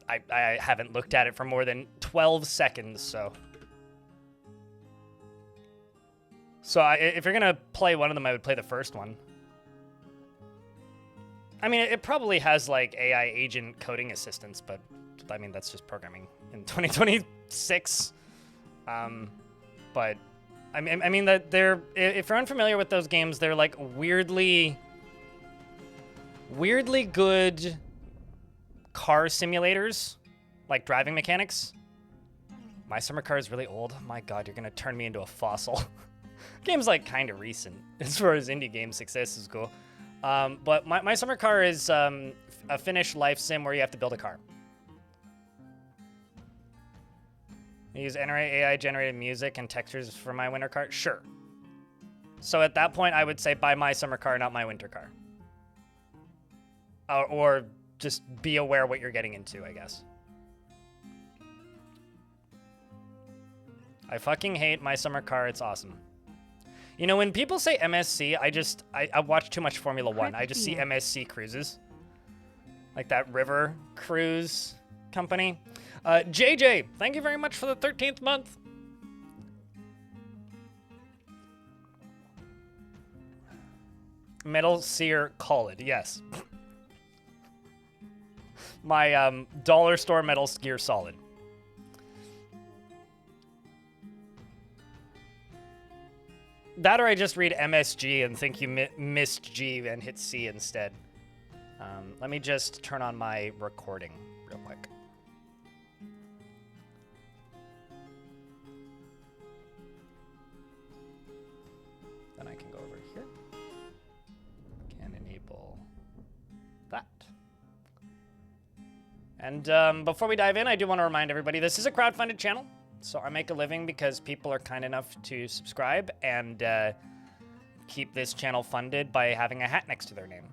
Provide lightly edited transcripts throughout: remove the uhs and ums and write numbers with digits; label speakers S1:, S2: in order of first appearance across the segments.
S1: I haven't looked at it for more than 12 seconds, so... So if you're gonna play one of them, I would play the first one. I mean, it probably has, like, AI agent coding assistance, but, I mean, that's just programming in 2026. But, I mean that if you're unfamiliar with those games, they're, like, weirdly good car simulators, like driving mechanics. My Summer Car is really old. My God, you're gonna turn me into a fossil. Game's, like, kind of recent as far as indie game success is cool. But my Summer Car is a Finnish life sim where you have to build a car. Use AI-generated music and textures for my winter car? Sure. So at that point, I would say buy my summer car, not my winter car. Or just be aware what you're getting into, I guess. I fucking hate my summer car. It's awesome. You know, when people say MSC, I watch too much Formula One. I just see MSC cruises. Like that river cruise company. JJ, thank you very much for the 13th month. Metal Sear Collid, yes. My dollar store Metal Gear Solid. That or I just read MSG and think you missed G and hit C instead. Let me just turn on my recording real quick. Then I can go over here. Can enable that. And before we dive in, I do want to remind everybody, this is a crowdfunded channel. So I make a living because people are kind enough to subscribe and keep this channel funded by having a hat next to their name.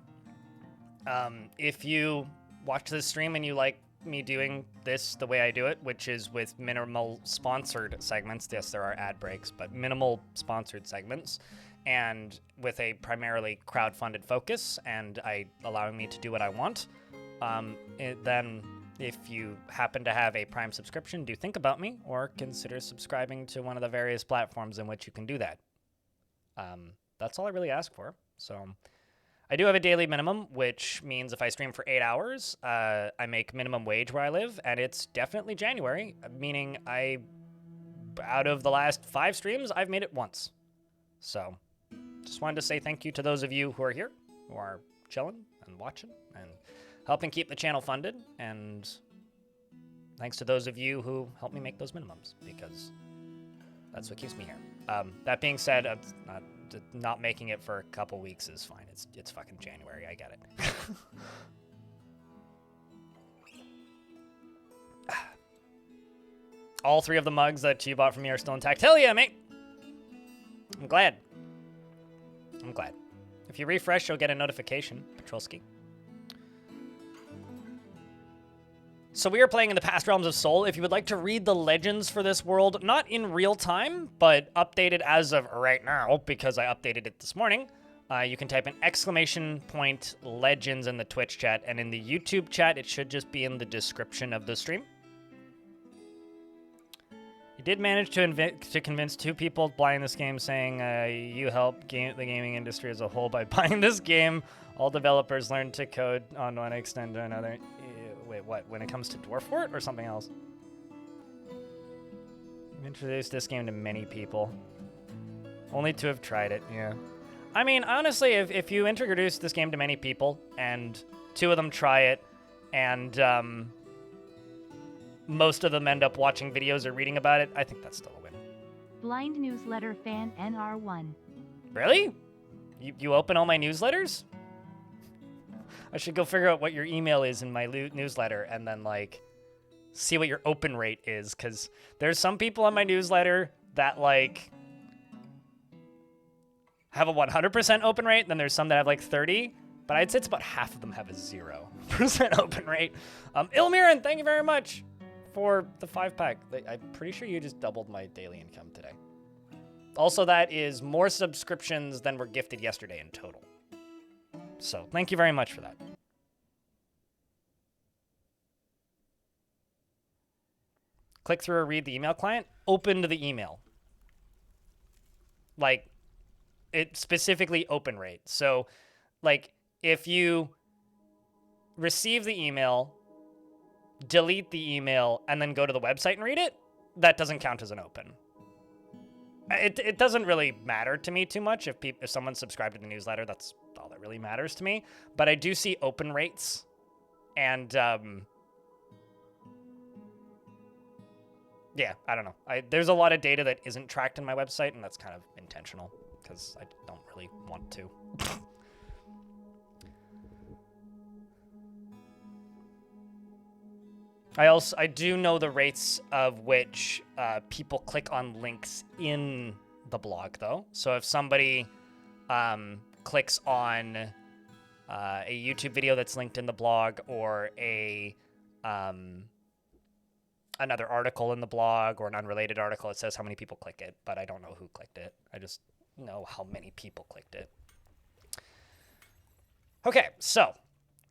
S1: If you watch this stream and you like me doing this the way I do it, which is with minimal sponsored segments, yes, there are ad breaks, but minimal sponsored segments, and with a primarily crowd-funded focus, and allowing me to do what I want, then if you happen to have a Prime subscription, do think about me, or consider subscribing to one of the various platforms in which you can do that. That's all I really ask for. So I do have a daily minimum, which means if I stream for 8 hours, I make minimum wage where I live, and it's definitely January, meaning out of the last 5 streams, I've made it once. So just wanted to say thank you to those of you who are here, who are chilling and watching and helping keep the channel funded, and thanks to those of you who help me make those minimums, because that's what keeps me here. That being said, not making it for a couple weeks is fine. It's fucking January. I get it. All 3 of the mugs that you bought from me are still intact. Hell yeah, mate! I'm glad. I'm glad. If you refresh, you'll get a notification, Patrolski. So we are playing in the Past Realms of Sol. If you would like to read the legends for this world, not in real time, but updated as of right now, because I updated it this morning, you can type an ! Legends in the Twitch chat, and in the YouTube chat, it should just be in the description of the stream. You did manage to convince 2 people buying this game, saying you help the gaming industry as a whole by buying this game. All developers learn to code on one extent or another. Wait, what? When it comes to Dwarf or something else? You've introduced this game to many people. Only 2 have tried it, yeah. I mean, honestly, if you introduce this game to many people, and 2 of them try it, and most of them end up watching videos or reading about it, I think that's still a win.
S2: Blind newsletter fan NR1.
S1: Really? You open all my newsletters? I should go figure out what your email is in my newsletter and then, like, see what your open rate is, because there's some people on my newsletter that, like, have a 100% open rate, then there's some that have, like, 30, but I'd say it's about half of them have a 0% open rate. Ilmiran, thank you very much for the 5-pack. I'm pretty sure you just doubled my daily income today. Also, that is more subscriptions than were gifted yesterday in total. So, thank you very much for that. click through or read the email client, opened the email. Like, it specifically open rate. So, like, if you receive the email, delete the email, and then go to the website and read it, that doesn't count as an open. It doesn't really matter to me too much. If someone's subscribed to the newsletter, that's all that really matters to me. But I do see open rates, and yeah, I don't know. There's a lot of data that isn't tracked in my website, and that's kind of intentional because I don't really want to. I do know the rates of which people click on links in the blog, though. So if somebody clicks on a YouTube video that's linked in the blog, or another article in the blog, or an unrelated article, it says how many people click it, but I don't know who clicked it. I just know how many people clicked it. Okay, so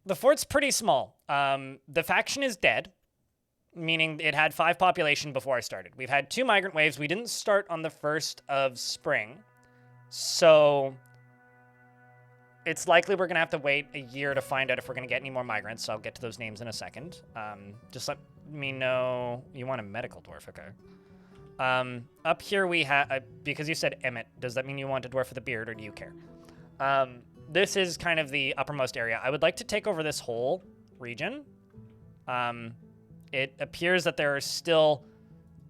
S1: the fort's pretty small. The faction is dead, meaning it had 5 population before I started. We've had 2 migrant waves. We didn't start on the 1st of spring, so it's likely we're going to have to wait a year to find out if we're going to get any more migrants. So I'll get to those names in a second. Just let me know. You want a medical dwarf, okay. Up here we have, because you said Emmett, does that mean you want a dwarf with a beard, or do you care? This is kind of the uppermost area. I would like to take over this whole region. It appears that there are still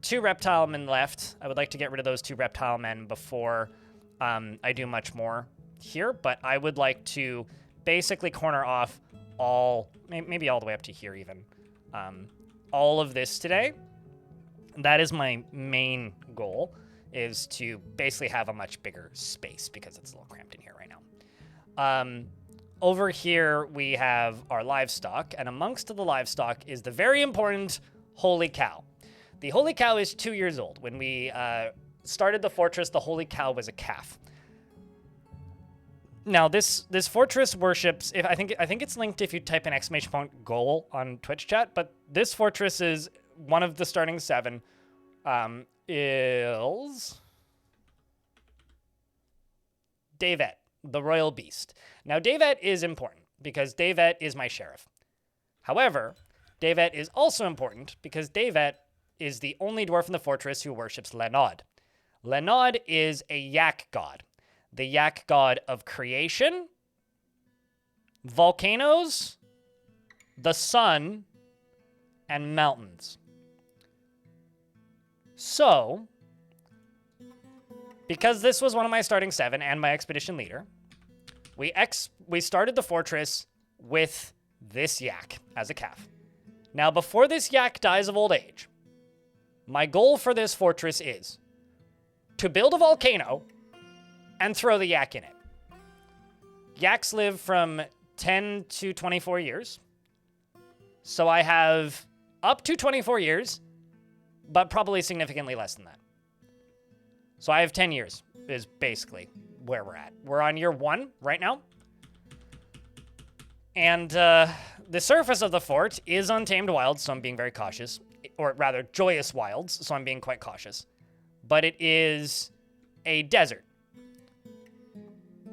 S1: 2 reptile men left. I would like to get rid of those 2 reptile men before I do much more here, but I would like to basically corner off maybe all the way up to here even, all of this today. That is my main goal, is to basically have a much bigger space because it's a little cramped in here right now. Over here, we have our livestock, and amongst the livestock is the very important Holy Cow. The Holy Cow is 2 years old. When we started the fortress, the Holy Cow was a calf. Now, this fortress worships, I think it's linked if you type in !goal on Twitch chat, but this fortress is one of the starting 7, is Davet, the royal beast. Now, Davet is important because Davet is my sheriff. However, Davet is also important because Davet is the only dwarf in the fortress who worships Lenod. Lenod is a yak god. The yak god of creation, volcanoes, the sun, and mountains. So, because this was one of my starting 7 and my expedition leader, we started the fortress with this yak as a calf. Now, before this yak dies of old age, my goal for this fortress is to build a volcano and throw the yak in it. Yaks live from 10 to 24 years. So I have up to 24 years, but probably significantly less than that. So I have 10 years is basically where we're at. We're on year 1 right now. And the surface of the fort is untamed wilds, so I'm being very cautious. Or rather, joyous wilds, so I'm being quite cautious. But it is a desert.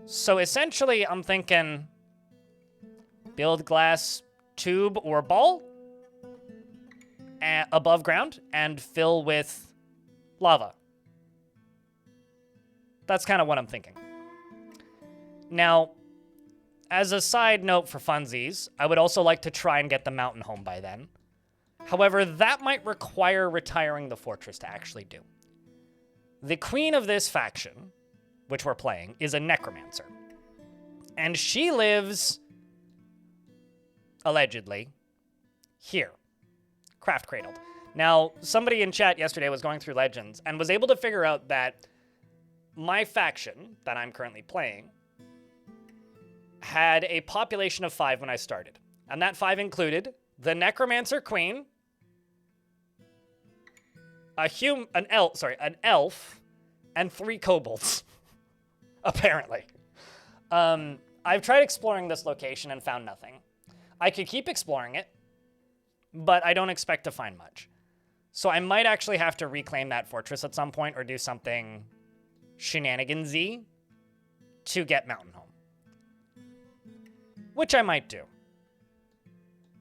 S1: So essentially, I'm thinking build glass tube or ball above ground and fill with lava. That's kind of what I'm thinking. Now, as a side note for funsies, I would also like to try and get the mountain home by then. However, that might require retiring the fortress to actually do. The queen of this faction, which we're playing, is a necromancer. And she lives, allegedly, here. Craft cradled. Now, somebody in chat yesterday was going through legends and was able to figure out that my faction that I'm currently playing had a population of 5 when I started. And that 5 included the necromancer queen, an elf, and 3 kobolds. Apparently. I've tried exploring this location and found nothing. I could keep exploring it, but I don't expect to find much. So I might actually have to reclaim that fortress at some point or do something shenanigansy to get Mountain Home. Which I might do.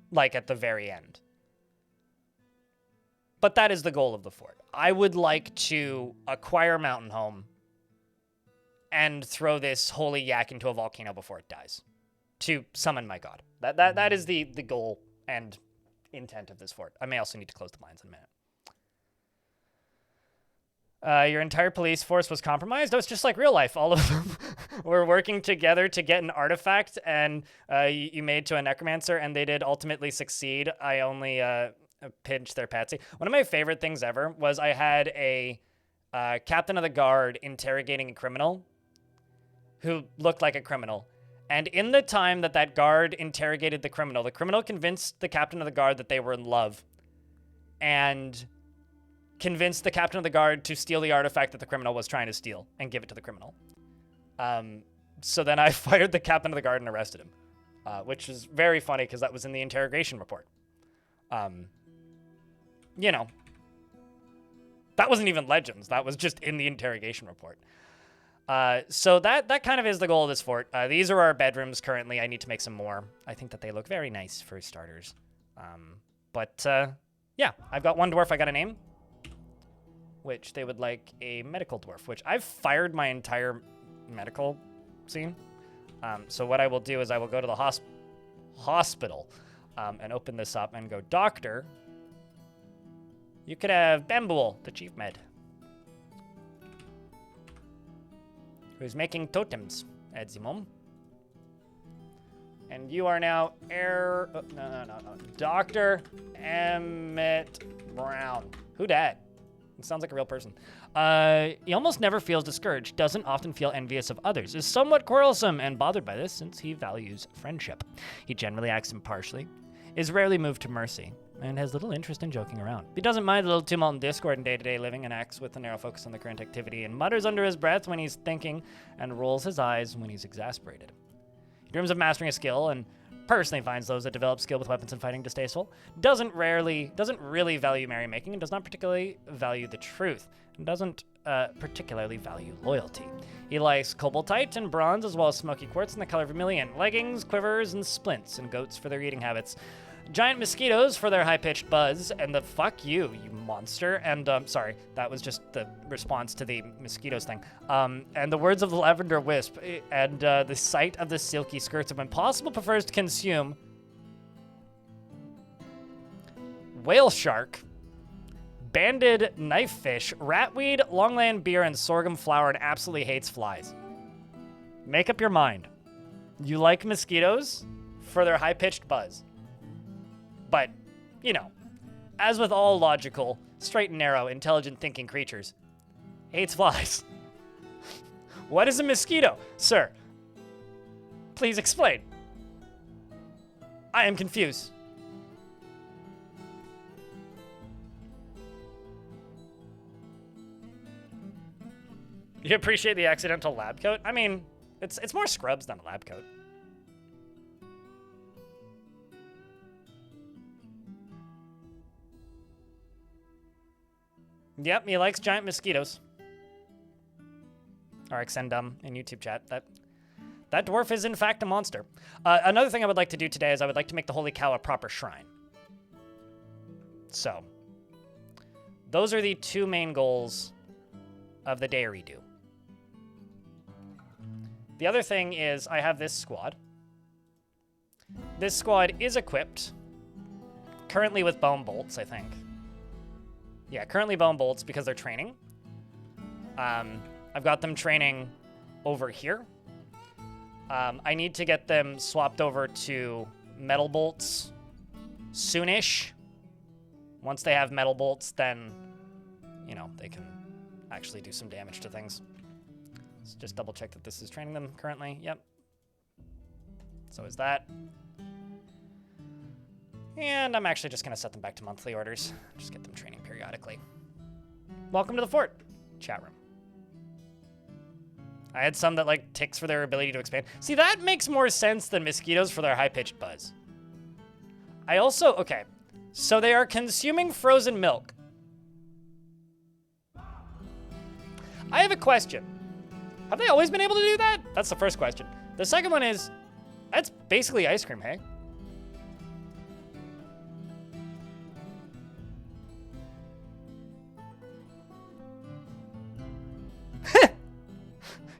S1: Like at the very end. But that is the goal of the fort. I would like to acquire Mountain Home and throw this holy yak into a volcano before it dies. To summon my god. That is the goal and intent of this fort. I may also need to close the blinds in a minute. Your entire police force was compromised? Oh, it's just like real life. All of them were working together to get an artifact, and you made to a necromancer, and they did ultimately succeed. I only pinched their patsy. One of my favorite things ever was I had a captain of the guard interrogating a criminal who looked like a criminal. And in the time that that guard interrogated the criminal convinced the captain of the guard that they were in love. And convinced the captain of the guard to steal the artifact that the criminal was trying to steal and give it to the criminal. So then I fired the captain of the guard and arrested him, which is very funny because that was in the interrogation report. You know, that wasn't even Legends. That was just in the interrogation report. So that kind of is the goal of this fort. These are our bedrooms currently. I need to make some more. I think that they look very nice for starters. Yeah, I've got one dwarf I got to name, which they would like a medical dwarf, which I've fired my entire medical scene. So what I will do is I will go to the hospital and open this up and go, Doctor, you could have Bambool, the chief med, who's making totems at the moment. And you are now Dr. Emmett Brown. Who dat? It sounds like a real person. He almost never feels discouraged, doesn't often feel envious of others, is somewhat quarrelsome and bothered by this since he values friendship. He generally acts impartially, is rarely moved to mercy, and has little interest in joking around. He doesn't mind a little tumult and discord in day-to-day living and acts with a narrow focus on the current activity and mutters under his breath when he's thinking and rolls his eyes when he's exasperated. He dreams of mastering a skill and personally finds those that develop skill with weapons and fighting distasteful, doesn't really value merrymaking, and does not particularly value the truth, and doesn't particularly value loyalty. He likes cobaltite and bronze, as well as smoky quartz in the color vermilion, leggings, quivers, and splints, and goats for their eating habits. Giant mosquitoes for their high-pitched buzz, and the fuck you monster. And, sorry, that was just the response to the mosquitoes thing. And the words of the lavender wisp, and the sight of the silky skirts, and when possible prefers to consume whale shark, banded knifefish, ratweed, longland beer, and sorghum flour, and absolutely hates flies. Make up your mind. You like mosquitoes for their high-pitched buzz. But, you know, as with all logical, straight and narrow, intelligent thinking creatures, hates flies. What is a mosquito, sir? Please explain. I am confused. You appreciate the accidental lab coat? I mean, it's more scrubs than a lab coat. Yep, he likes giant mosquitoes. RxNDumb in YouTube chat. That dwarf is in fact a monster. Another thing I would like to do today is I would like to make the holy cow a proper shrine. So, those are the two main goals of the day redo. The other thing is I have this squad. This squad is equipped, currently with bone bolts, I think. Yeah, currently bone bolts because they're training. I've got them training over here. I need to get them swapped over to metal bolts soonish. Once they have metal bolts, then, you know, they can actually do some damage to things. Let's just double check that this is training them currently. Yep. So is that. And I'm actually just going to set them back to monthly orders. Just get them training periodically. Welcome to the fort. Chat room. I had some that, like, ticks for their ability to expand. See, that makes more sense than mosquitoes for their high-pitched buzz. I also... Okay. So they are consuming frozen milk. I have a question. Have they always been able to do that? That's the first question. The second one is, that's basically ice cream, hey?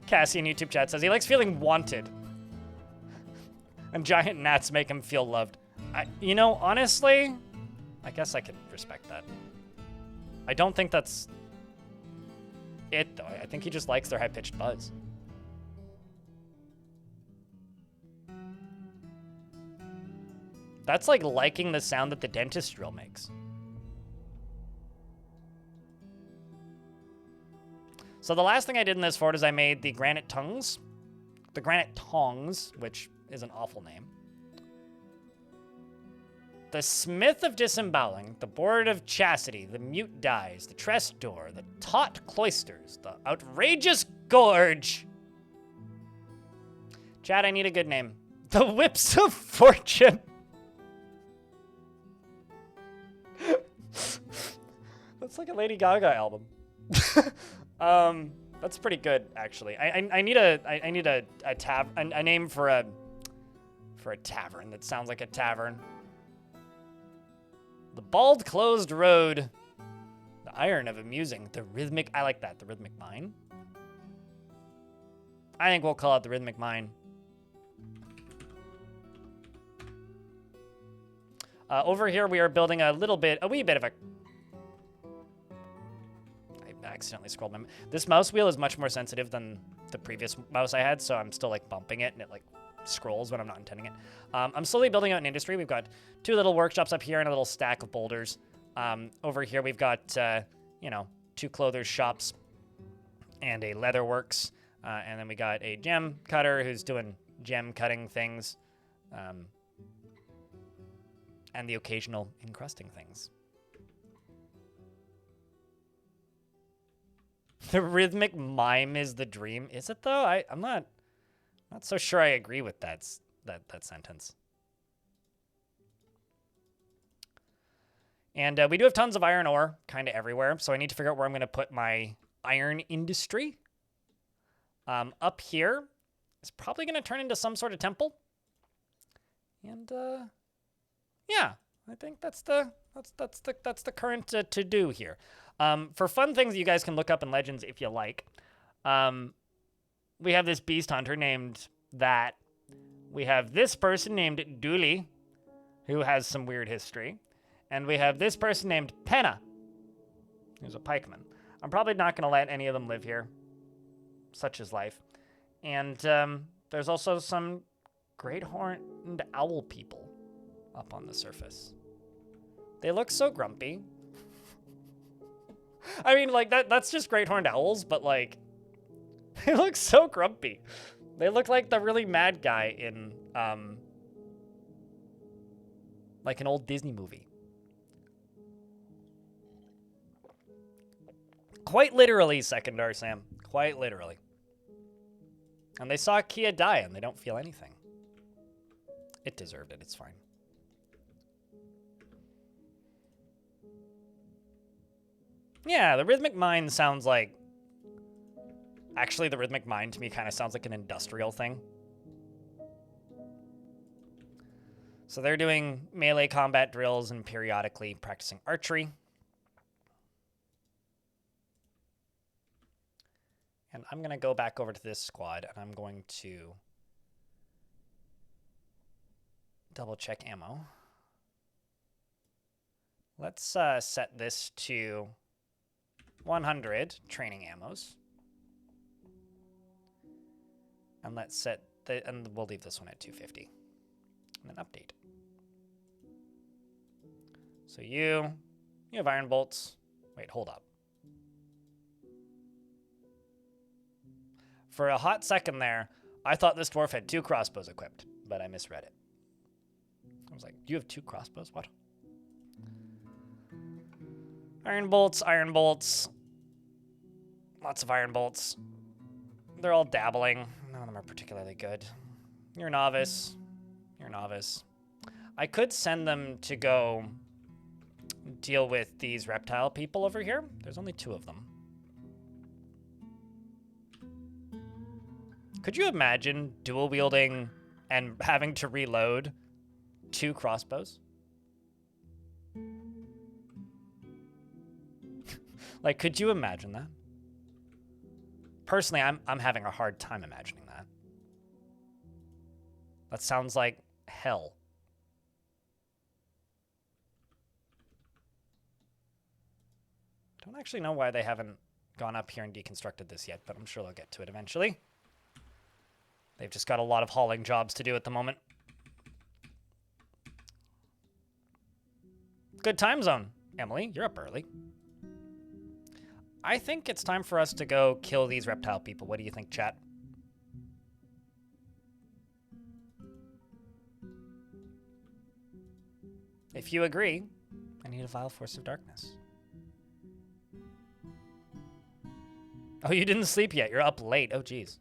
S1: Cassie in YouTube chat says he likes feeling wanted. And giant gnats make him feel loved. You know, honestly, I guess I could respect that. I don't think that's it, though. I think he just likes their high-pitched buzz. That's like liking the sound that the dentist drill makes. So the last thing I did in this fort is I made the granite tongues. The granite tongs, which is an awful name. The smith of disemboweling, the board of chastity, the mute dies, the tress door, the taut cloisters, the outrageous gorge. Chad, I need a good name. The whips of fortune. That's like a Lady Gaga album. That's pretty good, actually. I need a name for a tavern that sounds like a tavern. The bald closed road. The iron of amusing. The rhythmic, I like that. The rhythmic mine. I think we'll call it the rhythmic mine. Over here we are building a wee bit of a, I accidentally scrolled my, this mouse wheel is much more sensitive than the previous mouse I had, so I'm still like bumping it and it like scrolls when I'm not intending it. I'm slowly building out an industry. We've got 2 little workshops up here and a little stack of boulders. Over here we've got, 2 clothers shops and a leather works. And then we got a gem cutter who's doing gem cutting things. And the occasional encrusting things. The rhythmic mime is the dream. Is it though? I'm not so sure I agree with that sentence. And we do have tons of iron ore kind of everywhere, so I need to figure out where I'm going to put my iron industry. Up here is probably going to turn into some sort of temple. And yeah, I think that's the current to do here. For fun things that you guys can look up in Legends if you like. We have this beast hunter named that. We have this person named Dooley, who has some weird history. And we have this person named Penna, who's a pikeman. I'm probably not going to let any of them live here. Such is life. And there's also some great horned owl people up on the surface. They look so grumpy. I mean, like, that's just great horned owls, but, like, they look so grumpy. They look like the really mad guy in, like an old Disney movie. Quite literally, Secondar Sam. Quite literally. And they saw Kia die, and they don't feel anything. It deserved it. It's fine. Yeah, the rhythmic mine sounds like... Actually, the rhythmic mine to me kind of sounds like an industrial thing. So they're doing melee combat drills and periodically practicing archery. And I'm going to go back over to this squad, and I'm going to double check ammo. Let's set this to 100 training ammos. And let's set and we'll leave this one at 250. And then update. So you have iron bolts. Wait, hold up. For a hot second there, I thought this dwarf had 2 crossbows equipped, but I misread it. I was like, you have 2 crossbows? What? Iron bolts, iron bolts. Lots of iron bolts. They're all dabbling. None of them are particularly good. You're a novice. You're a novice. I could send them to go deal with these reptile people over here. There's only 2 of them. Could you imagine dual wielding and having to reload 2 crossbows? Like, could you imagine that? Personally, I'm having a hard time imagining that. That sounds like hell. Don't actually know why they haven't gone up here and deconstructed this yet, but I'm sure they'll get to it eventually. They've just got a lot of hauling jobs to do at the moment. Good time zone. Emily, you're up early. I think it's time for us to go kill these reptile people. What do you think, chat? If you agree, I need a vile force of darkness. Oh, you didn't sleep yet. You're up late. Oh, geez.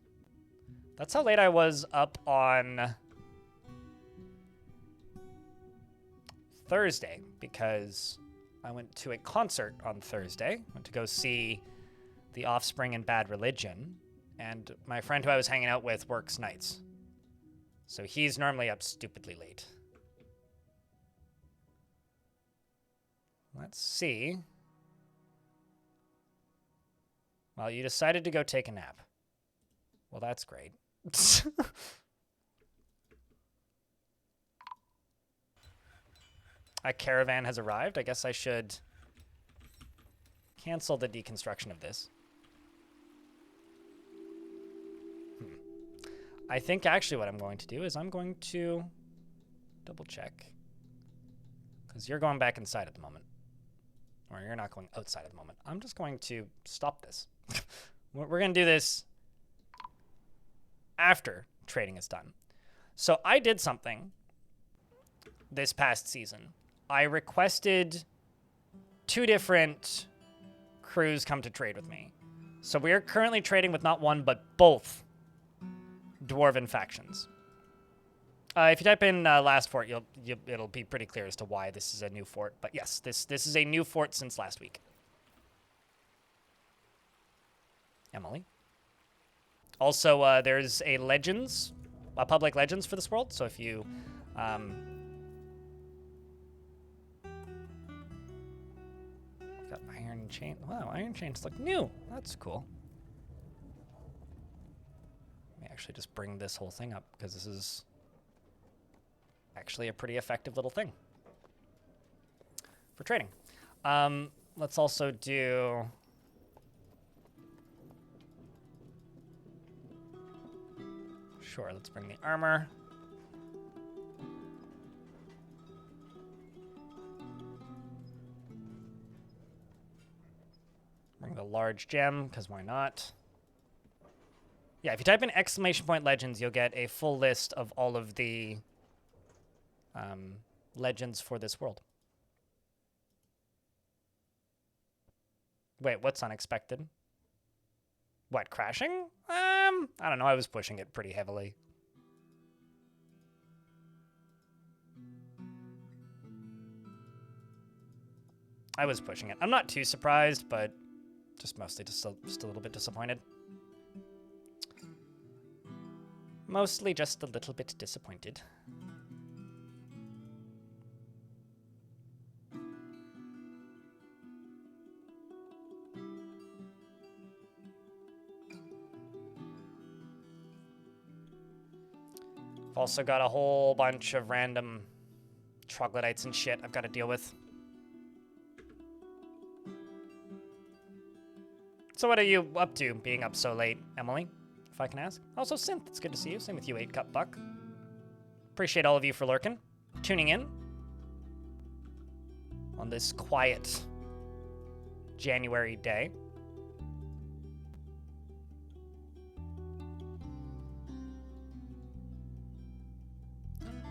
S1: That's how late I was up on Thursday, because I went to a concert on Thursday. Went to go see The Offspring and Bad Religion, and my friend who I was hanging out with works nights. So he's normally up stupidly late. Let's see. Well, you decided to go take a nap. Well, that's great. A caravan has arrived. I guess I should cancel the deconstruction of this. I think actually what I'm going to do is I'm going to double check. Because you're going back inside at the moment. Or you're not going outside at the moment. I'm just going to stop this. We're going to do this after trading is done. So I did something this past season. I requested 2 different crews come to trade with me. So we are currently trading with not one, but both dwarven factions. If you type in last fort, it'll be pretty clear as to why this is a new fort. But yes, this is a new fort since last week. Emily. Also, there's a Legends, a public Legends for this world. So if you got Iron Chain. Wow, Iron Chains look new. That's cool. Let me actually just bring this whole thing up because this is actually a pretty effective little thing for trading. Let's also do... Sure, let's bring the armor. Bring the large gem, because why not? Yeah, if you type in !Legends, you'll get a full list of all of the legends for this world. Wait, what's unexpected? What, crashing? I don't know, I was pushing it pretty heavily. I was pushing it. I'm not too surprised, but just mostly just a little bit disappointed. Mostly just a little bit disappointed. I've also got a whole bunch of random troglodytes and shit I've got to deal with. So what are you up to, being up so late, Emily, if I can ask? Also, Synth, it's good to see you. Same with you, 8-Cup Buck. Appreciate all of you for lurking, tuning in on this quiet January day.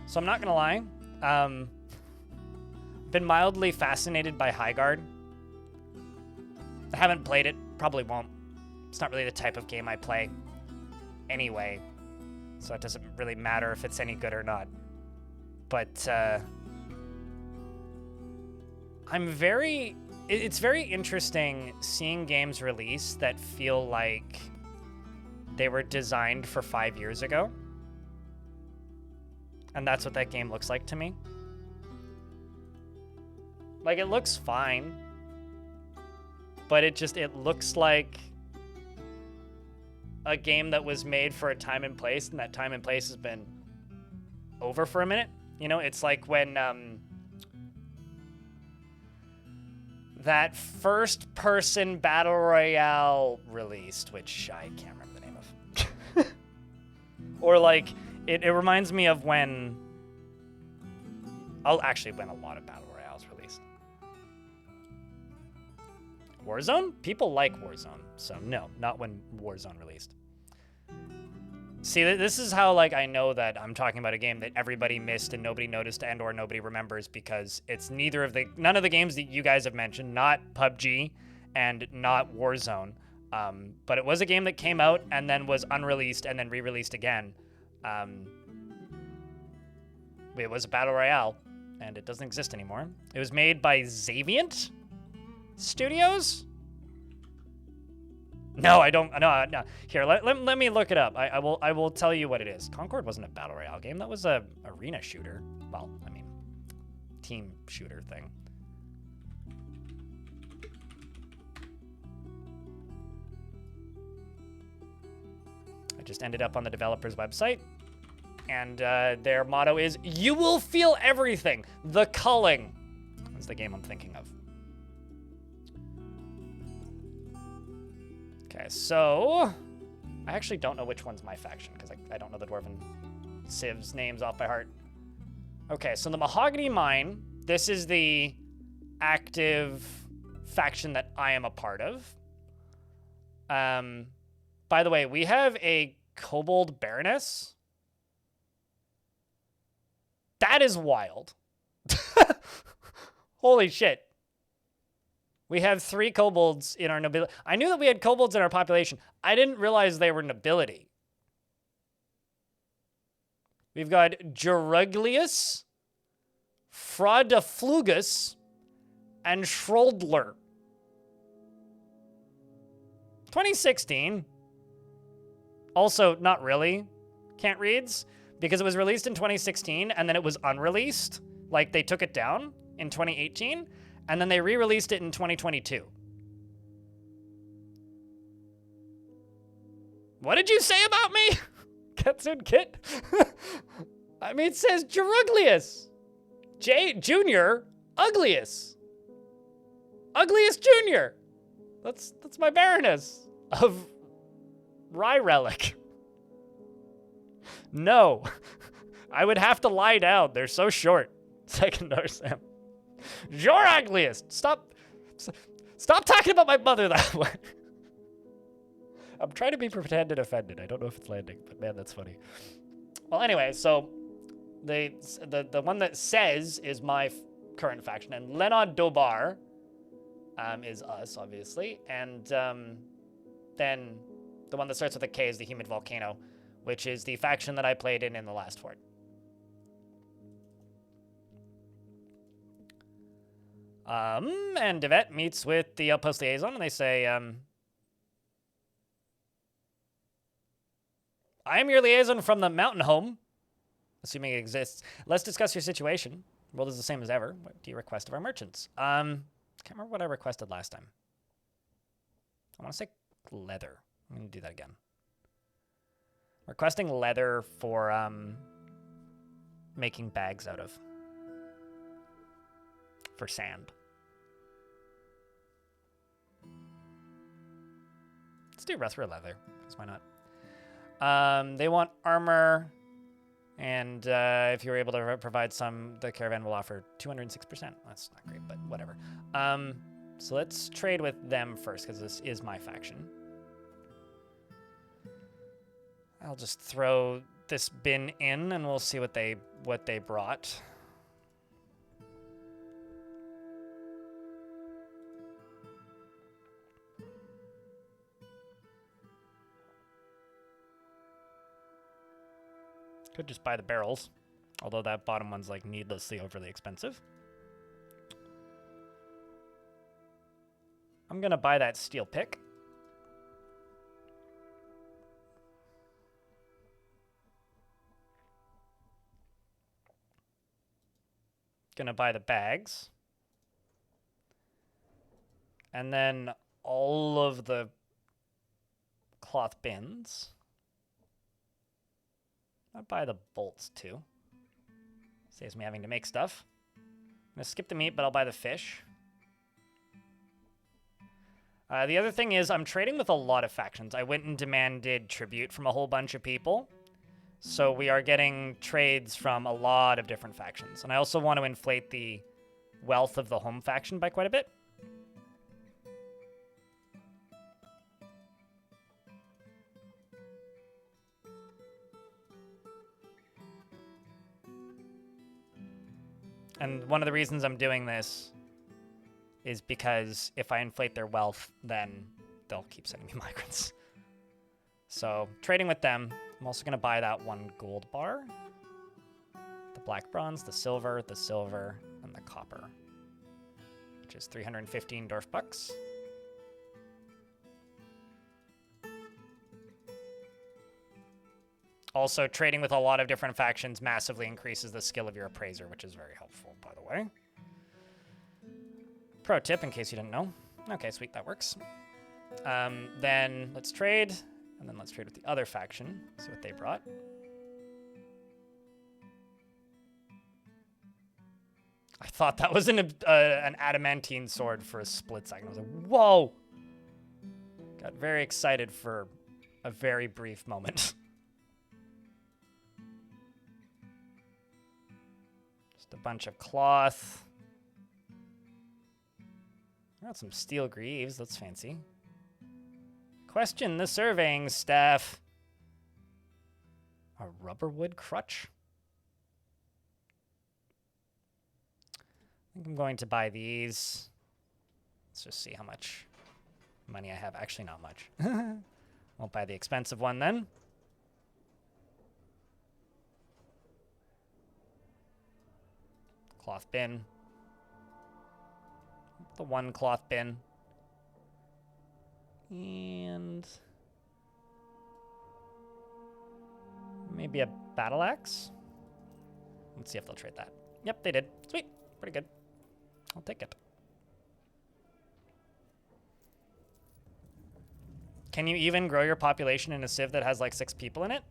S1: So I'm not gonna lie, been mildly fascinated by Highguard. I haven't played it, probably won't. It's not really the type of game I play anyway, so it doesn't really matter if it's any good or not. But it's very interesting seeing games release that feel like they were designed for 5 years ago. And that's what that game looks like to me. Like, it looks fine. But it looks like a game that was made for a time and place, and that time and place has been over for a minute. You know, it's like when that first-person battle royale released, which I can't remember the name of. Or like, it reminds me of when... when a lot of battle royales released. Warzone? People like Warzone, so no, not when Warzone released. See, this is how, like, I know that I'm talking about a game that everybody missed and nobody noticed and or nobody remembers, because it's none of the games that you guys have mentioned, not PUBG and not Warzone. But it was a game that came out and then was unreleased and then re-released again. It was a battle royale, and it doesn't exist anymore. It was made by Xaviant Studios? No, I don't. No. Here, let me look it up. I will tell you what it is. Concord wasn't a battle royale game. That was a arena shooter. Well, I mean, team shooter thing. I just ended up on the developer's website, and their motto is, "You will feel everything." The Culling is the game I'm thinking of. Okay, so I actually don't know which one's my faction, because I don't know the Dwarven civs names off by heart. Okay, so the Mahogany Mine, this is the active faction that I am a part of. By the way, we have a Kobold Baroness. That is wild. Holy shit. We have 3 kobolds in our nobility. I knew that we had kobolds in our population. I didn't realize they were nobility. We've got Geruglius, Fraudaflugus, and Schroldler. 2016. Also, not really. Can't reads. Because it was released in 2016, and then it was unreleased. Like, they took it down in 2018. And then they re-released it in 2022. What did you say about me? Ketsune Kit? I mean, it says Geruglius. Junior, Ugliest. Ugliest Junior. That's my Baroness of Rye Relic. No. I would have to lie down. They're so short. Second Darsam. You're ugliest. Stop talking about my mother that way. I'm trying to be pretended offended. I don't know if it's landing, but man, that's funny. Well, anyway, so the one that says is my current faction, and Lenod Dobar is us, obviously, and then the one that starts with a K is the Humid Volcano, which is the faction that I played in the last fort. And Devet meets with the Outpost Liaison, and they say, I am your liaison from the mountain home, assuming it exists. Let's discuss your situation. World is the same as ever. What do you request of our merchants? Can't remember what I requested last time. I want to say leather. I'm going to do that again. Requesting leather for, making bags out of. For sand. Let's do Rethra leather, because why not? They want armor, and if you're able to provide some, the caravan will offer 206%. That's not great, but whatever. So let's trade with them first, because this is my faction. I'll just throw this bin in, and we'll see what they brought. Could just buy the barrels, although that bottom one's like needlessly overly expensive. I'm gonna buy that steel pick. Gonna buy the bags. And then all of the cloth bins. I'll buy the bolts too. Saves me having to make stuff. I'm gonna skip the meat, but I'll buy the fish. The other thing is I'm trading with a lot of factions. I went and demanded tribute from a whole bunch of people. So we are getting trades from a lot of different factions. And I also want to inflate the wealth of the home faction by quite a bit. And one of the reasons I'm doing this is because if I inflate their wealth, then they'll keep sending me migrants. So, trading with them. I'm also going to buy that one gold bar. The black bronze, the silver, and the copper. Which is 315 Dwarf bucks. Also, trading with a lot of different factions massively increases the skill of your appraiser, which is very helpful, by the way. Pro tip, in case you didn't know. Okay, sweet, that works. Then let's trade, and then let's trade with the other faction, see what they brought. I thought that was an adamantine sword for a split second. I was like, whoa! Got very excited for a very brief moment. Just a bunch of cloth. Got some steel greaves, that's fancy. Question the surveying staff. A rubberwood crutch? I think I'm going to buy these. Let's just see how much money I have. Actually, not much. Won't buy the expensive one then. Cloth bin. The one cloth bin. And maybe a battle axe? Let's see if they'll trade that. Yep, they did. Sweet. Pretty good. I'll take it. Can you even grow your population in a civ that has like 6 people in it?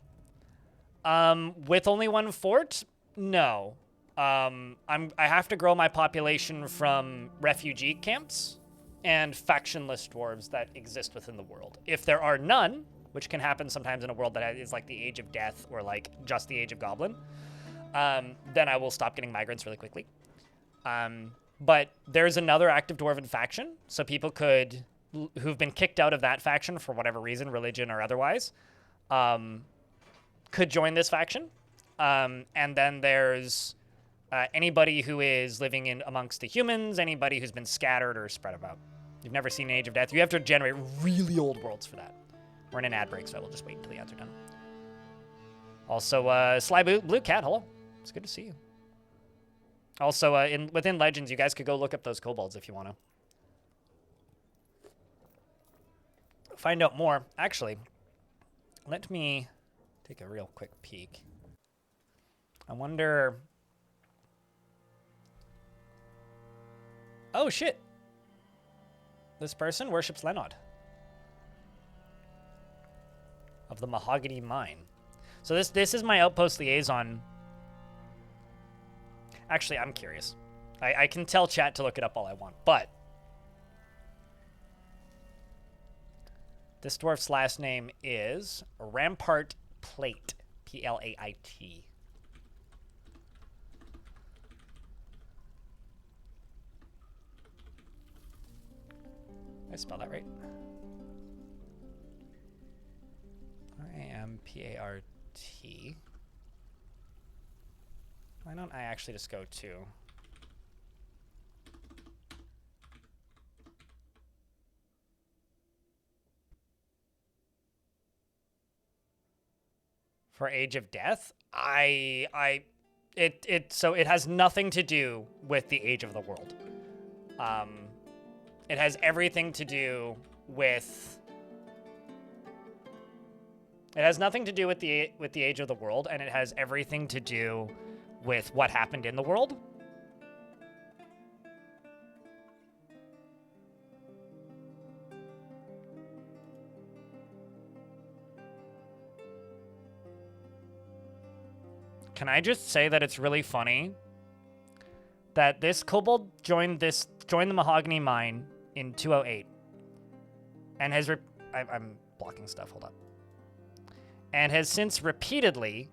S1: With only one fort? No. I have to grow my population from refugee camps and factionless dwarves that exist within the world. If there are none, which can happen sometimes in a world that is like the Age of Death or like just the Age of Goblin, then I will stop getting migrants really quickly. But there's another active dwarven faction, so people could, who've been kicked out of that faction for whatever reason, religion or otherwise, could join this faction. And then there's anybody who is living in amongst the humans, anybody who's been scattered or spread about. You've never seen Age of Death. You have to generate really old worlds for that. We're in an ad break, so I will just wait until the ads are done. Also, Sly Blue Cat, hello. It's good to see you. Also, within Legends, you guys could go look up those kobolds if you want to. Find out more. Actually, let me take a real quick peek. I wonder... Oh, shit. This person worships Lenod of the Mahogany Mine. So this is my outpost liaison. Actually, I'm curious. I can tell chat to look it up all I want, but this dwarf's last name is Rampart Plate, Plait. Did I spell that right? Rampart. Why don't I actually just go to... For Age of Death? So it has nothing to do with the Age of the World. It has everything to do with... It has nothing to do with the Age of the World, and it has everything to do with what happened in the world. Can I just say that it's really funny that this kobold joined the Mahogany Mine in 208 and has I'm blocking stuff, hold up. And has since repeatedly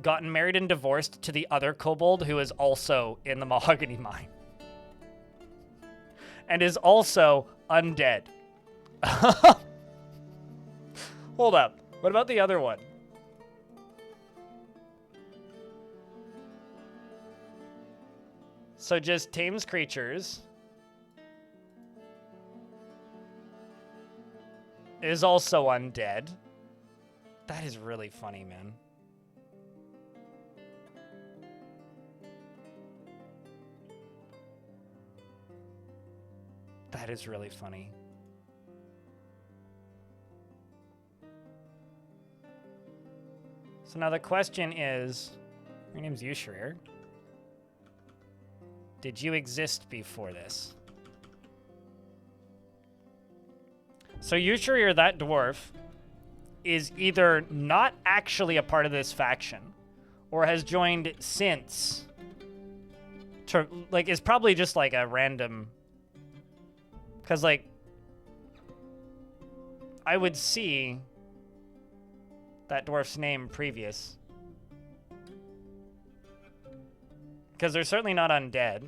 S1: gotten married and divorced to the other kobold who is also in the Mahogany Mine. And is also undead. Hold up. What about the other one? So just tames creatures. Is also undead. That is really funny, man. That is really funny. So now the question is, your name's Yushrir. Did you exist before this? So Yushrir, that dwarf, is either not actually a part of this faction, or has joined since. To, like, is probably just like a random. Because, like, I would see that dwarf's name previous. Because they're certainly not undead.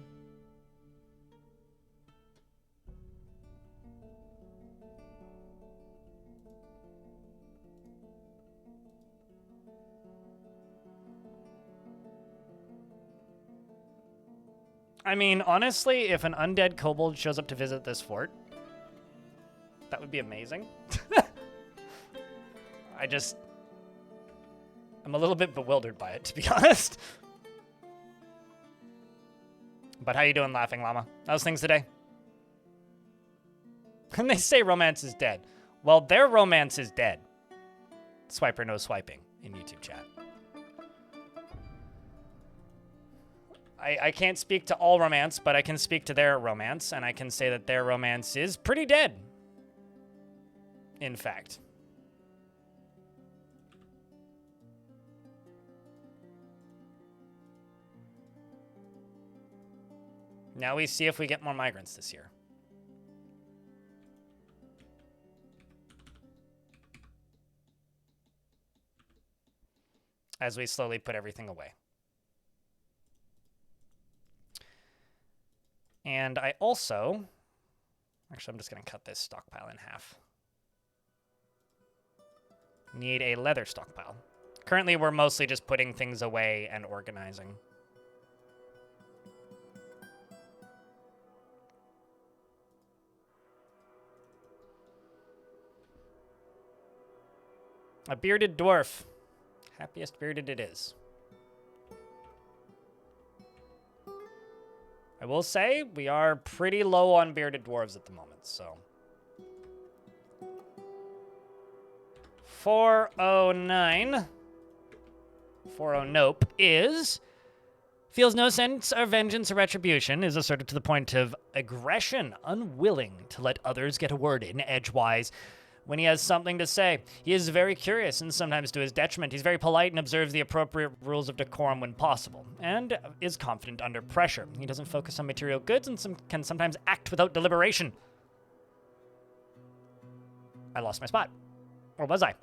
S1: I mean, honestly, if an undead kobold shows up to visit this fort, that would be amazing. I'm a little bit bewildered by it, to be honest. But how you doing, Laughing Llama? How's things today? And they say romance is dead. Well, their romance is dead. Swiper no swiping in YouTube chat. I can't speak to all romance, but I can speak to their romance, and I can say that their romance is pretty dead. In fact. Now we see if we get more migrants this year. As we slowly put everything away. And I also... Actually, I'm just going to cut this stockpile in half. Need a leather stockpile. Currently, we're mostly just putting things away and organizing. A bearded dwarf. Happiest bearded it is. I will say, we are pretty low on bearded dwarves at the moment, so. 409. 40 nope is... Feels no sense of vengeance or retribution, is asserted to the point of aggression, unwilling to let others get a word in edgewise. When he has something to say, he is very curious and sometimes to his detriment. He's very polite and observes the appropriate rules of decorum when possible, and is confident under pressure. He doesn't focus on material goods and can sometimes act without deliberation. I lost my spot. Where was I?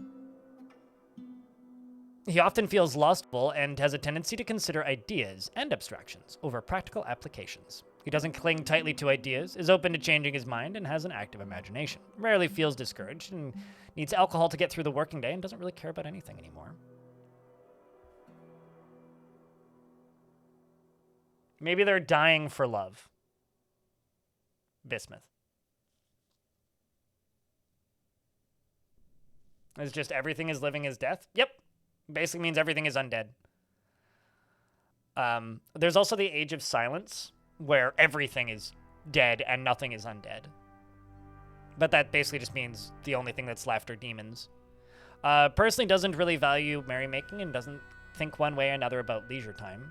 S1: He often feels lustful and has a tendency to consider ideas and abstractions over practical applications. He doesn't cling tightly to ideas, is open to changing his mind, and has an active imagination. Rarely feels discouraged, and needs alcohol to get through the working day, and doesn't really care about anything anymore. Maybe they're dying for love. Bismuth. It's just everything is living is death? Yep. Basically means everything is undead. There's also the Age of Silence, where everything is dead and nothing is undead. But that basically just means the only thing that's left are demons. Personally doesn't really value merrymaking and doesn't think one way or another about leisure time.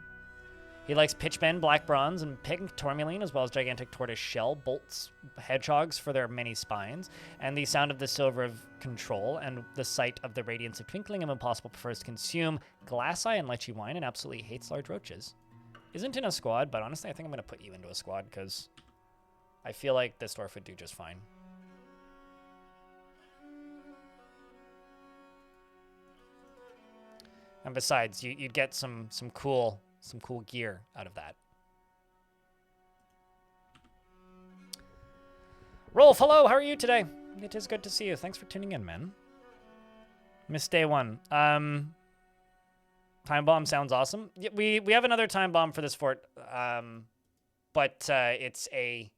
S1: He likes pitchbend, black bronze, and pink tourmaline, as well as gigantic tortoise shell, bolts, hedgehogs for their many spines, and the sound of the silver of control, and the sight of the radiance of twinkling of impossible prefers to consume glass eye and lychee wine, and absolutely hates large roaches. Isn't in a squad, but honestly, I think I'm going to put you into a squad, because I feel like this dwarf would do just fine. And besides, you'd get some cool gear out of that. Rolf, hello, how are you today? It is good to see you. Thanks for tuning in, man. Missed day one. Time bomb sounds awesome. We have another time bomb for this fort, but it's a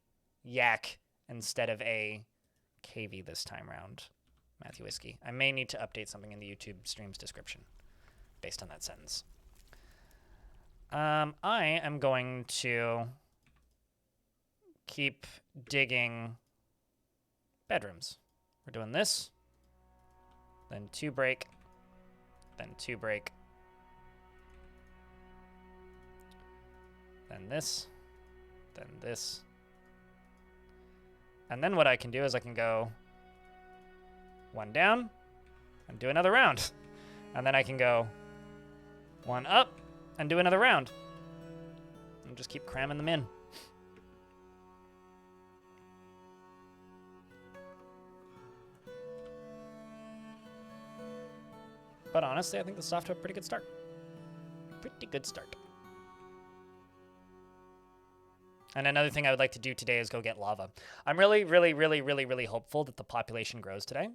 S1: yak instead of a KV this time round. Matthew Whiskey. I may need to update something in the YouTube stream's description based on that sentence. I am going to keep digging bedrooms. We're doing this, then 2 break, then 2 break, then this, and then what I can do is I can go 1 down and do another round, and then I can go 1 up and do another round. And just keep cramming them in. But honestly, I think this is off to a pretty good start. Pretty good start. And another thing I would like to do today is go get lava. I'm really hopeful that the population grows today,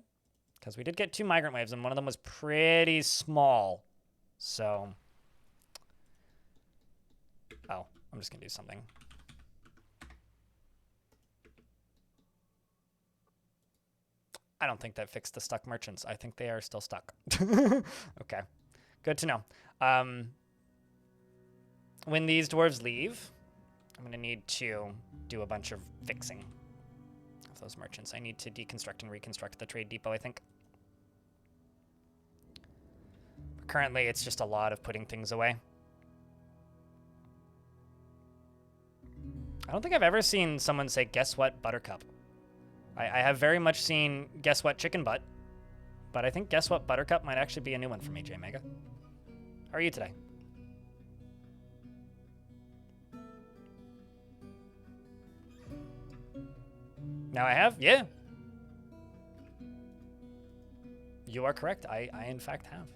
S1: because we did get 2 migrant waves, and one of them was pretty small. So... oh, I'm just going to do something. I don't think that fixed the stuck merchants. I think they are still stuck. Okay, good to know. When these dwarves leave, I'm going to need to do a bunch of fixing of those merchants. I need to deconstruct and reconstruct the trade depot, I think. Currently, it's just a lot of putting things away. I don't think I've ever seen someone say, guess what, Buttercup. I have very much seen, guess what, Chicken Butt. But I think guess what, Buttercup might actually be a new one for me, J Mega. How are you today? Now I have? Yeah. You are correct. I in fact have.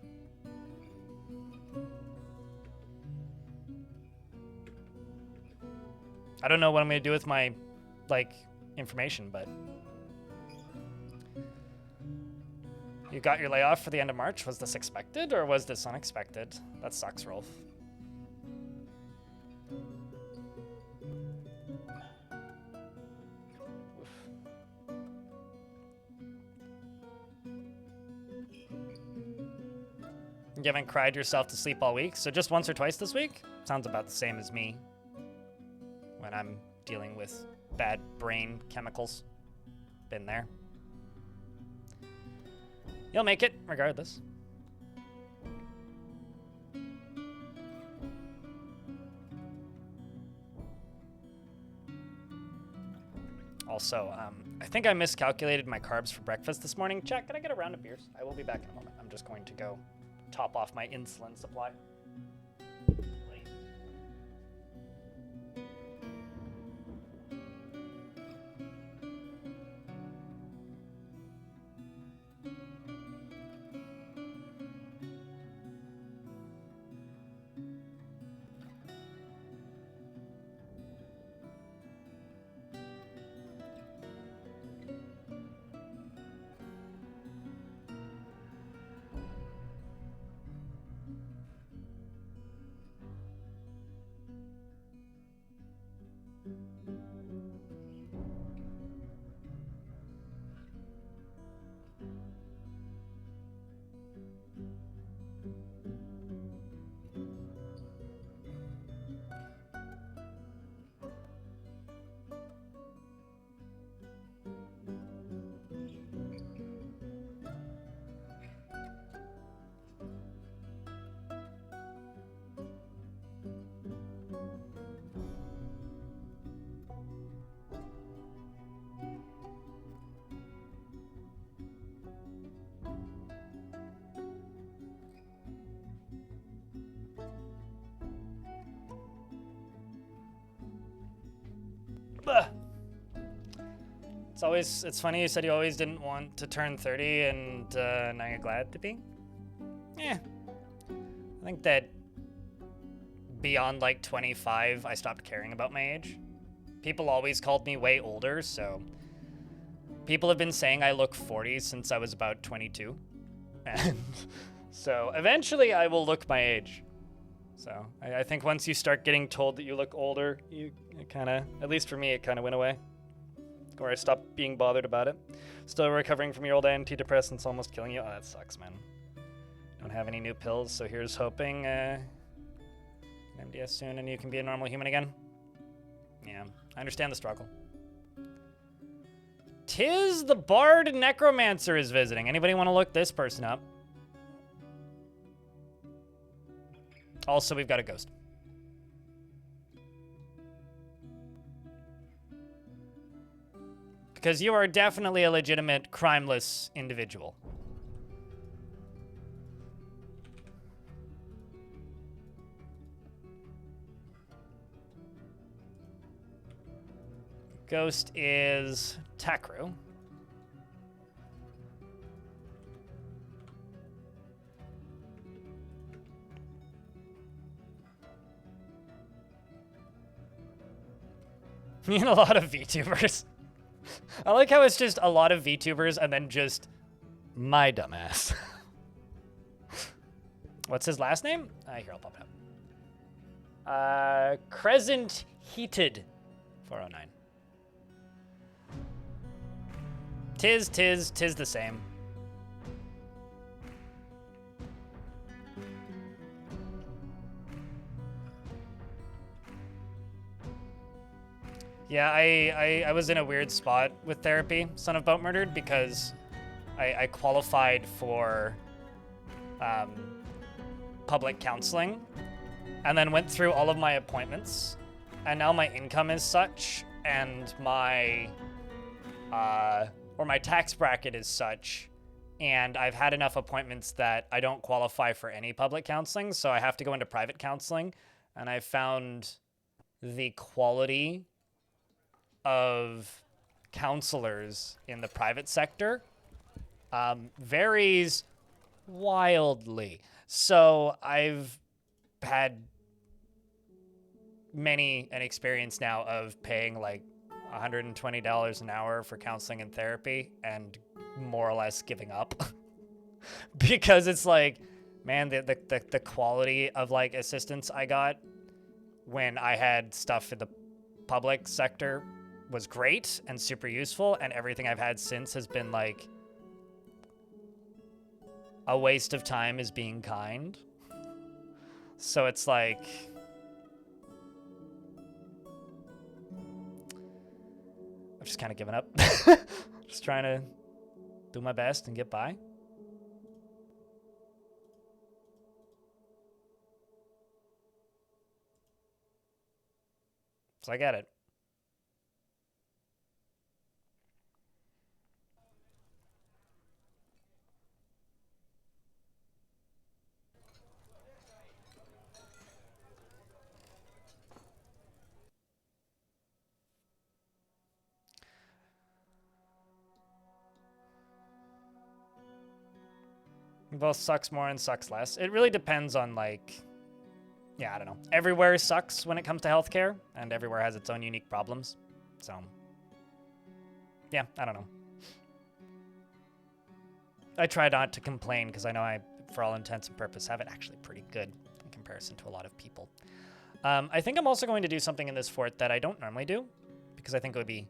S1: I don't know what I'm going to do with my, information, but... You got your layoff for the end of March. Was this expected, or was this unexpected? That sucks, Rolf. You haven't cried yourself to sleep all week, so just once or twice this week? Sounds about the same as me when I'm dealing with bad brain chemicals. Been there. You'll make it, regardless. Also, I think I miscalculated my carbs for breakfast this morning. Chat, can I get a round of beers? I will be back in a moment. I'm just going to go top off my insulin supply. It's funny you said you always didn't want to turn 30 and now you're glad to be. Yeah. I think that beyond like 25, I stopped caring about my age. People always called me way older, so people have been saying I look 40 since I was about 22. And so eventually I will look my age. So I think once you start getting told that you look older, it kind of, at least for me, it kind of went away. Or I stopped being bothered about it. Still recovering from your old antidepressants almost killing you. Oh, that sucks, man. Don't have any new pills, so here's hoping MDS soon and you can be a normal human again. Yeah, I understand the struggle. Tis the Bard Necromancer is visiting. Anybody want to look this person up? Also, we've got a ghost. Because you are definitely a legitimate, crimeless individual. Ghost is Takru. Me and a lot of VTubers. I like how it's just a lot of VTubers and then just my dumbass. What's his last name? Here, I'll pop it up. Crescent Heated 409. Tis the same. Yeah, I was in a weird spot with therapy, Son of Boat Murdered, because I qualified for public counseling and then went through all of my appointments, and now my income is such and my tax bracket is such, and I've had enough appointments that I don't qualify for any public counseling, so I have to go into private counseling, and I found the quality of counselors in the private sector varies wildly. So I've had many an experience now of paying like $120 an hour for counseling and therapy and more or less giving up because it's like, man, the quality of like assistance I got when I had stuff in the public sector was great and super useful, and everything I've had since has been like a waste of time is being kind. So it's like, I've just kind of given up. Just trying to do my best and get by. So I get it. Both sucks more and sucks less. It really depends on, like, yeah, I don't know. Everywhere sucks when it comes to healthcare, and everywhere has its own unique problems. So, yeah, I don't know. I try not to complain because I know I, for all intents and purposes, have it actually pretty good in comparison to a lot of people. I think I'm also going to do something in this fort that I don't normally do, because I think it would be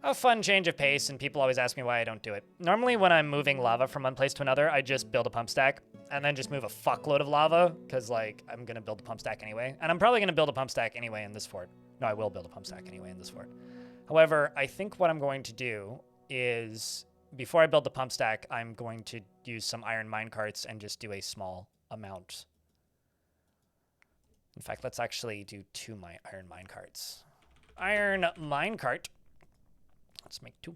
S1: a fun change of pace, and people always ask me why I don't do it. Normally when I'm moving lava from one place to another, I just build a pump stack and then just move a fuckload of lava, because like I'm gonna build a pump stack anyway. And I'm probably gonna build a pump stack anyway in this fort. No, I will build a pump stack anyway in this fort. However, I think what I'm going to do is, before I build the pump stack, I'm going to use some iron minecarts and just do a small amount. In fact, let's actually do 2 iron minecarts. Iron minecart. Let's make 2.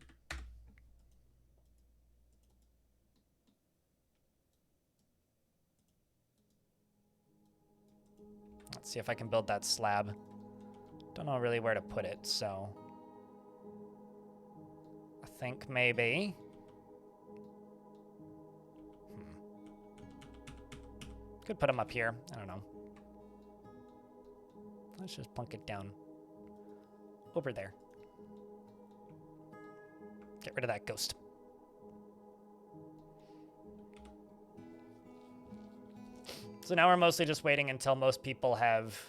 S1: Let's see if I can build that slab. Don't know really where to put it, so think maybe... Could put them up here. I don't know. Let's just plunk it down over there. Get rid of that ghost. So now we're mostly just waiting until most people have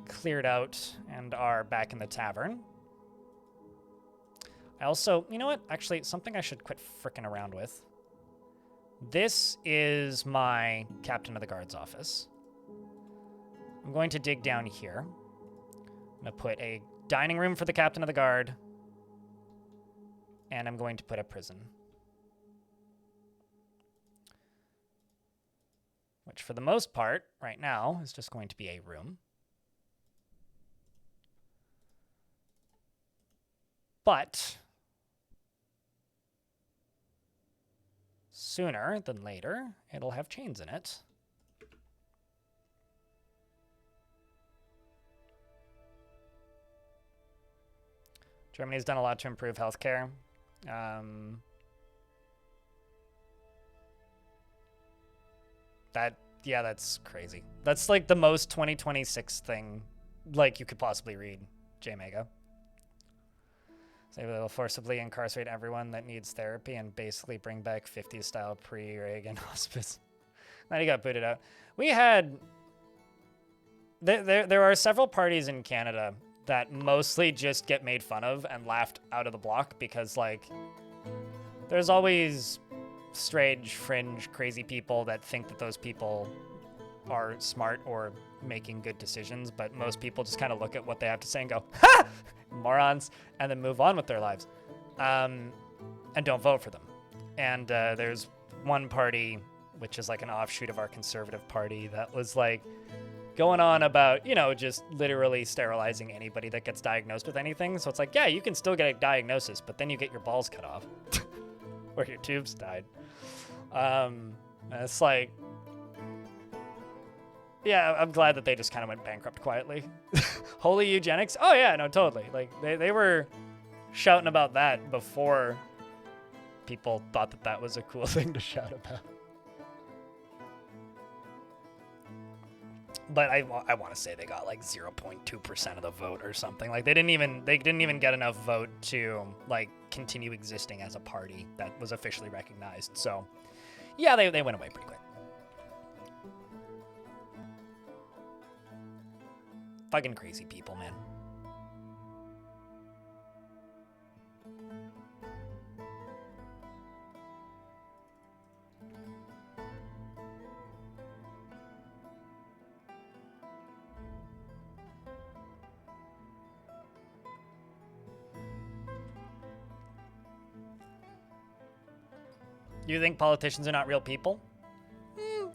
S1: cleared out and are back in the tavern. I also, you know what? Actually, something I should quit fricking around with. This is my captain of the guard's office. I'm going to dig down here. I'm going to put a dining room for the captain of the guard. And I'm going to put a prison. Which for the most part, right now, is just going to be a room. But sooner than later, it'll have chains in it. Germany's done a lot to improve healthcare. Yeah, that's crazy. That's like the most 2026 thing like you could possibly read, J-Mega. So they'll forcibly incarcerate everyone that needs therapy and basically bring back 50s style pre-Reagan hospice. Now he got booted out. We had... There are several parties in Canada that mostly just get made fun of and laughed out of the block because, like, there's always strange, fringe, crazy people that think that those people are smart or making good decisions, but most people just kind of look at what they have to say and go, ha! Morons, and then move on with their lives, and don't vote for them. And there's one party, which is like an offshoot of our conservative party, that was like going on about, you know, just literally sterilizing anybody that gets diagnosed with anything. So it's like, yeah, you can still get a diagnosis, but then you get your balls cut off or your tubes died. It's like, yeah, I'm glad that they just kind of went bankrupt quietly. Holy eugenics? Oh yeah, no, totally. Like they were shouting about that before people thought that that was a cool thing to shout about. But I want to say they got like 0.2% of the vote or something. Like they didn't even get enough vote to like continue existing as a party that was officially recognized. So yeah, they went away pretty quick. Fucking crazy people, man. You think politicians are not real people?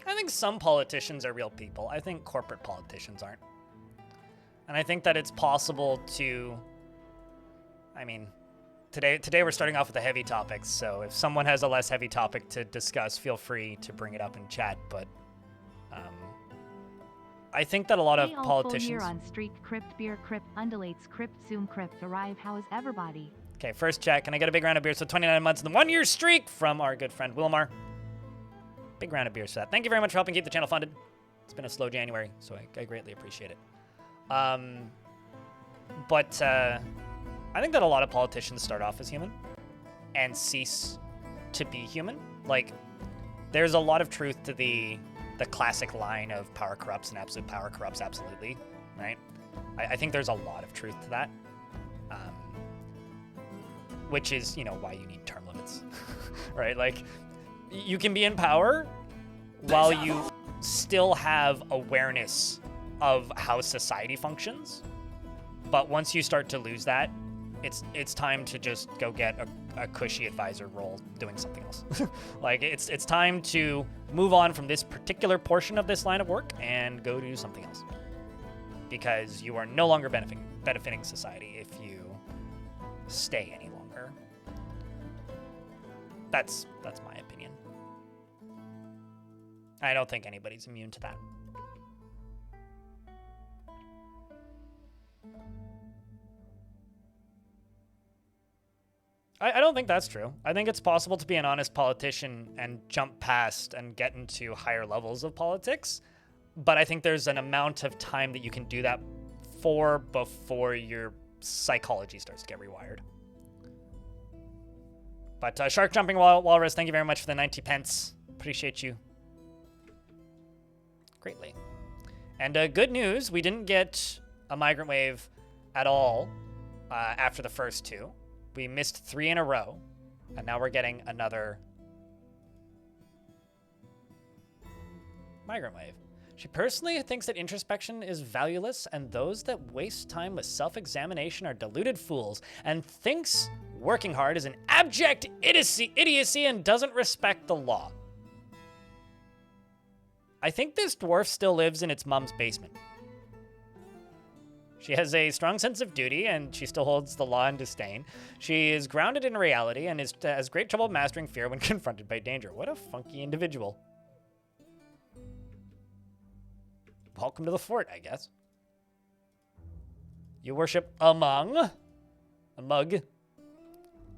S1: I think some politicians are real people. I think corporate politicians aren't. And I think that it's possible to, I mean, today we're starting off with the heavy topics, so if someone has a less heavy topic to discuss, feel free to bring it up in chat, but I think that a lot of politicians...
S2: Full year on streak, crypt, beer, crypt, undulates, crypt, zoom, crypt, arrive, how is everybody? Okay,
S1: first chat, can I get a big round of beers? So 29 months and the 1 year streak from our good friend Wilmar. Big round of beers for that. Thank you very much for helping keep the channel funded. It's been a slow January, so I greatly appreciate it. But I think that a lot of politicians start off as human and cease to be human. Like, there's a lot of truth to the classic line of power corrupts and absolute power corrupts absolutely, right? I think there's a lot of truth to that, which is, you know, why you need term limits, right? Like, you can be in power while you still have awareness of how society functions, but once you start to lose that, it's time to just go get a cushy advisor role doing something else. Like it's time to move on from this particular portion of this line of work and go do something else, because you are no longer benefiting society if you stay any longer. That's my opinion. I don't think anybody's immune to that. I don't think that's true. I think it's possible to be an honest politician and jump past and get into higher levels of politics. But I think there's an amount of time that you can do that for before your psychology starts to get rewired. But Shark Jumping Walrus, thank you very much for the 90 pence. Appreciate you greatly. And good news, we didn't get a migrant wave at all after the first two. We missed 3 in a row, and now we're getting another migrant wave. She personally thinks that introspection is valueless, and those that waste time with self-examination are deluded fools, and thinks working hard is an abject idiocy and doesn't respect the law. I think this dwarf still lives in its mom's basement. She has a strong sense of duty, and she still holds the law in disdain. She is grounded in reality and has great trouble mastering fear when confronted by danger. What a funky individual. Welcome to the fort, I guess. You worship a mug.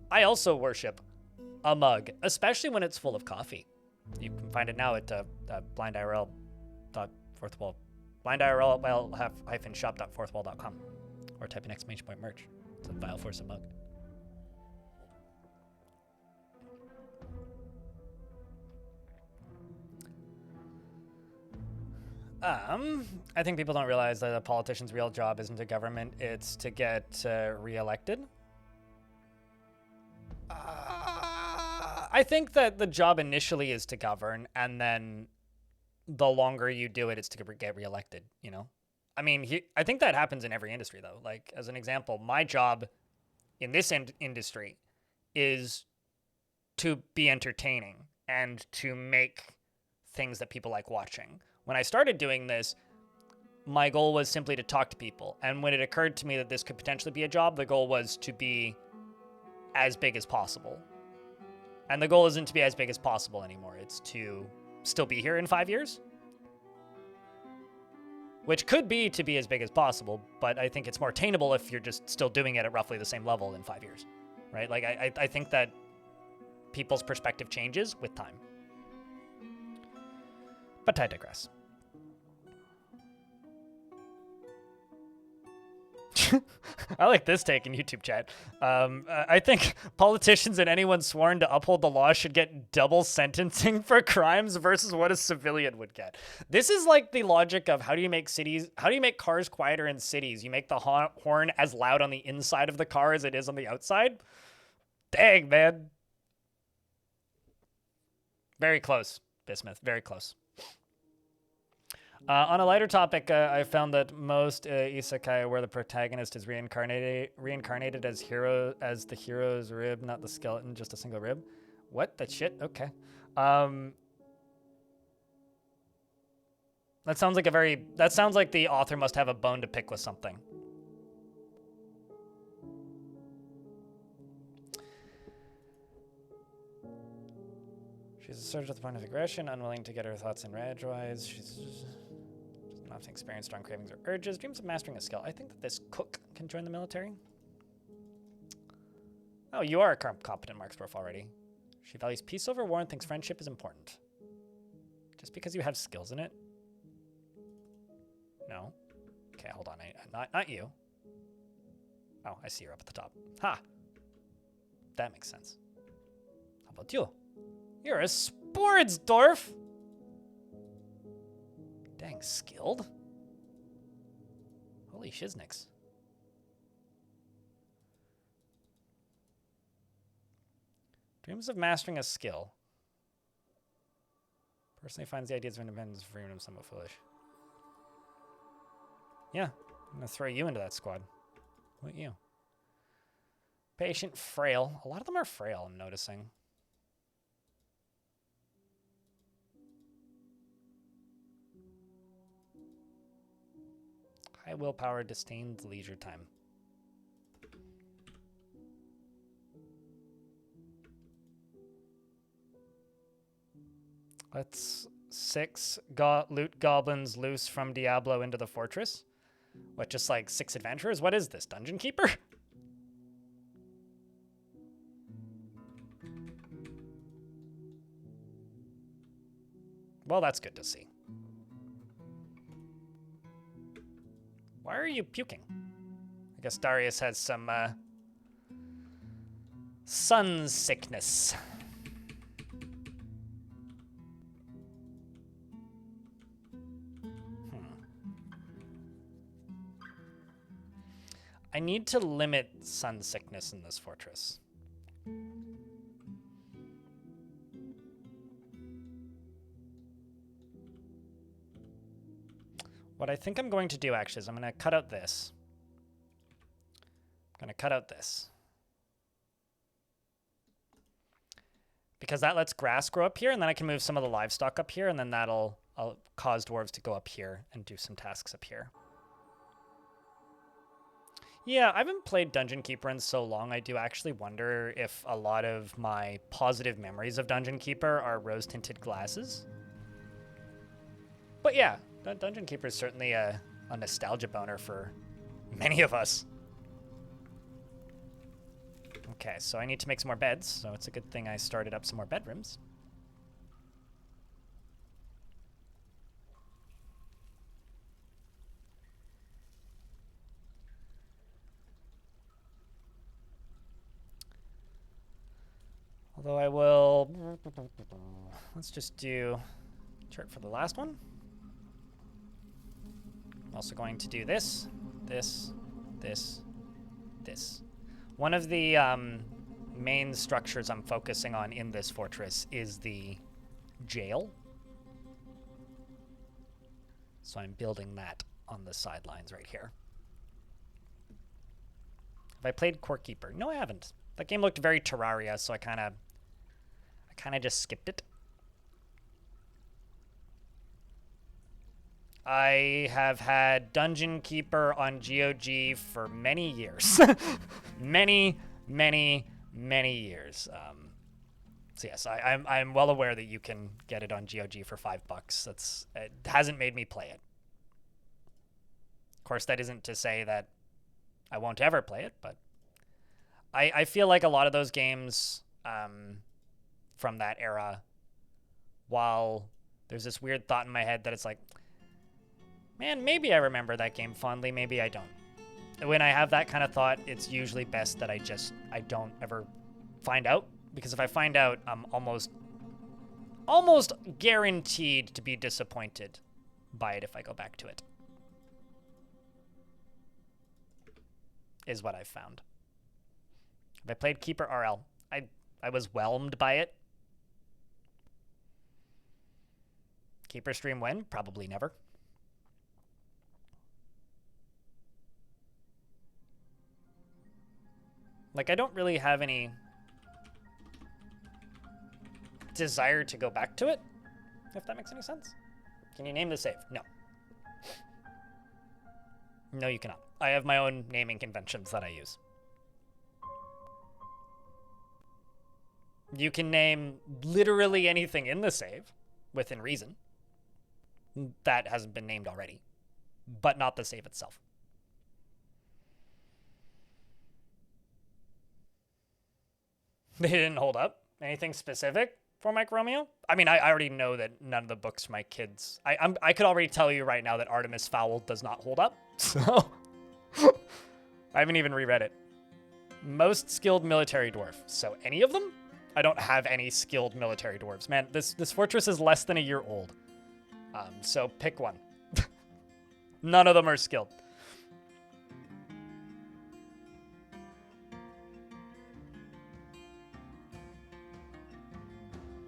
S1: I also worship a mug, especially when it's full of coffee. You can find it now at blindIRL.fourthwall. blindIRL-shop.fourthwall.com, or type in exclamation point merch. It's a vile force of mug. I think people don't realize that a politician's real job isn't a government, it's to get reelected. I think that the job initially is to govern, and then the longer you do it, it's to get reelected, you know? I mean, I think that happens in every industry, though. Like, as an example, my job in this industry is to be entertaining and to make things that people like watching. When I started doing this, my goal was simply to talk to people. And when it occurred to me that this could potentially be a job, the goal was to be as big as possible. And the goal isn't to be as big as possible anymore. It's to still be here in 5 years. Which could be to be as big as possible, but I think it's more attainable if you're just still doing it at roughly the same level in 5 years, right? Like, I think that people's perspective changes with time. But I digress. I like this take in YouTube chat. I think politicians and anyone sworn to uphold the law should get double sentencing for crimes versus what a civilian would get. This is like the logic of how do you make cars quieter in cities? You make the horn as loud on the inside of the car as it is on the outside? Dang, man. Very close, Bismuth. Very close. On a lighter topic, I found that most isekai where the protagonist is reincarnated as the hero's rib, not the skeleton, just a single rib. What? That shit? Okay. That sounds like the author must have a bone to pick with something. She's assertive at the point of aggression, unwilling to get her thoughts in edgewise. She's not to experience strong cravings or urges. Dreams of mastering a skill. I think that this cook can join the military. Oh, you are a competent Marksdorf already. She values peace over war and thinks friendship is important. Just because you have skills in it? No. Okay, hold on. Not you. Oh, I see you're up at the top. Ha! That makes sense. How about you? You're a Sportsdorf! Dang, skilled? Holy shiznicks. Dreams of mastering a skill. Personally finds the ideas of independence and freedom somewhat foolish. Yeah, I'm gonna throw you into that squad. What you? Patient, frail. A lot of them are frail, I'm noticing. High willpower, disdains leisure time. Let's 6 loot goblins loose from Diablo into the fortress. What, just like 6 adventurers? What is this, Dungeon Keeper? Well, that's good to see. Why are you puking? I guess Darius has some sun sickness. I need to limit sun sickness in this fortress. What I think I'm going to do, actually, is I'm going to cut out this. I'm going to cut out this. Because that lets grass grow up here, and then I can move some of the livestock up here, and then that'll cause dwarves to go up here and do some tasks up here. Yeah, I haven't played Dungeon Keeper in so long, I do actually wonder if a lot of my positive memories of Dungeon Keeper are rose-tinted glasses. But yeah, Dungeon Keeper is certainly a nostalgia boner for many of us. Okay, so I need to make some more beds, so it's a good thing I started up some more bedrooms. Although I will... Let's just do chart for the last one. I'm also going to do this, this, this, this. One of the main structures I'm focusing on in this fortress is the jail. So I'm building that on the sidelines right here. Have I played Core Keeper? No, I haven't. That game looked very Terraria, so I kind of just skipped it. I have had Dungeon Keeper on GOG for many years. many years. So yes, I'm well aware that you can get it on GOG for $5. It hasn't made me play it. Of course, that isn't to say that I won't ever play it, but I feel like a lot of those games from that era, while there's this weird thought in my head that it's like, man, maybe I remember that game fondly, maybe I don't. When I have that kind of thought, it's usually best that I don't ever find out, because if I find out, I'm almost guaranteed to be disappointed by it if I go back to it. Is what I've found. Have I played Keeper RL? I was whelmed by it. Keeper stream when? Probably never. Like, I don't really have any desire to go back to it, if that makes any sense. Can you name the save? No. No, you cannot. I have my own naming conventions that I use. You can name literally anything in the save, within reason, that hasn't been named already, but not the save itself. They didn't hold up? Anything specific for Mike Romeo? I mean, I already know that none of the books for my kids... I could already tell you right now that Artemis Fowl does not hold up, so... I haven't even reread it. Most skilled military dwarf. So any of them? I don't have any skilled military dwarves. Man, this fortress is less than a year old. So pick one. None of them are skilled.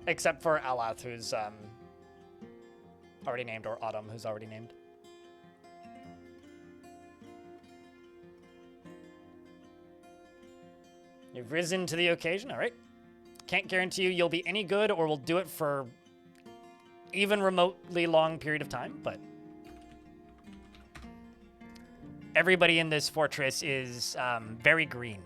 S1: Except for Alath, who's already named, or Autumn, who's already named. You've risen to the occasion, all right. Can't guarantee you'll be any good, or we'll do it for even remotely long period of time, but everybody in this fortress is very green.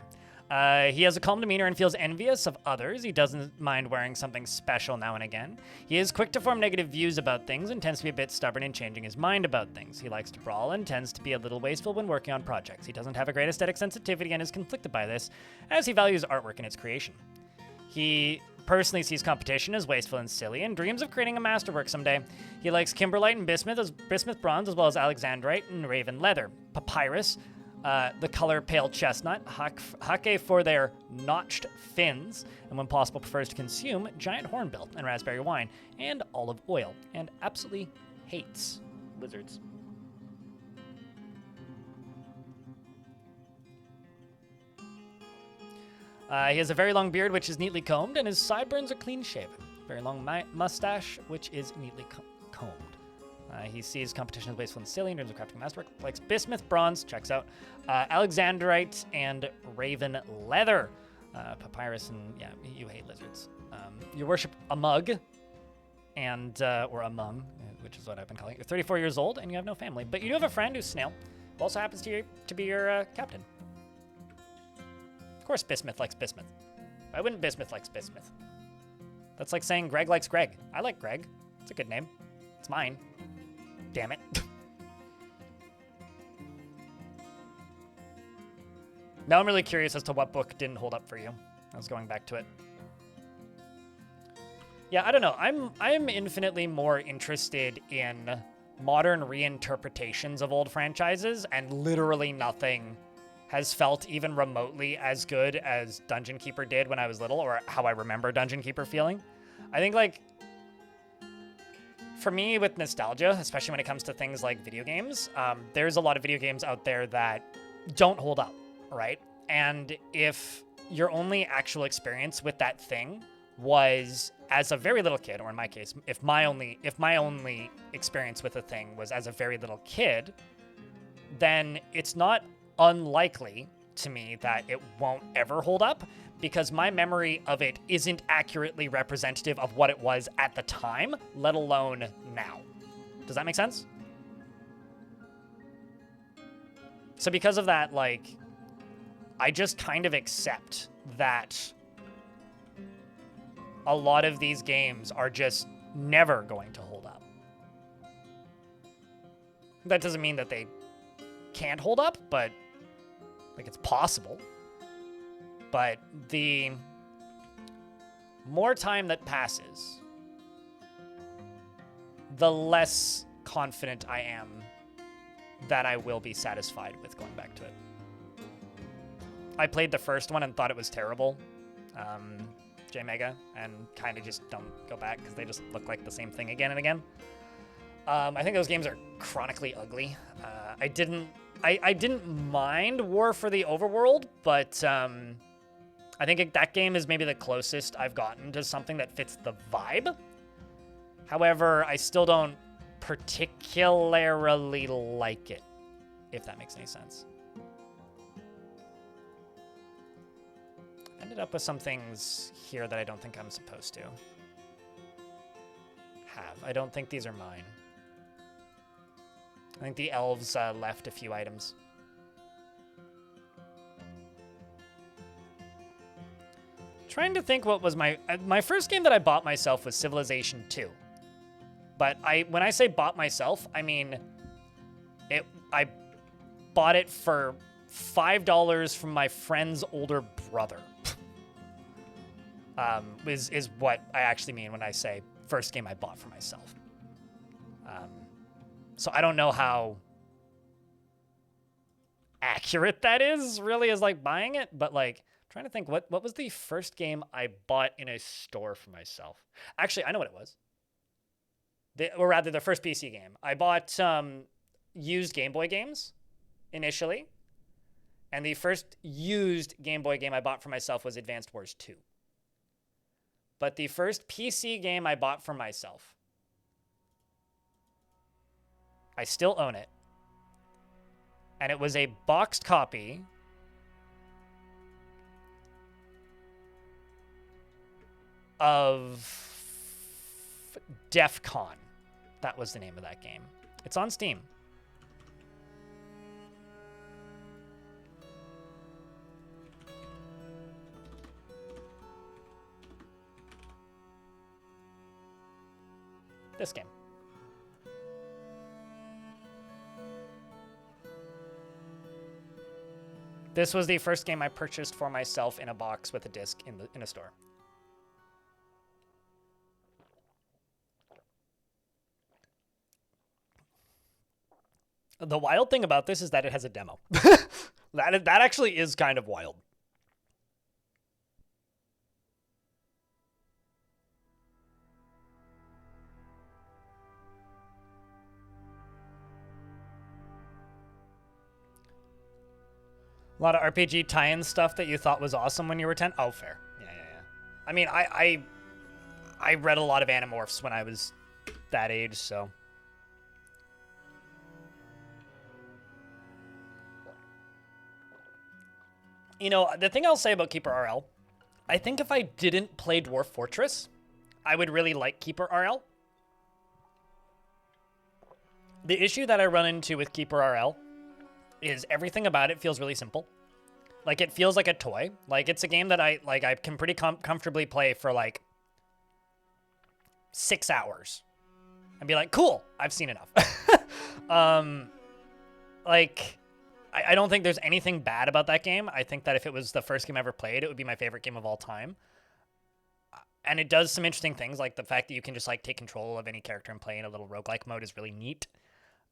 S1: He has a calm demeanor and feels envious of others. He doesn't mind wearing something special now and again. He is quick to form negative views about things and tends to be a bit stubborn in changing his mind about things. He likes to brawl and tends to be a little wasteful when working on projects. He doesn't have a great aesthetic sensitivity and is conflicted by this, as he values artwork in its creation. He personally sees competition as wasteful and silly and dreams of creating a masterwork someday. He likes kimberlite and bismuth bronze, as well as alexandrite and raven leather. Papyrus, the color pale chestnut, hake for their notched fins, and when possible prefers to consume giant hornbill and raspberry wine, and olive oil, and absolutely hates lizards. He has a very long beard, which is neatly combed, and his sideburns are clean shaven. Very long mustache, which is neatly combed. He sees competition as wasteful and silly in terms of crafting masterwork. Likes bismuth bronze, checks out. Alexandrite and raven leather. Papyrus and, yeah, you hate lizards. You worship a mug, and, or a mum, which is what I've been calling it. You're 34 years old, and you have no family. But you do have a friend who's Snail, who also happens to be your captain. Of course Bismuth likes Bismuth. Why wouldn't Bismuth like Bismuth? That's like saying Greg likes Greg. I like Greg. It's a good name. It's mine. Damn it. Now I'm really curious as to what book didn't hold up for you. I was going back to it. Yeah, I don't know. I'm infinitely more interested in modern reinterpretations of old franchises, and literally nothing has felt even remotely as good as Dungeon Keeper did when I was little, or how I remember Dungeon Keeper feeling. I think, like, for me with nostalgia, especially when it comes to things like video games, there's a lot of video games out there that don't hold up, right? And if your only actual experience with that thing was as a very little kid, or in my case, if my only experience with a thing was as a very little kid, then it's not unlikely to me that it won't ever hold up, because my memory of it isn't accurately representative of what it was at the time, let alone now. Does that make sense? So because of that, like, I just kind of accept that a lot of these games are just never going to hold up. That doesn't mean that they can't hold up, but like, it's possible. But the more time that passes, the less confident I am that I will be satisfied with going back to it. I played the first one and thought it was terrible, J-Mega, and kind of just don't go back because they just look like the same thing again and again. I think those games are chronically ugly. I didn't mind War for the Overworld, but I think that game is maybe the closest I've gotten to something that fits the vibe. However, I still don't particularly like it, if that makes any sense. I ended up with some things here that I don't think I'm supposed to have. I don't think these are mine. I think the elves left a few items. Trying to think what was my first game that I bought myself was Civilization 2. But when I say bought myself, I mean I bought it for $5 from my friend's older brother. Is what I actually mean when I say first game I bought for myself. So I don't know how accurate that is, really, as like buying it, but like trying to think what was the first game I bought in a store for myself. Actually, I know what it was. Or rather, the first PC game. I bought used Game Boy games initially, and the first used Game Boy game I bought for myself was Advanced Wars 2. But the first PC game I bought for myself, I still own it, and it was a boxed copy of DEF CON. That was the name of that game. It's on Steam. This game. This was the first game I purchased for myself in a box with a disc in a store. The wild thing about this is that it has a demo. That actually is kind of wild. A lot of RPG tie-in stuff that you thought was awesome when you were 10? Oh, fair. Yeah. I mean, I read a lot of Animorphs when I was that age, so... You know, the thing I'll say about Keeper RL, I think if I didn't play Dwarf Fortress, I would really like Keeper RL. The issue that I run into with Keeper RL is everything about it feels really simple. Like, it feels like a toy. Like, it's a game that I can pretty comfortably play for, like, 6 hours. And be like, cool, I've seen enough. Like, I don't think there's anything bad about that game. I think that if it was the first game I ever played, it would be my favorite game of all time. And it does some interesting things, like the fact that you can just, like, take control of any character and play in a little roguelike mode is really neat.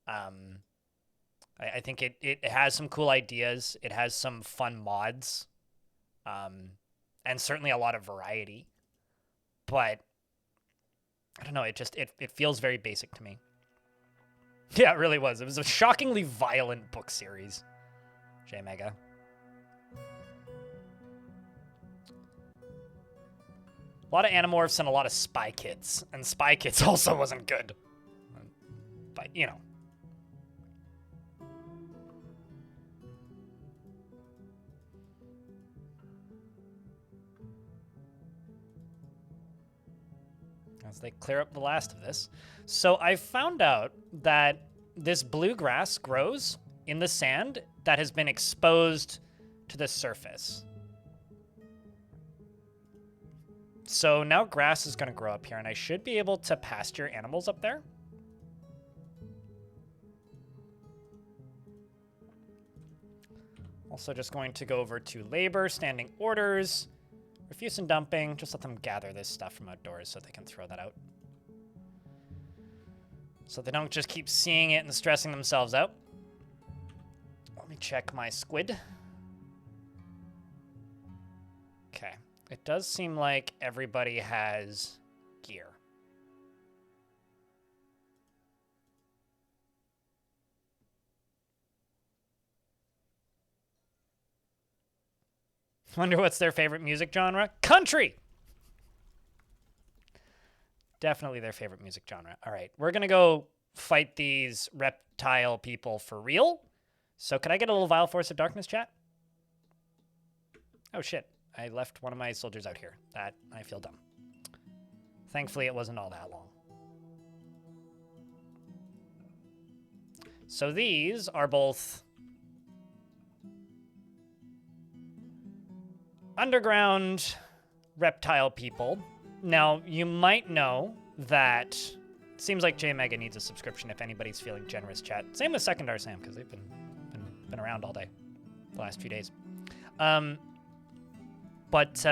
S1: I think it has some cool ideas. It has some fun mods. And certainly a lot of variety. But I don't know, it feels very basic to me. Yeah, it really was. It was a shockingly violent book series. J-Mega. A lot of Animorphs and a lot of Spy Kids. And Spy Kids also wasn't good. But, you know. As they clear up the last of this. So I found out that this bluegrass grows in the sand that has been exposed to the surface. So now grass is going to grow up here, and I should be able to pasture animals up there. Also just going to go over to labor, standing orders, refuse and dumping. Just let them gather this stuff from outdoors so they can throw that out. So they don't just keep seeing it and stressing themselves out. Let me check my squid. Okay. It does seem like everybody has gear. Wonder what's their favorite music genre? Country! Definitely their favorite music genre. All right, we're going to go fight these reptile people for real. So can I get a little Vile Force of Darkness, chat? Oh, shit. I left one of my soldiers out here. That, I feel dumb. Thankfully, it wasn't all that long. So these are both underground reptile people. Now, you might know that it seems like J-Mega needs a subscription if anybody's feeling generous, chat. Same with Secondar Sam, because they've been around all day the last few days. But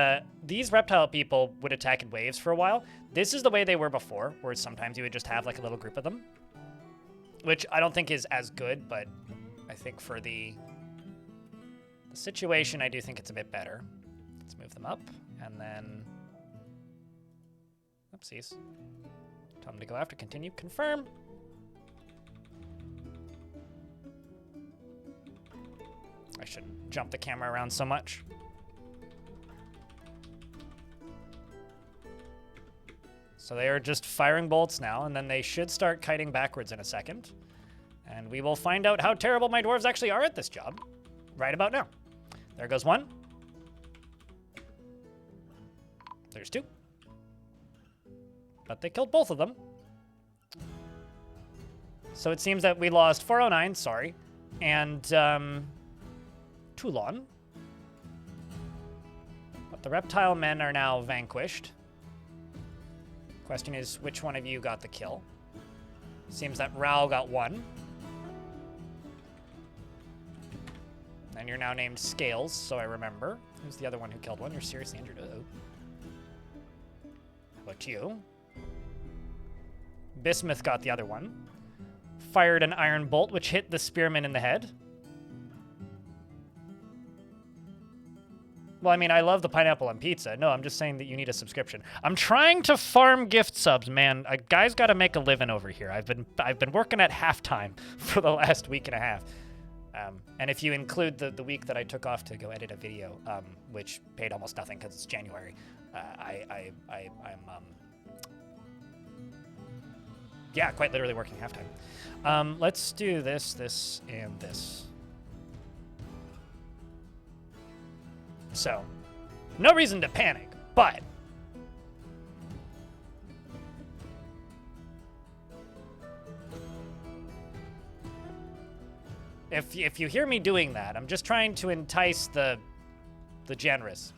S1: these reptile people would attack in waves for a while. This is the way they were before, where sometimes you would just have like a little group of them, which I don't think is as good, but I think for the situation, I do think it's a bit better. Let's move them up, and then... Oopsies. Tell them to go after, continue, confirm. I shouldn't jump the camera around so much. So they are just firing bolts now, and then they should start kiting backwards in a second. And we will find out how terrible my dwarves actually are at this job right about now. There goes one. There's two. But they killed both of them. So it seems that we lost 409, sorry, and Toulon. But the reptile men are now vanquished. Question is, which one of you got the kill? Seems that Rao got one. And you're now named Scales, so I remember. Who's the other one who killed one? You're seriously injured. Uh-oh. How about you? Bismuth got the other one. fired an iron bolt, which hit the spearman in the head. Well, I mean, I love the pineapple on pizza. No, I'm just saying that you need a subscription. I'm trying to farm gift subs, man. A guy's got to make a living over here. I've been working at halftime for the last week and a half. And if you include the week that I took off to go edit a video, which paid almost nothing because it's January, yeah, quite literally working halftime. Let's do this, this, and this. So, no reason to panic, but if you hear me doing that, I'm just trying to entice the generous.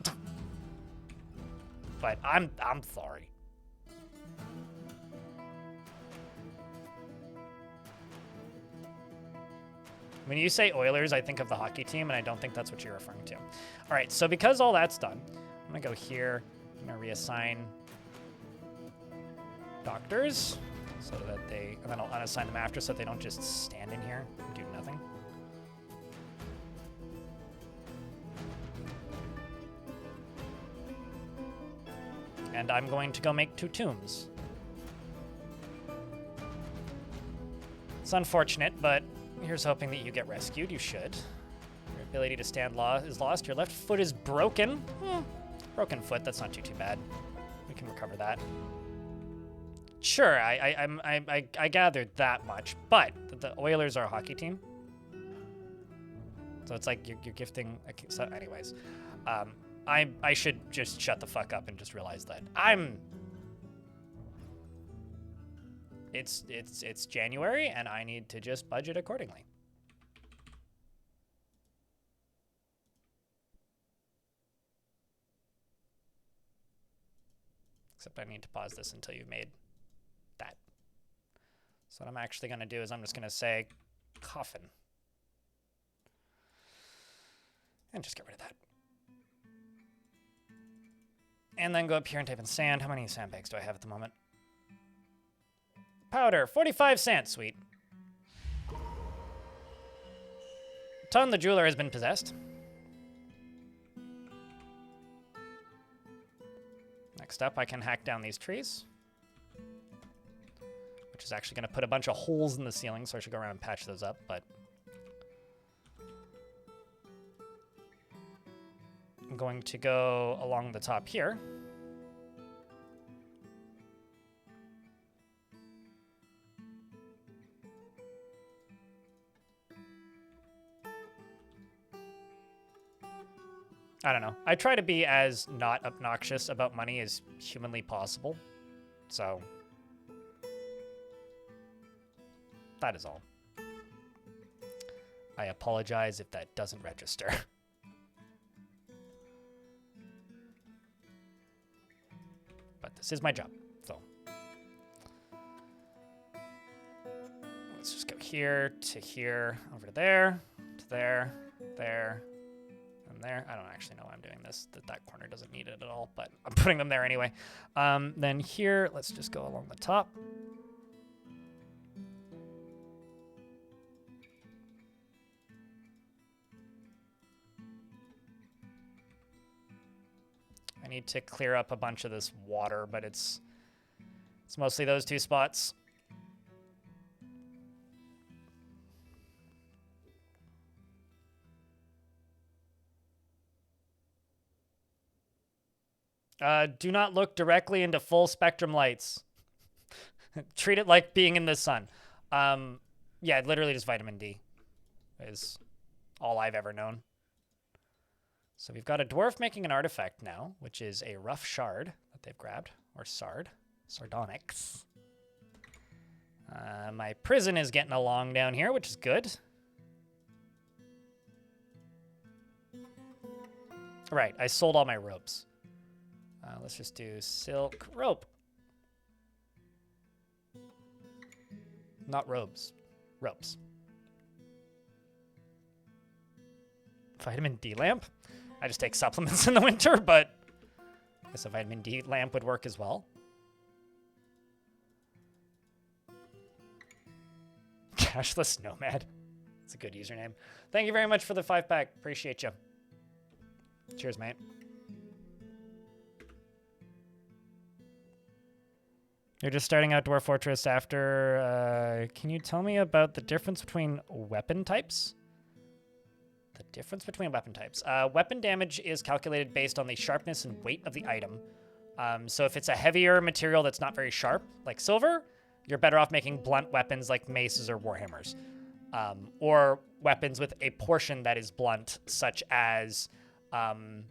S1: But I'm sorry. When you say Oilers, I think of the hockey team, and I don't think that's what you're referring to. All right, so because all that's done, I'm going to go here. I'm going to reassign doctors so that they, and then I'll unassign them after so that they don't just stand in here and do nothing. And I'm going to go make 2 tombs. It's unfortunate, but here's hoping that you get rescued. You should. Your ability to stand is lost. Your left foot is broken. Broken foot. That's not too bad. We can recover that. Sure, I gathered that much, but the Oilers are a hockey team, so it's like you're gifting. So, anyways, I should just shut the fuck up and just realize that It's January, and I need to just budget accordingly. Except I need to pause this until you've made that. So what I'm actually going to do is I'm just going to say coffin. And just get rid of that. And then go up here and type in sand. How many sandbags do I have at the moment? Powder, 45 cents, sweet. Ton the jeweler has been possessed. Next up, I can hack down these trees, which is actually going to put a bunch of holes in the ceiling, so I should go around and patch those up, but I'm going to go along the top here. I don't know. I try to be as not obnoxious about money as humanly possible. So, that is all. I apologize if that doesn't register. But this is my job, so. Let's just go here, over to there, there, and there. I don't actually know why I'm doing this. That corner doesn't need it at all, but I'm putting them there anyway. Then here, let's just go along the top. I need to clear up a bunch of this water, but it's mostly those 2 spots. Do not look directly into full spectrum lights. Treat it like being in the sun. Yeah, literally just vitamin D is all I've ever known. So we've got a dwarf making an artifact now, which is a rough shard that they've grabbed, or sardonyx. My prison is getting along down here, which is good. Right, I sold all my ropes. Let's just do silk rope. Not robes, ropes. Vitamin D lamp? I just take supplements in the winter, but I guess a vitamin D lamp would work as well. Cashless Nomad. It's a good username. Thank you very much for the 5-pack. Appreciate you. Cheers, mate. You're just starting out Dwarf Fortress after... can you tell me about the difference between weapon types? The difference between weapon types. Weapon damage is calculated based on the sharpness and weight of the item. So if it's a heavier material that's not very sharp, like silver, you're better off making blunt weapons like maces or warhammers. Or weapons with a portion that is blunt, such as... ooh,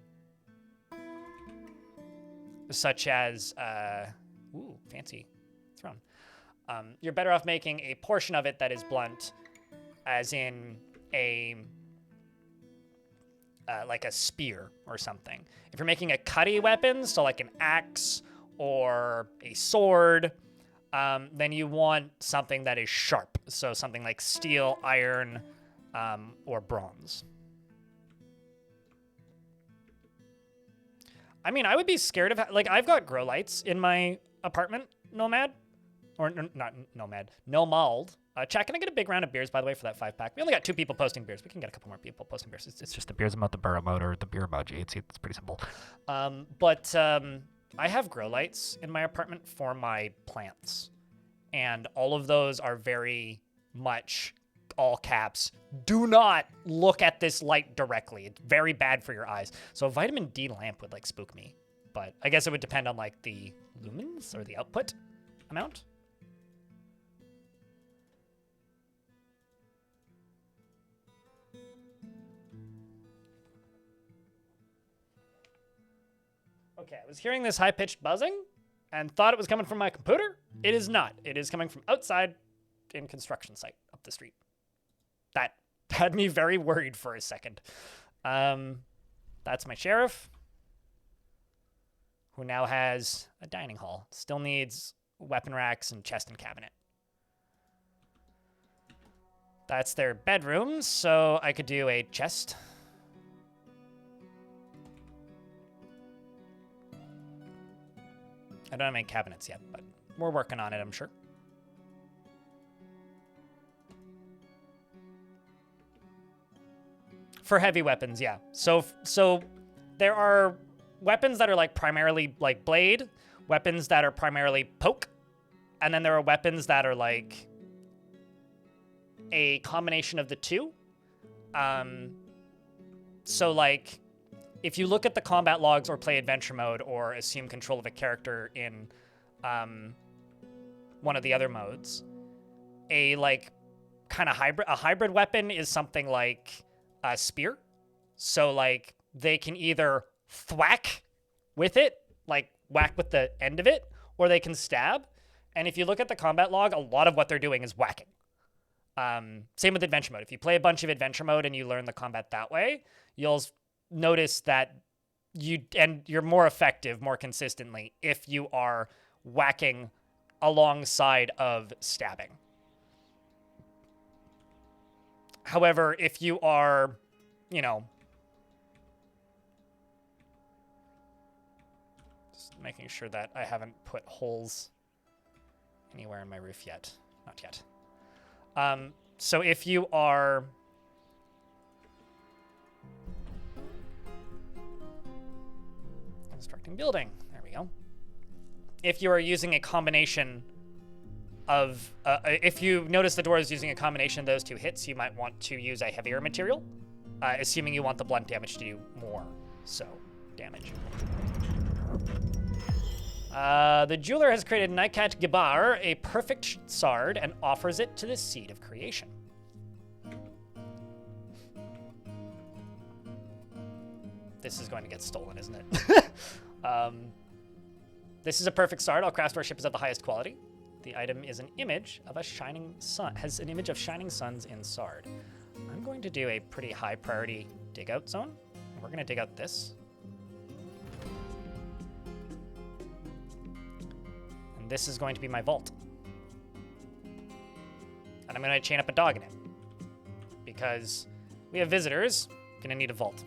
S1: fancy throne. You're better off making a portion of it that is blunt, as in a... like a spear or something. If you're making a cutty weapon, so like an axe or a sword, then you want something that is sharp. So something like steel, iron, or bronze. I mean, I would be scared of... like, I've got grow lights in my apartment, Nomad. Or, not Nomad. Nomald. Chat, can I get a big round of beers, by the way, for that 5-pack? We only got 2 people posting beers. We can get a couple more people posting beers. It's just the beers about the Burrow mode or the beer emoji. It's pretty simple. But I have grow lights in my apartment for my plants. And all of those are very much, all caps, do not look at this light directly. It's very bad for your eyes. So a vitamin D lamp would, like, spook me. But I guess it would depend on, like, the lumens or the output amount. Okay, I was hearing this high-pitched buzzing and thought it was coming from my computer. It is not. It is coming from outside in construction site up the street. That had me very worried for a second. That's my sheriff, who now has a dining hall. Still needs weapon racks and chest and cabinet. That's their bedroom, so I could do a chest. I don't have any cabinets yet, but we're working on it, I'm sure. For heavy weapons, yeah. So there are weapons that are like primarily like blade, weapons that are primarily poke, and then there are weapons that are like a combination of the two. So like, if you look at the combat logs or play adventure mode or assume control of a character in one of the other modes, a like kind of hybrid weapon is something like a spear. So like they can either thwack with it, like whack with the end of it, or they can stab. And if you look at the combat log, a lot of what they're doing is whacking. Same with adventure mode. If you play a bunch of adventure mode and you learn the combat that way, you'll notice that you're more effective more consistently if you are whacking alongside of stabbing. However, if you are, you know, just making sure that I haven't put holes anywhere in my roof yet. Not yet. So if you are constructing building, there we go. If you are using a combination of, if you notice the door is using a combination of those two hits, you might want to use a heavier material, assuming you want the blunt damage to do more so damage. The jeweler has created Nykat Gibar, a perfect sard, and offers it to the Seed of Creation. This is going to get stolen, isn't it? This is a perfect sard. All craftsmanship is of the highest quality. The item is an image of a shining sun, has an image of shining suns in sard. I'm going to do a pretty high priority dig out zone. And we're going to dig out this. And this is going to be my vault. And I'm going to chain up a dog in it. Because we have visitors. Going to need a vault.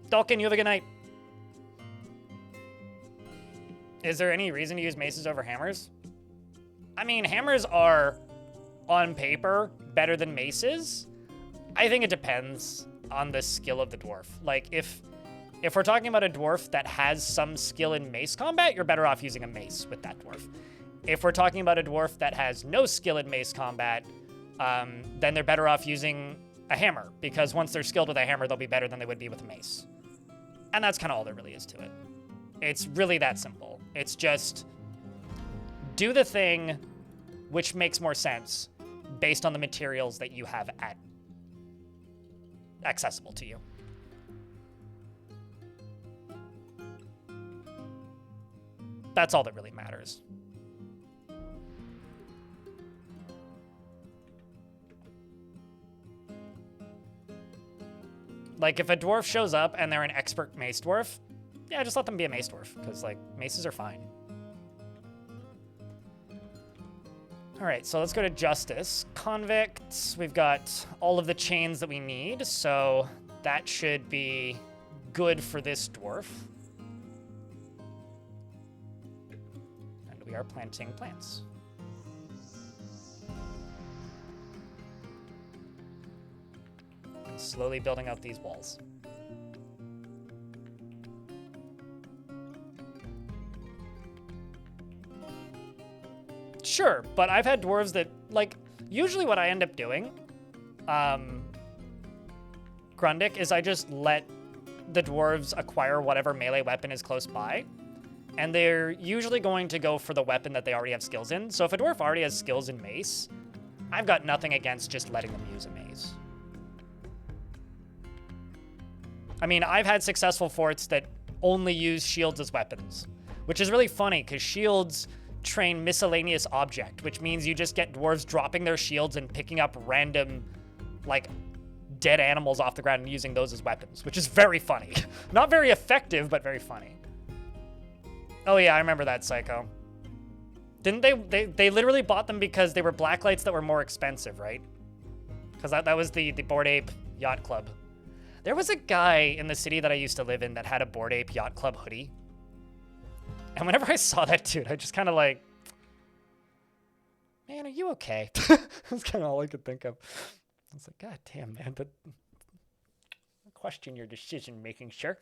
S1: Dalkin, you have a good night. Is there any reason to use maces over hammers? I mean, hammers are, on paper, better than maces? I think it depends on the skill of the dwarf. Like, if we're talking about a dwarf that has some skill in mace combat, you're better off using a mace with that dwarf. If we're talking about a dwarf that has no skill in mace combat, then they're better off using a hammer, because once they're skilled with a hammer, they'll be better than they would be with a mace. And that's kind of all there really is to it. It's really that simple. It's just do the thing which makes more sense based on the materials that you have accessible to you. That's all that really matters. Like, if a dwarf shows up and they're an expert mace dwarf, yeah, just let them be a mace dwarf, because, like, maces are fine. All right, so let's go to justice. Convicts, we've got all of the chains that we need, so that should be good for this dwarf. And we are planting plants. And slowly building out these walls. Sure, but I've had dwarves that, like, usually what I end up doing, Grundick, is I just let the dwarves acquire whatever melee weapon is close by, and they're usually going to go for the weapon that they already have skills in. So if a dwarf already has skills in mace, I've got nothing against just letting them use a mace. I mean, I've had successful forts that only use shields as weapons, which is really funny, because shields train miscellaneous object, which means you just get dwarves dropping their shields and picking up random, like, dead animals off the ground and using those as weapons, which is very funny. Not very effective, but very funny. Oh yeah, I remember that, Psycho. Didn't they literally bought them because they were blacklights that were more expensive, right? Because that was the Bored Ape Yacht Club. There was a guy in the city that I used to live in that had a Bored Ape Yacht Club hoodie. And whenever I saw that dude, I just kind of like, man, are you okay? That's kind of all I could think of. I was like, God damn, man, but question your decision making, sure.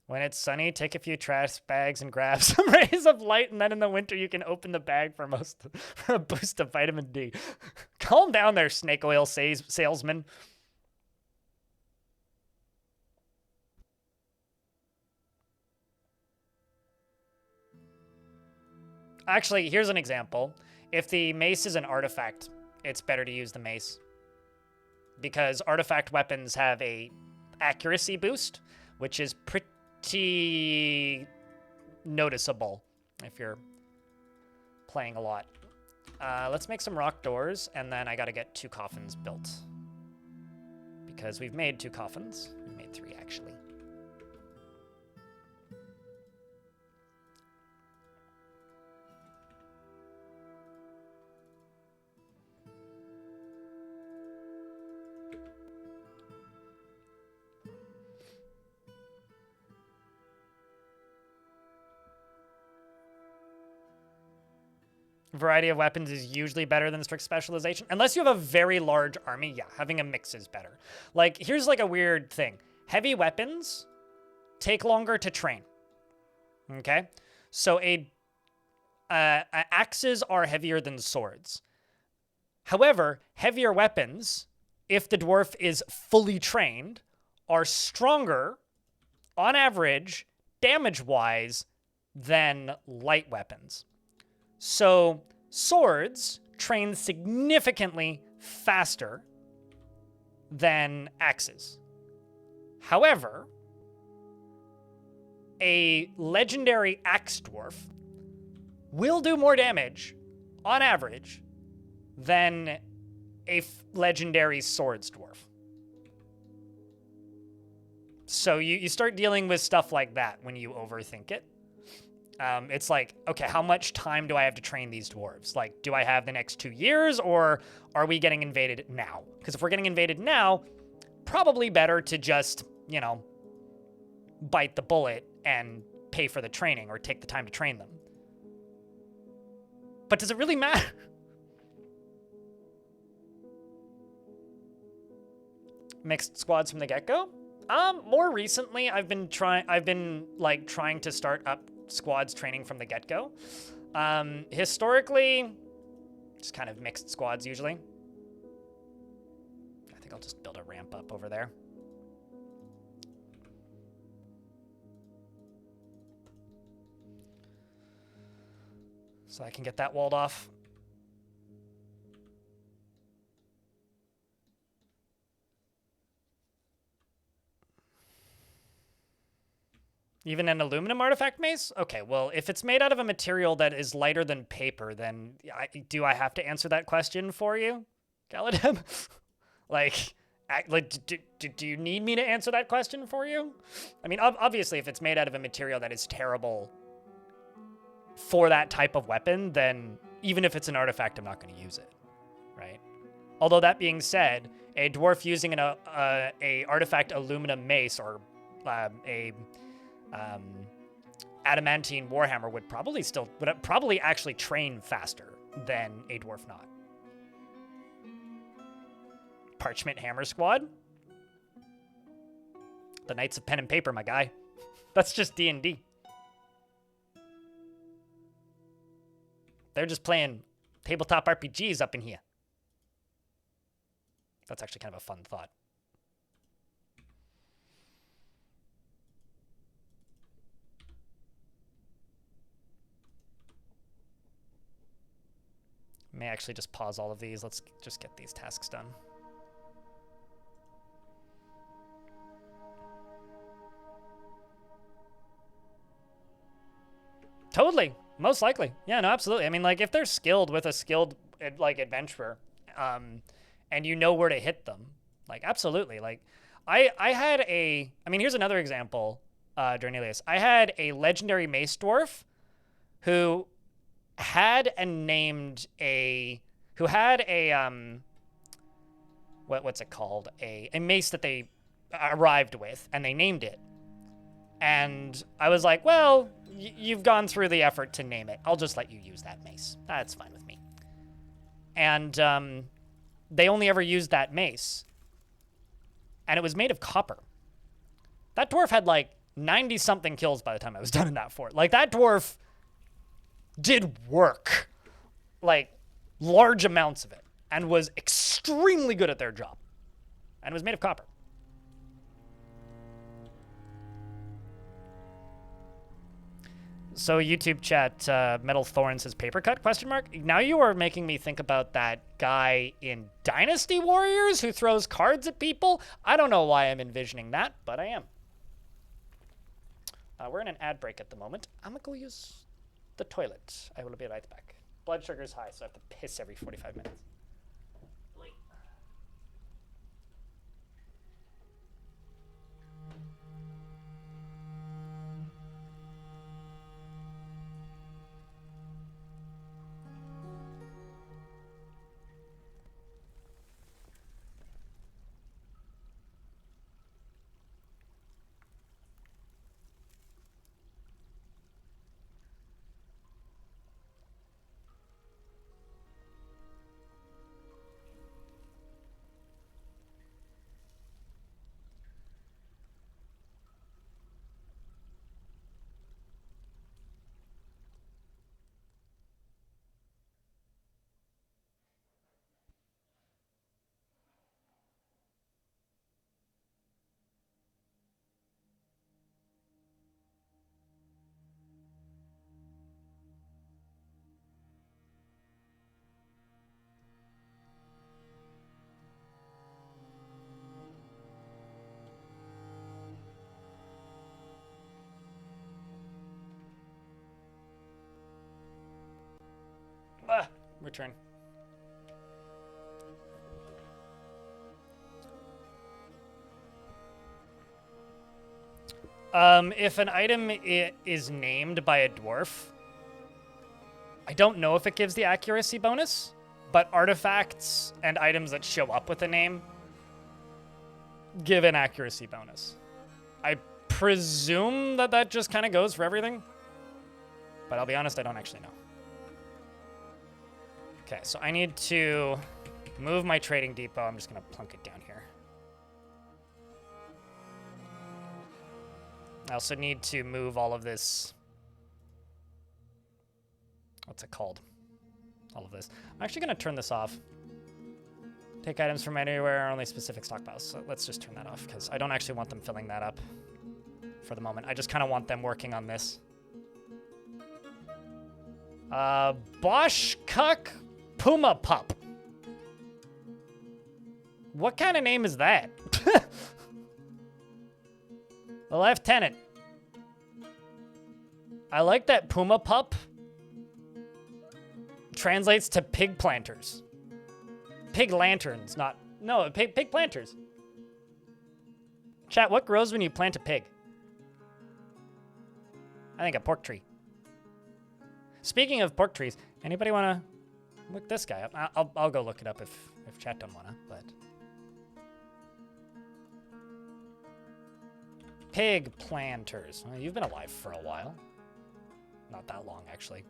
S1: When it's sunny, take a few trash bags and grab some rays of light, and then in the winter you can open the bag for a boost of vitamin D. Calm down there, snake oil salesman. Actually, here's an example. If the mace is an artifact, it's better to use the mace, because artifact weapons have a accuracy boost, which is pretty noticeable if you're playing a lot. Let's make some rock doors, and then I gotta get 2 coffins built, because we've made 2 coffins. We made 3, actually. Variety of weapons is usually better than strict specialization. Unless you have a very large army, yeah, having a mix is better. Like, here's like a weird thing. Heavy weapons take longer to train. Okay? So axes are heavier than swords. However, heavier weapons, if the dwarf is fully trained, are stronger, on average, damage-wise, than light weapons. So swords train significantly faster than axes. However, a legendary axe dwarf will do more damage, on average, than a legendary swords dwarf. So you start dealing with stuff like that when you overthink it. It's like, okay, how much time do I have to train these dwarves? Like, do I have the next 2 years, or are we getting invaded now? Because if we're getting invaded now, probably better to just, you know, bite the bullet and pay for the training, or take the time to train them. But does it really matter? Mixed squads from the get-go? More recently, I've been trying to start up squads training from the get-go. Historically, just kind of mixed squads usually. I think I'll just build a ramp up over there. So I can get that walled off. Even an aluminum artifact mace? Okay, well, if it's made out of a material that is lighter than paper, then do I have to answer that question for you, Galadeb? like, do you need me to answer that question for you? I mean, obviously, if it's made out of a material that is terrible for that type of weapon, then even if it's an artifact, I'm not going to use it, right? Although that being said, a dwarf using an artifact aluminum mace or adamantine warhammer would probably actually train faster than a dwarf not. Parchment hammer squad? The Knights of Pen and Paper, my guy. That's just D&D. They're just playing tabletop RPGs up in here. That's actually kind of a fun thought. May actually just pause all of these. Let's just get these tasks done. Totally. Most likely. Yeah, no, absolutely. I mean, like, if they're skilled with a skilled, like, adventurer, and you know where to hit them, like, absolutely. Like, I mean, here's another example, Dornelius. I had a legendary mace dwarf who had what's it called? A mace that they arrived with, and they named it. And I was like, well, you've gone through the effort to name it. I'll just let you use that mace. That's fine with me. And they only ever used that mace. And it was made of copper. That dwarf had like 90-something kills by the time I was done in that fort. Like, that dwarf did work. Like, large amounts of it. And was extremely good at their job. And it was made of copper. So YouTube chat, Metal Thorn says paper cut, question mark. Now you are making me think about that guy in Dynasty Warriors who throws cards at people. I don't know why I'm envisioning that, but I am. We're in an ad break at the moment. I'm gonna go use the toilet. I will be right back. Blood sugar's high, so I have to piss every 45 minutes. Return. If an item is named by a dwarf, I don't know if it gives the accuracy bonus, but artifacts and items that show up with a name give an accuracy bonus. I presume that just kind of goes for everything, but I'll be honest, I don't actually know. Okay, so I need to move my trading depot. I'm just going to plunk it down here. I also need to move all of this. What's it called? All of this. I'm actually going to turn this off. Take items from anywhere, only specific stockpiles. So let's just turn that off because I don't actually want them filling that up for the moment. I just kind of want them working on this. Bosch Cuck Puma Pup. What kind of name is that? The Lieutenant. I like that Puma Pup translates to pig planters. Pig lanterns, not... No, pig planters. Chat, what grows when you plant a pig? I think a pork tree. Speaking of pork trees, anybody want to look this guy up? I'll go look it up if chat don't want to, but... Pig planters. Well, you've been alive for a while. Not that long, actually.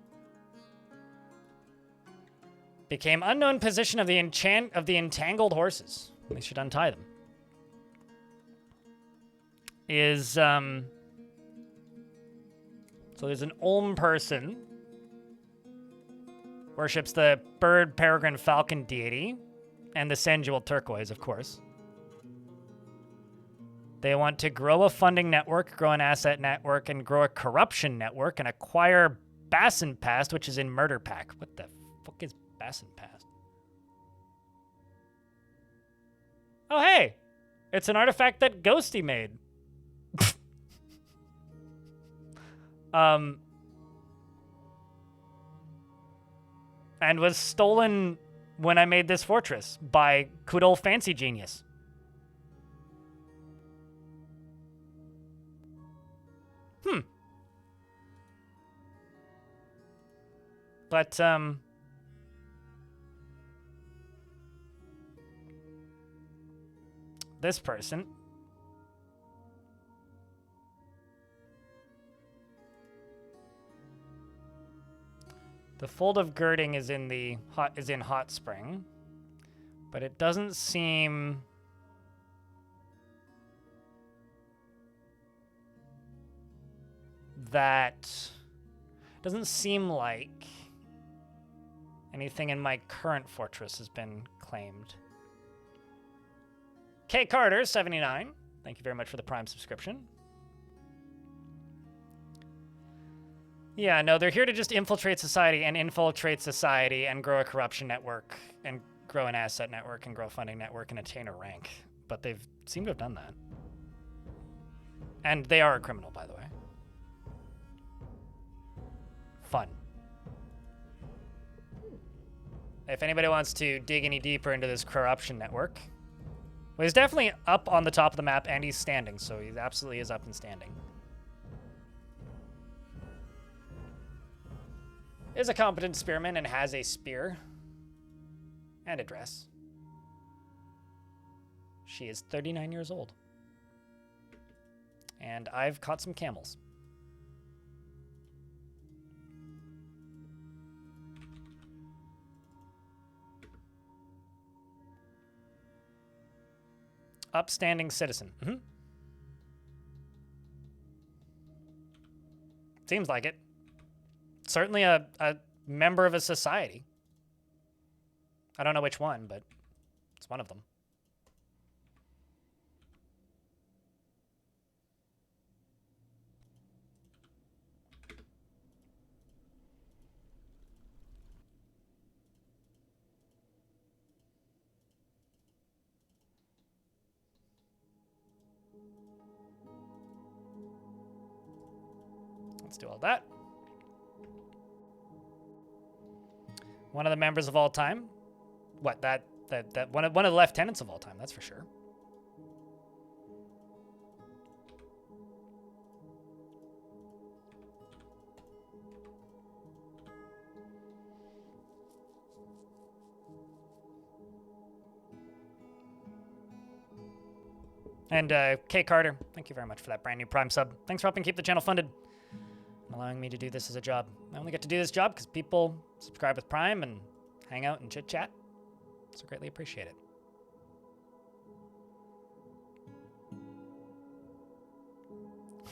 S1: Became unknown position of the entangled horses. They should untie them. So there's an Ulm person. Worships the bird, peregrine, falcon deity. And the sensual turquoise, of course. They want to grow a funding network, grow an asset network, and grow a corruption network, and acquire Bassin Past, which is in Murder Pack. What the fuck is Bassin Past? Oh, hey! It's an artifact that Ghosty made. And was stolen when I made this fortress by good old Fancy Genius. But, this person. The fold of girding is in Hot Spring, but it doesn't seem like anything in my current fortress has been claimed. K Carter 79, thank you very much for the Prime subscription. Yeah, no, they're here to just infiltrate society and grow a corruption network and grow an asset network and grow a funding network and attain a rank. But they've seemed to have done that. And they are a criminal, by the way. Fun. If anybody wants to dig any deeper into this corruption network, well, he's definitely up on the top of the map and he's standing, so he absolutely is up and standing. Is a competent spearman and has a spear and a dress. She is 39 years old. And I've caught some camels. Upstanding citizen. Mm-hmm. Seems like it. Certainly a member of a society. I don't know which one, but it's one of them. Let's do all that. One of the members of all time. What, that one of the lieutenants of all time, that's for sure. And K Carter, thank you very much for that brand new Prime sub. Thanks for helping keep the channel funded. Allowing me to do this as a job. I only get to do this job because people subscribe with Prime and hang out and chit chat. So greatly appreciate it.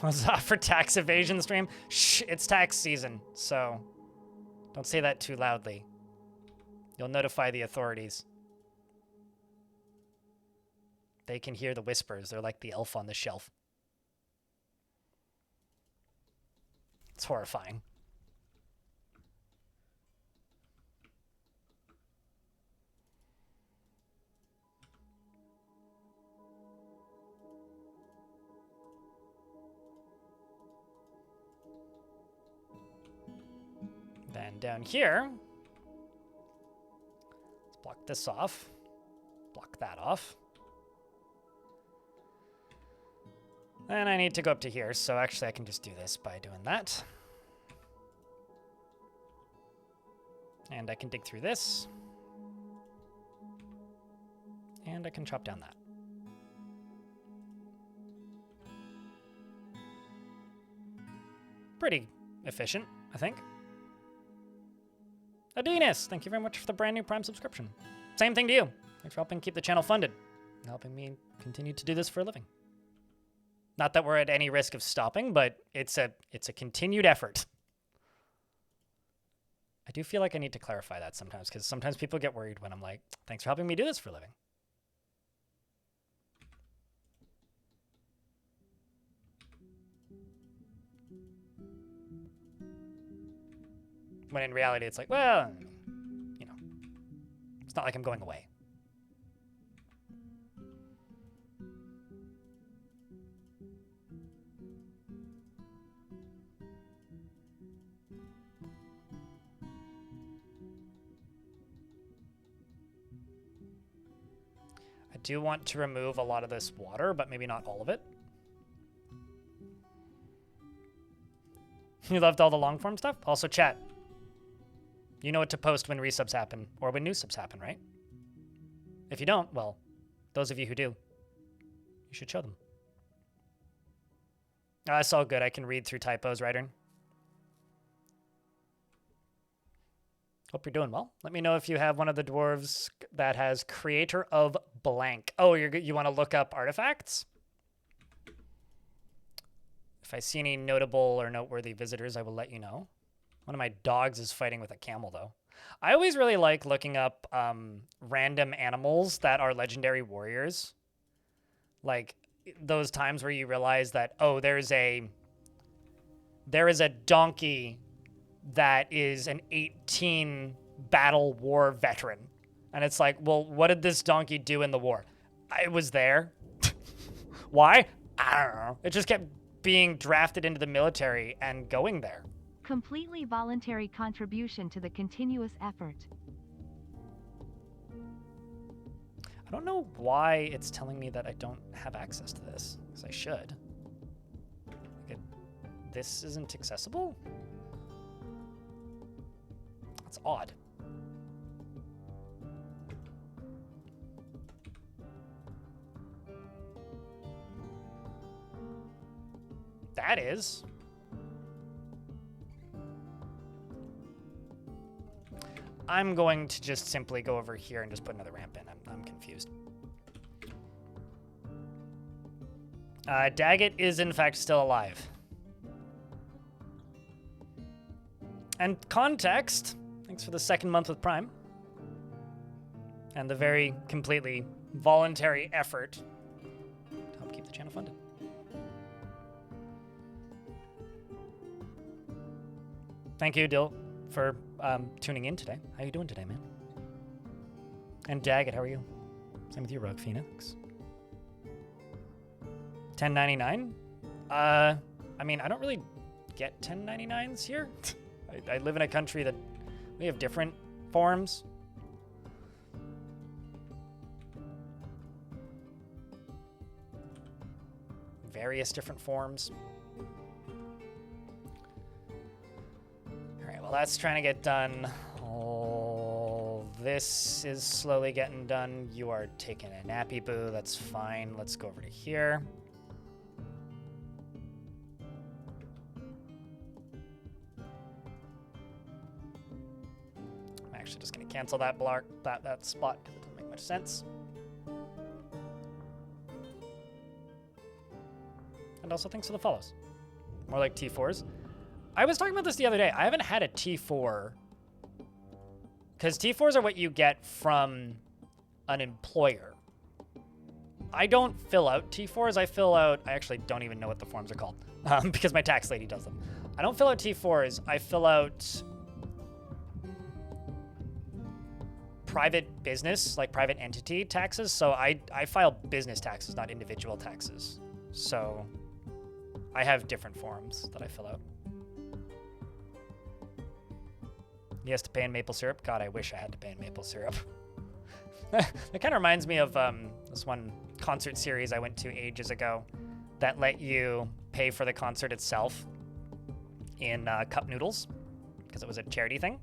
S1: Was off for tax evasion stream? Shh, it's tax season, so don't say that too loudly. You'll notify the authorities. They can hear the whispers. They're like the elf on the shelf. It's horrifying. Then down here, let's block this off. Block that off. And I need to go up to here, so actually I can just do this by doing that. And I can dig through this. And I can chop down that. Pretty efficient, I think. Adinas, thank you very much for the brand new Prime subscription. Same thing to you. Thanks for helping keep the channel funded and helping me continue to do this for a living. Not that we're at any risk of stopping, but it's a continued effort. I do feel like I need to clarify that sometimes, because sometimes people get worried when I'm like, thanks for helping me do this for a living. When in reality, it's like, well, you know, it's not like I'm going away. I do want to remove a lot of this water, but maybe not all of it. You loved all the long form stuff? Also, chat. You know what to post when resubs happen, or when new subs happen, right? If you don't, well, those of you who do, you should show them. That's all good. I can read through typos, Ryder. Hope you're doing well. Let me know if you have one of the dwarves that has creator of blank. Oh, you want to look up artifacts? If I see any notable or noteworthy visitors, I will let you know. One of my dogs is fighting with a camel, though. I always really like looking up random animals that are legendary warriors. Like those times where you realize that, oh, there is a donkey that is an 18 battle war veteran. And it's like, well, what did this donkey do in the war? I was there. Why? I don't know. It just kept being drafted into the military and going there.
S2: Completely voluntary contribution to the continuous effort.
S1: I don't know why it's telling me that I don't have access to this, because I should. This isn't accessible? That's odd. That is. I'm going to just simply go over here and just put another ramp in. I'm confused. Daggett is in fact still alive. And context, thanks for the second month with Prime. And the very completely voluntary effort to help keep the channel funded. Thank you, Dill, for tuning in today. How you doing today, man? And Daggett, how are you? Same with you, Rogue Phoenix. 1099? I mean, I don't really get 1099s here. I live in a country that we have different forms. Various different forms. All right, well, that's trying to get done. Oh, this is slowly getting done. You are taking a nappy, boo. That's fine. Let's go over to here. I'm actually just going to cancel that block, that spot, because it doesn't make much sense. And also thanks for the follows. More like T4s. I was talking about this the other day. I haven't had a T4, because T4s are what you get from an employer. I don't fill out T4s. I actually don't even know what the forms are called, because my tax lady does them. I don't fill out T4s. I fill out private business, like private entity taxes. So I file business taxes, not individual taxes. So I have different forms that I fill out. He has to pay in maple syrup. God, I wish I had to pay in maple syrup. That kind of reminds me of this one concert series I went to ages ago that let you pay for the concert itself in cup noodles because it was a charity thing.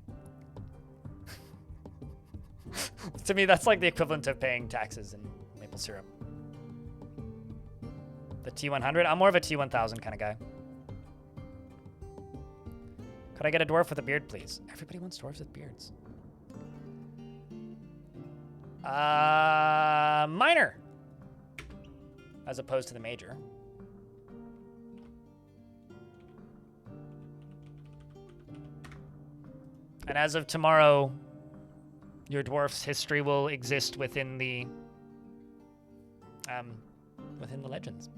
S1: To me, that's like the equivalent of paying taxes in maple syrup. The T100? I'm more of a T1000 kind of guy. Could I get a dwarf with a beard, please? Everybody wants dwarves with beards. Minor. As opposed to the major. And as of tomorrow, your dwarf's history will exist within the legends.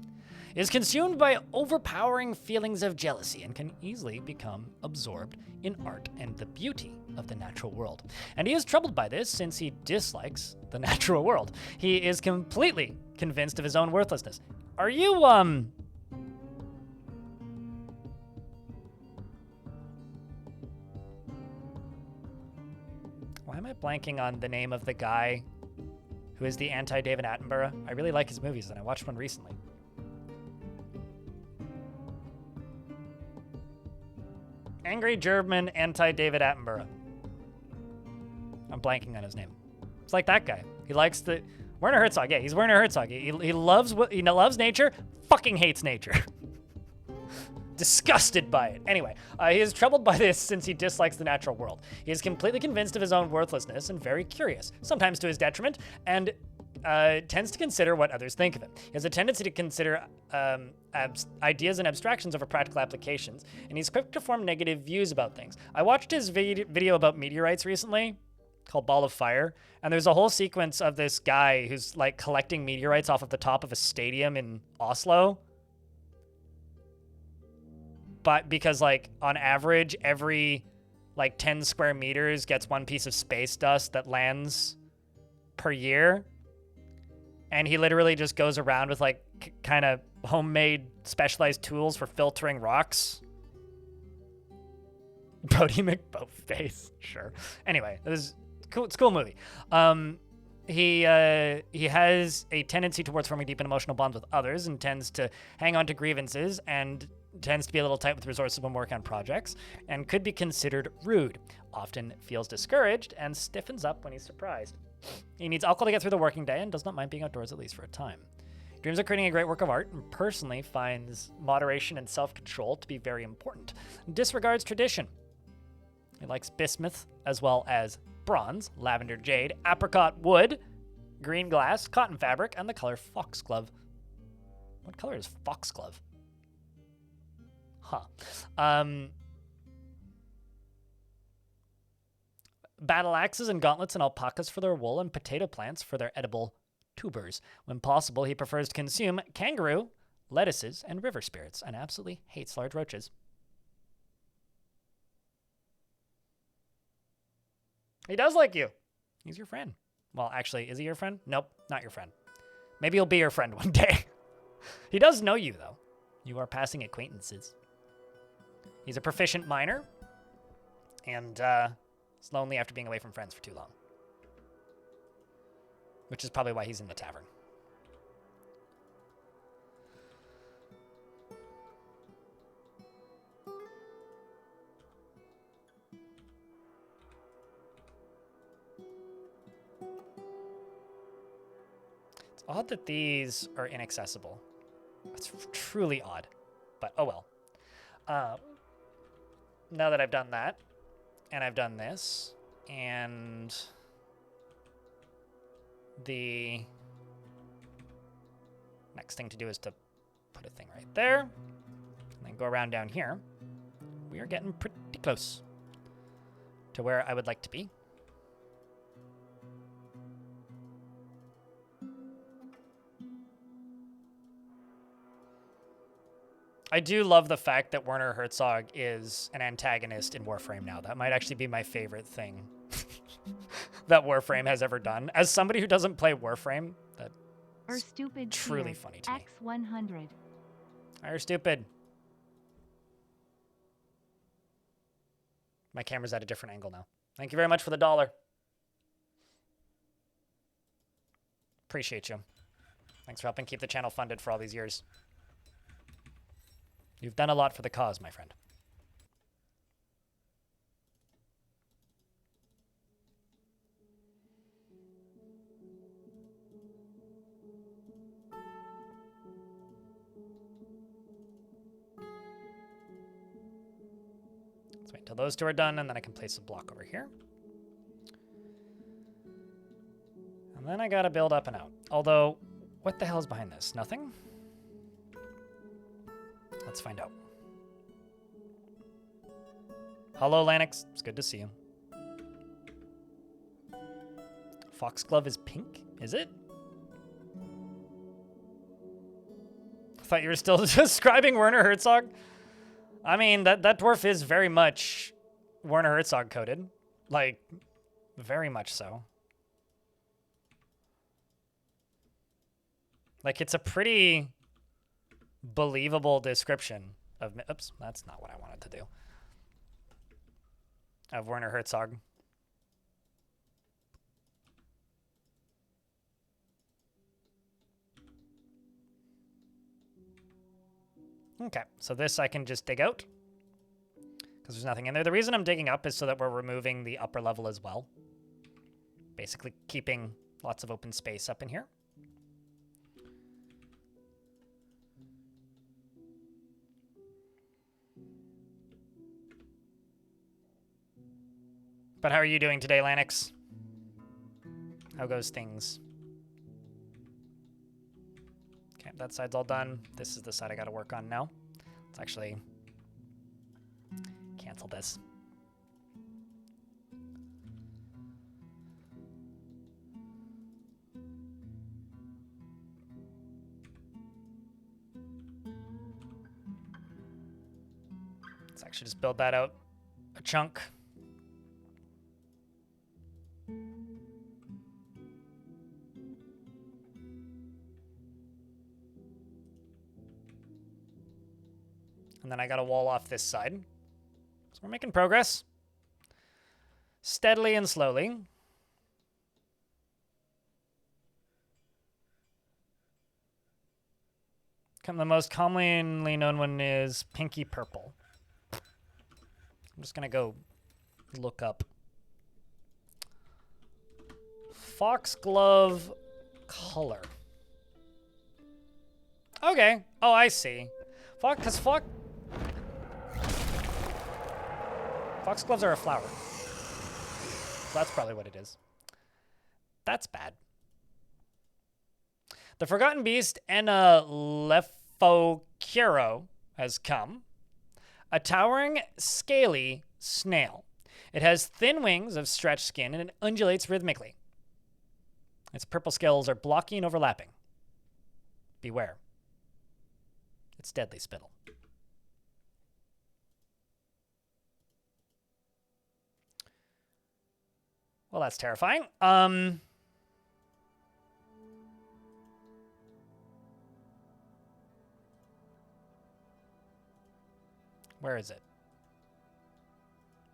S1: Is consumed by overpowering feelings of jealousy and can easily become absorbed in art and the beauty of the natural world. And he is troubled by this since he dislikes the natural world. He is completely convinced of his own worthlessness. Are you, Why am I blanking on the name of the guy who is the anti-David Attenborough? I really like his movies, and I watched one recently. Angry German anti-David Attenborough. I'm blanking on his name. It's like that guy. He likes the Werner Herzog. Yeah, he's Werner Herzog. He loves nature. Fucking hates nature. Disgusted by it. Anyway, he is troubled by this since he dislikes the natural world. He is completely convinced of his own worthlessness and very curious, sometimes to his detriment, and tends to consider what others think of him. He has a tendency to consider ideas and abstractions over practical applications, and he's quick to form negative views about things. I watched his video about meteorites recently, called Ball of Fire, and there's a whole sequence of this guy who's like collecting meteorites off of the top of a stadium in Oslo. But because like on average, every like 10 square meters gets one piece of space dust that lands per year. And he literally just goes around with like kind of homemade specialized tools for filtering rocks. Brody McBoatface, sure. Anyway, it's a cool movie. He has a tendency towards forming deep and emotional bonds with others and tends to hang on to grievances and tends to be a little tight with resources when working on projects and could be considered rude, often feels discouraged and stiffens up when he's surprised. He needs alcohol to get through the working day and does not mind being outdoors at least for a time. Dreams of creating a great work of art and personally finds moderation and self-control to be very important. Disregards tradition. He likes bismuth as well as bronze, lavender jade, apricot wood, green glass, cotton fabric, and the color foxglove. What color is foxglove? Huh. Battle axes and gauntlets and alpacas for their wool and potato plants for their edible tubers. When possible, he prefers to consume kangaroo, lettuces, and river spirits, and absolutely hates large roaches. He does like you. He's your friend. Well, actually, is he your friend? Nope, not your friend. Maybe he'll be your friend one day. He does know you, though. You are passing acquaintances. He's a proficient miner, and is lonely after being away from friends for too long. Which is probably why he's in the tavern. It's odd that these are inaccessible. It's truly odd, but oh well. Now that I've done that, and I've done this, And the next thing to do is to put a thing right there. And then go around down here. We are getting pretty close to where I would like to be. I do love the fact that Werner Herzog is an antagonist in Warframe now. That might actually be my favorite thing that Warframe has ever done. As somebody who doesn't play Warframe, that's
S2: stupid
S1: truly funny to me.
S2: X100.
S1: Or stupid. My camera's at a different angle now. Thank you very much for the $1. Appreciate you. Thanks for helping keep the channel funded for all these years. You've done a lot for the cause, my friend. Let's wait until those two are done, and then I can place a block over here. And then I gotta build up and out. Although, what the hell is behind this? Nothing? Let's find out. Hello, Lanix. It's good to see you. Foxglove is pink? Is it? I thought you were still describing Werner Herzog. I mean, that dwarf is very much Werner Herzog coded. Like, very much so. Like, it's a pretty believable description of... Oops, that's not what I wanted to do. Of Werner Herzog. Okay, so this I can just dig out. Because there's nothing in there. The reason I'm digging up is so that we're removing the upper level as well. Basically keeping lots of open space up in here. But how are you doing today, Lanix? How goes things? Okay, that side's all done. This is the side I gotta work on now. Let's actually cancel this. Let's actually just build that out a chunk. And then I got to wall off this side. So we're making progress. Steadily and slowly. The most commonly known one is pinky purple. I'm just going to go look up. Foxglove color. Okay. Oh, I see. Foxgloves are a flower. So that's probably what it is. That's bad. The Forgotten Beast Enna Lephokiro has come. A towering, scaly snail. It has thin wings of stretched skin and it undulates rhythmically. Its purple scales are blocky and overlapping. Beware. It's deadly spittle. Well, that's terrifying. Where is it?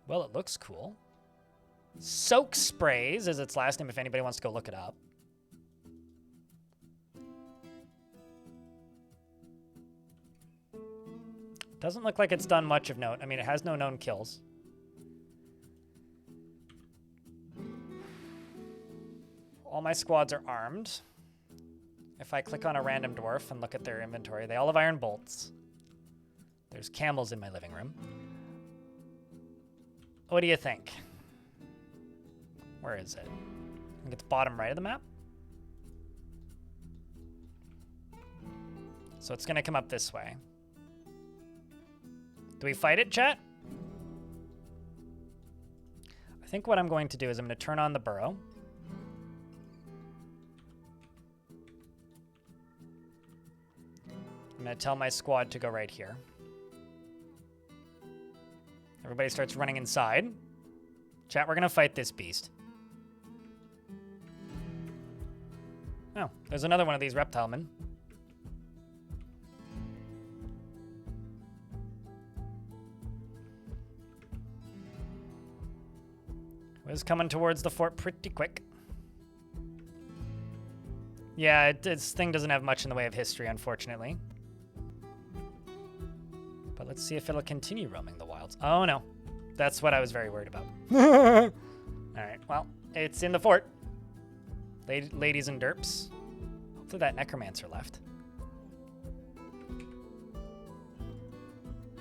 S1: Well, it looks cool. Soak Sprays is its last name if anybody wants to go look it up. Doesn't look like it's done much of note. I mean, it has no known kills. All my squads are armed. If I click on a random dwarf and look at their inventory, they all have iron bolts. There's camels in my living room. What do you think? Where is it? I think it's bottom right of the map. So it's going to come up this way. Do we fight it, chat? I think what I'm going to do is I'm going to turn on the burrow. I'm going to tell my squad to go right here. Everybody starts running inside. Chat, we're going to fight this beast. Oh, there's another one of these reptile men. Was coming towards the fort pretty quick. Yeah, this thing doesn't have much in the way of history, unfortunately. But let's see if it'll continue roaming the wilds. Oh, no. That's what I was very worried about. All right, well, it's in the fort. Ladies and derps. Hopefully that necromancer left.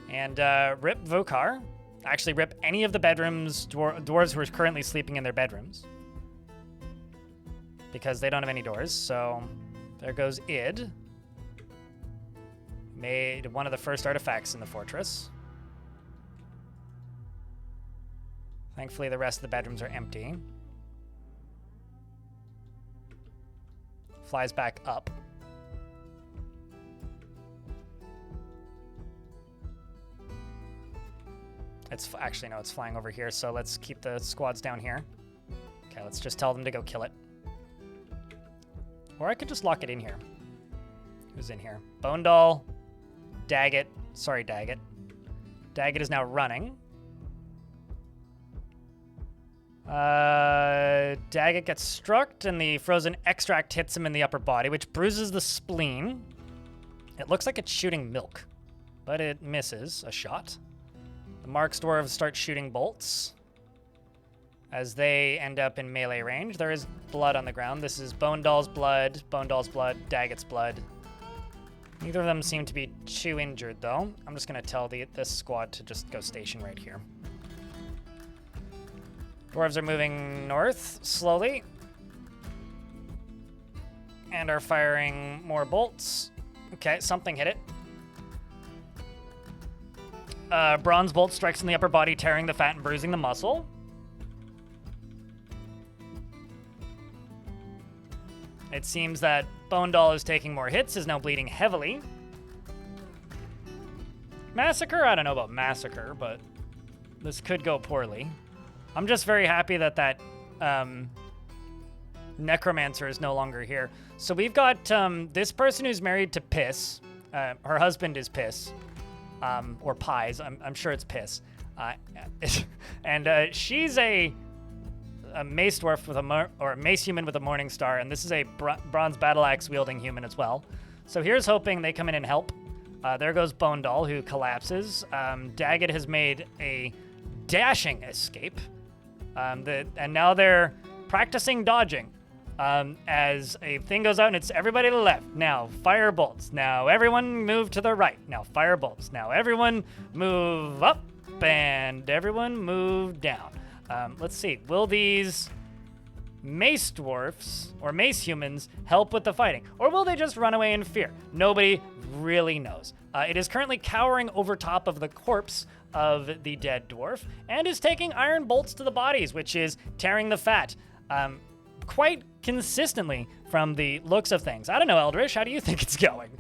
S1: And rip Vokar. Actually, rip any of the bedrooms, dwarves who are currently sleeping in their bedrooms. Because they don't have any doors, so there goes Id. Made one of the first artifacts in the fortress. Thankfully, the rest of the bedrooms are empty. Flies back up. It's actually, no, it's flying over here, so let's keep the squads down here. Okay, let's just tell them to go kill it. Or I could just lock it in here. Who's in here? Bone Doll. Daggett. Sorry, Daggett. Daggett is now running. Daggett gets struck, and the frozen extract hits him in the upper body, which bruises the spleen. It looks like it's shooting milk, but it misses a shot. The Marks dwarves start shooting bolts as they end up in melee range. There is blood on the ground. This is Bone Doll's blood, Daggett's blood. Neither of them seem to be too injured, though. I'm just going to tell this squad to just go station right here. Dwarves are moving north slowly and are firing more bolts. Okay, something hit it. Bronze bolt strikes in the upper body, tearing the fat and bruising the muscle. It seems that Bone Doll is taking more hits, is now bleeding heavily. Massacre? I don't know about massacre, but this could go poorly. I'm just very happy that necromancer is no longer here. So we've got this person who's married to Piss. Her husband is Piss. Or Pies. I'm sure it's Piss. And she's a mace dwarf with a mace human with a morning star, and this is a bronze battle axe wielding human as well. So here's hoping they come in and help. There goes Bone Doll, who collapses. Daggett has made a dashing escape, and now they're practicing dodging. As a thing goes out and it's everybody to the left. Now fire bolts. Now everyone move to the right. Now fire bolts. Now everyone move up and everyone move down. Let's see. Will these mace dwarfs or mace humans help with the fighting? Or will they just run away in fear? Nobody really knows. It is currently cowering over top of the corpse of the dead dwarf and is taking iron bolts to the bodies, which is tearing the fat. Quite consistently from the looks of things. I don't know, Eldritch, how do you think it's going?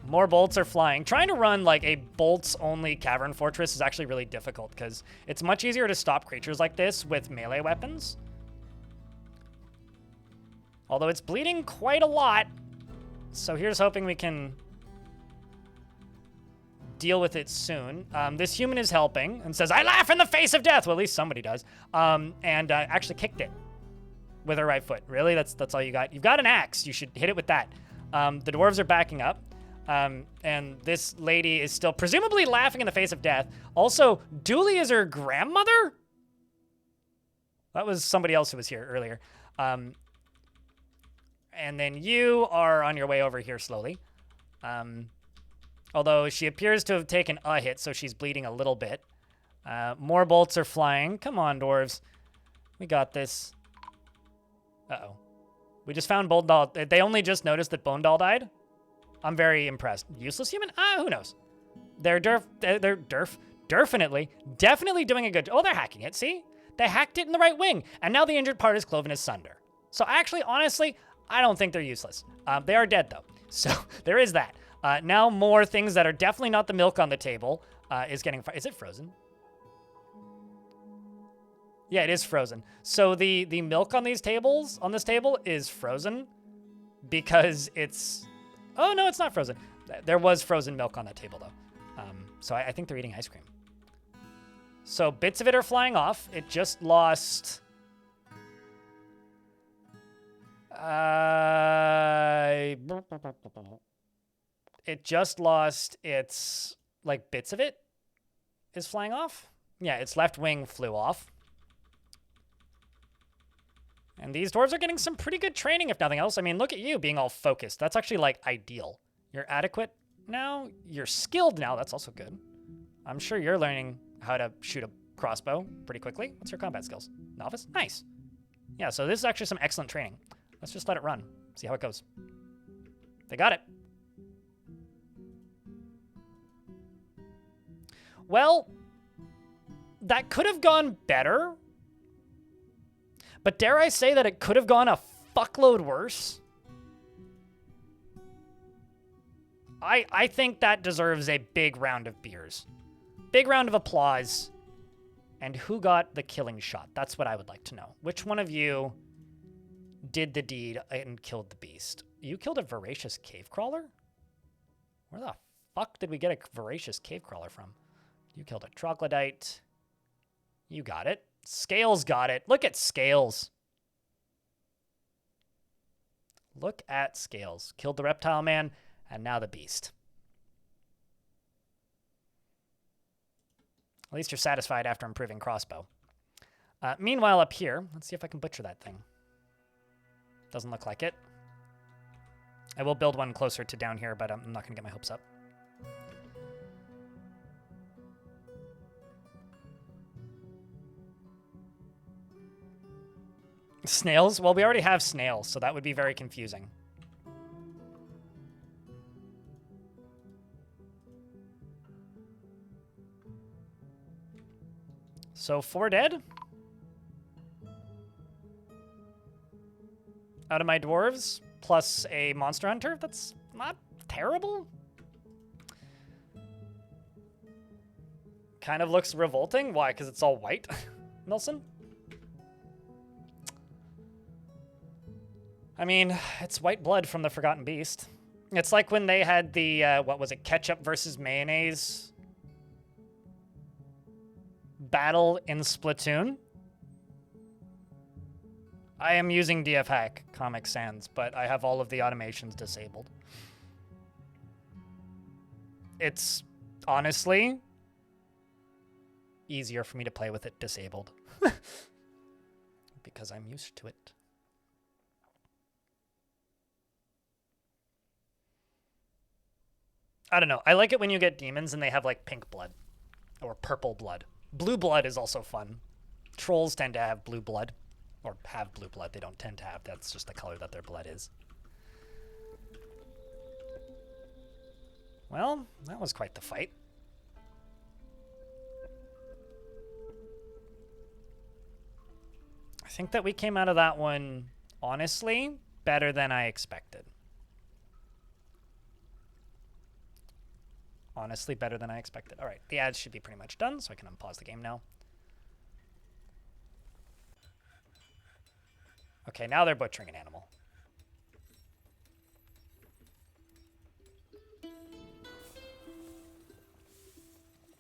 S1: More bolts are flying. Trying to run like a bolts-only cavern fortress is actually really difficult because it's much easier to stop creatures like this with melee weapons. Although it's bleeding quite a lot. So here's hoping we can deal with it soon. This human is helping and says, "I laugh in the face of death." Well, at least somebody does. And actually kicked it with her right foot. Really? That's all you got? You've got an axe. You should hit it with that. The dwarves are backing up. And this lady is still presumably laughing in the face of death. Also, Dooley is her grandmother? That was somebody else who was here earlier. And then you are on your way over here slowly. Although she appears to have taken a hit, so she's bleeding a little bit. More bolts are flying. Come on, dwarves. We got this. Uh-oh. We just found Bone Doll. They only just noticed that Bone Doll died. I'm very impressed. Useless human? Who knows? They're definitely doing a good. Oh, they're hacking it. See, they hacked it in the right wing, and now the injured part is cloven asunder. So actually, honestly, I don't think they're useless. They are dead though, so there is that. Now more things that are definitely not the milk on the table is getting. Is it frozen? Yeah, it is frozen. So the milk on these tables, on this table, is frozen because it's. Oh no, it's not frozen. There was frozen milk on that table though. So I think they're eating ice cream. So bits of it are flying off. It just lost. It just lost its, like, bits of it is flying off. Yeah, its left wing flew off. And these dwarves are getting some pretty good training, if nothing else. I mean, look at you being all focused. That's actually, like, ideal. You're adequate now. You're skilled now. That's also good. I'm sure you're learning how to shoot a crossbow pretty quickly. What's your combat skills? Novice? Nice. Yeah, so this is actually some excellent training. Let's just let it run. See how it goes. They got it. Well, that could have gone better. But dare I say that it could have gone a fuckload worse? I think that deserves a big round of beers. Big round of applause. And who got the killing shot? That's what I would like to know. Which one of you did the deed and killed the beast? You killed a voracious cave crawler? Where the fuck did we get a voracious cave crawler from? You killed a troglodyte. You got it. Scales got it. Look at Scales. Look at Scales. Killed the reptile man, and now the beast. At least you're satisfied after improving crossbow. Meanwhile, up here, let's see if I can butcher that thing. Doesn't look like it. I will build one closer to down here, but I'm not going to get my hopes up. Snails? Well, we already have snails, so that would be very confusing. So 4 dead? Out of my dwarves, plus a monster hunter? That's not terrible. Kind of looks revolting. Why? Because it's all white, Milson? I mean, it's white blood from the Forgotten Beast. It's like when they had the, what was it, ketchup versus mayonnaise battle in Splatoon. I am using DF Hack Comic Sans, but I have all of the automations disabled. It's honestly easier for me to play with it disabled because I'm used to it. I don't know. I like it when you get demons and they have like pink blood or purple blood. Blue blood is also fun. Trolls tend to have blue blood or have blue blood. They don't tend to have. That's just the color that their blood is. Well, that was quite the fight. I think that we came out of that one, honestly, better than I expected. Honestly, better than I expected. All right, the ads should be pretty much done, so I can unpause the game now. Okay, now they're butchering an animal.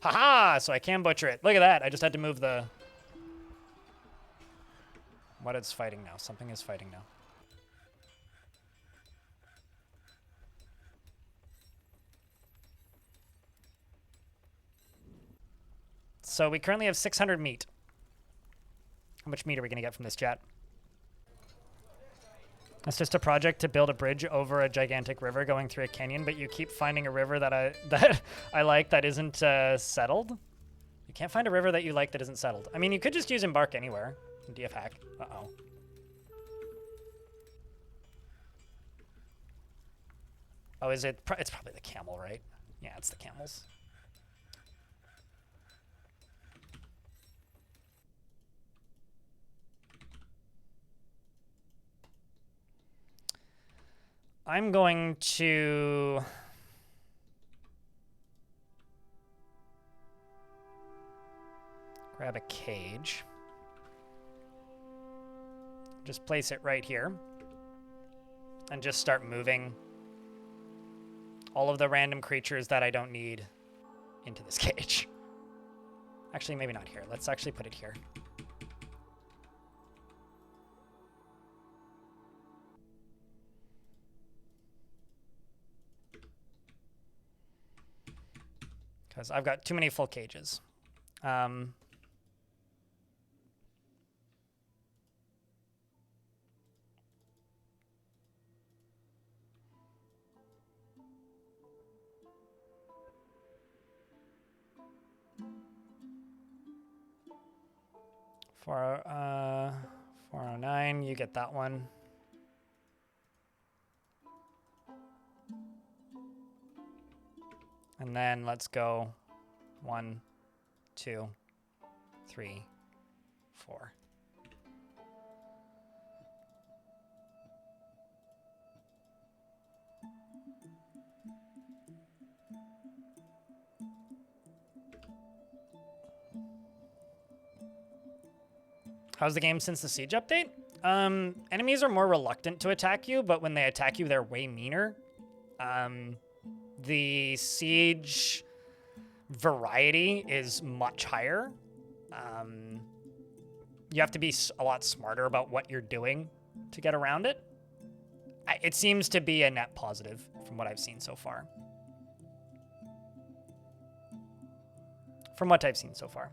S1: Haha! So I can butcher it. Look at that. I just had to move the... What is fighting now? Something is fighting now. So we currently have 600 meat. How much meat are we going to get from this chat? It's just a project to build a bridge over a gigantic river going through a canyon, but you keep finding a river that I like that isn't settled. You can't find a river that you like that isn't settled. I mean, you could just use embark anywhere. DF hack. Uh-oh. Oh, is it? It's probably the camel, right? Yeah, it's the camels. I'm going to... grab a cage. Just place it right here. And just start moving all of the random creatures that I don't need into this cage. Actually, maybe not here. Let's actually put it here. Because I've got too many full cages. For 409, you get that one. And then let's go 1, 2, 3, 4. How's the game since the Siege update? Enemies are more reluctant to attack you, but when they attack you, they're way meaner. The Siege variety is much higher. You have to be a lot smarter about what you're doing to get around it. It seems to be a net positive from what I've seen so far. From what I've seen so far.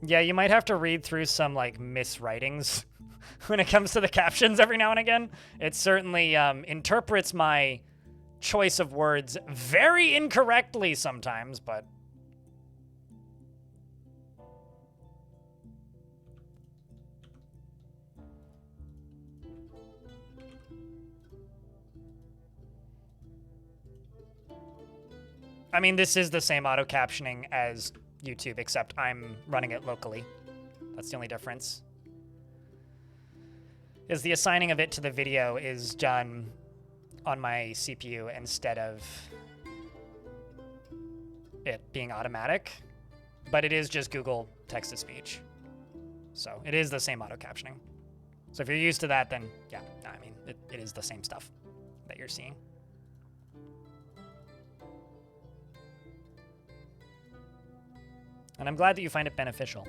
S1: Yeah, you might have to read through some, like, miswritings when it comes to the captions every now and again. It certainly interprets my choice of words very incorrectly sometimes, but... I mean, this is the same auto-captioning as YouTube, except I'm running it locally. That's the only difference. Is the assigning of it to the video is done on my CPU instead of it being automatic, but it is just Google text-to-speech. So it is the same auto-captioning. So if you're used to that, then yeah, I mean, it is the same stuff that you're seeing. And I'm glad that you find it beneficial.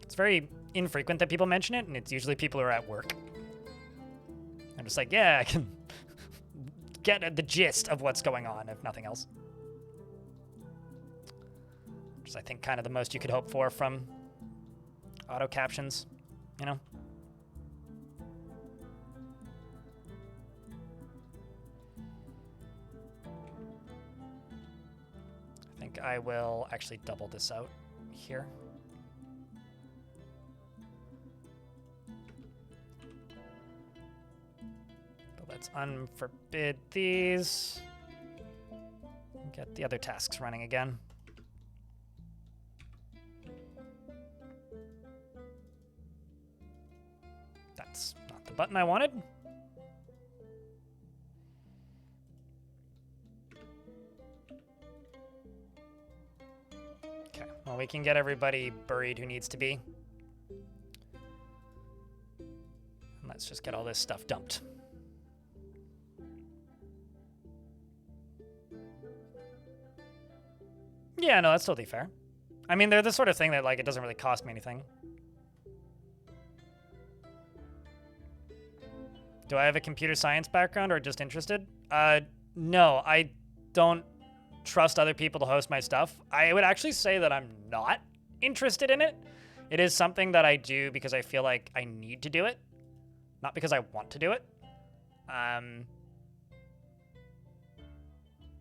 S1: It's very infrequent that people mention it, and it's usually people who are at work. I'm just like, yeah, I can get the gist of what's going on, if nothing else. Which is, I think, kind of the most you could hope for from auto captions, you know? I will actually double this out here. But let's unforbid these. Get the other tasks running again. That's not the button I wanted. Well, we can get everybody buried who needs to be. And let's just get all this stuff dumped. Yeah, no, that's totally fair. I mean, they're the sort of thing that, like, it doesn't really cost me anything. Do I have a computer science background or just interested? No, I don't trust other people to host my stuff. I would actually say that I'm not interested in it. It is something that I do because I feel like I need to do it, not because I want to do it.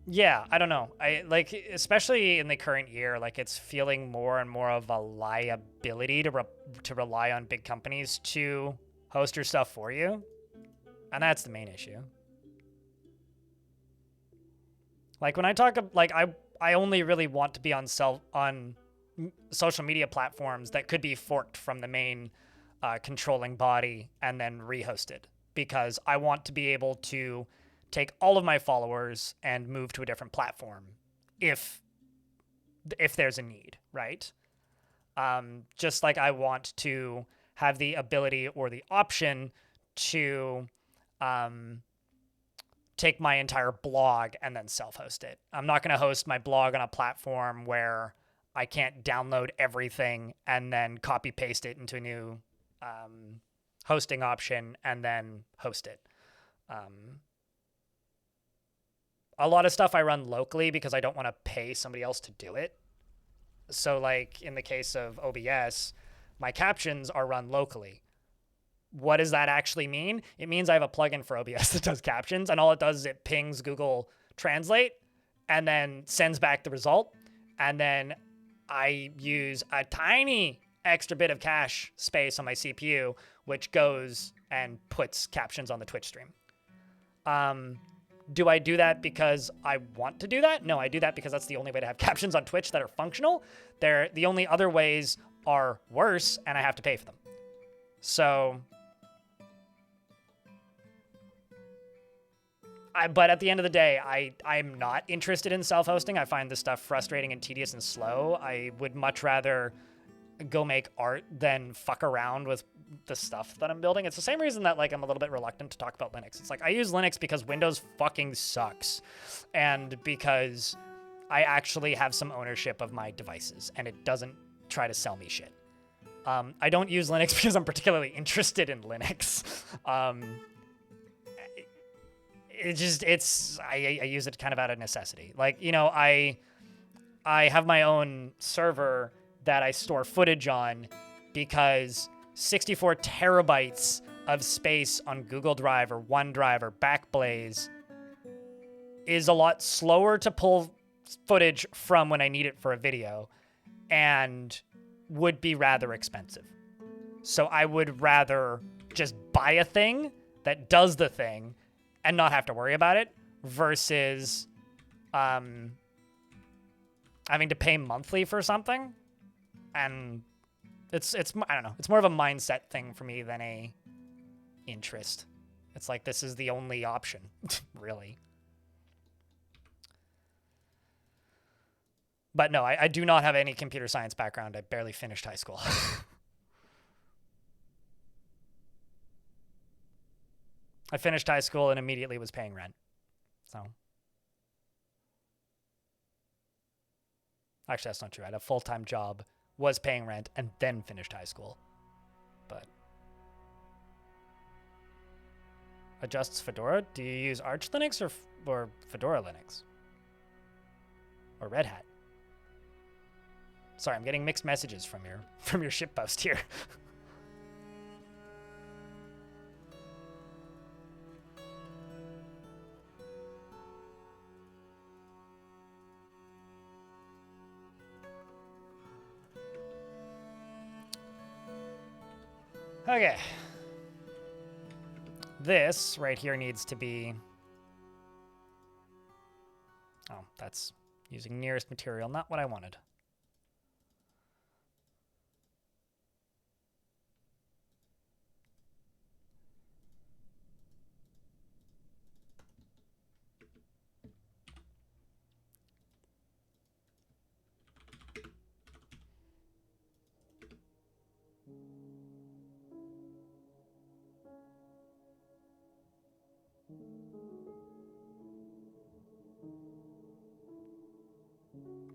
S1: Yeah, I don't know. I like, especially in the current year, like it's feeling more and more of a liability to rely on big companies to host your stuff for you, and that's the main issue. Like when I talk, like I only really want to be on social media platforms that could be forked from the main controlling body and then rehosted, because I want to be able to take all of my followers and move to a different platform if there's a need, right? Just like I want to have the ability or the option to take my entire blog and then self-host it. I'm not going to host my blog on a platform where I can't download everything and then copy paste it into a new hosting option and then host it. A lot of stuff I run locally because I don't want to pay somebody else to do it. So like in the case of OBS, my captions are run locally. What does that actually mean? It means I have a plugin for OBS that does captions, and all it does is it pings Google Translate and then sends back the result. And then I use a tiny extra bit of cache space on my CPU, which goes and puts captions on the Twitch stream. Do I do that because I want to do that? No, I do that because that's the only way to have captions on Twitch that are functional. The only other ways are worse, and I have to pay for them. So, but at the end of the day, I'm not interested in self-hosting. I find this stuff frustrating and tedious and slow. I would much rather go make art than fuck around with the stuff that I'm building. It's the same reason that like I'm a little bit reluctant to talk about Linux. It's like I use Linux because Windows fucking sucks, and because I actually have some ownership of my devices and it doesn't try to sell me shit. I don't use Linux because I'm particularly interested in Linux. I use it kind of out of necessity. Like, you know, I have my own server that I store footage on because 64 terabytes of space on Google Drive or OneDrive or Backblaze is a lot slower to pull footage from when I need it for a video and would be rather expensive. So I would rather just buy a thing that does the thing and not have to worry about it versus having to pay monthly for something. And it's I don't know, it's more of a mindset thing for me than a interest. It's like this is the only option, really. But no, I do not have any computer science background. I barely finished high school. I finished high school and immediately was paying rent. So. Actually, that's not true. I had a full-time job, was paying rent, and then finished high school. But. Adjusts Fedora? Do you use Arch Linux or Fedora Linux? Or Red Hat? Sorry, I'm getting mixed messages from your shitpost here. Okay. This right here needs to be... Oh, that's using nearest material, not what I wanted.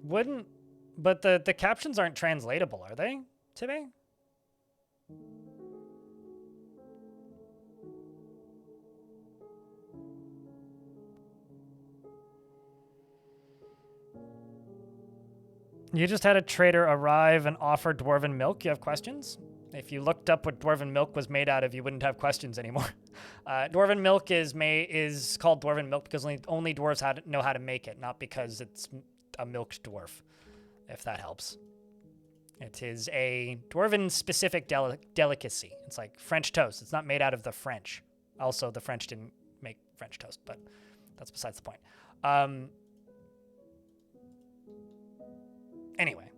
S1: Wouldn't... But the captions aren't translatable, are they, today? You just had a trader arrive and offer dwarven milk. You have questions? If you looked up what dwarven milk was made out of, you wouldn't have questions anymore. Dwarven milk is called dwarven milk because only dwarves know how to make it, not because it's a milked dwarf, if that helps. It is a dwarven-specific delicacy. It's like French toast. It's not made out of the French. Also, the French didn't make French toast, but that's besides the point. Anyway.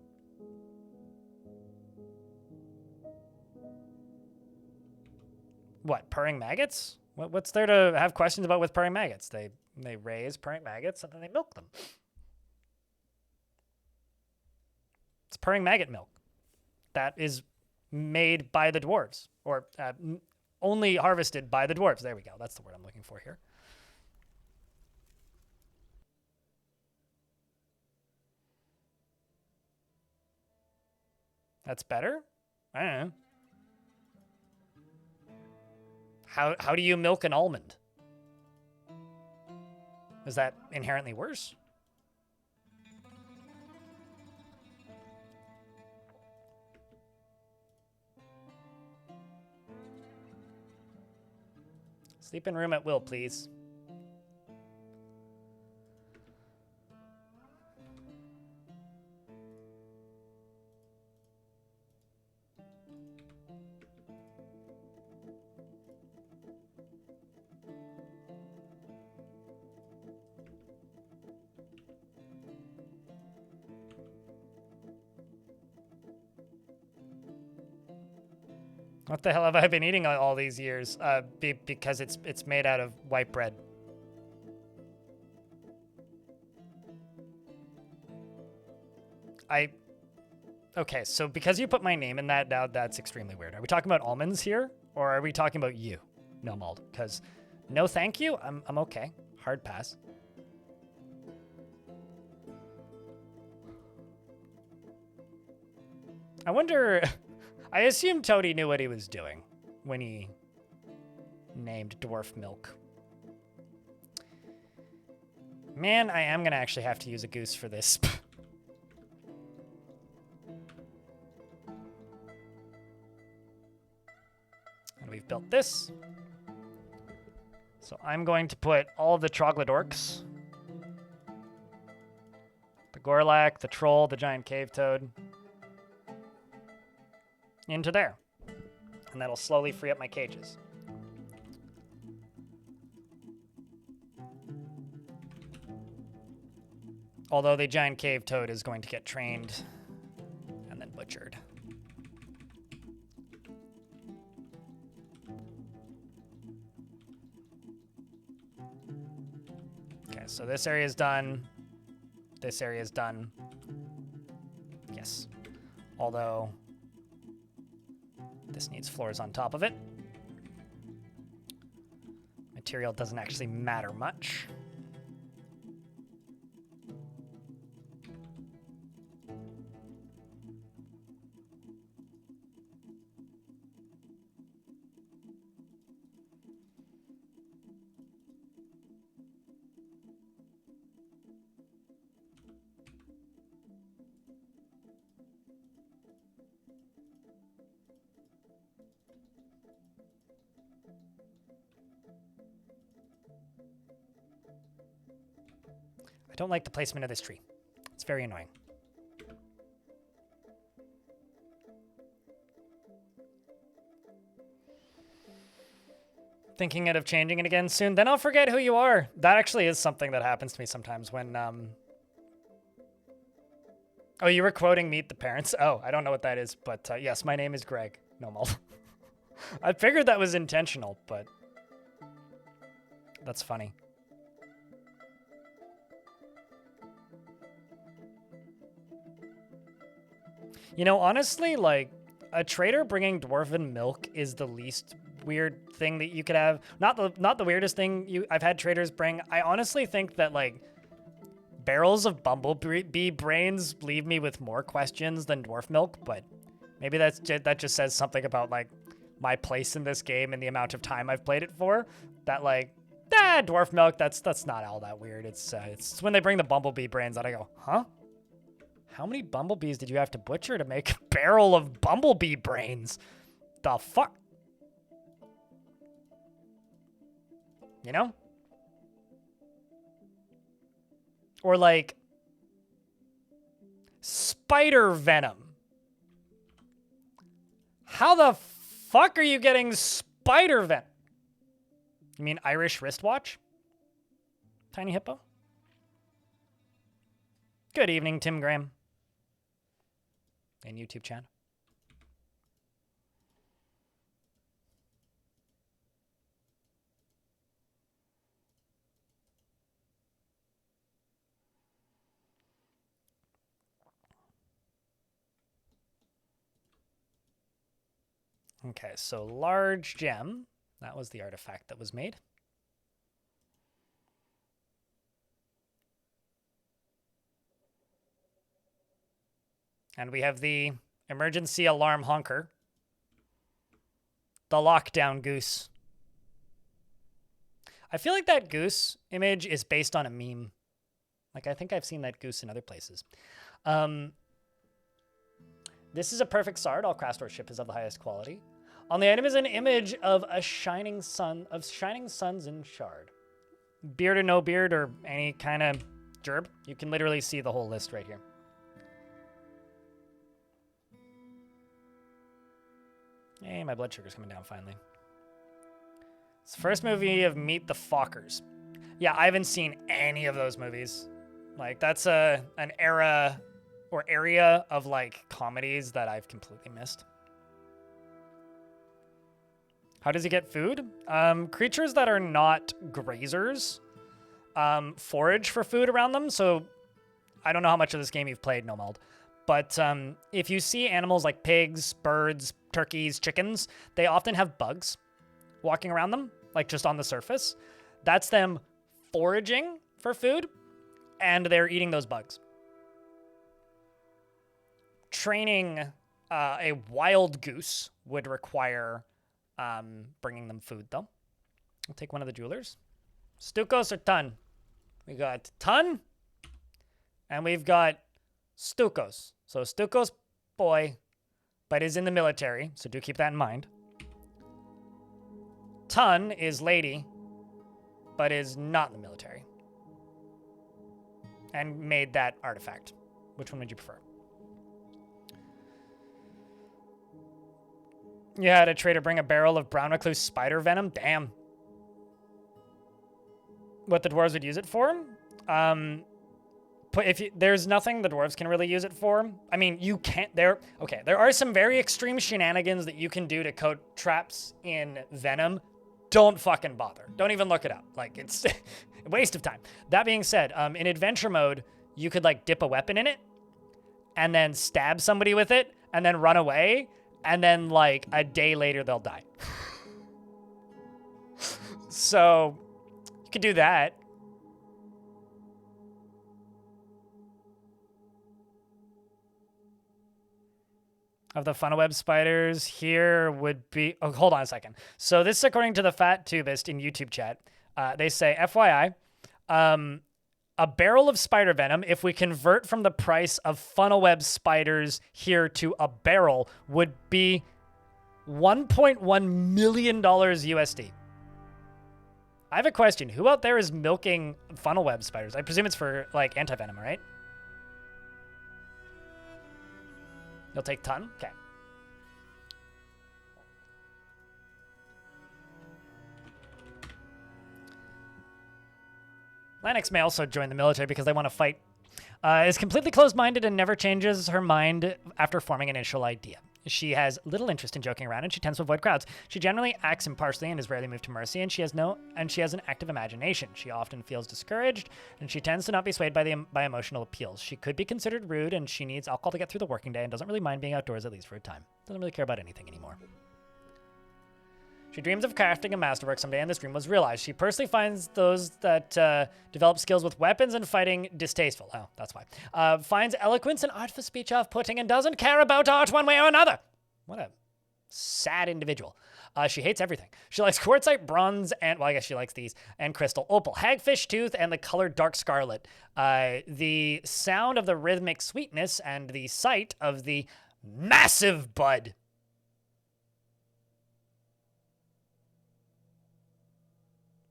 S1: What, purring maggots? What's there to have questions about with purring maggots? They raise purring maggots and then they milk them. It's purring maggot milk that is made by the dwarves, or only harvested by the dwarves. There we go. That's the word I'm looking for here. That's better? I don't know. How do you milk an almond? Is that inherently worse? Sleep in room at will, please. What the hell have I been eating all these years? Because it's made out of white bread. Okay, so because you put my name in that, now that's extremely weird. Are we talking about almonds here, or are we talking about you, No Mold? Because no thank you, I'm okay. Hard pass. I wonder... I assume Toady knew what he was doing when he named Dwarf Milk. Man, I am going to actually have to use a goose for this. And we've built this. So I'm going to put all of the troglodytes, the Gorlak, the Troll, the Giant Cave Toad, into there. And that'll slowly free up my cages. Although the Giant Cave Toad is going to get trained and then butchered. Okay, so this area is done. This area is done. Yes. Although this needs floors on top of it. Material doesn't actually matter much. I don't like the placement of this tree. It's very annoying. Thinking of changing it again soon, then I'll forget who you are. That actually is something that happens to me sometimes when, Oh, you were quoting Meet the Parents? Oh, I don't know what that is, but yes, my name is Greg. No, Mal. I figured that was intentional, but that's funny. You know, honestly, like, a trader bringing dwarven milk is the least weird thing that you could have. Not the weirdest thing I've had traders bring. I honestly think that, like, barrels of bumblebee brains leave me with more questions than dwarf milk, but maybe that just says something about, like, my place in this game and the amount of time I've played it for. That, like, dwarf milk, that's not all that weird. It's when they bring the bumblebee brains that I go, huh? How many bumblebees did you have to butcher to make a barrel of bumblebee brains? the fuck? You know? Or like spider venom. How the fuck are you getting spider venom? You mean Irish wristwatch? Tiny Hippo? Good evening, Tim Graham. In YouTube chat. Okay, so large gem. That was the artifact that was made. And we have the emergency alarm honker. The lockdown goose. I feel like that goose image is based on a meme. Like, I think I've seen that goose in other places. This is a perfect sard. All Crastor ship is of the highest quality. On the item is an image of a shining sun, of shining suns in shard. Beard or no beard or any kind of gerb. You can literally see the whole list right here. Hey, my blood sugar's coming down finally. It's the first movie of Meet the Fockers. Yeah, I haven't seen any of those movies. Like, that's an era or area of, like, comedies that I've completely missed. How does he get food? Creatures that are not grazers forage for food around them. So I don't know how much of this game you've played, Nomald. But if you see animals like pigs, birds, turkeys, chickens, they often have bugs walking around them, like just on the surface. That's them foraging for food, and they're eating those bugs. Training a wild goose would require bringing them food, though. I'll take one of the jewelers. Stukos or Ton? We got Ton, and we've got Stukos. So Stukos, boy, but is in the military, so do keep that in mind. Ton is lady, but is not in the military. And made that artifact. Which one would you prefer? You had a trader bring a barrel of brown recluse spider venom? Damn. What the dwarves would use it for? There's nothing the dwarves can really use it for. I mean, you can't. There are some very extreme shenanigans that you can do to coat traps in venom. Don't fucking bother. Don't even look it up. Like, it's a waste of time. That being said, in adventure mode, you could like dip a weapon in it and then stab somebody with it and then run away. And then like a day later, they'll die. So you could do that. Of the funnel web spiders here would be... Oh, hold on a second. So this is according to the Fat Tubist in YouTube chat. They say, FYI, a barrel of spider venom, if we convert from the price of funnel web spiders here to a barrel, would be $1.1 million USD. I have a question. Who out there is milking funnel web spiders? I presume it's for, like, anti-venom, right? You'll take Ton? Okay. Lennox may also join the military because they want to fight. Is completely closed-minded and never changes her mind after forming an initial idea. She has little interest in joking around, and she tends to avoid crowds. She generally acts impartially and is rarely moved to mercy, and she has an active imagination. She often feels discouraged, and she tends to not be swayed by emotional appeals. She could be considered rude, and she needs alcohol to get through the working day, and doesn't really mind being outdoors at least for a time. Doesn't really care about anything anymore. She dreams of crafting a masterwork someday, and this dream was realized. She personally finds those that develop skills with weapons and fighting distasteful. Oh, that's why. Finds eloquence and artful speech off-putting and doesn't care about art one way or another. What a sad individual. She hates everything. She likes quartzite, bronze, and, well, I guess she likes these, and crystal, opal, hagfish tooth, and the color dark scarlet. The sound of the rhythmic sweetness and the sight of the massive bud.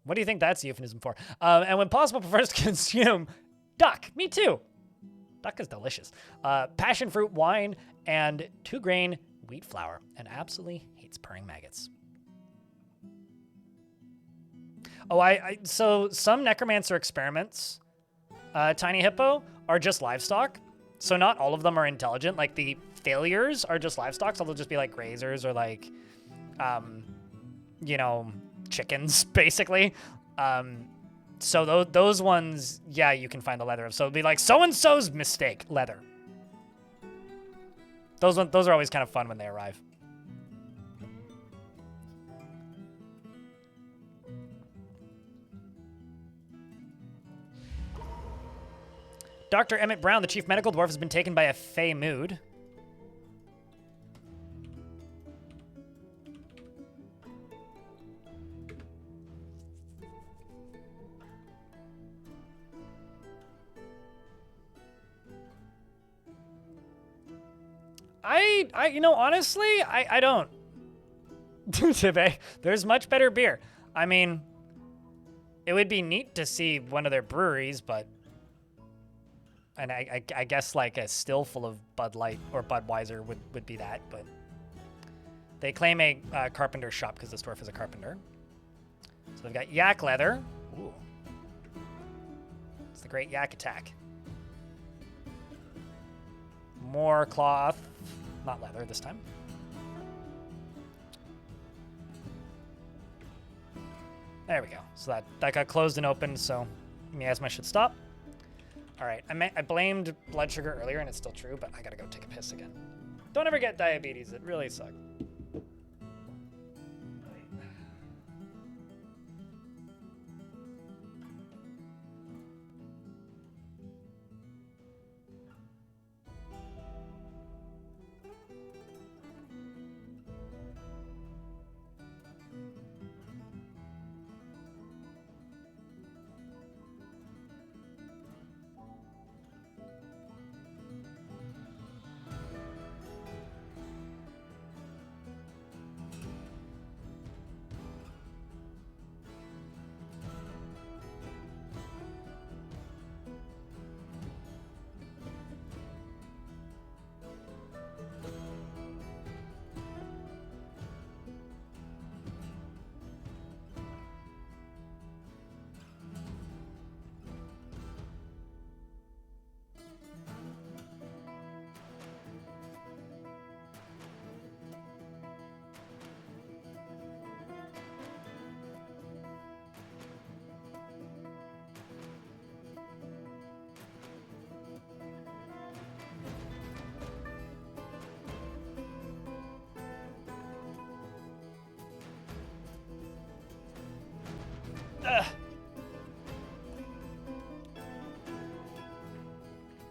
S1: What do you think that's a euphemism for? And when possible, prefers to consume duck. Me too. Duck is delicious. Passion fruit wine and 2-grain wheat flour, and absolutely hates purring maggots. Oh, so some necromancer experiments, Tiny Hippo, are just livestock. So not all of them are intelligent. Like the failures are just livestock, so they'll just be like grazers or like, you know, chickens, basically. So those ones, yeah, you can find the leather of. So it'll be like so-and-so's mistake, leather. Those are always kind of fun when they arrive. Dr. Emmett Brown, the chief medical dwarf, has been taken by a fey mood. You know, honestly, I don't. There's much better beer. I mean, it would be neat to see one of their breweries, but... And I guess like a still full of Bud Light or Budweiser would be that, but... They claim a carpenter shop because this dwarf is a carpenter. So they've got yak leather. Ooh. It's the great yak attack. More cloth. Not leather this time. There we go. So that got closed and opened, so miasma should stop. All right, I blamed blood sugar earlier, and it's still true, but I gotta go take a piss again. Don't ever get diabetes. It really sucks.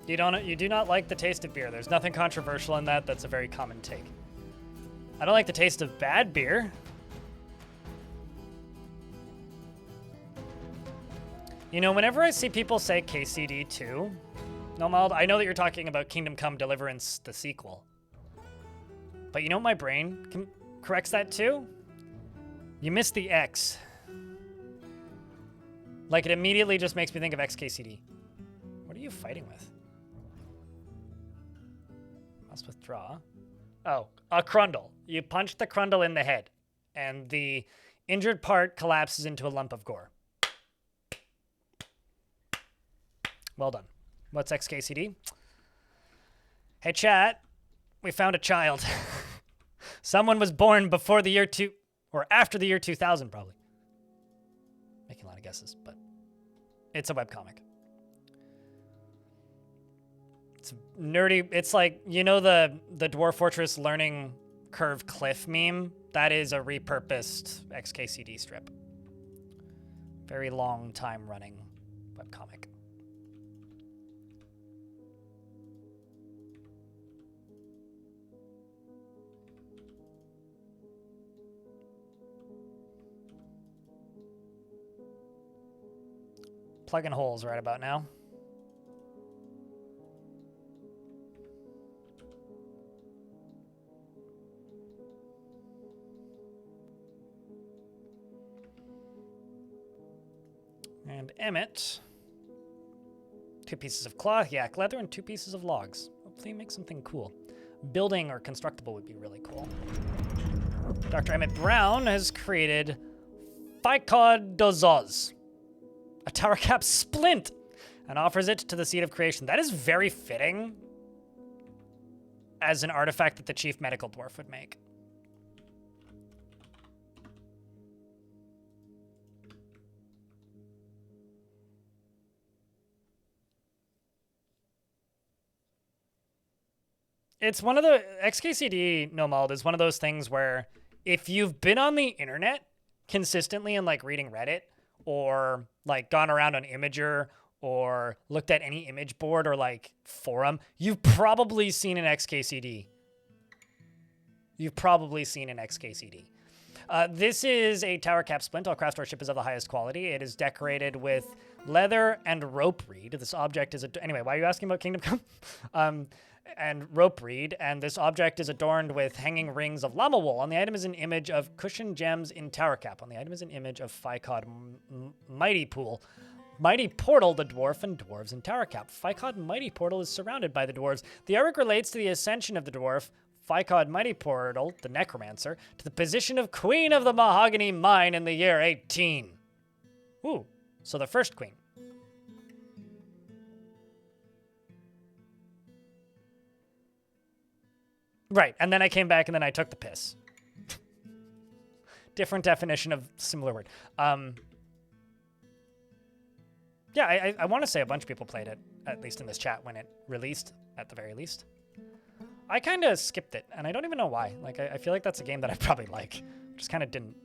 S1: You do not like the taste of beer. There's nothing controversial in that. That's a very common take. I don't like the taste of bad beer. You know, whenever I see people say KCD 2, Nomald, I know that you're talking about Kingdom Come Deliverance, the sequel. But you know my brain corrects that too? You missed the X. Like, it immediately just makes me think of XKCD. What are you fighting with? Must withdraw. Oh, a Crundle. You punch the Crundle in the head, and the injured part collapses into a lump of gore. Well done. What's XKCD? Hey, chat. We found a child. Someone was born before the year or after the year 2000, probably. Making a lot of guesses, but it's a webcomic. It's nerdy. It's like, you know, the Dwarf Fortress learning curve cliff meme? That is a repurposed XKCD strip. Very long time running webcomic. Plugging holes right about now. And Emmett. 2 pieces of cloth, yak leather, and 2 pieces of logs. Hopefully make something cool. Building or constructible would be really cool. Dr. Emmett Brown has created Ficod Dozoz, a tower cap splint, and offers it to the Seed of Creation. That is very fitting as an artifact that the Chief Medical Dwarf would make. It's one of the XKCD Nomald is one of those things where if you've been on the internet consistently and like reading Reddit or like gone around on Imager or looked at any image board or like forum, you've probably seen an XKCD. You've probably seen an XKCD. This is a tower cap splint. All craft ship is of the highest quality. It is decorated with leather and rope reed. This object is anyway. Why are you asking about Kingdom Come? And rope reed, and this object is adorned with hanging rings of llama wool. On the item is an image of cushion gems in tower cap. On the item is an image of Ficod Mighty Pool. Mighty Portal, the dwarf and dwarves in tower cap. Ficod Mighty Portal is surrounded by the dwarves. The artwork relates to the ascension of the dwarf, Ficod Mighty Portal, the necromancer, to the position of Queen of the Mahogany Mine in the year 18. Ooh, so the first queen. Right, and then I came back and then I took the piss. Different definition of similar word. Yeah, I want to say a bunch of people played it, at least in this chat, when it released, at the very least. I kind of skipped it, and I don't even know why. Like, I feel like that's a game that I probably like. Just kind of didn't.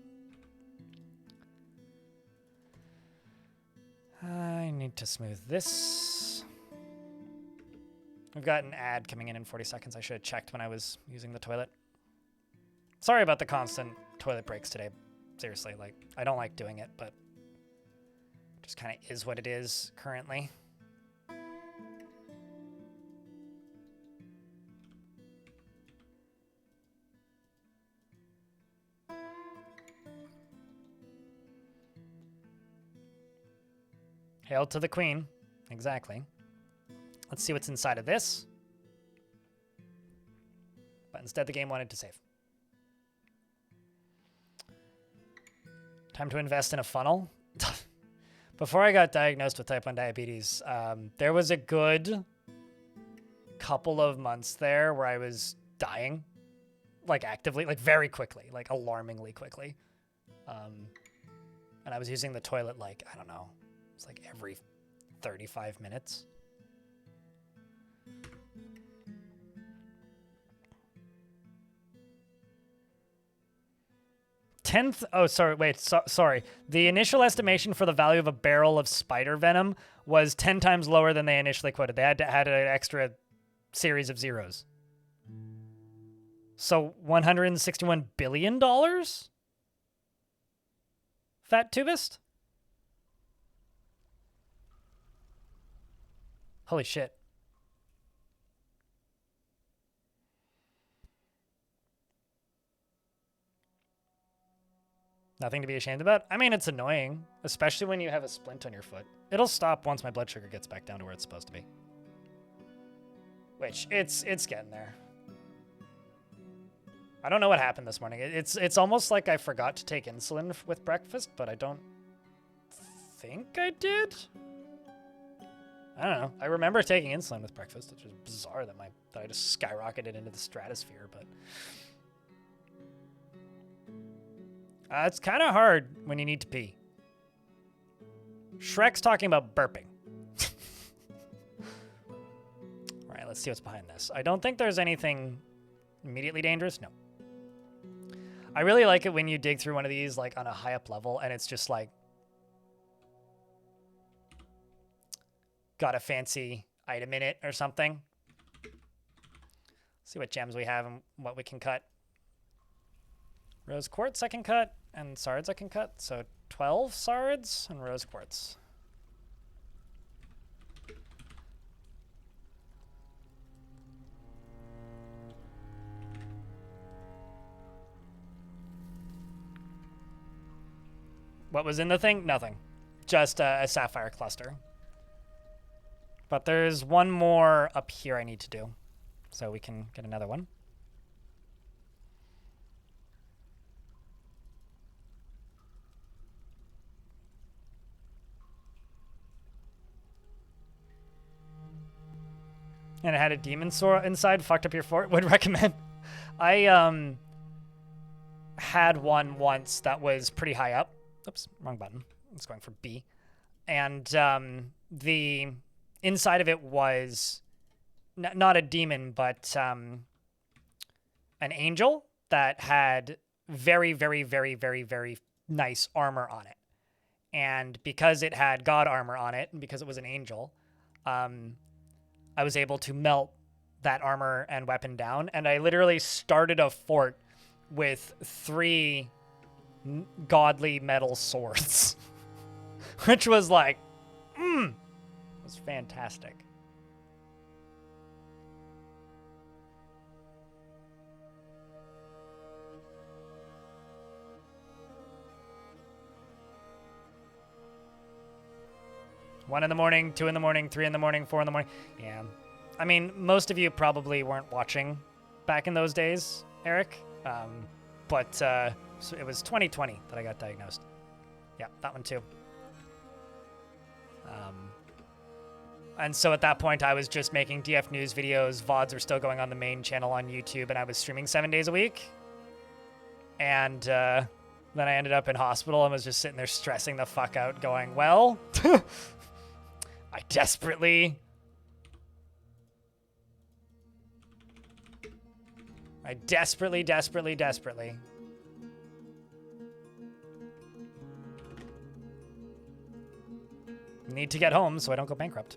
S1: I need to smooth this. We've got an ad coming in 40 seconds. I should have checked when I was using the toilet. Sorry about the constant toilet breaks today. Seriously, like, I don't like doing it, but it just kind of is what it is currently. Hail to the queen. Exactly. Let's see what's inside of this. But instead, the game wanted to save. Time to invest in a funnel. Before I got diagnosed with type 1 diabetes, there was a good couple of months there where I was dying. Like, actively. Like, very quickly. Like, alarmingly quickly. And I was using the toilet, like, I don't know. It's like every 35 minutes. Sorry. The initial estimation for the value of a barrel of spider venom was 10 times lower than they initially quoted. They had an extra series of zeros. So $161 billion? Fat tubist? Holy shit. Nothing to be ashamed about? I mean, it's annoying, especially when you have a splint on your foot. It'll stop once my blood sugar gets back down to where it's supposed to be. Which, it's getting there. I don't know what happened this morning. It's almost like I forgot to take insulin with breakfast, but I don't think I did. I don't know. I remember taking insulin with breakfast, which is bizarre that I just skyrocketed into the stratosphere, but it's kind of hard when you need to pee. Shrek's talking about burping. All right, let's see what's behind this. I don't think there's anything immediately dangerous. No. I really like it when you dig through one of these like on a high up level and it's just like got a fancy item in it or something. See what gems we have and what we can cut. Rose quartz I can cut, and sards I can cut. So 12 sards and rose quartz. What was in the thing? Nothing. just a sapphire cluster. But there's one more up here I need to do, so we can get another one. And it had a demon sword inside. Fucked up your fort. Would recommend. I had one once that was pretty high up. Oops, wrong button. It's going for B. And the inside of it was not a demon, but an angel that had very, very, very, very, very nice armor on it. And because it had god armor on it, and because it was an angel, I was able to melt that armor and weapon down, and I literally started a fort with 3 godly metal swords, which was like, it was fantastic. One in the morning, 2 in the morning, 3 in the morning, 4 in the morning. Yeah. I mean, most of you probably weren't watching back in those days, Eric. But so it was 2020 that I got diagnosed. Yeah, that one too. And so at that point, I was just making DF News videos. VODs were still going on the main channel on YouTube, and I was streaming 7 days a week. And then I ended up in hospital and was just sitting there stressing the fuck out, going, well... I desperately need to get home so I don't go bankrupt.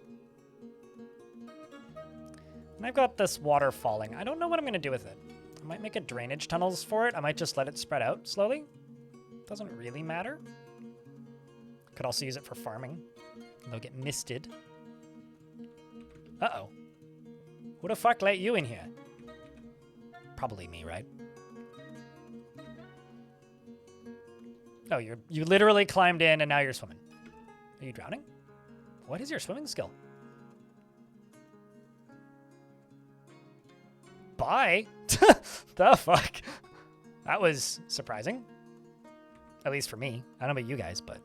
S1: And I've got this water falling. I don't know what I'm going to do with it. I might make a drainage tunnels for it. I might just let it spread out slowly. Doesn't really matter. Could also use it for farming. They'll get misted. Uh-oh. Who the fuck let you in here? Probably me, right? Oh, you literally climbed in and now you're swimming. Are you drowning? What is your swimming skill? Bye? The fuck? That was surprising. At least for me. I don't know about you guys, but...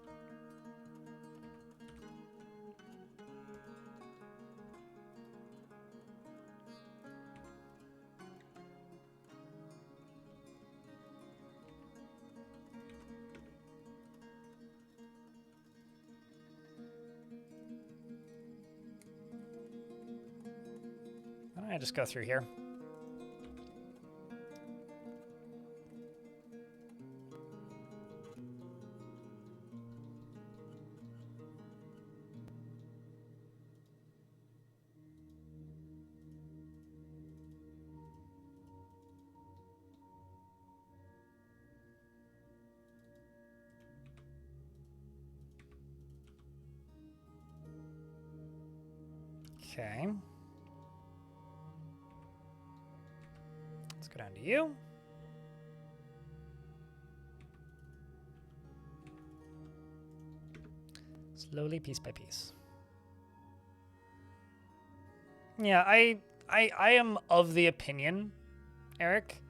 S1: Why don't I just go through here? Okay. Let's go down to you. Slowly, piece by piece. Yeah, I am of the opinion, Eric,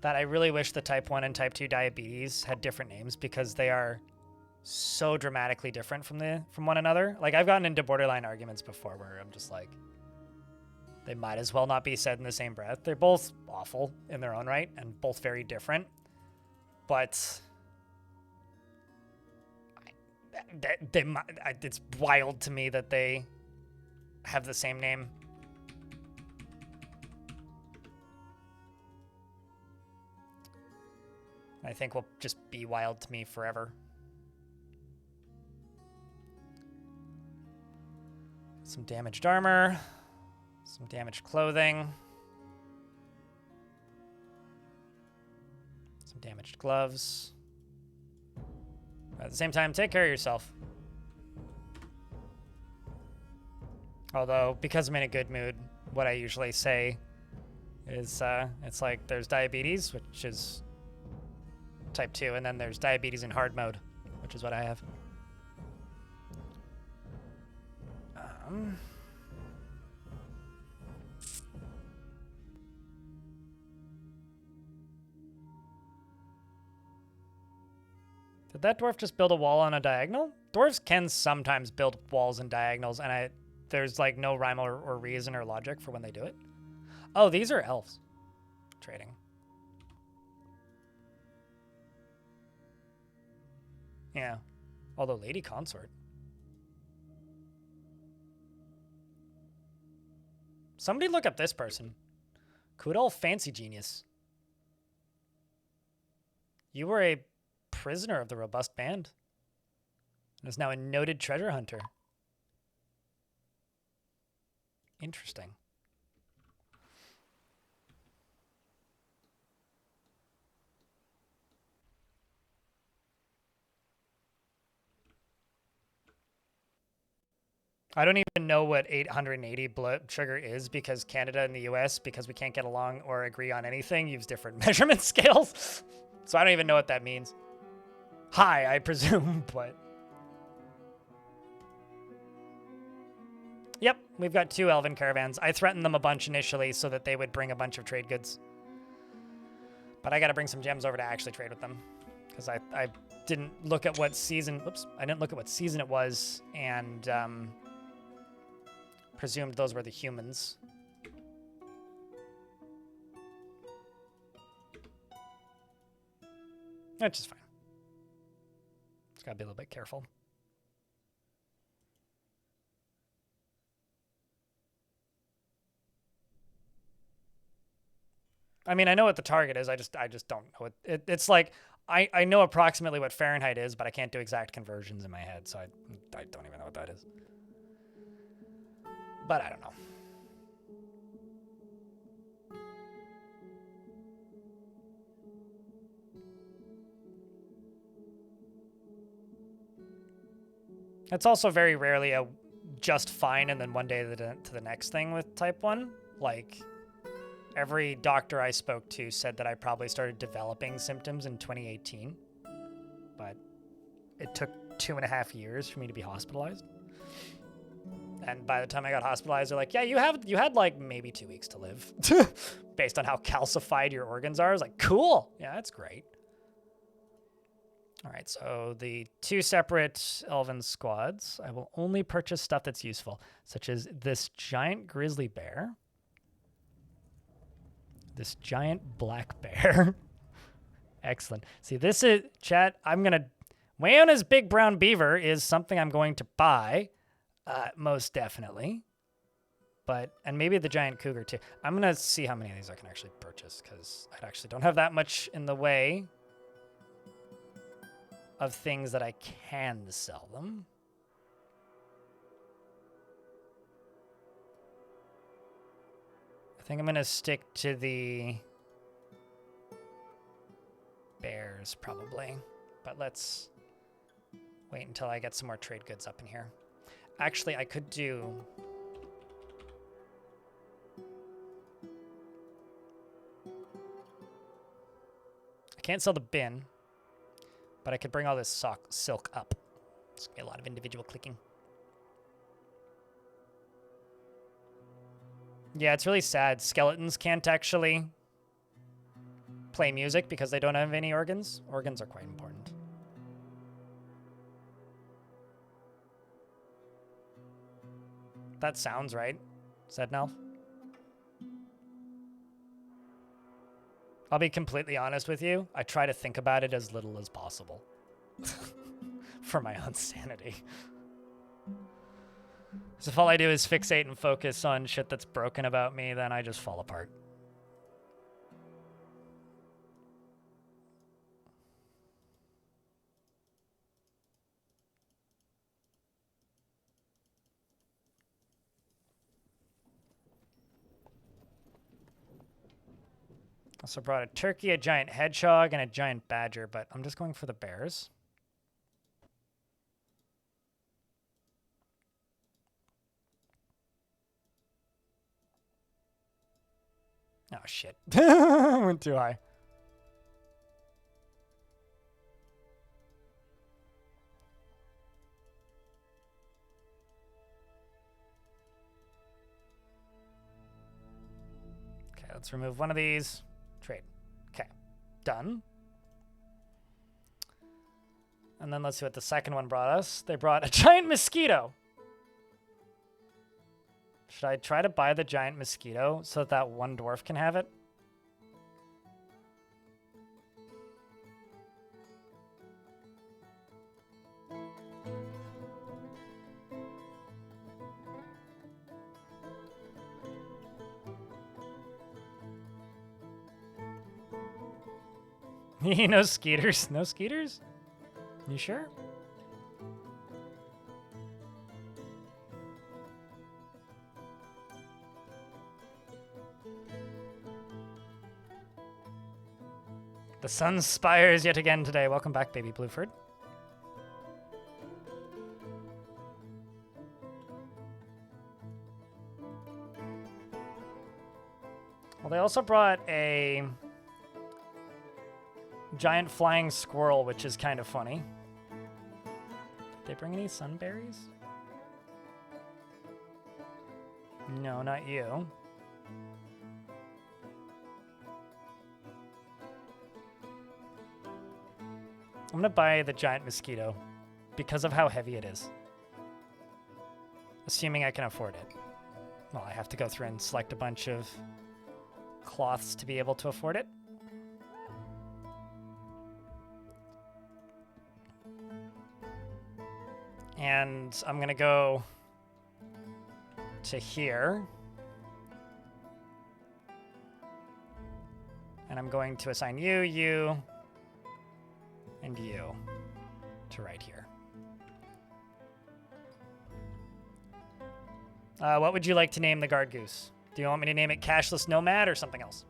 S1: that I really wish the type 1 and type 2 diabetes had different names because they are so dramatically different from one another. Like, I've gotten into borderline arguments before where I'm just like, they might as well not be said in the same breath. They're both awful in their own right and both very different. But it's wild to me that they have the same name. I think will just be wild to me forever. Some damaged armor, some damaged clothing, some damaged gloves. At the same time, take care of yourself. Although, because I'm in a good mood, what I usually say is, it's like there's diabetes, which is type 2, and then there's diabetes in hard mode, which is what I have. Did that dwarf just build a wall on a diagonal? Dwarves can sometimes build walls and diagonals, and there's like no rhyme or reason or logic for when they do it. Oh, these are elves trading. Yeah, although lady consort. Somebody look up this person. Kudal Fancy Genius. You were a prisoner of the robust band and is now a noted treasure hunter. Interesting. I don't even know what 880 blood sugar is because Canada and the US, because we can't get along or agree on anything, use different measurement scales. So I don't even know what that means. High, I presume, but... Yep, we've got 2 elven caravans. I threatened them a bunch initially so that they would bring a bunch of trade goods. But I gotta bring some gems over to actually trade with them. Because I didn't look at what season... Oops. I didn't look at what season it was, and presumed those were the humans. Which is fine. Just gotta be a little bit careful. I mean, I know what the target is. I just don't know it. It's like I know approximately what Fahrenheit is, but I can't do exact conversions in my head, so I don't even know what that is. But I don't know. It's also very rarely a just fine and then one day to the next thing with type 1. Like, every doctor I spoke to said that I probably started developing symptoms in 2018. But it took 2.5 years for me to be hospitalized. And by the time I got hospitalized, they're like, yeah, you had like maybe 2 weeks to live based on how calcified your organs are. I was like, cool. Yeah, that's great. All right, so the 2 separate elven squads. I will only purchase stuff that's useful, such as this giant grizzly bear, this giant black bear. Excellent. See, this is, chat, Wayona's big brown beaver is something I'm going to buy, most definitely. And maybe the giant cougar too. I'm going to see how many of these I can actually purchase, because I actually don't have that much in the way of things that I can sell them. I think I'm going to stick to the bears, probably. But let's wait until I get some more trade goods up in here. Actually, I could do... I can't sell the bin, but I could bring all this silk up. It's gonna be a lot of individual clicking. Yeah, it's really sad. Skeletons can't actually play music because they don't have any organs. Organs are quite important. That sounds right, said Nelf. I'll be completely honest with you. I try to think about it as little as possible. For my own sanity. So if all I do is fixate and focus on shit that's broken about me, then I just fall apart. Also brought a turkey, a giant hedgehog, and a giant badger, but I'm just going for the bears. Oh, shit. Went too high. let's remove one of these. Trade. Okay, done. And then let's see what the second one brought us. They brought a giant mosquito. Should I try to buy the giant mosquito so that one dwarf can have it? No skeeters. No skeeters? You sure? The sun spires yet again today. Welcome back, baby Blueford. Well, they also brought a giant flying squirrel, which is kind of funny. Did they bring any sunberries? No, not you. I'm gonna buy the giant mosquito because of how heavy it is. Assuming I can afford it. Well, I have to go through and select a bunch of cloths to be able to afford it. And I'm gonna go to here. And I'm going to assign you, you, and you to right here. What would you like to name the guard goose? Do you want me to name it Cashless Nomad or something else?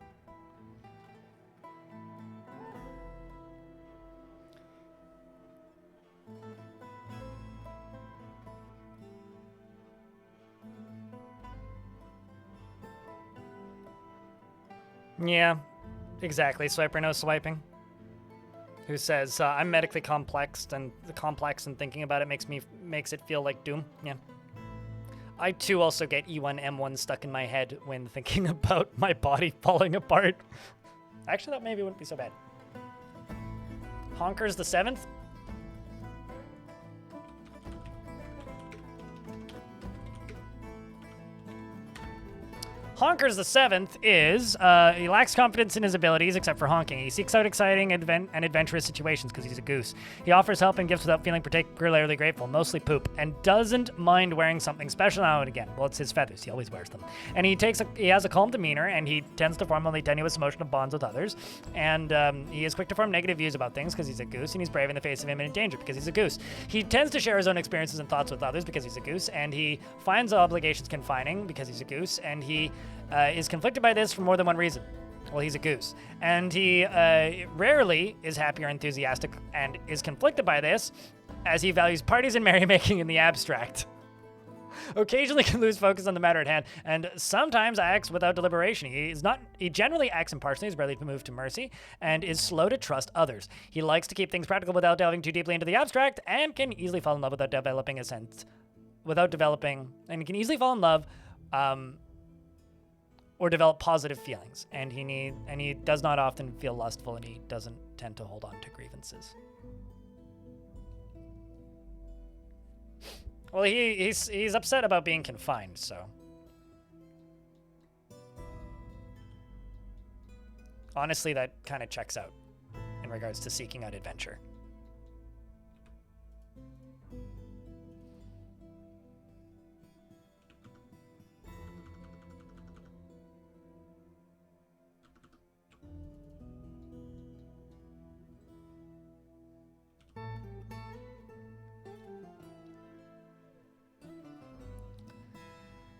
S1: Yeah, exactly. Swiper no swiping. Who says I'm medically complex and thinking about it makes it feel like doom. Yeah. I too also get E1 M1 stuck in my head when thinking about my body falling apart. Actually, that maybe wouldn't be so bad. Honker's the 7th. Honker's the 7th is, he lacks confidence in his abilities except for honking. He seeks out exciting and adventurous situations because he's a goose. He offers help and gifts without feeling particularly grateful, mostly poop, and doesn't mind wearing something special now and again. Well, it's his feathers. He always wears them. And he has a calm demeanor, and he tends to form only tenuous emotional bonds with others. And he is quick to form negative views about things because he's a goose, and he's brave in the face of imminent danger because he's a goose. He tends to share his own experiences and thoughts with others because he's a goose, and he finds obligations confining because he's a goose, and he is conflicted by this for more than one reason. Well, he's a goose. And he rarely is happy or enthusiastic and is conflicted by this as he values parties and merrymaking in the abstract. Occasionally can lose focus on the matter at hand and sometimes acts without deliberation. He generally acts impartially, is rarely moved to mercy, and is slow to trust others. He likes to keep things practical without delving too deeply into the abstract and can easily fall in love without developing a sense. And he can easily fall in love or develop positive feelings, and he does not often feel lustful, and he doesn't tend to hold on to grievances. Well, he's upset about being confined, so honestly, that kind of checks out in regards to seeking out adventure.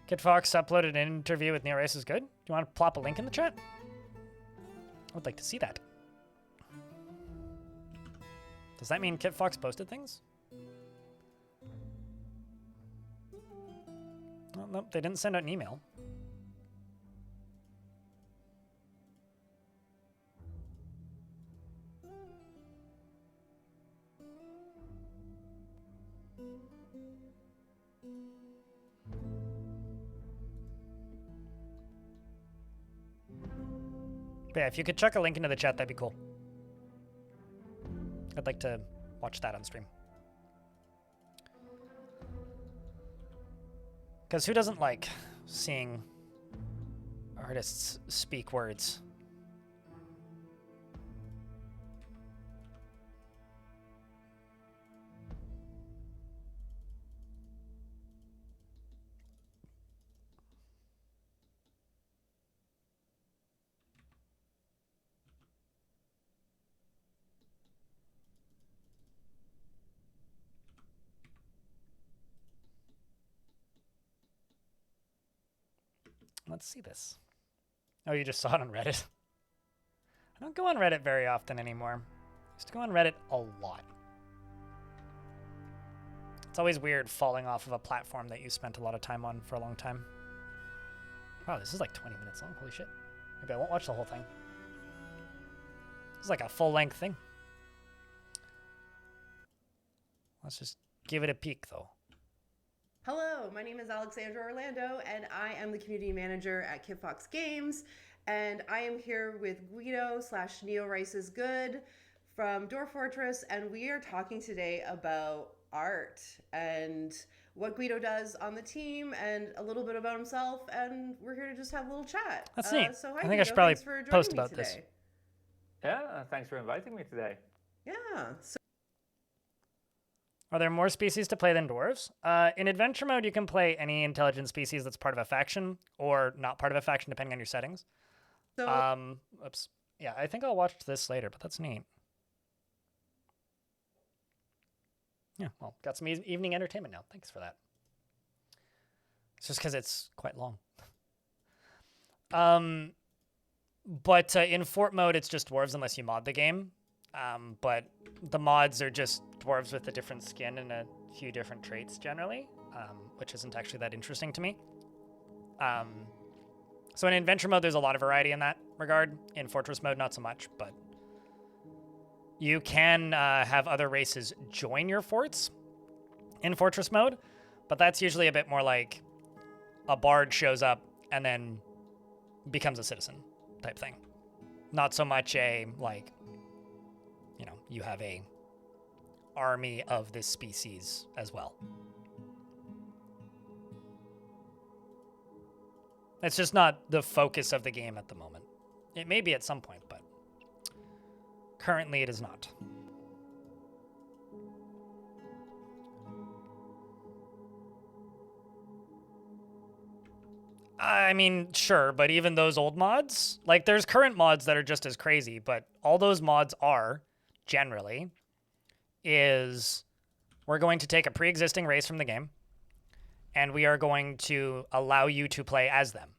S1: Kid Fox uploaded an interview with Neo Race is good. Do you want to plop a link in the chat? I would like to see that. Does that mean Kid Fox posted things? Oh, nope, they didn't send out an email. But yeah, if you could chuck a link into the chat, that'd be cool. I'd like to watch that on stream. Because who doesn't like seeing artists speak words? Let's see this. Oh, you just saw it on Reddit? I don't go on Reddit very often anymore. I used to go on Reddit a lot. It's always weird falling off of a platform that you spent a lot of time on for a long time. Wow, this is like 20 minutes long. Holy shit. Maybe I won't watch the whole thing. This is like a full-length thing. Let's just give it a peek, though.
S3: Hello, my name is Alexandra Orlando, and I am the community manager at Kitfox Games, and I am here with Guido / Neo Rice is Good from Dwarf Fortress, and we are talking today about art and what Guido does on the team and a little bit about himself, and we're here to just have a little chat.
S1: That's neat.
S3: So hi,
S1: I think
S3: Guido.
S1: I should probably
S3: Thanks for joining
S1: post
S3: me
S1: about
S3: today.
S1: this.
S4: Yeah, thanks for inviting me today.
S3: Yeah. So
S1: Are there more species to play than dwarves? In adventure mode, you can play any intelligent species that's part of a faction or not part of a faction, depending on your settings. Oops. Yeah, I think I'll watch this later, but that's neat. Yeah, well, got some evening entertainment now. Thanks for that. It's just because it's quite long. But in fort mode, it's just dwarves unless you mod the game. But the mods are just dwarves with a different skin and a few different traits generally, which isn't actually that interesting to me. So in adventure mode, there's a lot of variety in that regard. In fortress mode, not so much, but you can have other races join your forts in fortress mode, but that's usually a bit more like a bard shows up and then becomes a citizen type thing. Not so much a, like, you know, you have a army of this species as well. It's just not the focus of the game at the moment. It may be at some point, but currently it is not. I mean, sure, but even those old mods, like there's current mods that are just as crazy, but all those mods are, generally, is we're going to take a pre-existing race from the game, and we are going to allow you to play as them.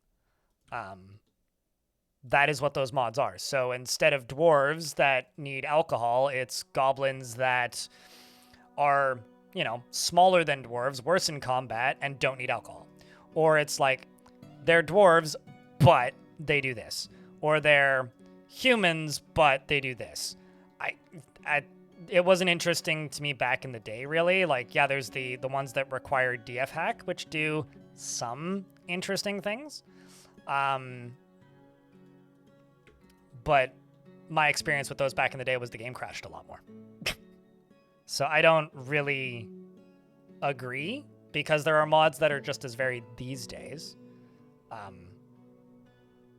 S1: That is what those mods are. So instead of dwarves that need alcohol, it's goblins that are, you know, smaller than dwarves, worse in combat, and don't need alcohol. Or it's like, they're dwarves, but they do this. Or they're humans, but they do this. It wasn't interesting to me back in the day, really. Like, yeah, there's the ones that require DF hack, which do some interesting things. But my experience with those back in the day was the game crashed a lot more. So I don't really agree, because there are mods that are just as varied these days.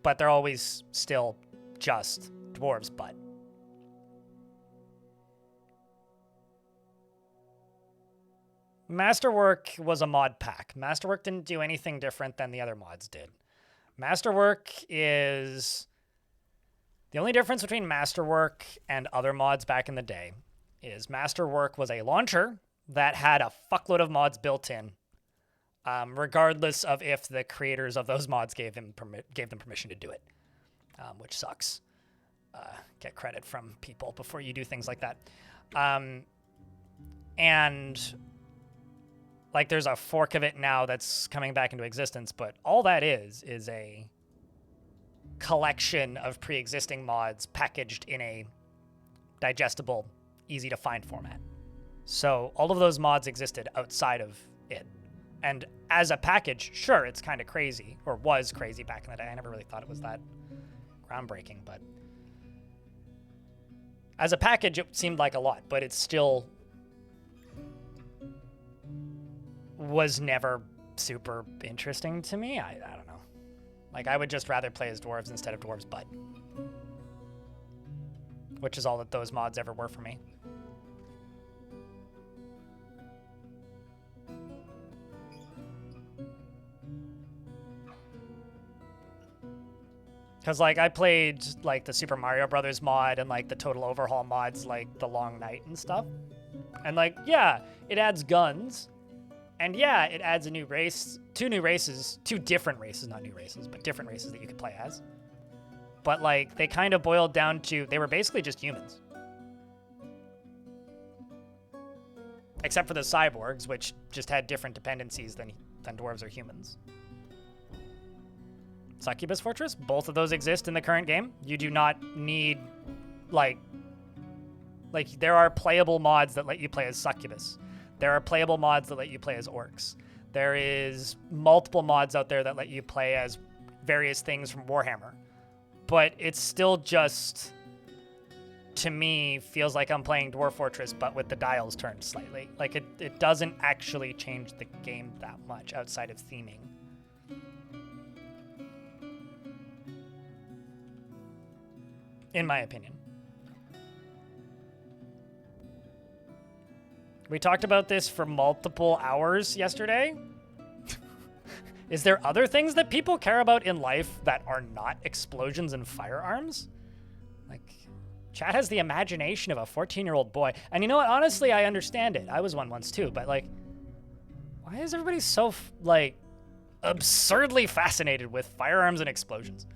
S1: But they're always still just dwarves, but. Masterwork was a mod pack. Masterwork didn't do anything different than the other mods did. Masterwork is... The only difference between Masterwork and other mods back in the day is Masterwork was a launcher that had a fuckload of mods built in, regardless of if the creators of those mods gave them permission to do it, which sucks. Get credit from people before you do things like that. And like there's a fork of it now that's coming back into existence, but all that is a collection of pre-existing mods packaged in a digestible, easy to find format. So all of those mods existed outside of it. And as a package, sure, it's kind of crazy, or was crazy back in the day. I never really thought it was that groundbreaking, but as a package, it seemed like a lot, but it still was never super interesting to me. I don't know. Like, I would just rather play as dwarves instead of dwarves, but which is all that those mods ever were for me. Because, like, I played, like, the Super Mario Brothers mod and, like, the Total Overhaul mods, like, the Long Night and stuff. And, like, yeah, it adds guns. And, yeah, it adds a new race, two different races, not new races, but different races that you could play as. But, like, they kind of boiled down to, they were basically just humans. Except for the cyborgs, which just had different dependencies than dwarves or humans. Succubus Fortress, both of those exist in the current game. You do not need, like there are playable mods that let you play as Succubus. There are playable mods that let you play as orcs. There is multiple mods out there that let you play as various things from Warhammer. But it's still just, to me, feels like I'm playing Dwarf Fortress, but with the dials turned slightly. Like, it doesn't actually change the game that much outside of theming. In my opinion. We talked about this for multiple hours yesterday. Is there other things that people care about in life that are not explosions and firearms? Like, chat has the imagination of a 14-year-old boy. And you know what? Honestly, I understand it. I was one once too, but, like, why is everybody so, like, absurdly fascinated with firearms and explosions?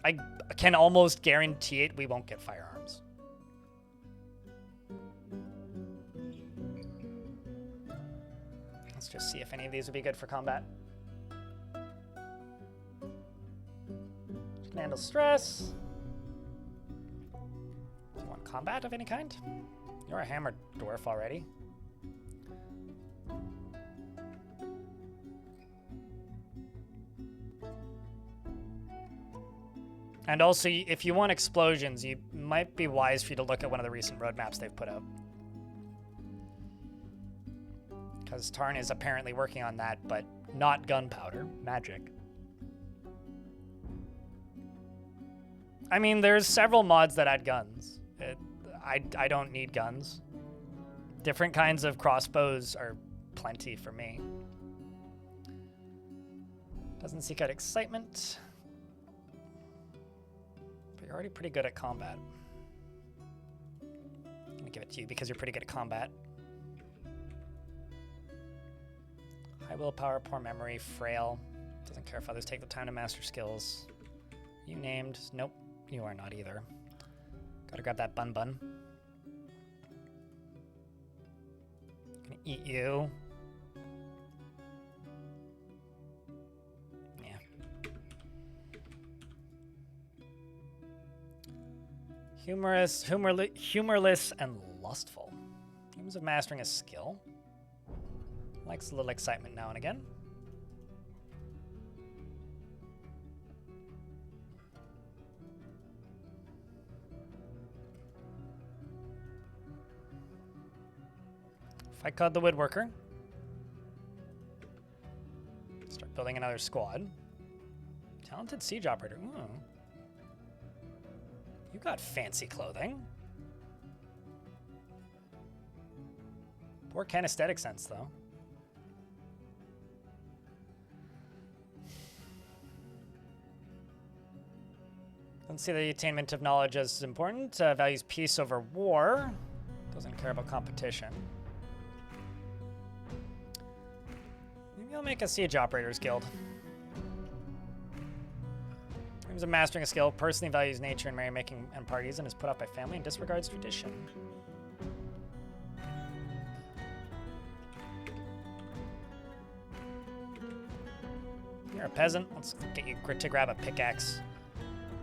S1: I can almost guarantee it, we won't get firearms. Let's just see if any of these would be good for combat. Can handle stress. Do you want combat of any kind? You're a hammer dwarf already. And also, if you want explosions, you might be wise for you to look at one of the recent roadmaps they've put out. Because Tarn is apparently working on that, but not gunpowder, magic. I mean, there's several mods that add guns. I don't need guns. Different kinds of crossbows are plenty for me. Doesn't seek out excitement. You're already pretty good at combat. I'm gonna give it to you because you're pretty good at combat. High willpower, poor memory, frail. Doesn't care if others take the time to master skills. You named. Nope, you are not either. Gotta grab that bun. Gonna eat you. Humorous, humorless, and lustful. Dreams of mastering a skill. Likes a little excitement now and again. Fight Code the Woodworker. Start building another squad. Talented siege operator. Ooh. You got fancy clothing. Poor kinesthetic sense, though. Doesn't see the attainment of knowledge as important. Values peace over war. Doesn't care about competition. Maybe I'll make a siege operators guild. Dreams of mastering a skill, personally values nature and merrymaking and parties, and is put up by family and disregards tradition. You're a peasant. Let's get you to grab a pickaxe.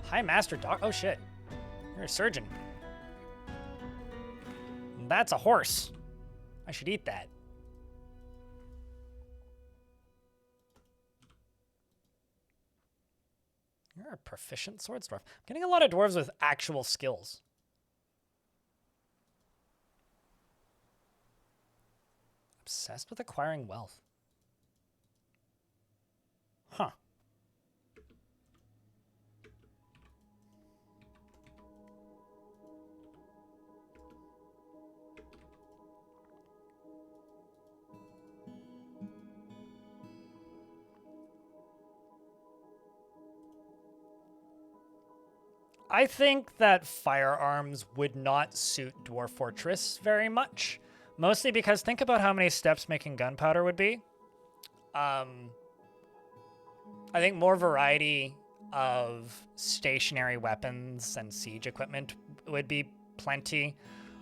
S1: High master dog. Oh shit. You're a surgeon. That's a horse. I should eat that. You're a proficient swords dwarf. I'm getting a lot of dwarves with actual skills. Obsessed with acquiring wealth. Huh. I think that firearms would not suit Dwarf Fortress very much. Mostly because think about how many steps making gunpowder would be. I think more variety of stationary weapons and siege equipment would be plenty.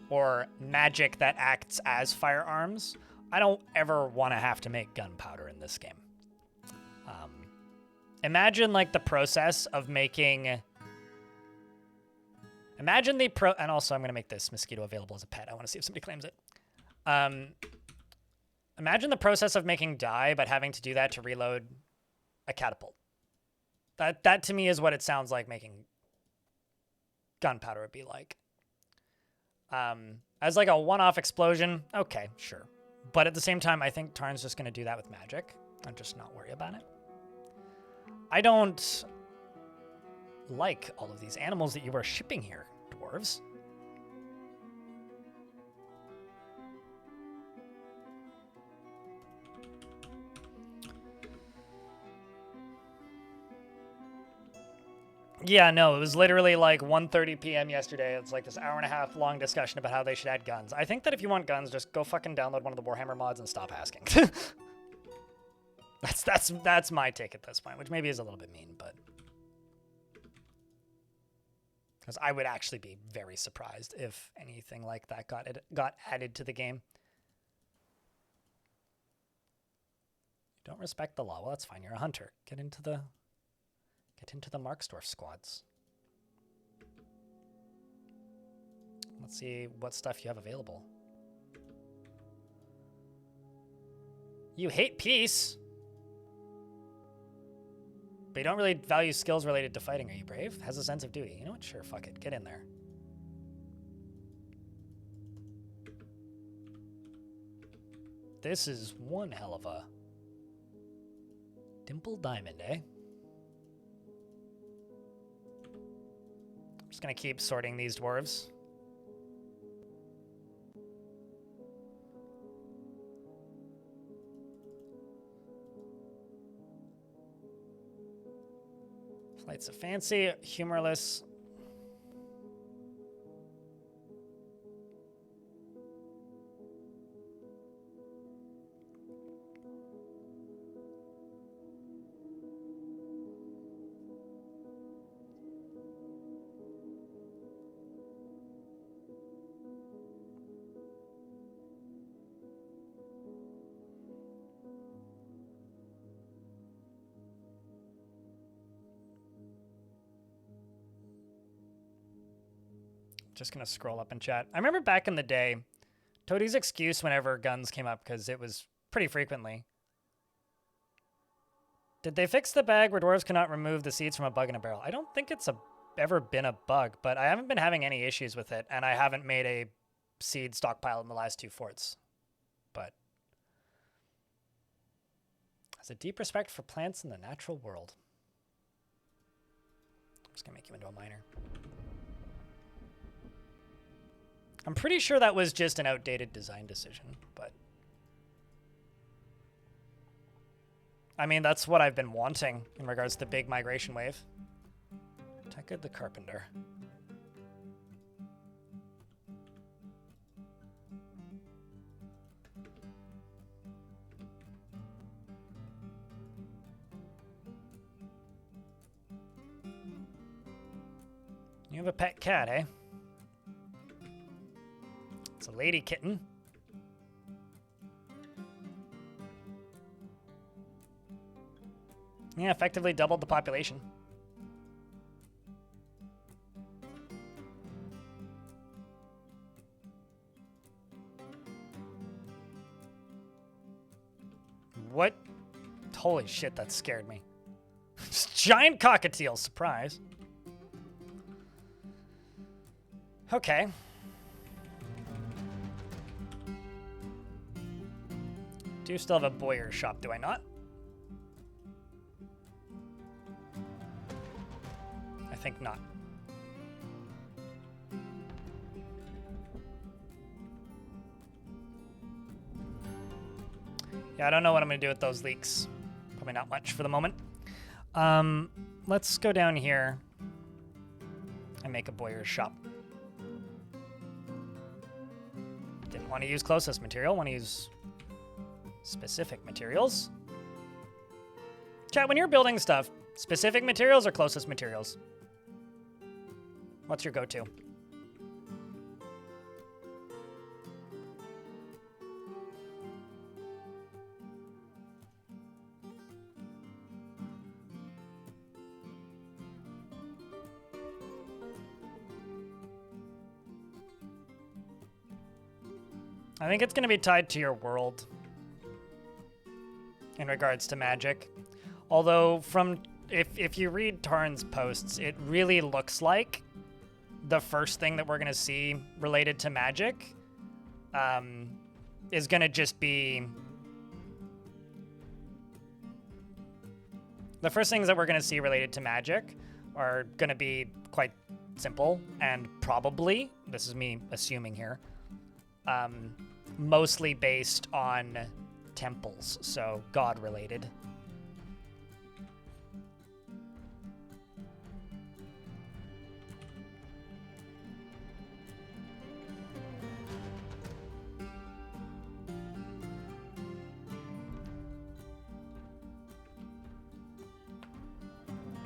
S1: Or magic that acts as firearms. I don't ever want to have to make gunpowder in this game. Imagine like the process of making... Imagine the and also I'm going to make this mosquito available as a pet. I want to see if somebody claims it. Imagine the process of making dye, but having to do that to reload a catapult. That to me is what it sounds like making gunpowder would be like. As like a one-off explosion, okay, sure. But at the same time, I think Tarn's just going to do that with magic and just not worry about it. I don't like all of these animals that you are shipping here, dwarves. Yeah, no, it was literally like 1:30 p.m. yesterday. It's like this hour-and-a-half long discussion about how they should add guns. I think that if you want guns, just go fucking download one of the Warhammer mods and stop asking. That's my take at this point, which maybe is a little bit mean, but because I would actually be very surprised if anything like that got added to the game. You don't respect the law. Well, that's fine. You're a hunter. Get into the Marksdorf squads. Let's see what stuff you have available. You hate peace. But you don't really value skills related to fighting. Are you brave? Has a sense of duty. You know what? Sure, fuck it. Get in there. This is one hell of a dimple diamond, eh? I'm just gonna keep sorting these dwarves. Flights of fancy, humorless. Just gonna scroll up and chat. I remember back in the day, Toadie's excuse whenever guns came up, because it was pretty frequently. Did they fix the bag where dwarves cannot remove the seeds from a bug in a barrel? I don't think it's ever been a bug, but I haven't been having any issues with it, and I haven't made a seed stockpile in the last 2 forts. But has a deep respect for plants in the natural world. I'm just gonna make you into a miner. I'm pretty sure that was just an outdated design decision, but I mean, that's what I've been wanting in regards to the big migration wave. Tekka the Carpenter. You have a pet cat, eh? It's a lady kitten. Yeah, effectively doubled the population. What? Holy shit, that scared me. Just giant cockatiel. Surprise. Okay. Do still have a Boyer's shop, do I not? I think not. Yeah, I don't know what I'm going to do with those leeks. Probably not much for the moment. Let's go down here and make a Boyer's shop. Didn't want to use closest material, want to use specific materials. Chat, when you're building stuff, specific materials or closest materials? What's your go-to? I think it's going to be tied to your world in regards to magic. Although, if you read Tarn's posts, it really looks like the first thing that we're going to see related to magic is going to just be... The first things that we're going to see related to magic are going to be quite simple and probably, this is me assuming here, mostly based on temples, so god-related.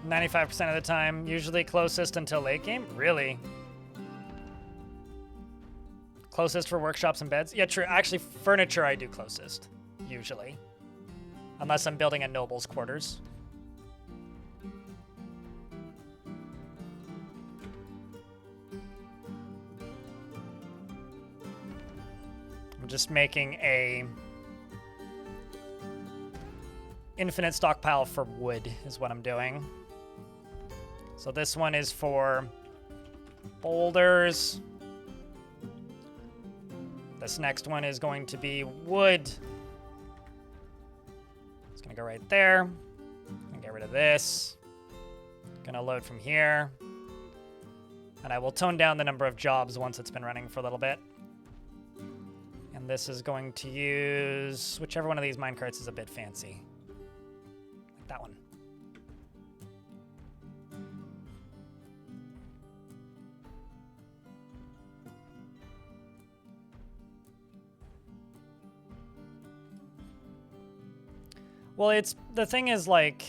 S1: "95% of the time, usually closest until late game." Really? Closest for workshops and beds? Yeah, true. Actually, furniture I do closest, usually. Unless I'm building a noble's quarters. I'm just making a infinite stockpile for wood is what I'm doing. So this one is for boulders. This next one is going to be wood. It's gonna go right there. And get rid of this. Gonna load from here. And I will tone down the number of jobs once it's been running for a little bit. And this is going to use whichever one of these minecarts is a bit fancy. Like that one. Well, the thing is, like,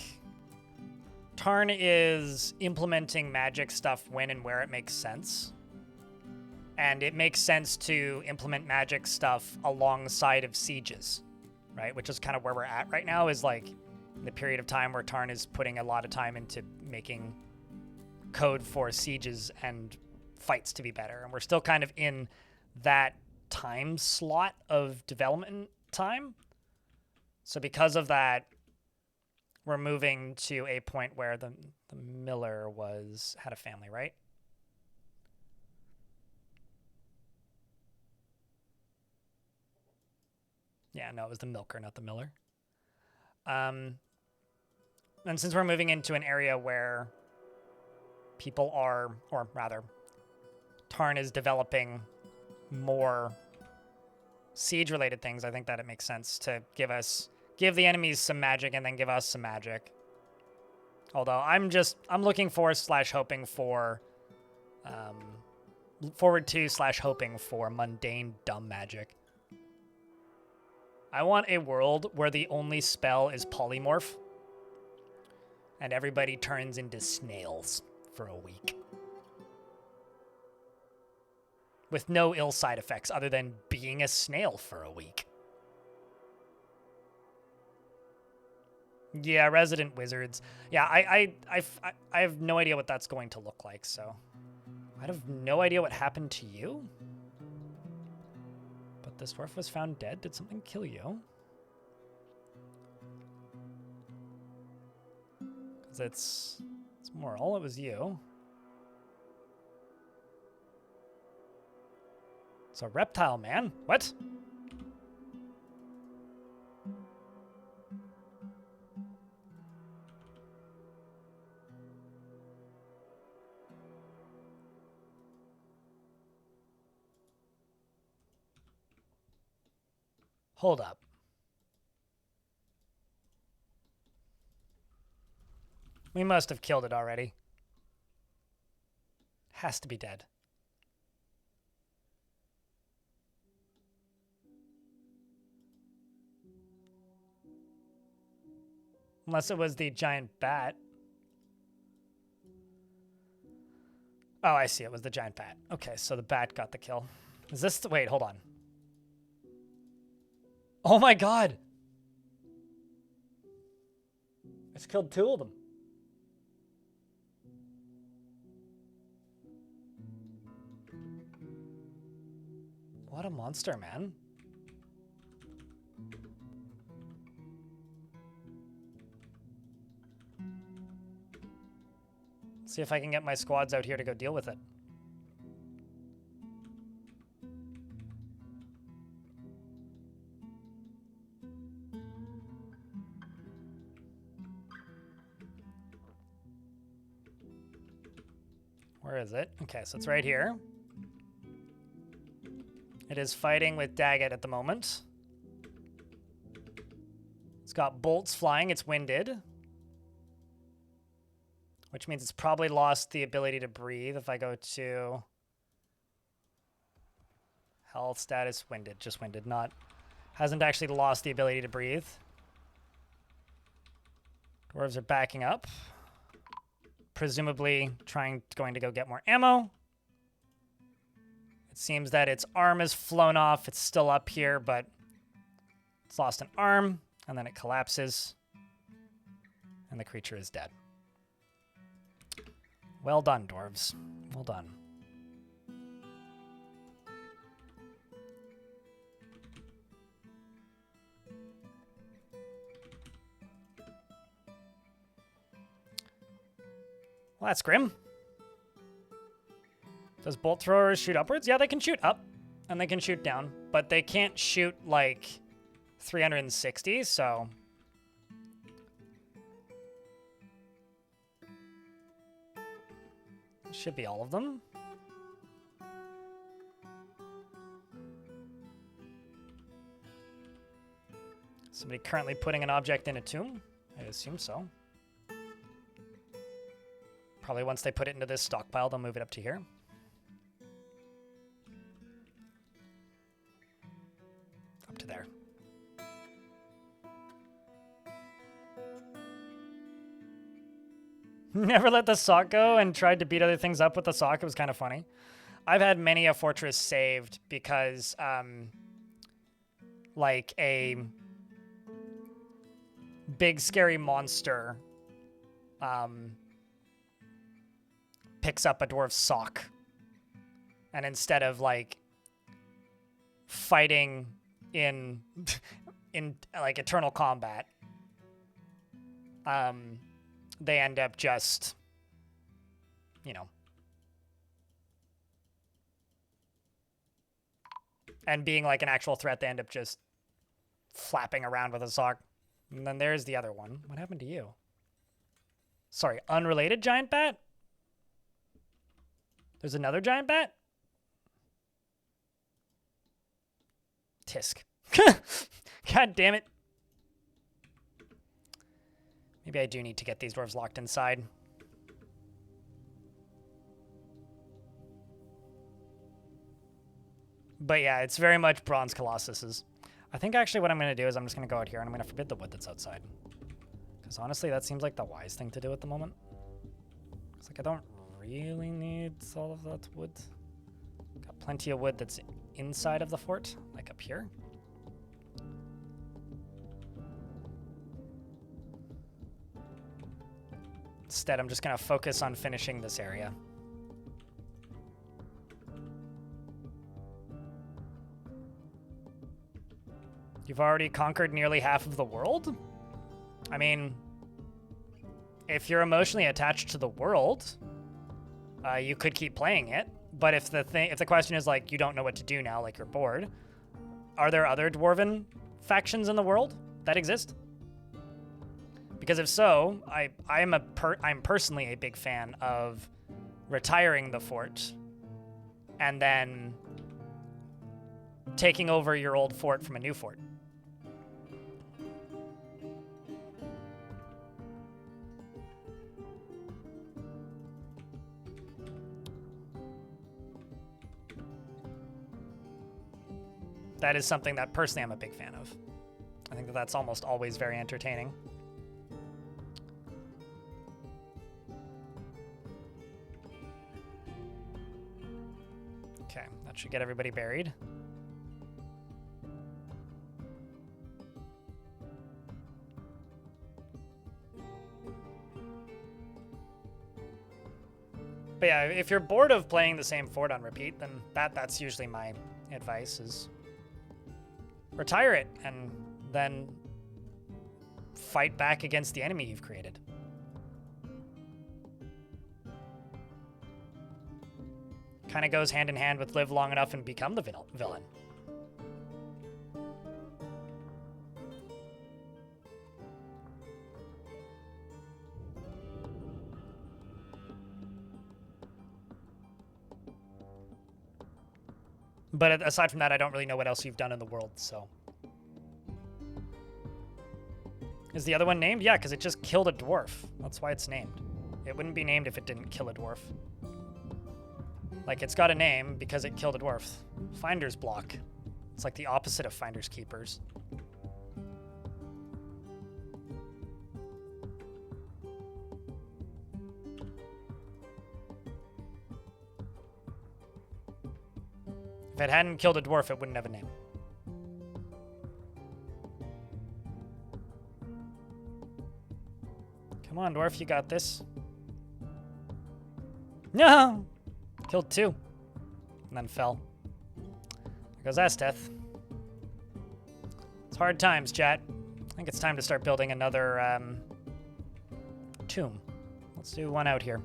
S1: Tarn is implementing magic stuff when and where it makes sense. And it makes sense to implement magic stuff alongside of sieges, right? Which is kind of where we're at right now, is like the period of time where Tarn is putting a lot of time into making code for sieges and fights to be better. And we're still kind of in that time slot of development time. So because of that, we're moving to a point where the miller had a family, right? Yeah, no, it was the milker, not the miller. And since we're moving into an area where people are, or rather, Tarn is developing more siege-related things, I think that it makes sense to give the enemies some magic and then give us some magic. Although I'm looking for / hoping for, forward to / hoping for mundane dumb magic. I want a world where the only spell is polymorph and everybody turns into snails for a week. With no ill side effects other than being a snail for a week. Yeah, resident wizards. Yeah, I have no idea what that's going to look like, so I have no idea what happened to you. But this dwarf was found dead. Did something kill you? It's Moral. It was you. It's a reptile man. What? Hold up. We must have killed it already. Has to be dead. Unless it was the giant bat. Oh, I see. It was the giant bat. Okay, so the bat got the kill. Is this the... Wait, hold on. Oh my god! It's killed 2 of them. What a monster, man. See if I can get my squads out here to go deal with it. Where is it? Okay, so it's right here. It is fighting with Daggett at the moment. It's got bolts flying. It's winded. Which means it's probably lost the ability to breathe. If I go to health status, winded, just winded, not, hasn't actually lost the ability to breathe. Dwarves are backing up. Presumably going to go get more ammo. It seems that its arm has flown off. It's still up here, but it's lost an arm, and then it collapses, and the creature is dead. Well done, dwarves. Well done. Well, that's grim. Does bolt throwers shoot upwards? Yeah, they can shoot up, and they can shoot down, but they can't shoot, like, 360, so... Should be all of them. Somebody currently putting an object in a tomb? I assume so. Probably once they put it into this stockpile, they'll move it up to here. Up to there. Never let the sock go and tried to beat other things up with the sock. It was kind of funny. I've had many a fortress saved because, like, a big scary monster picks up a dwarf's sock. And instead of, like, fighting in like, eternal combat, they end up just, you know, and being like an actual threat, they end up just flapping around with a sock. And then there's the other one. What happened to you? Sorry, unrelated giant bat? There's another giant bat? Tisk. God damn it. Maybe I do need to get these dwarves locked inside. But yeah, it's very much Bronze Colossuses. I think actually what I'm going to do is I'm just going to go out here and I'm going to forbid the wood that's outside. Because honestly, that seems like the wise thing to do at the moment. It's like I don't really need all of that wood. Got plenty of wood that's inside of the fort, like up here. Instead, I'm just going to focus on finishing this area. You've already conquered nearly half of the world? I mean, if you're emotionally attached to the world, you could keep playing it. But if the question is like you don't know what to do now, like you're bored, are there other dwarven factions in the world that exist? Because if so, I'm personally a big fan of retiring the fort and then taking over your old fort from a new fort. That is something that personally I'm a big fan of. I think that that's almost always very entertaining. Okay, that should get everybody buried. But yeah, if you're bored of playing the same fort on repeat, then that's usually my advice is retire it and then fight back against the enemy you've created. Kind of goes hand in hand with live long enough and become the villain. But aside from that, I don't really know what else you've done in the world, so. Is the other one named? Yeah, because it just killed a dwarf. That's why it's named. It wouldn't be named if it didn't kill a dwarf. Like, it's got a name because it killed a dwarf. Finder's block. It's like the opposite of Finders Keepers. If it hadn't killed a dwarf, it wouldn't have a name. Come on, dwarf, you got this. No! Killed 2. And then fell. There goes Asteth. It's hard times, chat. I think it's time to start building another, tomb. Let's do one out here.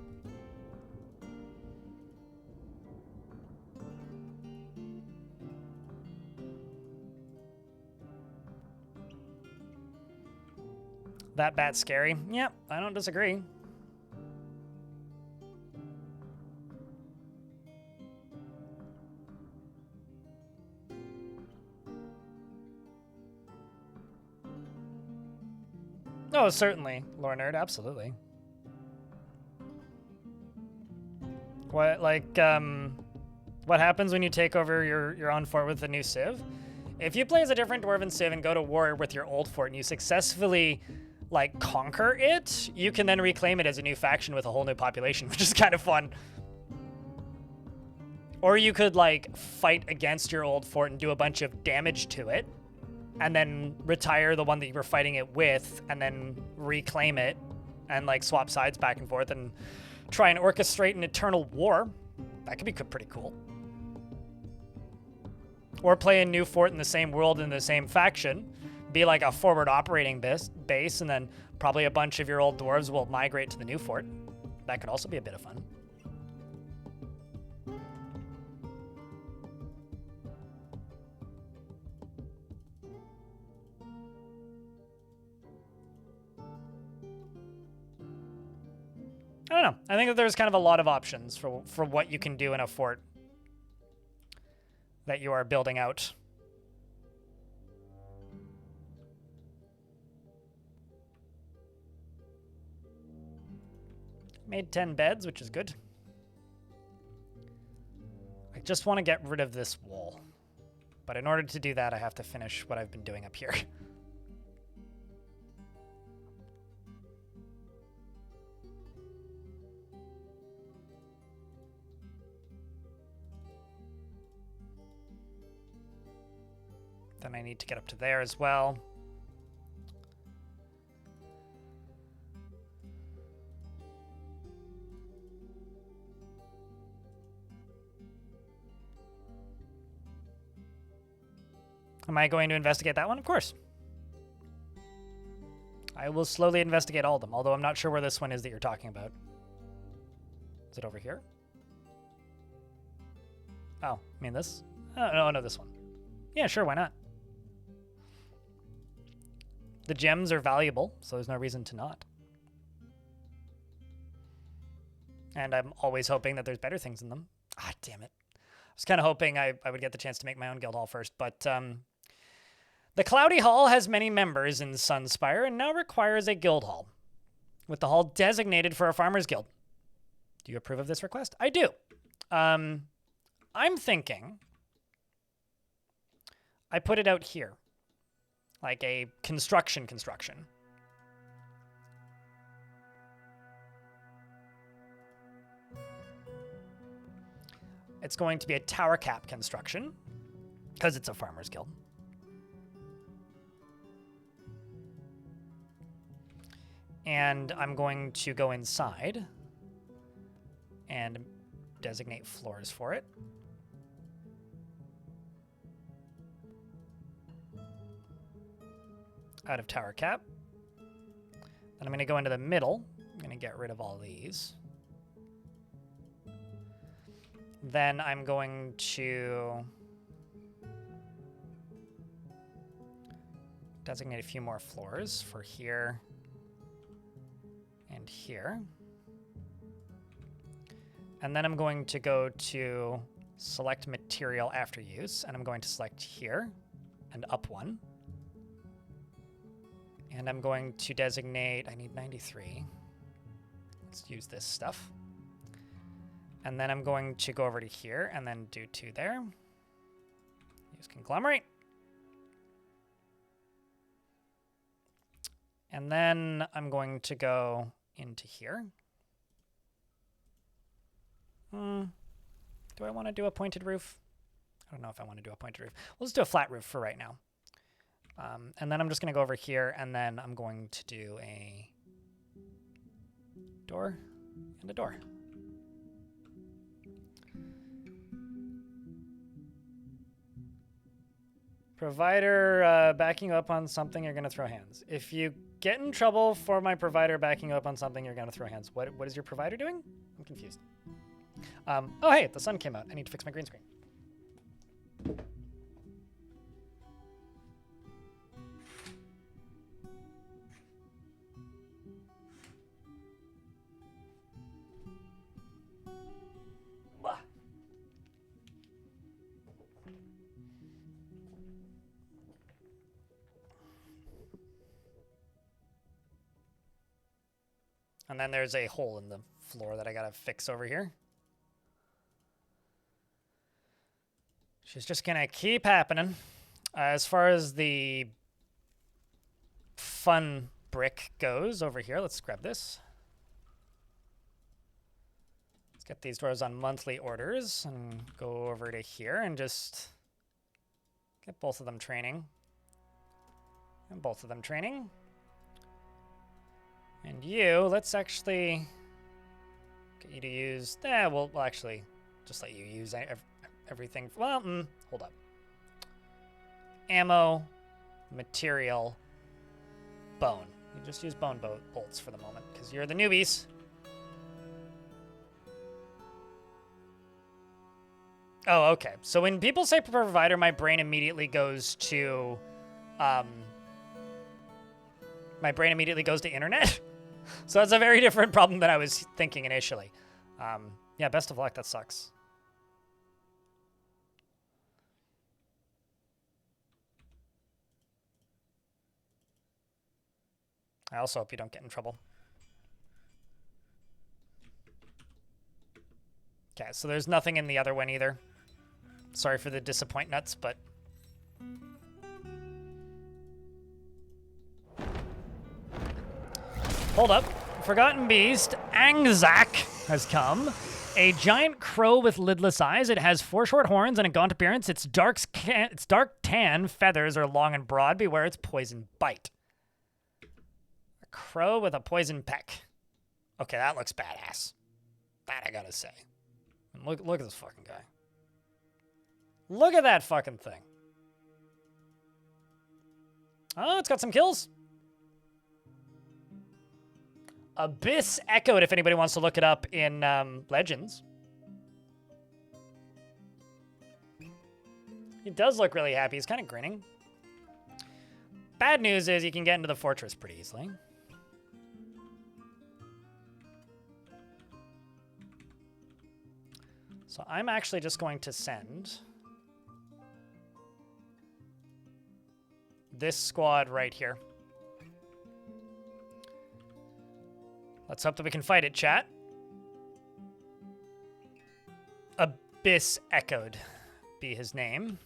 S1: That bat's scary. Yep, I don't disagree. Oh, certainly, Lore Nerd, absolutely. What, like, what happens when you take over your own fort with the new civ? If you play as a different dwarven civ and go to war with your old fort and you successfully like conquer it, you can then reclaim it as a new faction with a whole new population, which is kind of fun. Or you could like fight against your old fort and do a bunch of damage to it and then retire the one that you were fighting it with and then reclaim it and like swap sides back and forth and try and orchestrate an eternal war. That could be pretty cool. Or play a new fort in the same world in the same faction. Be like a forward operating base, and then probably a bunch of your old dwarves will migrate to the new fort. That could also be a bit of fun. I don't know. I think that there's kind of a lot of options for what you can do in a fort that you are building out. Made 10 beds, which is good. I just want to get rid of this wall. But in order to do that, I have to finish what I've been doing up here. Then I need to get up to there as well. Am I going to investigate that one? Of course. I will slowly investigate all of them, although I'm not sure where this one is that you're talking about. Is it over here? Oh, I mean this? Oh, no, this one. Yeah, sure, why not? The gems are valuable, so there's no reason to not. And I'm always hoping that there's better things in them. Ah, damn it. I was kind of hoping I would get the chance to make my own guild hall first, but the Cloudy Hall has many members in Sunspire and now requires a guild hall, with the hall designated for a farmer's guild. Do you approve of this request? I do. I'm thinking I put it out here, like a construction. It's going to be a tower cap construction, because it's a farmer's guild. And I'm going to go inside and designate floors for it. Out of tower cap. Then I'm going to go into the middle. I'm going to get rid of all these. Then I'm going to designate a few more floors for here and here. And then I'm going to go to select material after use, and I'm going to select here and up one. And I'm going to designate, I need 93. Let's use this stuff. And then I'm going to go over to here and then do 2 there. Use conglomerate. And then I'm going to go into here. Do I want to do a pointed roof? I don't know if I want to do a pointed roof. Let's do a flat roof for right now. And then I'm just going to go over here, and then I'm going to do a door and a door. Provider backing you up on something, you're going to throw hands. If you get in trouble for my provider backing you up on something, you're going to throw hands. What is your provider doing? I'm confused. Oh, hey, the sun came out. I need to fix my green screen. Blah. And then there's a hole in the floor that I gotta fix over here. She's just gonna keep happening. As far as the fun brick goes over here, let's grab this. Let's get these doors on monthly orders and go over to here and just get both of them training. And both of them training. And you, let's actually get you to use, we'll actually just let you use everything. Well, hold up. Ammo, material, bone. You just use bone bolts for the moment, because you're the newbies. Oh, okay. So when people say provider, my brain immediately goes to, internet. So that's a very different problem than I was thinking initially. Yeah, best of luck. That sucks. I also hope you don't get in trouble. Okay, so there's nothing in the other one either. Sorry for the disappoint nuts, but... Hold up. Forgotten Beast, Angzak, has come. A giant crow with lidless eyes. It has 4 short horns and a gaunt appearance. Its dark tan feathers are long and broad. Beware its poison bite. A crow with a poison peck. Okay, that looks badass. That I gotta say. And look at this fucking guy. Look at that fucking thing. Oh, it's got some kills. Abyss Echoed, if anybody wants to look it up in Legends. He does look really happy. He's kind of grinning. Bad news is you can get into the fortress pretty easily. So I'm actually just going to send this squad right here. Let's hope that we can fight it, chat. Abyss Echoed be his name.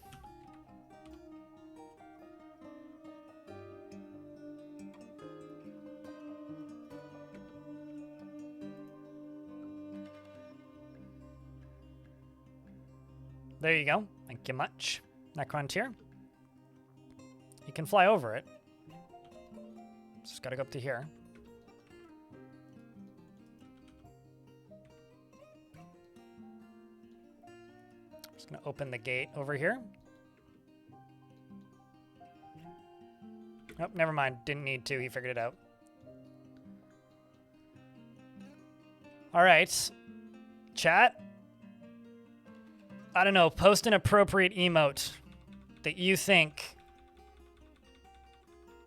S1: There you go. Thank you much. Necrontier. You can fly over it. Just gotta go up to here. Just gonna open the gate over here. Oh, never mind. Didn't need to. He figured it out. All right. Chat. I don't know, post an appropriate emote that you think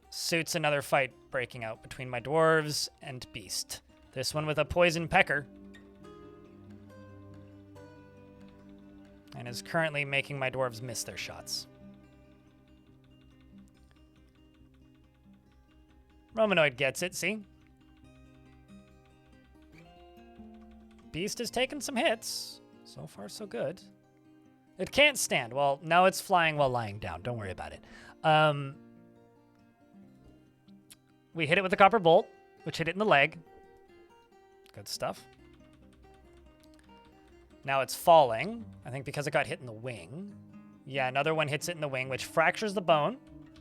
S1: suits another fight breaking out between my dwarves and beast. This one with a poison pecker. And is currently making my dwarves miss their shots. Romanoid gets it, see? Beast has taken some hits. So far, so good. It can't stand. Well, now it's flying while lying down. Don't worry about it. We hit it with the copper bolt, which hit it in the leg. Good stuff. Now it's falling. I think because it got hit in the wing. Yeah, another one hits it in the wing, which fractures the bone,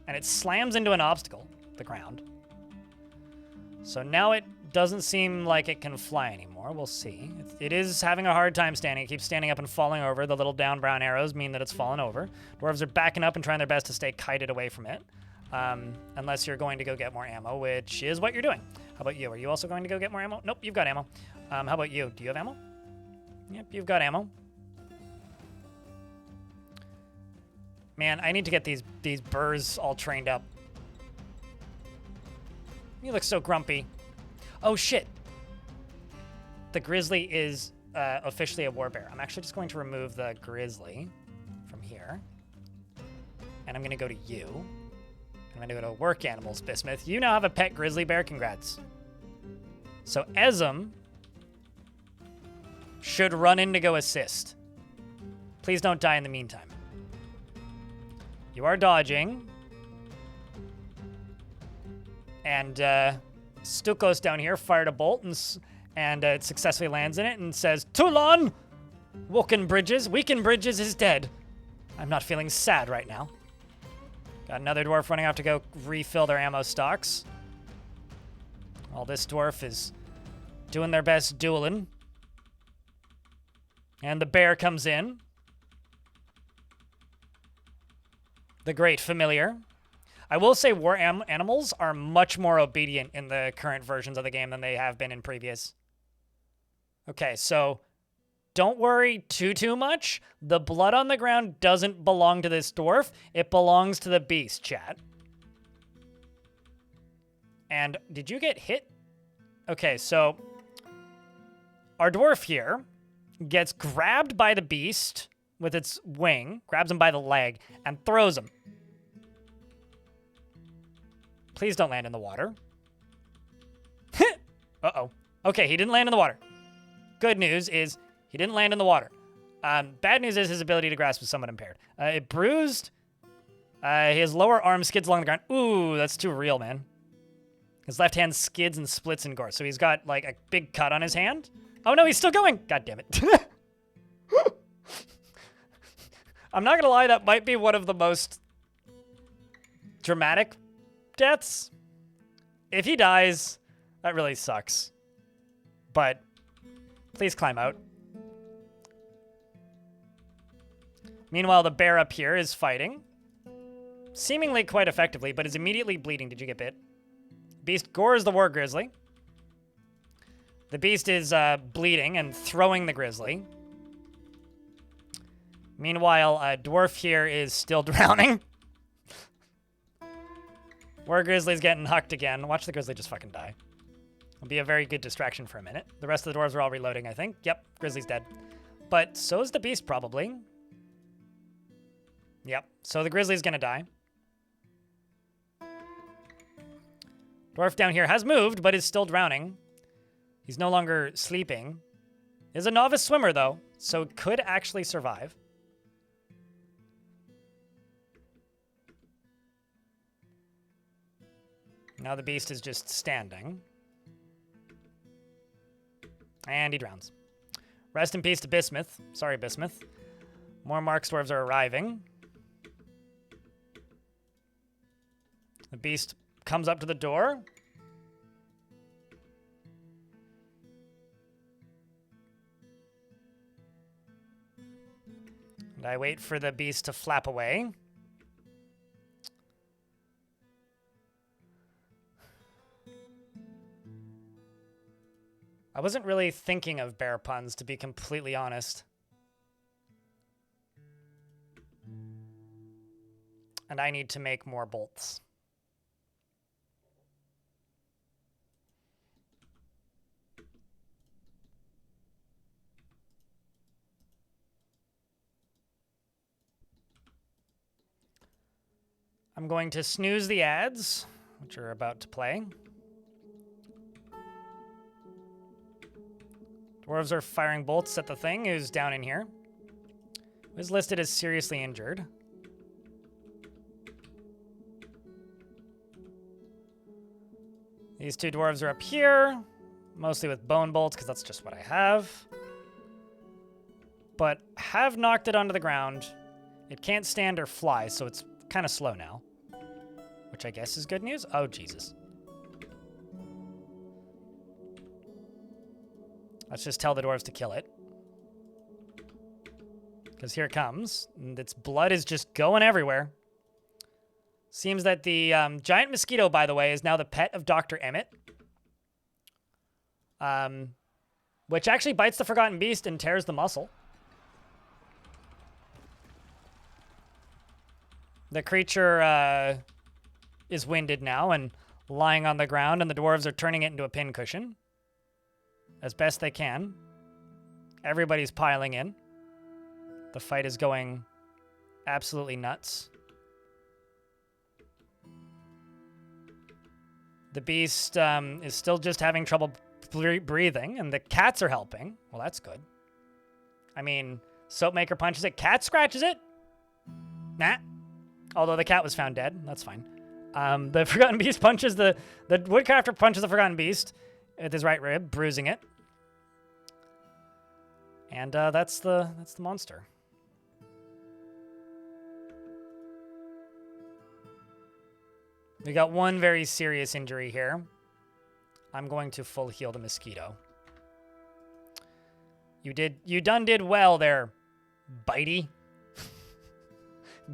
S1: and it slams into an obstacle, the ground. So now it doesn't seem like it can fly anymore. We'll see. It is having a hard time standing. It keeps standing up and falling over. The little down brown arrows mean that it's fallen over. Dwarves are backing up and trying their best to stay kited away from it. Unless you're going to go get more ammo, which is what you're doing. How about you? Are you also going to go get more ammo? Nope, you've got ammo. How about you? Do you have ammo? Yep, you've got ammo. Man, I need to get these burrs all trained up. You look so grumpy. Oh, shit. The grizzly is officially a warbear. I'm actually just going to remove the grizzly from here. And I'm going to go to you. I'm going to go to work animals, Bismuth. You now have a pet grizzly bear. Congrats. So Ezum should run in to go assist. Please don't die in the meantime. You are dodging. And Stukos down here fired a bolt and it successfully lands in it and says, Toulon! Woken Bridges is dead. I'm not feeling sad right now. Got another dwarf running off to go refill their ammo stocks. While this dwarf is doing their best dueling. And the bear comes in. The great familiar. I will say war animals are much more obedient in the current versions of the game than they have been in previous. Okay, so don't worry too much. The blood on the ground doesn't belong to this dwarf. It belongs to the beast, chat. And did you get hit? Okay, so our dwarf here gets grabbed by the beast with its wing, grabs him by the leg, and throws him. Please don't land in the water. Uh-oh. Okay, he didn't land in the water. Good news is he didn't land in the water. Bad news is his ability to grasp is somewhat impaired. It bruised. His lower arm skids along the ground. Ooh, that's too real, man. His left hand skids and splits in gore. So he's got, like, a big cut on his hand. Oh, no, he's still going. God damn it. I'm not going to lie, that might be one of the most dramatic deaths. If he dies, that really sucks. But please climb out. Meanwhile, the bear up here is fighting. Seemingly quite effectively, but is immediately bleeding. Did you get bit? Beast gores the war grizzly. The beast is bleeding and throwing the grizzly. Meanwhile, Dwarf here is still drowning. Where Grizzly's getting hucked again. Watch the Grizzly just fucking die. It'll be a very good distraction for a minute. The rest of the dwarves are all reloading, I think. Yep, Grizzly's dead. But so is the beast, probably. Yep, so the Grizzly's gonna die. Dwarf down here has moved, but is still drowning. He's no longer sleeping. Is a novice swimmer, though, so could actually survive. Now the beast is just standing. And he drowns. Rest in peace to Bismuth. Sorry, Bismuth. More Mark dwarves are arriving. The beast comes up to the door. And I wait for the beast to flap away. I wasn't really thinking of bear puns, to be completely honest. And I need to make more bolts. I'm going to snooze the ads, which are about to play. Dwarves are firing bolts at the thing who's down in here. Who's listed as seriously injured. These two dwarves are up here, mostly with bone bolts, because that's just what I have. But have knocked it onto the ground. It can't stand or fly, so it's kind of slow now. Which I guess is good news. Oh, Jesus. Let's just tell the dwarves to kill it. Because here it comes. And its blood is just going everywhere. Seems that the giant mosquito, by the way, is now the pet of Dr. Emmett. Which actually bites the Forgotten Beast and tears the muscle. The creature is winded now and lying on the ground, and the dwarves are turning it into a pincushion. As best they can. Everybody's piling in. The fight is going absolutely nuts. The beast is still just having trouble breathing, and the cats are helping. Well, that's good. I mean, Soapmaker punches it. Cat scratches it? Nah. Although the cat was found dead. That's fine. The Forgotten Beast punches the Woodcrafter punches the Forgotten Beast with his right rib, bruising it. And that's the monster. We got one very serious injury here. I'm going to full heal the mosquito. You done did well there, bitey.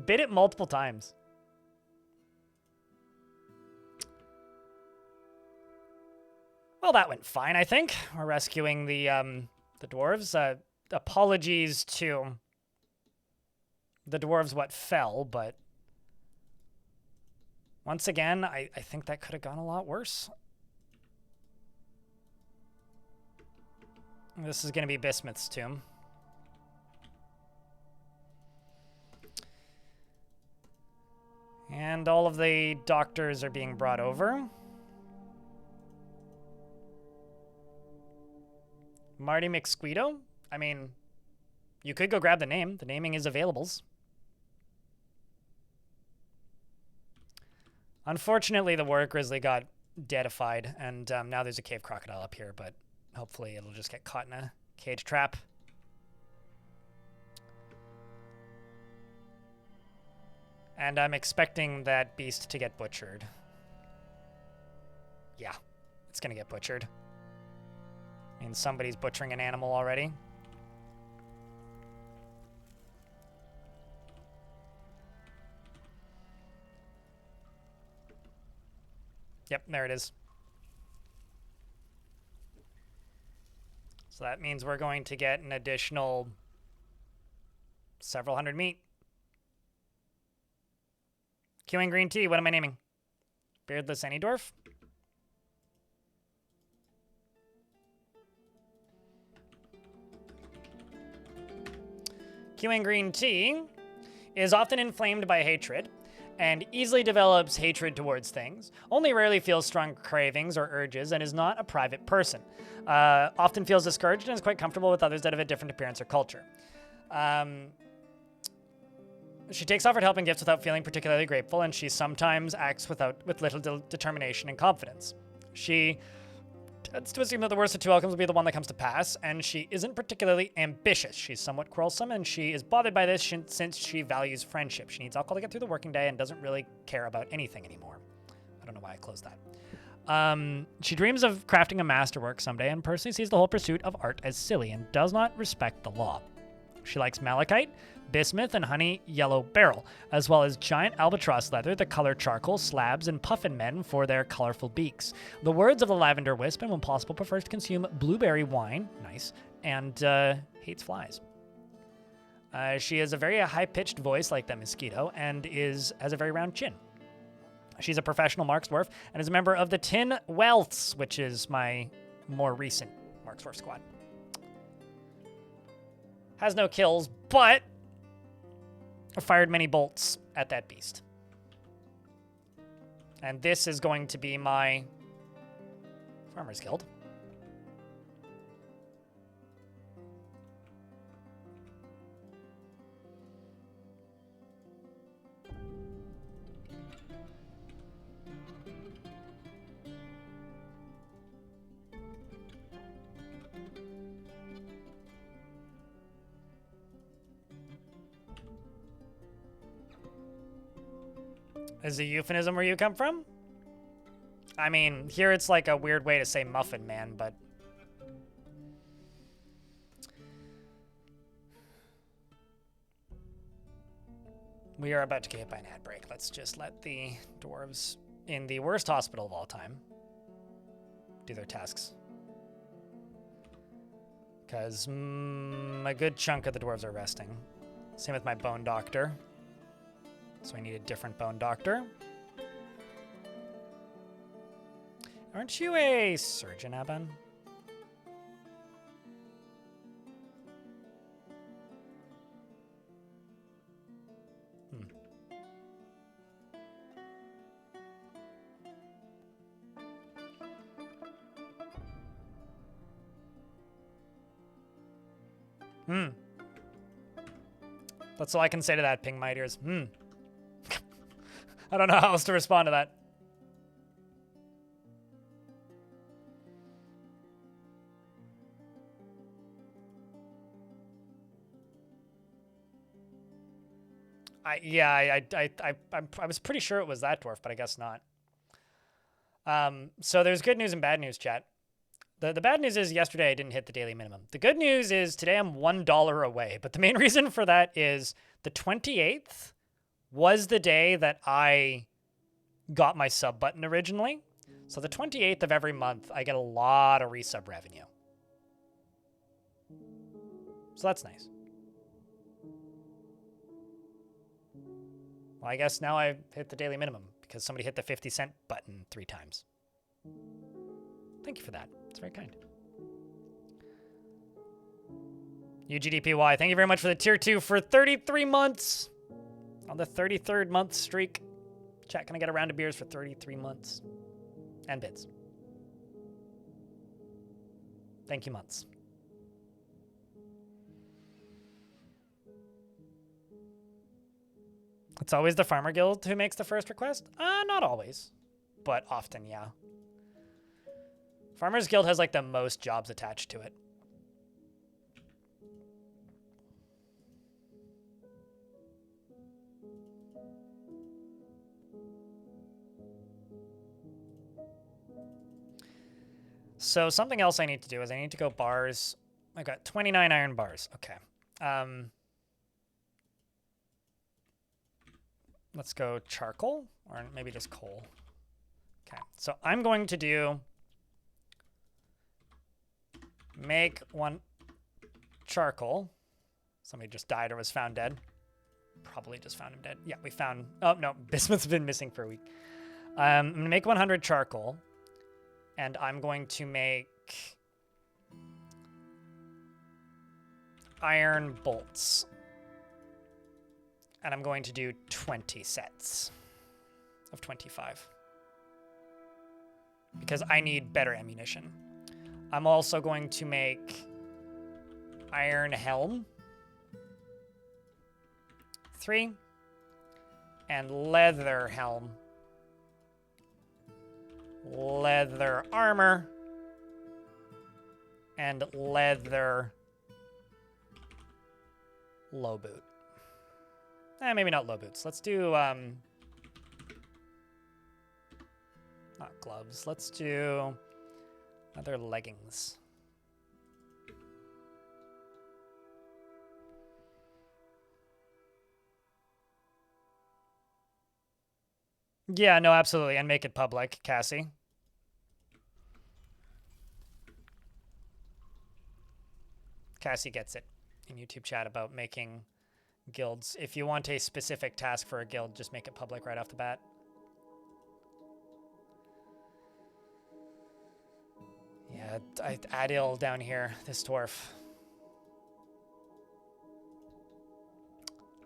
S1: Bit it multiple times. Well, that went fine, I think. We're rescuing the dwarves. Apologies to the dwarves what fell, but once again, I think that could have gone a lot worse. This is going to be Bismuth's tomb. And all of the doctors are being brought over. Marty McSquito? I mean, you could go grab the name. The naming is availables. Unfortunately, the warrior grizzly got deadified, and now there's a cave crocodile up here, but hopefully it'll just get caught in a cage trap. And I'm expecting that beast to get butchered. Yeah, it's gonna get butchered. I mean, somebody's butchering an animal already. Yep, there it is. So that means we're going to get an additional several hundred meat. Queuing green tea. What am I naming? Beardless any dwarf? Queuing green tea is often inflamed by hatred and easily develops hatred towards things, only rarely feels strong cravings or urges, and is not a private person. Often feels discouraged and is quite comfortable with others that have a different appearance or culture. She takes offered help and gifts without feeling particularly grateful, and she sometimes acts with little determination and confidence. She tends to assume that the worst of two outcomes will be the one that comes to pass, and she isn't particularly ambitious. She's somewhat quarrelsome, and she is bothered by this since she values friendship. She needs alcohol to get through the working day and doesn't really care about anything anymore. I don't know why I closed that. She dreams of crafting a masterwork someday and personally sees the whole pursuit of art as silly and does not respect the law. She likes malachite, bismuth, and honey yellow beryl, as well as giant albatross leather, the color charcoal, slabs, and puffin men for their colorful beaks. The words of the lavender wisp, and when possible prefers to consume blueberry wine, nice, and hates flies. She has a very high-pitched voice like the mosquito and has a very round chin. She's a professional Marks Dwarf and is a member of the Tin Welts, which is my more recent Marks Dwarf squad. Has no kills, but fired many bolts at that beast. And this is going to be my Farmer's Guild. Is a euphemism where you come from? I mean, here it's like a weird way to say muffin man, but... We are about to get hit by an ad break. Let's just let the dwarves in the worst hospital of all time do their tasks. Because a good chunk of the dwarves are resting. Same with my bone doctor. So I need a different bone doctor. Aren't you a surgeon, Aban? That's all I can say to that, Ping My Dears. I don't know how else to respond to that. I was pretty sure it was that dwarf, but I guess not. So there's good news and bad news, chat. The bad news is yesterday I didn't hit the daily minimum. The good news is today I'm $1 away, but the main reason for that is the 28th was the day that I got my sub button originally. So the 28th of every month, I get a lot of resub revenue. So that's nice. Well, I guess now I've hit the daily minimum because somebody hit the 50-cent button 3 times. Thank you for that. It's very kind. UGDPY, thank you very much for the tier 2 for 33 months. On the 33rd month streak. Chat, can I get a round of beers for 33 months? And bits. Thank you, months. It's always the Farmer Guild who makes the first request? Not always. But often, yeah. Farmers Guild has like the most jobs attached to it. So something else I need to do is I need to go bars. I got 29 iron bars. Okay. Let's go charcoal, or maybe just coal. Okay, so I'm going to do make 1 charcoal. Somebody just died or was found dead. Probably just found him dead. Yeah, we found... Oh, no. Bismuth's been missing for a week. I'm going to make 100 charcoal. And I'm going to make... iron bolts. And I'm going to do 20 sets of 25. Because I need better ammunition. I'm also going to make iron helm. 3. And leather helm. Leather armor. And leather low boot. Maybe not low boots. Let's do, not gloves. Let's do other leggings. Yeah, no, absolutely. And make it public, Cassie. Cassie gets it in YouTube chat about making guilds. If you want a specific task for a guild, just make it public right off the bat. Yeah, Adil down here, this dwarf.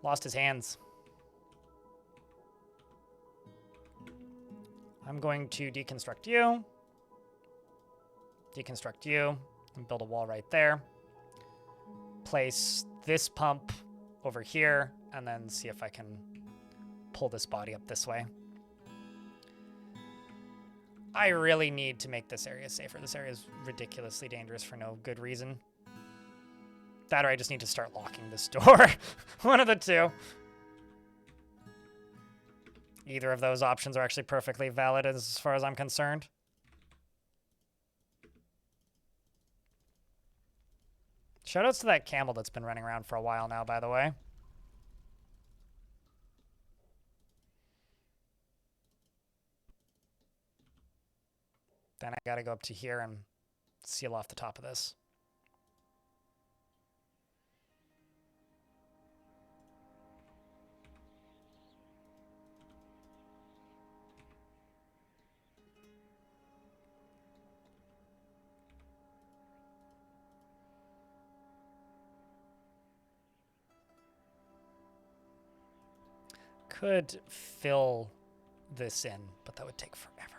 S1: Lost his hands. I'm going to deconstruct you. Deconstruct you. And build a wall right there. Place this pump over here, and then see if I can pull this body up this way. I really need to make this area safer. This area is ridiculously dangerous for no good reason. That or I just need to start locking this door. One of the two. Either of those options are actually perfectly valid as far as I'm concerned. Shoutouts to that camel that's been running around for a while now, by the way. Then I gotta go up to here and seal off the top of this. Could fill this in, but that would take forever.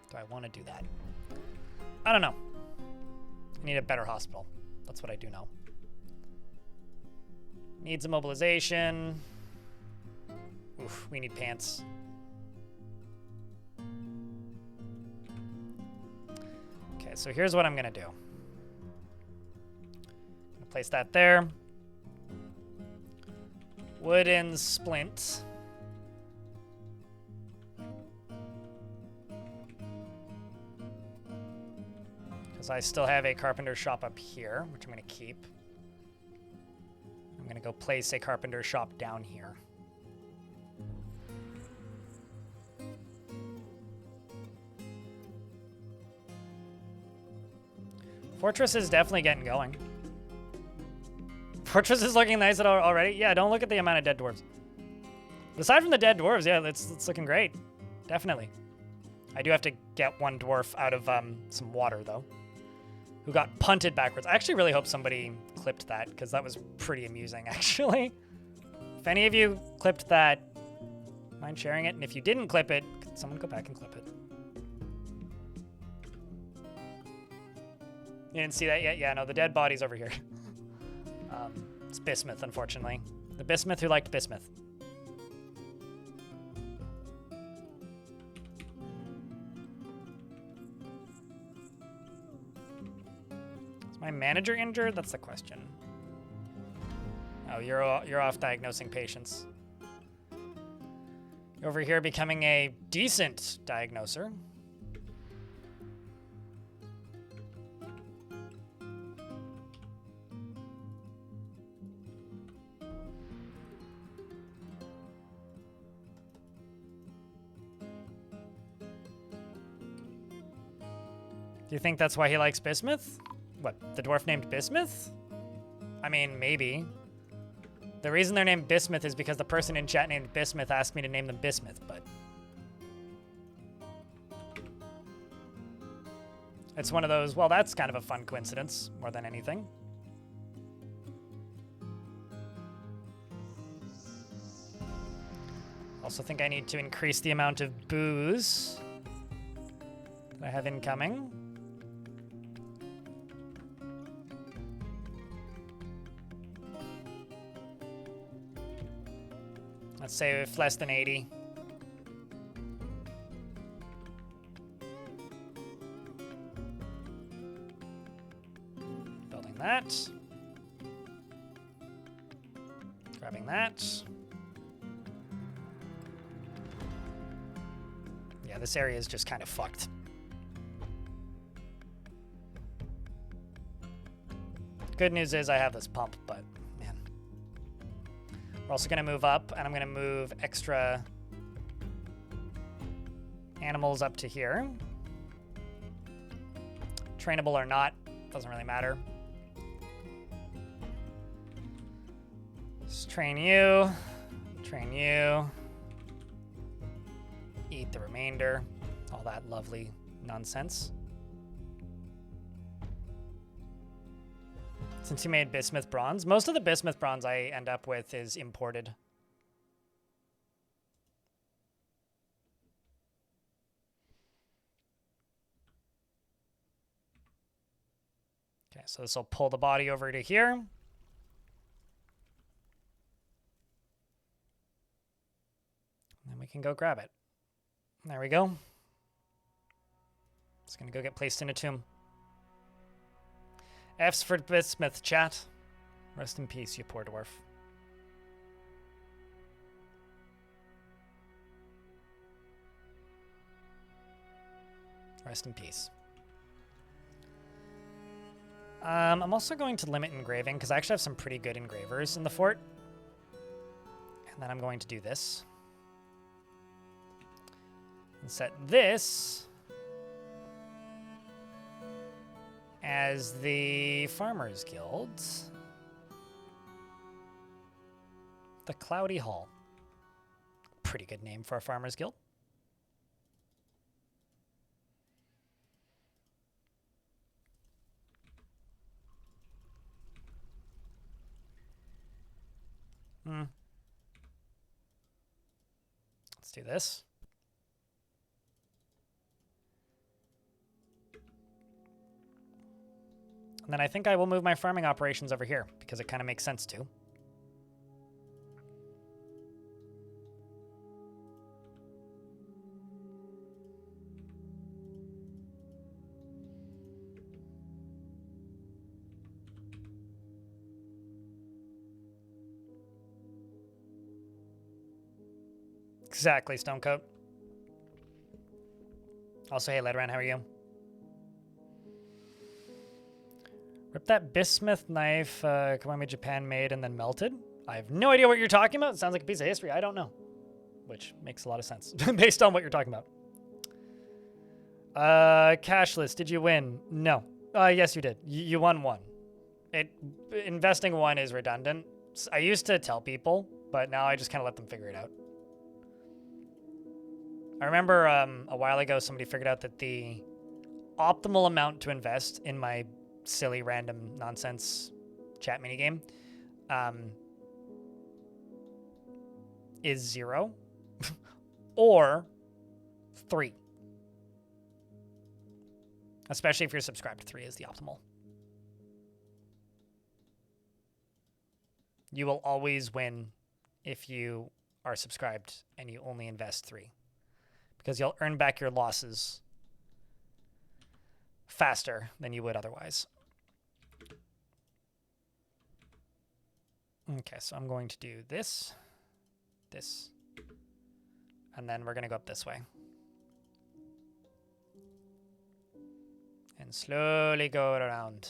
S1: Do I want to do that? I don't know. I need a better hospital. That's what I do know. Needs a mobilization. Oof, we need pants. Okay, so here's what I'm gonna do. I'm gonna place that there. Wooden splint. Because I still have a carpenter shop up here, which I'm going to keep. I'm going to go place a carpenter shop down here. Fortress is definitely getting going. Fortress is looking nice already. Yeah, don't look at the amount of dead dwarves. But aside from the dead dwarves, yeah, it's looking great. Definitely. I do have to get one dwarf out of some water, though, who got punted backwards. I actually really hope somebody clipped that, because that was pretty amusing, actually. If any of you clipped that, mind sharing it? And if you didn't clip it, could someone go back and clip it? You didn't see that yet? Yeah, no, the dead body's over here. It's Bismuth, unfortunately. The Bismuth who liked Bismuth. Is my manager injured? That's the question. Oh, you're off diagnosing patients. You're over here becoming a decent diagnoser. Do you think that's why he likes Bismuth? What, the dwarf named Bismuth? I mean, maybe. The reason they're named Bismuth is because the person in chat named Bismuth asked me to name them Bismuth, but... It's one of those, well, that's kind of a fun coincidence, more than anything. Also think I need to increase the amount of booze that I have incoming. Let's say if less than 80. Building that. Grabbing that. Yeah, this area is just kind of fucked. Good news is I have this pump, but man. We're also going to move up, and I'm going to move extra animals up to here. Trainable or not, doesn't really matter. Just train you, eat the remainder, all that lovely nonsense. Since you made bismuth bronze, most of the bismuth bronze I end up with is imported. Okay, so this will pull the body over to here. And then we can go grab it. There we go. It's gonna go get placed in a tomb. F's for bismuth, chat. Rest in peace, you poor dwarf. Rest in peace. I'm also going to limit engraving because I actually have some pretty good engravers in the fort. And then I'm going to do this. And set this as the Farmers Guild. The Cloudy Hall. Pretty good name for a Farmers Guild. Let's do this. And then I think I will move my farming operations over here because it kind of makes sense to. Exactly, Stonecoat. Also, hey, Ledran, how are you? Rip that bismuth knife Kiwami Japan made and then melted. I have no idea what you're talking about. It sounds like a piece of history. I don't know. Which makes a lot of sense based on what you're talking about. Cashless, did you win? No. Yes, you did. You won one. Investing one is redundant. I used to tell people, but now I just kind of let them figure it out. I remember a while ago somebody figured out that the optimal amount to invest in my silly random nonsense chat minigame is 0 or 3. Especially if you're subscribed to 3 is the optimal. You will always win if you are subscribed and you only invest 3. Because you'll earn back your losses faster than you would otherwise. Okay, so I'm going to do this, and then we're going to go up this way. And slowly go around.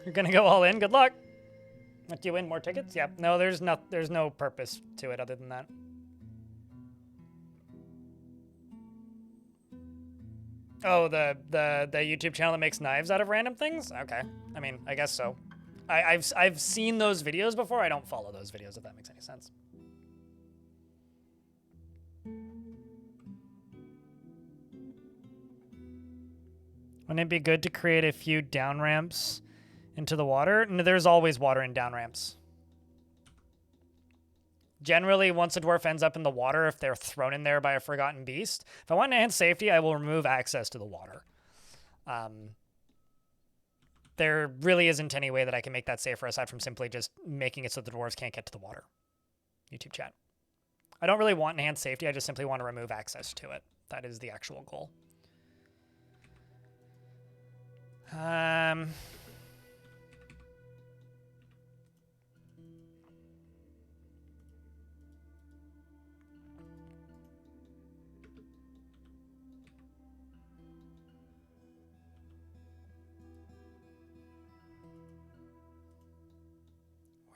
S1: You're gonna go all in? Good luck. What, do you win more tickets? Yeah. No, there's no purpose to it other than that. Oh, the YouTube channel that makes knives out of random things? Okay. I mean, I guess so. I've seen those videos before. I don't follow those videos, if that makes any sense. Wouldn't it be good to create a few down ramps into the water? No, there's always water in down ramps. Generally, once a dwarf ends up in the water, if they're thrown in there by a forgotten beast, if I want enhanced safety, I will remove access to the water. There really isn't any way that I can make that safer aside from simply just making it so the dwarves can't get to the water. YouTube chat. I don't really want enhanced safety. I just simply want to remove access to it. That is the actual goal. Where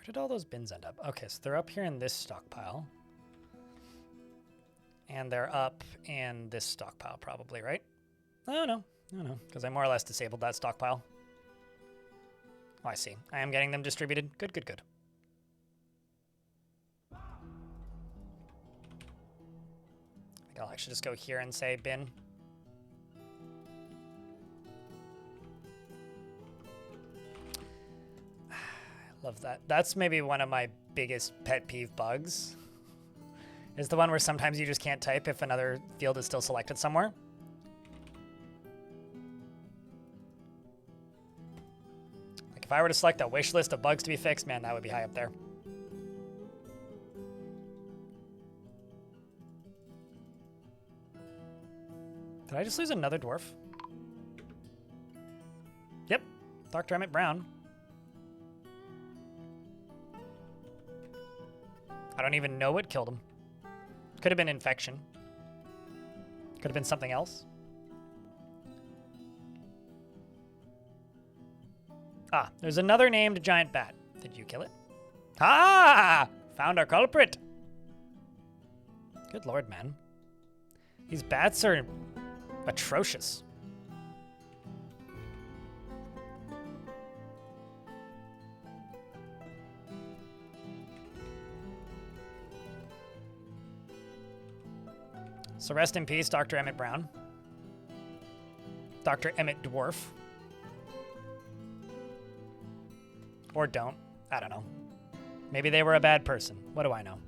S1: did all those bins end up? Okay, so they're up here in this stockpile. And they're up in this stockpile probably, right? Oh, no. No, because I more or less disabled that stockpile. Oh, I see. I am getting them distributed. Good, good, good. I think I'll actually just go here and say bin. I love that. That's maybe one of my biggest pet peeve bugs. Is the one where sometimes you just can't type if another field is still selected somewhere. If I were to select a wish list of bugs to be fixed, man, that would be high up there. Did I just lose another dwarf? Yep, Dr. Emmett Brown. I don't even know what killed him. Could have been infection. Could have been something else. Ah, there's another named giant bat. Did you kill it? Ah! Found our culprit. Good lord, man. These bats are atrocious. So rest in peace, Dr. Emmett Brown. Dr. Emmett Dwarf. Or don't. I don't know. Maybe they were a bad person. What do I know?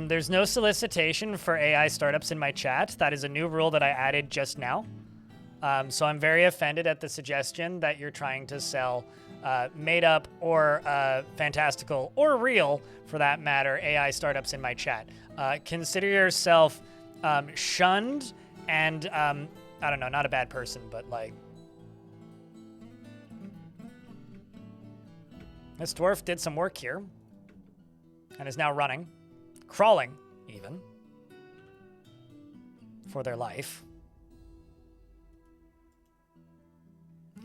S1: There's no solicitation for AI startups in my chat. That is a new rule that I added just now. So I'm very offended at the suggestion that you're trying to sell made up or fantastical or real, for that matter, AI startups in my chat. Consider yourself shunned and, I don't know, not a bad person, but like... This dwarf did some work here and is now running, crawling even, for their life.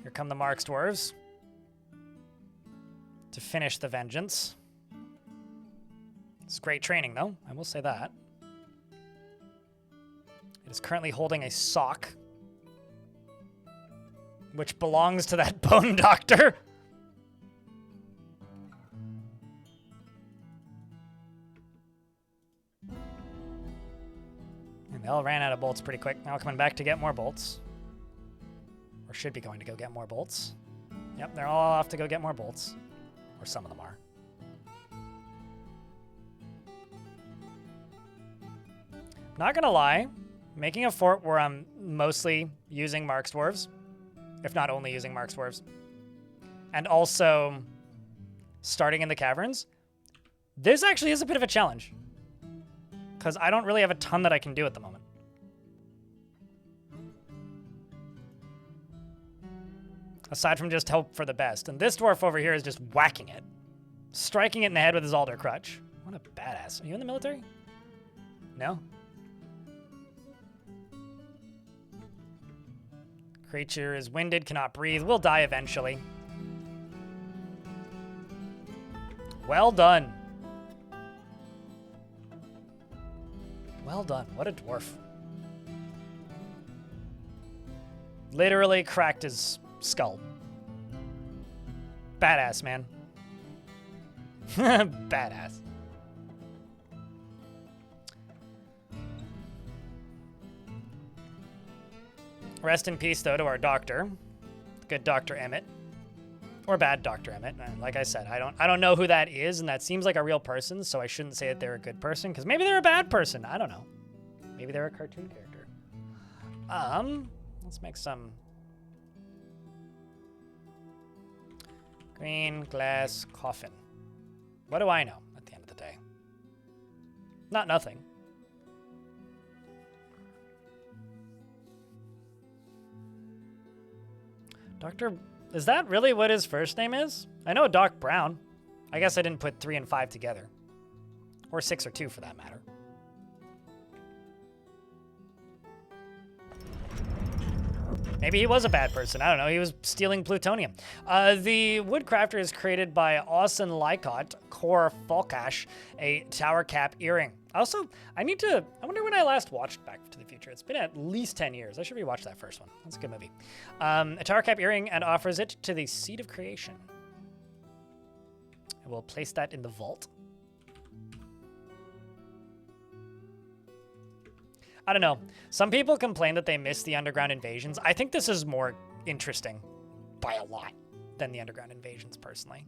S1: Here come the Marks dwarves to finish the vengeance. It's great training, though. I will say that. It is currently holding a sock, which belongs to that bone doctor. And they all ran out of bolts pretty quick. Now coming back to get more bolts. Or should be going to go get more bolts. Yep, they're all off to go get more bolts. Or some of them are. Not gonna lie, making a fort where I'm mostly using Marks dwarves, if not only using Marks dwarves, and also starting in the caverns, this actually is a bit of a challenge. Because I don't really have a ton that I can do at the moment. Aside from just hope for the best. And this dwarf over here is just whacking it. Striking it in the head with his alder crutch. What a badass. Are you in the military? No? Creature is winded, cannot breathe, will die eventually. Well done. Well done. What a dwarf. Literally cracked his skull. Badass, man. Badass. Rest in peace, though, to our doctor. Good Dr. Emmett. Or bad Dr. Emmett. Like I said, I don't know who that is, and that seems like a real person, so I shouldn't say that they're a good person, because maybe they're a bad person. I don't know. Maybe they're a cartoon character. Let's make some green glass coffin. What do I know at the end of the day? Not nothing. Dr. Is that really what his first name is? I know Doc Brown. I guess I didn't put 3 and 5 together. Or 6 or 2 for that matter. Maybe he was a bad person. I don't know. He was stealing plutonium. The Woodcrafter is created by Austin Lycott, Core Falkash, a tower cap earring. Also, I wonder when I last watched Back to the Future. It's been at least 10 years. I should rewatch that first one. That's a good movie. A tower cap earring and offers it to the Seed of Creation. I will place that in the vault. I don't know. Some people complain that they miss the underground invasions. I think this is more interesting by a lot than the underground invasions, personally.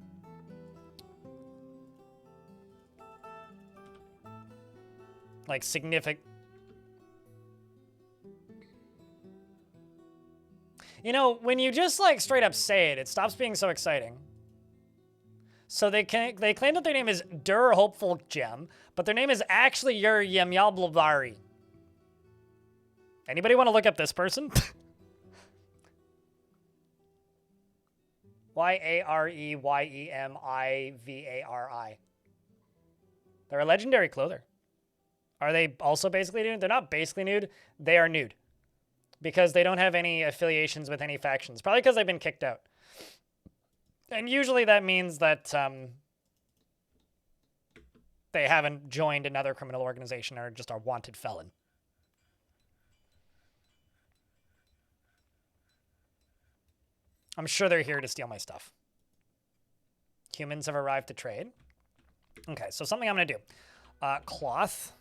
S1: Like, significant. You know, when you just, like, straight up say it, it stops being so exciting. So they claim that their name is Dur Hopeful Gem, but their name is actually Yer Yemyablabari. Anybody want to look up this person? Yareyemivari. They're a legendary clother. Are they also basically nude? They're not basically nude. They are nude. Because they don't have any affiliations with any factions. Probably because they've been kicked out. And usually that means that they haven't joined another criminal organization or just are wanted felon. I'm sure they're here to steal my stuff. Humans have arrived to trade. Okay, so something I'm going to do. Cloth.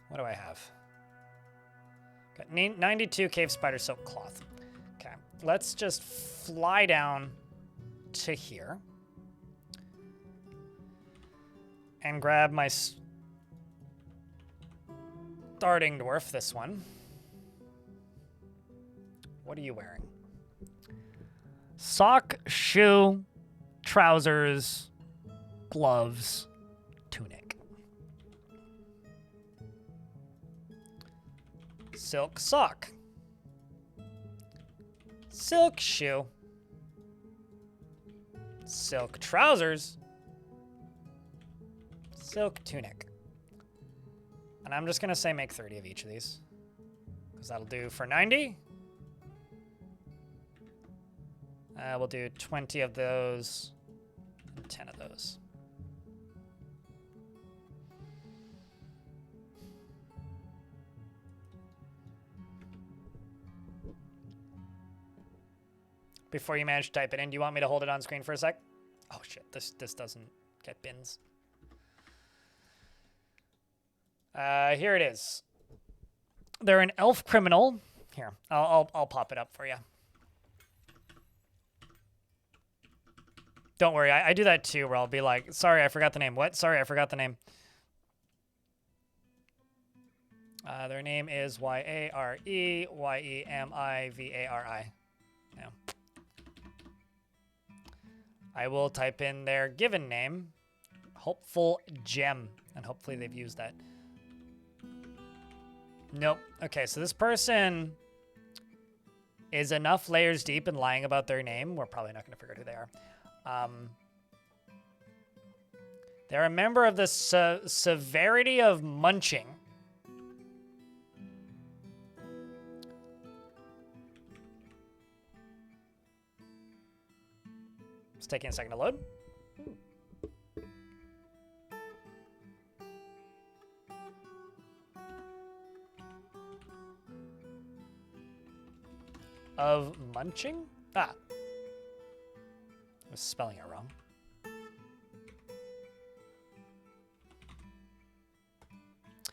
S1: What do I have? Got 92 cave spider silk cloth. Okay, let's just fly down to here. And grab my starting dwarf, this one. What are you wearing? Sock, shoe, trousers, gloves, tunic. Silk sock. Silk shoe. Silk trousers. Silk tunic. And I'm just going to say make 30 of each of these. Because that'll do for 90. We'll do 20 of those, and 10 of those. Before you manage to type it in, do you want me to hold it on screen for a sec? Oh shit, this doesn't get bins. Here it is. They're an elf criminal. Here, I'll pop it up for you. Don't worry, I do that too, where I'll be like, sorry, I forgot the name. What? Sorry, I forgot the name. Their name is Yareyemivari. Yeah. I will type in their given name, Hopeful Gem, and hopefully they've used that. Nope. Okay, so this person is enough layers deep in lying about their name. We're probably not going to figure out who they are. They're a member of the severity of munching. It's taking a second to load. Of munching? Ah. I was spelling it wrong.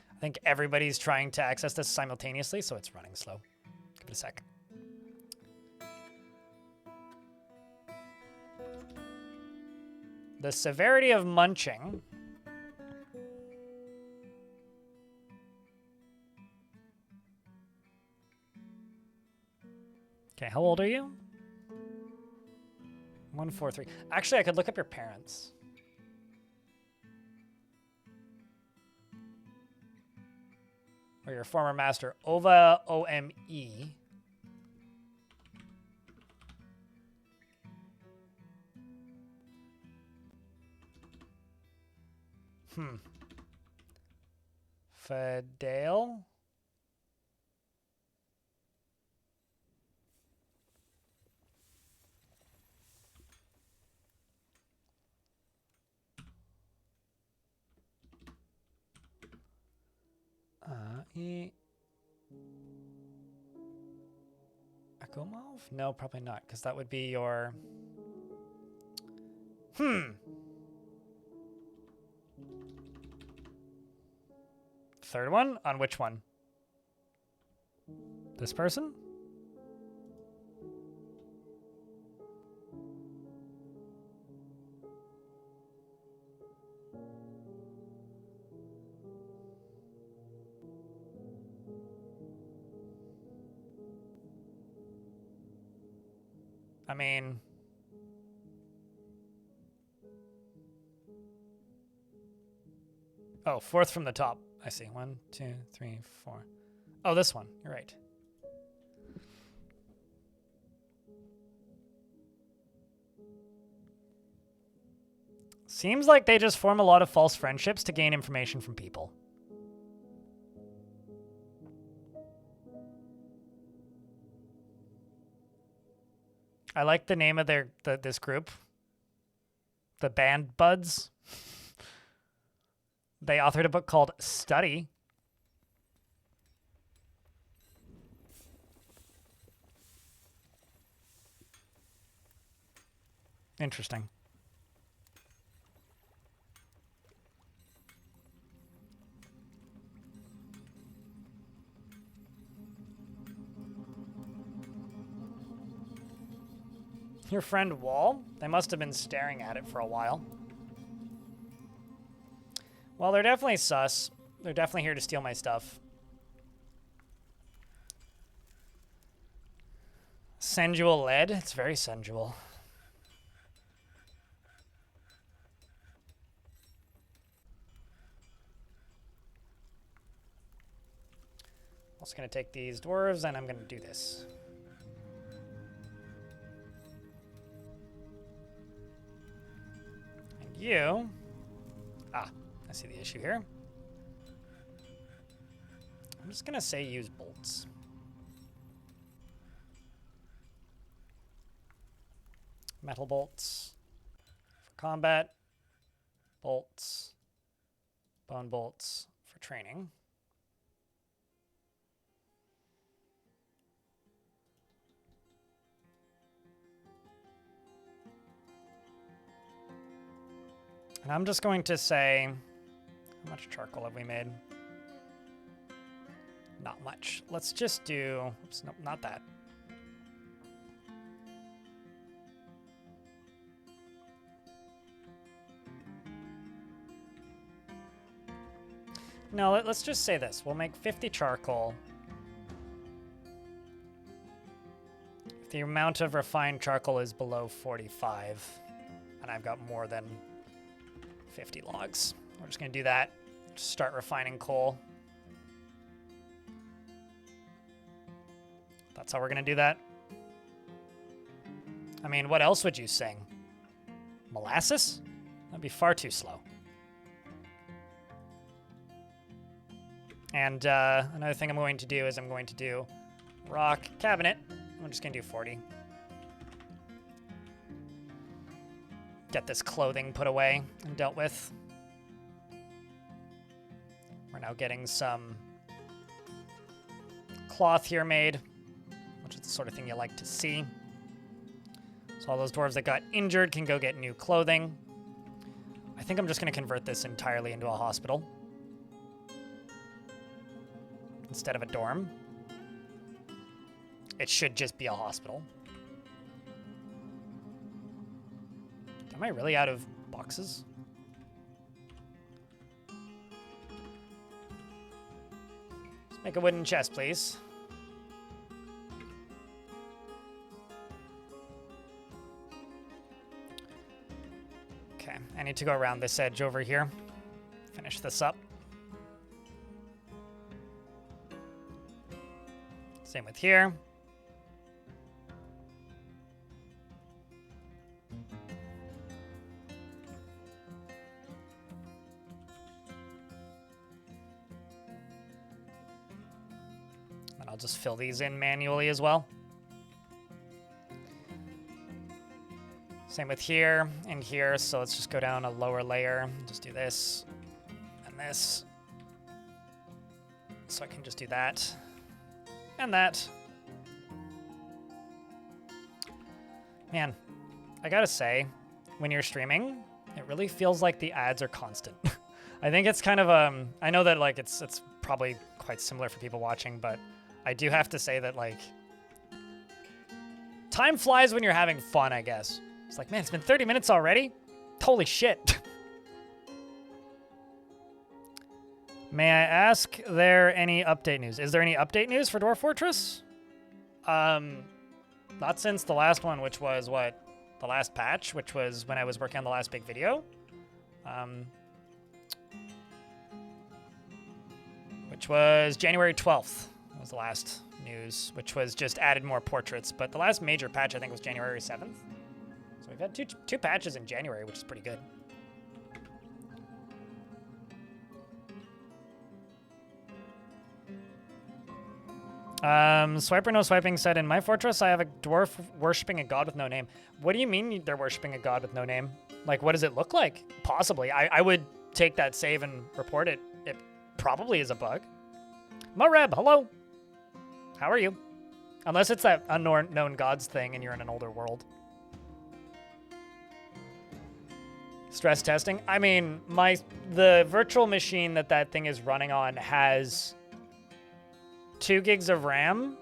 S1: I think everybody's trying to access this simultaneously, so it's running slow. Give it a sec. The severity of munching. Okay, how old are you? 143. Actually, I could look up your parents. Or your former master, Ova O-M-E. Fidel? Akumov? No, probably not, because that would be your... Third one? On which one? This person? I mean... Oh, fourth from the top. I see. 1, 2, 3, 4. Oh, this one. You're right. Seems like they just form a lot of false friendships to gain information from people. I like the name of this group. The Band Buds. They authored a book called Study. Interesting. Your friend Wall? They must have been staring at it for a while. Well, they're definitely sus. They're definitely here to steal my stuff. Sensual lead? It's very sensual. Also gonna take these dwarves and I'm gonna do this. And you... Ah, I see the issue here. I'm just gonna say use bolts. Metal bolts for combat, bolts, bone bolts for training. And I'm just going to say, how much charcoal have we made? Not much. Let's just do, oops, nope, not that. No, let's just say this. We'll make 50 charcoal. If the amount of refined charcoal is below 45, and I've got more than 50 logs. We're just going to do that. Just start refining coal. That's how we're going to do that. I mean, what else would you sing? Molasses? That'd be far too slow. And another thing I'm going to do is I'm going to do rock cabinet. I'm just going to do 40. Get this clothing put away and dealt with. We're now getting some cloth here made, which is the sort of thing you like to see. So all those dwarves that got injured can go get new clothing. I think I'm just going to convert this entirely into a hospital instead of a dorm. It should just be a hospital. Am I really out of boxes? Let's make a wooden chest, please. Okay, I need to go around this edge over here. Finish this up. Same with here. And I'll just fill these in manually as well. Same with here and here, so let's just go down a lower layer. Just do this and this. So I can just do that and that. Man, I gotta say, when you're streaming, it really feels like the ads are constant. I think it's kind of, I know that like it's probably quite similar for people watching, but I do have to say that like, time flies when you're having fun, I guess. It's like, man, it's been 30 minutes already? Holy shit. May I ask there any update news? Is there any update news for Dwarf Fortress? Not since the last one, which was what? The last patch, which was when I was working on the last big video. Which was January 12th was the last news, which was just added more portraits. But the last major patch, I think, was January 7th. So we've had two patches in January, which is pretty good. Swiper No Swiping said, in my fortress, I have a dwarf worshipping a god with no name. What do you mean they're worshipping a god with no name? Like, what does it look like? Possibly. I would take that save and report it. It probably is a bug. Mareb, hello. How are you? Unless it's that unknown gods thing and you're in an older world. Stress testing. I mean, the virtual machine that thing is running on has 2 gigs of RAM,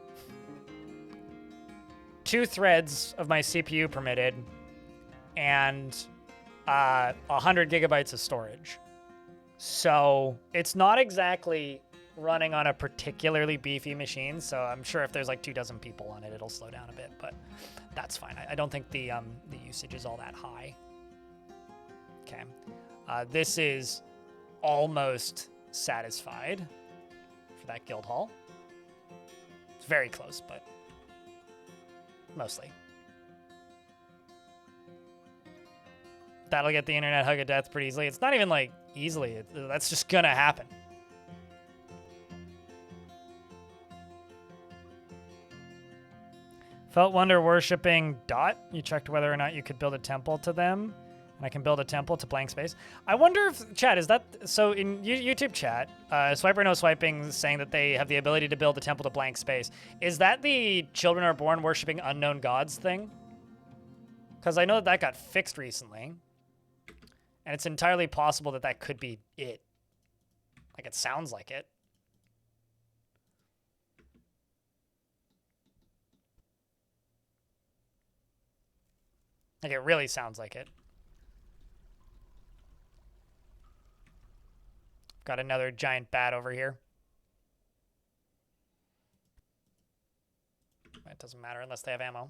S1: 2 threads of my CPU permitted, and 100 gigabytes of storage. So it's not exactly running on a particularly beefy machine. So I'm sure if there's like 24 people on it, it'll slow down a bit, but that's fine. I don't think the usage is all that high. Okay, this is almost satisfied for that guild hall. It's very close, but mostly. That'll get the internet hug of death pretty easily. It's not even like easily. That's just gonna happen. Felt wonder worshipping Dot. You checked whether or not you could build a temple to them. And I can build a temple to blank space. I wonder if, chat, is that, so in YouTube chat, Swiper No Swiping saying that they have the ability to build a temple to blank space. Is that the children are born worshipping unknown gods thing? Because I know that got fixed recently. And it's entirely possible that that could be it. Like, it sounds like it. Like, it really sounds like it. Got another giant bat over here. It doesn't matter unless they have ammo.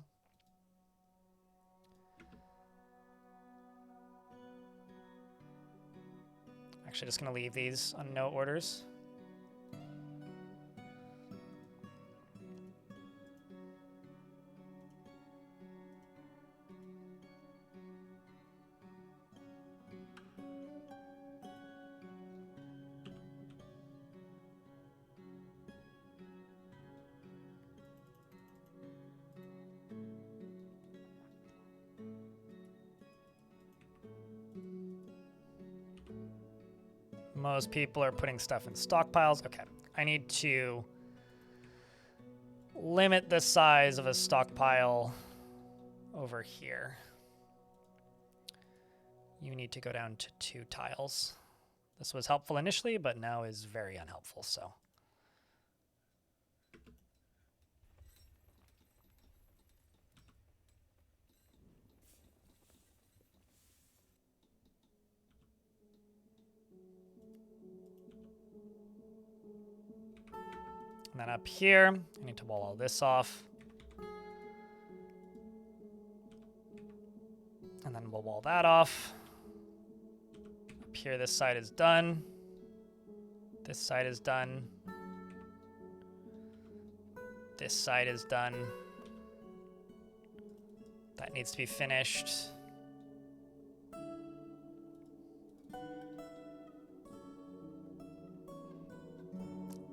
S1: Actually, just gonna leave these on no orders. Most people are putting stuff in stockpiles. Okay, I need to limit the size of a stockpile over here. You need to go down to 2 tiles. This was helpful initially, but now is very unhelpful, so. And then up here, I need to wall all this off. And then we'll wall that off. Up here, this side is done. This side is done. This side is done. That needs to be finished.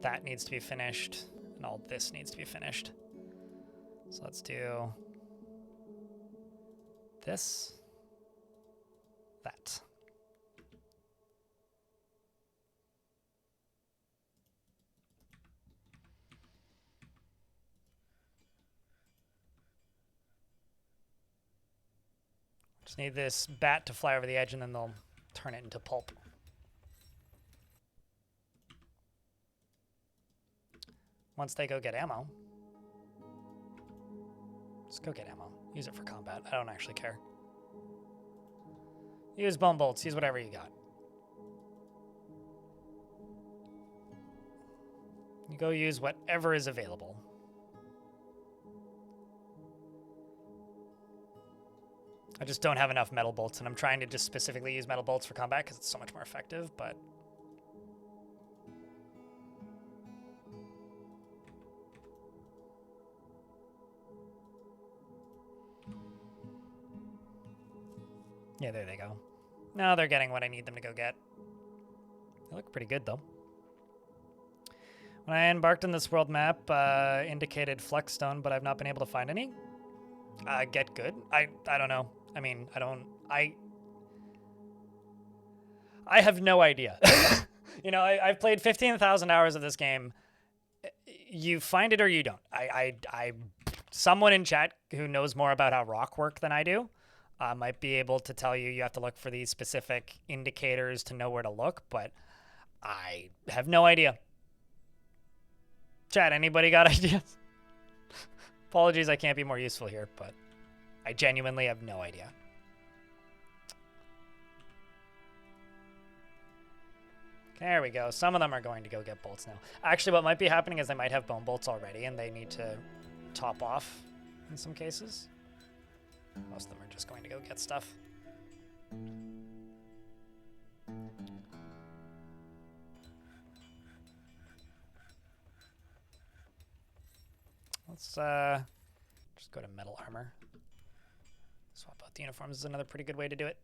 S1: That needs to be finished, and all this needs to be finished. So let's do this, that. Just need this bat to fly over the edge, and then they'll turn it into pulp. Once they go get ammo, just go get ammo. Use it for combat. I don't actually care. Use bone bolts. Use whatever you got. You go use whatever is available. I just don't have enough metal bolts, and I'm trying to just specifically use metal bolts for combat because it's so much more effective, but... yeah, there they go. No, they're getting what I need them to go get. They look pretty good, though. When I embarked on this world map, indicated Flexstone, but I've not been able to find any. Get good? I don't know. I mean, I have no idea. You know, I've played 15,000 hours of this game. You find it or you don't. Someone in chat who knows more about how rock work than I do might be able to tell you you have to look for these specific indicators to know where to look, but I have no idea. Chat, anybody got ideas? Apologies, I can't be more useful here, but I genuinely have no idea. There we go. Some of them are going to go get bolts now. Actually, what might be happening is they might have bone bolts already, and they need to top off in some cases. Most of them are just going to go get stuff. Let's just go to metal armor. Swap out the uniforms is another pretty good way to do it.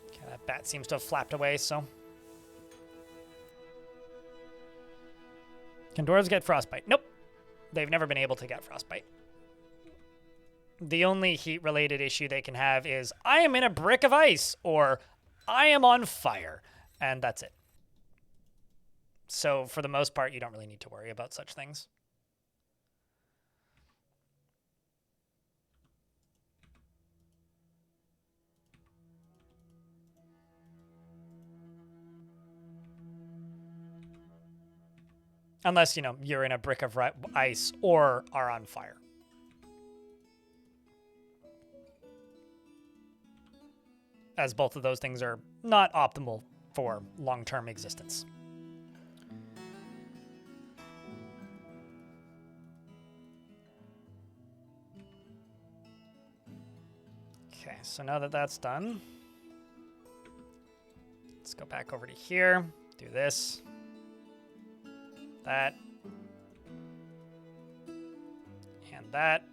S1: Okay, that bat seems to have flapped away, so. Can dwarves get frostbite? Nope. They've never been able to get frostbite. The only heat-related issue they can have is, I am in a brick of ice, or I am on fire, and that's it. So for the most part, you don't really need to worry about such things. Unless, you know, you're in a brick of ice or are on fire. As both of those things are not optimal for long-term existence. Okay, so now that that's done, let's go back over to here, do this, that, and that.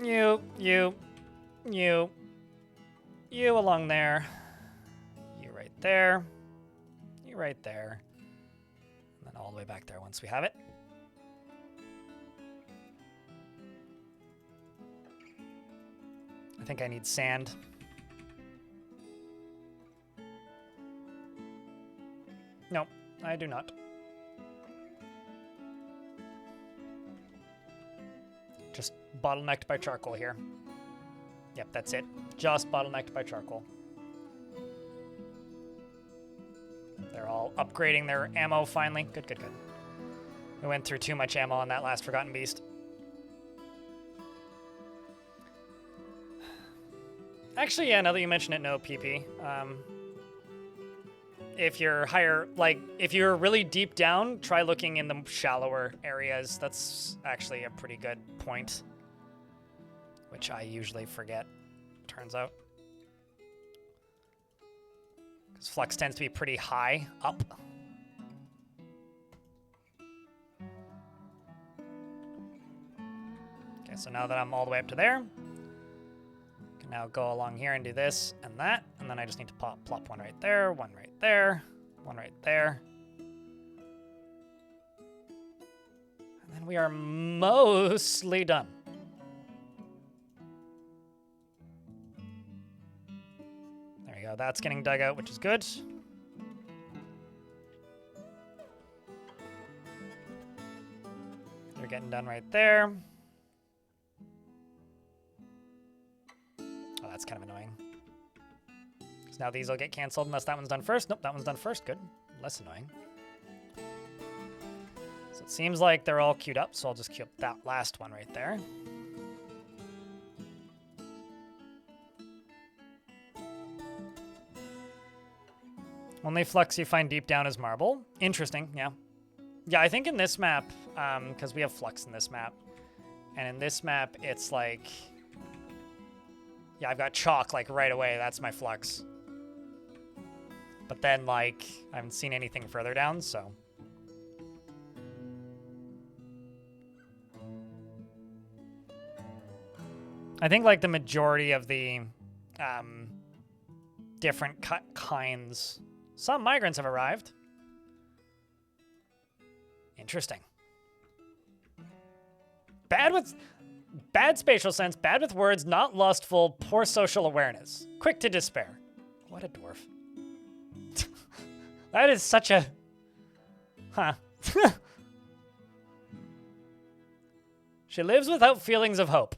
S1: You along there, you right there, you right there, and then all the way back there once we have it. think I need sand. No, I do not. Just bottlenecked by charcoal here. Yep, that's it. Just bottlenecked by charcoal. They're all upgrading their ammo finally. Good, good, good. We went through too much ammo on that last Forgotten Beast. Actually, yeah, now that you mention it, no PP. If you're higher, like, if you're really deep down, try looking in the shallower areas. That's actually a pretty good point, which I usually forget, turns out. Because flux tends to be pretty high up. Okay, so now that I'm all the way up to there, I can now go along here and do this and that, and then I just need to plop one right there, one right there, one right there. And then we are mostly done. There you go, that's getting dug out, which is good. You're getting done right there. Oh, that's kind of annoying. Because now these will get canceled unless that one's done first. Nope, that one's done first. Good. Less annoying. So it seems like they're all queued up, so I'll just queue up that last one right there. Only flux you find deep down is marble. Interesting, yeah. Yeah, I think in this map, because we have flux in this map, and in this map, it's like... Yeah, I've got chalk, like, right away. That's my flux. But then, like, I haven't seen anything further down, so... I think, like, the majority of the different kinds... Some migrants have arrived. Interesting. Bad spatial sense, bad with words, not lustful, poor social awareness. Quick to despair. What a dwarf. That is such a... Huh. She lives without feelings of hope.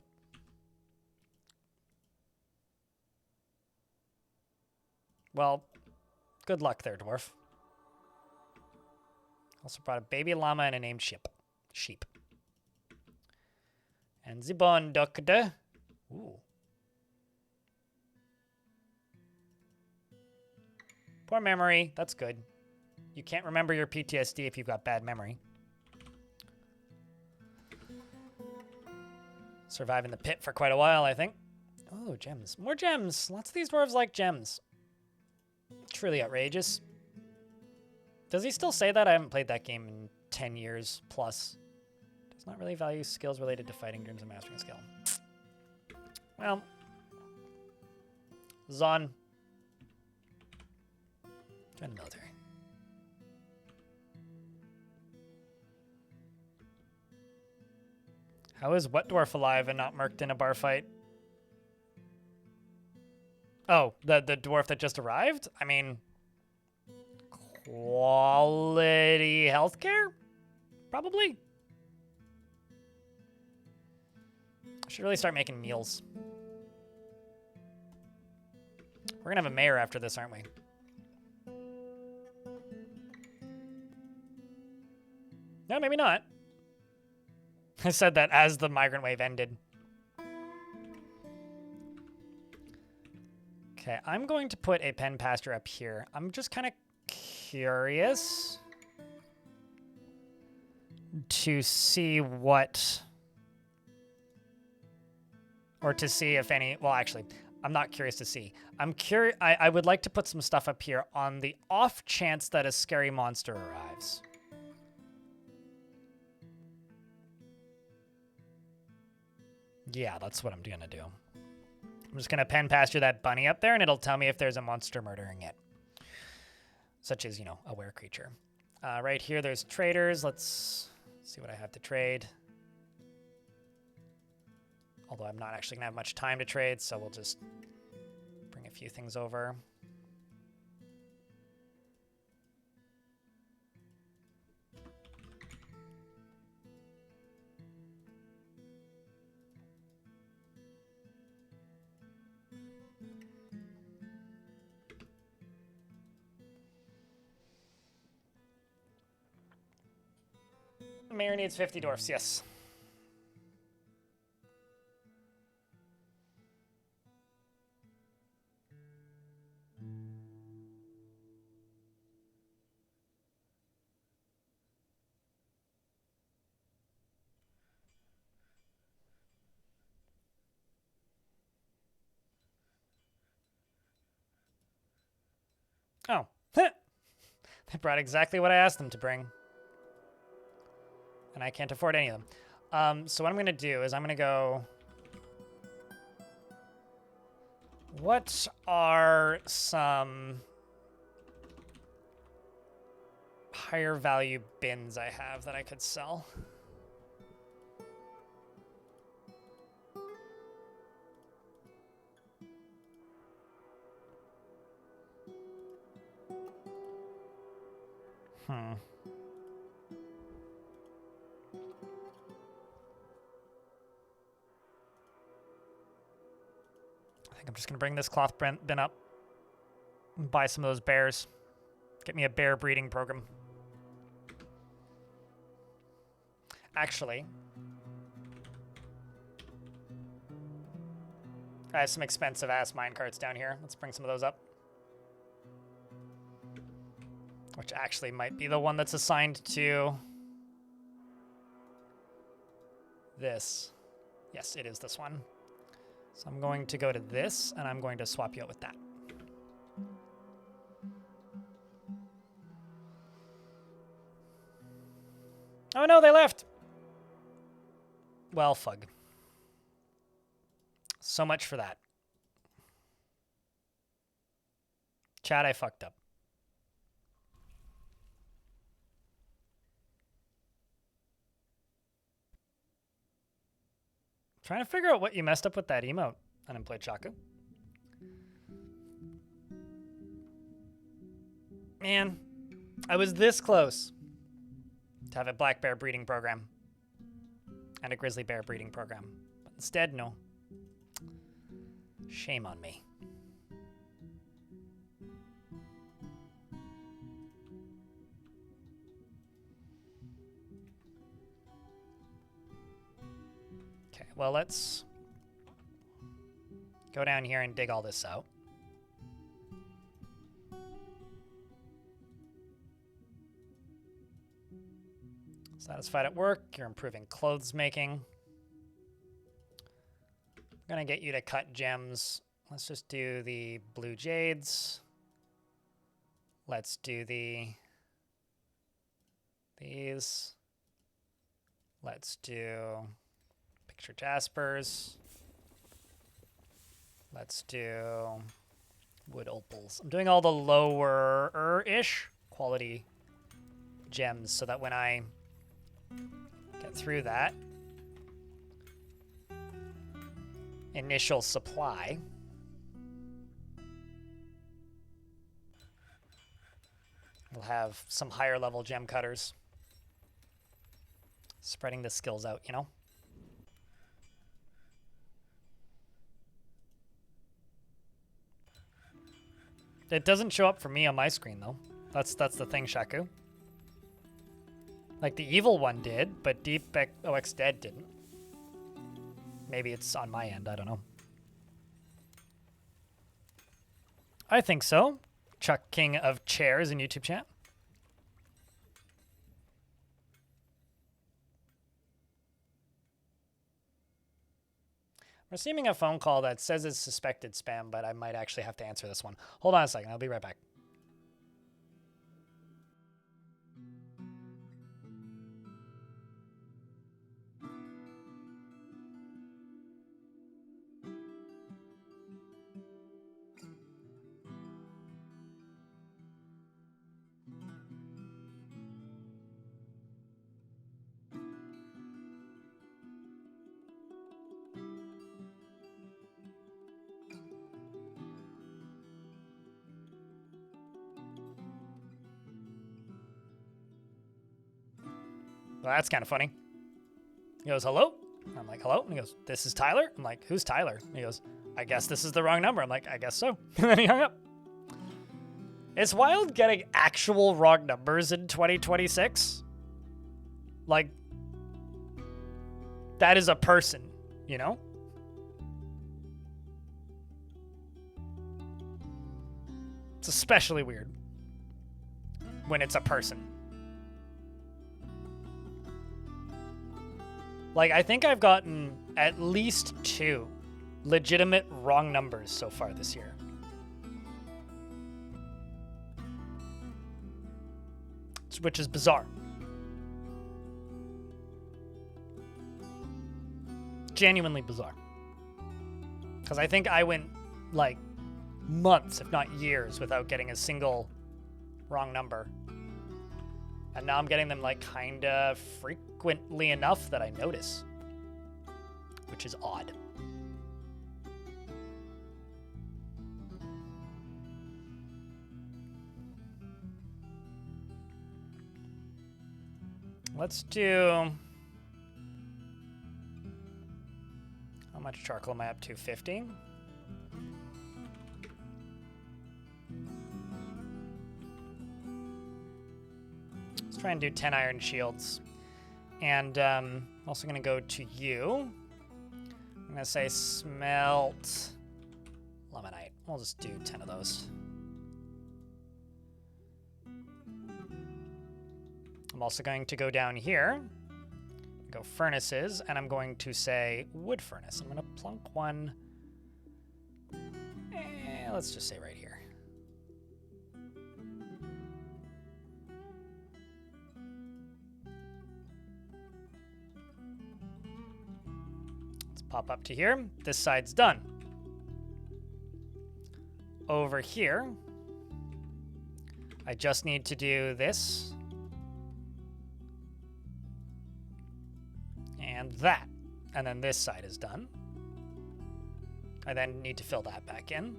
S1: Well, good luck there, dwarf. Also brought a baby llama and a named sheep. And the bone doctor. Ooh. Poor memory. That's good. You can't remember your PTSD if you've got bad memory. Survive in the pit for quite a while, I think. Oh, gems. More gems. Lots of these dwarves like gems. Truly outrageous. Does he still say that? I haven't played that game in 10 years plus. Does not really value skills related to fighting dreams and mastering a skill. Well. Zon. Join the military. How is Wet Dwarf alive and not murked in a bar fight? Oh, the dwarf that just arrived? I mean, quality healthcare? Probably. I should really start making meals. We're gonna have a mayor after this, aren't we? No, maybe not. I said that as the migrant wave ended. Okay, I'm going to put a pen pasture up here. I'm just kind of curious to see what... Or to see if any... Well, actually, I'm not curious to see. I'm curious... I would like to put some stuff up here on the off chance that a scary monster arrives. Yeah, that's what I'm gonna do. I'm just gonna pen pasture that bunny up there, and it'll tell me if there's a monster murdering it. Such as, you know, a were creature. Right here, there's traders. Let's see what I have to trade. Although I'm not actually going to have much time to trade, so we'll just bring a few things over. Mayor needs 50 dwarfs, yes. Oh, they brought exactly what I asked them to bring. And I can't afford any of them. So what I'm going to do is I'm going to go... What are some higher value bins I have that I could sell? I think I'm just going to bring this cloth bin up and buy some of those bears. Get me a bear breeding program. Actually, I have some expensive ass minecarts down here. Let's bring some of those up. Which actually might be the one that's assigned to this. Yes, it is this one. So I'm going to go to this, and I'm going to swap you out with that. Oh no, they left! Well, fug. So much for that. Chat, I fucked up. Trying to figure out what you messed up with that emote, Unemployed Shaku. Man, I was this close to have a black bear breeding program and a grizzly bear breeding program. But instead, no. Shame on me. Okay, well, let's go down here and dig all this out. Satisfied at work, you're improving clothes making. I'm gonna get you to cut gems. Let's just do the blue jades. Let's do these. Let's do picture jaspers. Let's do wood opals. I'm doing all the lower-ish quality gems so that when I get through that initial supply, we'll have some higher level gem cutters. Spreading the skills out, you know? It doesn't show up for me on my screen, though. That's the thing, Shaku. Like, the evil one did, but Deep OX Dead didn't. Maybe it's on my end, I don't know. I think so. Chuck King of Chairs in YouTube chat. I'm receiving a phone call that says it's suspected spam, but I might actually have to answer this one. Hold on a second, I'll be right back. Well, that's kind of funny. He goes, hello? I'm like, hello? And he goes, this is Tyler? I'm like, who's Tyler? And he goes, I guess this is the wrong number. I'm like, I guess so. And then he hung up. It's wild getting actual wrong numbers in 2026. Like, that is a person, you know? It's especially weird when it's a person. Like, I think I've gotten at least 2 legitimate wrong numbers so far this year. Which is bizarre. Genuinely bizarre. Because I think I went, like, months, if not years, without getting a single wrong number. And now I'm getting them, like, kind of frequently enough that I notice. Which is odd. Let's do... How much charcoal am I up to? 50? Let's try and do 10 iron shields. And I'm also going to go to you. I'm going to say smelt lemonite. We'll just do 10 of those. I'm also going to go down here, go furnaces, and I'm going to say wood furnace. I'm going to plunk one, let's just say right here. Let's pop up to here. This side's done. Over here, I just need to do this. And that. And then this side is done. I then need to fill that back in.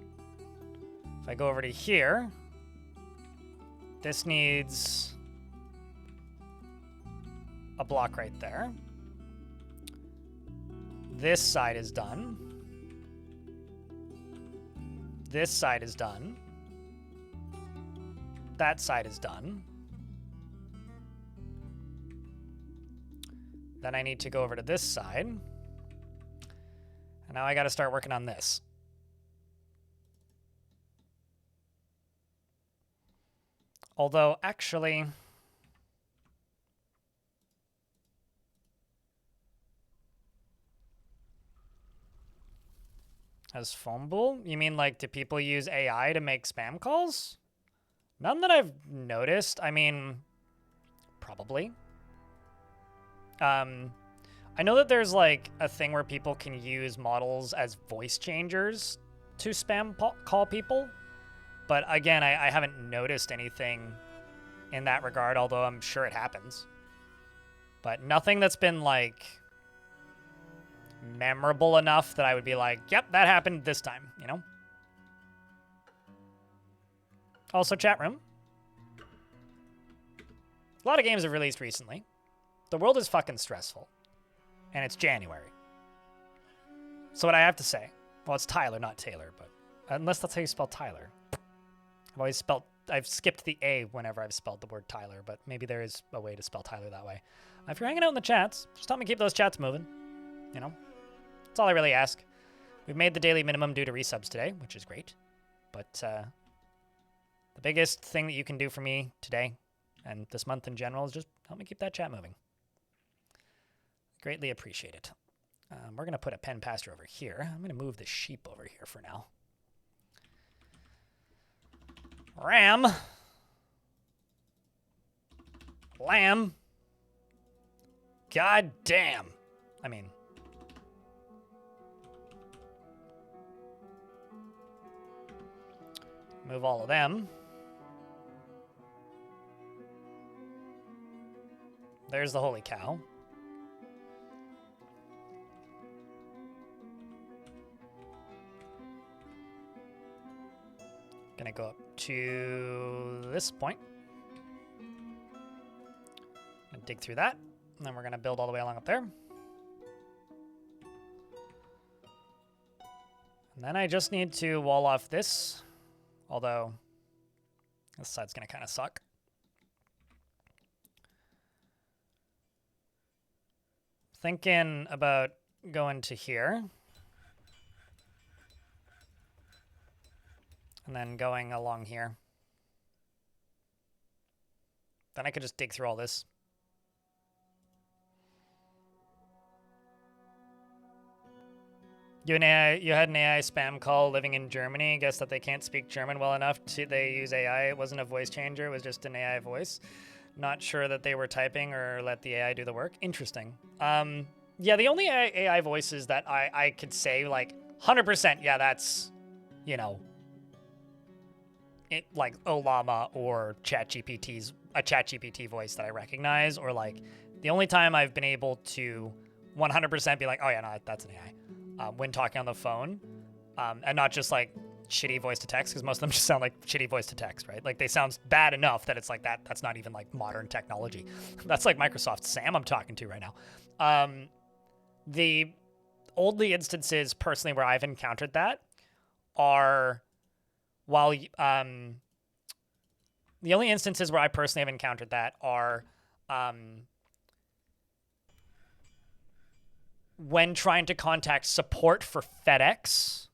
S1: If I go over to here, this needs a block right there. This side is done. This side is done. That side is done. Then I need to go over to this side. And now I got to start working on this. Although, actually... As phone bull? You mean, like, do people use AI to make spam calls? None that I've noticed. I mean, probably. I know that there's, like, a thing where people can use models as voice changers to spam call people. But, again, I haven't noticed anything in that regard, although I'm sure it happens. But nothing that's been, like, memorable enough that I would be like, yep, that happened this time, you know? Also, chat room. A lot of games have released recently. The world is fucking stressful. And it's January. So what I have to say, well, it's Tyler, not Taylor, but unless that's how you spell Tyler. I've skipped the A whenever I've spelled the word Tyler, but maybe there is a way to spell Tyler that way. If you're hanging out in the chats, just help me keep those chats moving. You know? That's all I really ask. We've made the daily minimum due to resubs today, which is great. But the biggest thing that you can do for me today and this month in general is just help me keep that chat moving. Greatly appreciate it. We're going to put a pen pasture over here. I'm going to move the sheep over here for now. Ram. Lamb. God damn. I mean... Move all of them. There's the holy cow. Gonna go up to this point. Gonna dig through that. And then we're going to build all the way along up there. And then I just need to wall off this, although this side's going to kind of suck. Thinking about going to here. And then going along here. Then I could just dig through all this. You had an AI spam call living in Germany. Guess that they can't speak German well enough they use AI. It wasn't a voice changer. It was just an AI voice. Not sure that they were typing or let the AI do the work. Interesting. Yeah, the only AI voices that I could say, like, 100%, yeah, that's, you know, like Olama or a ChatGPT voice that I recognize, or, like, the only time I've been able to 100% be like, oh, yeah, no, that's an AI. When talking on the phone, and not just like shitty voice to text, because most of them just sound like shitty voice to text, right? Like they sound bad enough that it's like that's not even like modern technology. That's like Microsoft Sam I'm talking to right now. The only instances personally where I've encountered that are the only instances where I personally have encountered that are when trying to contact support for FedEx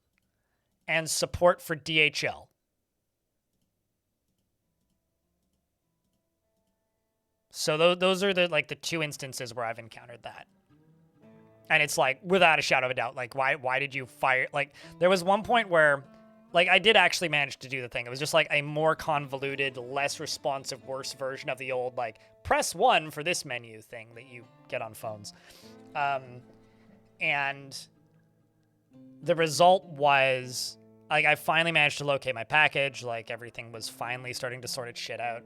S1: and support for DHL. So those are the two instances where I've encountered that. And it's like, without a shadow of a doubt, like, why did you fire? Like, there was one point where, like, I did actually manage to do the thing. It was just like a more convoluted, less responsive, worse version of the old, like, press 1 for this menu thing that you get on phones. And the result was, like, I finally managed to locate my package. Like, everything was finally starting to sort its shit out.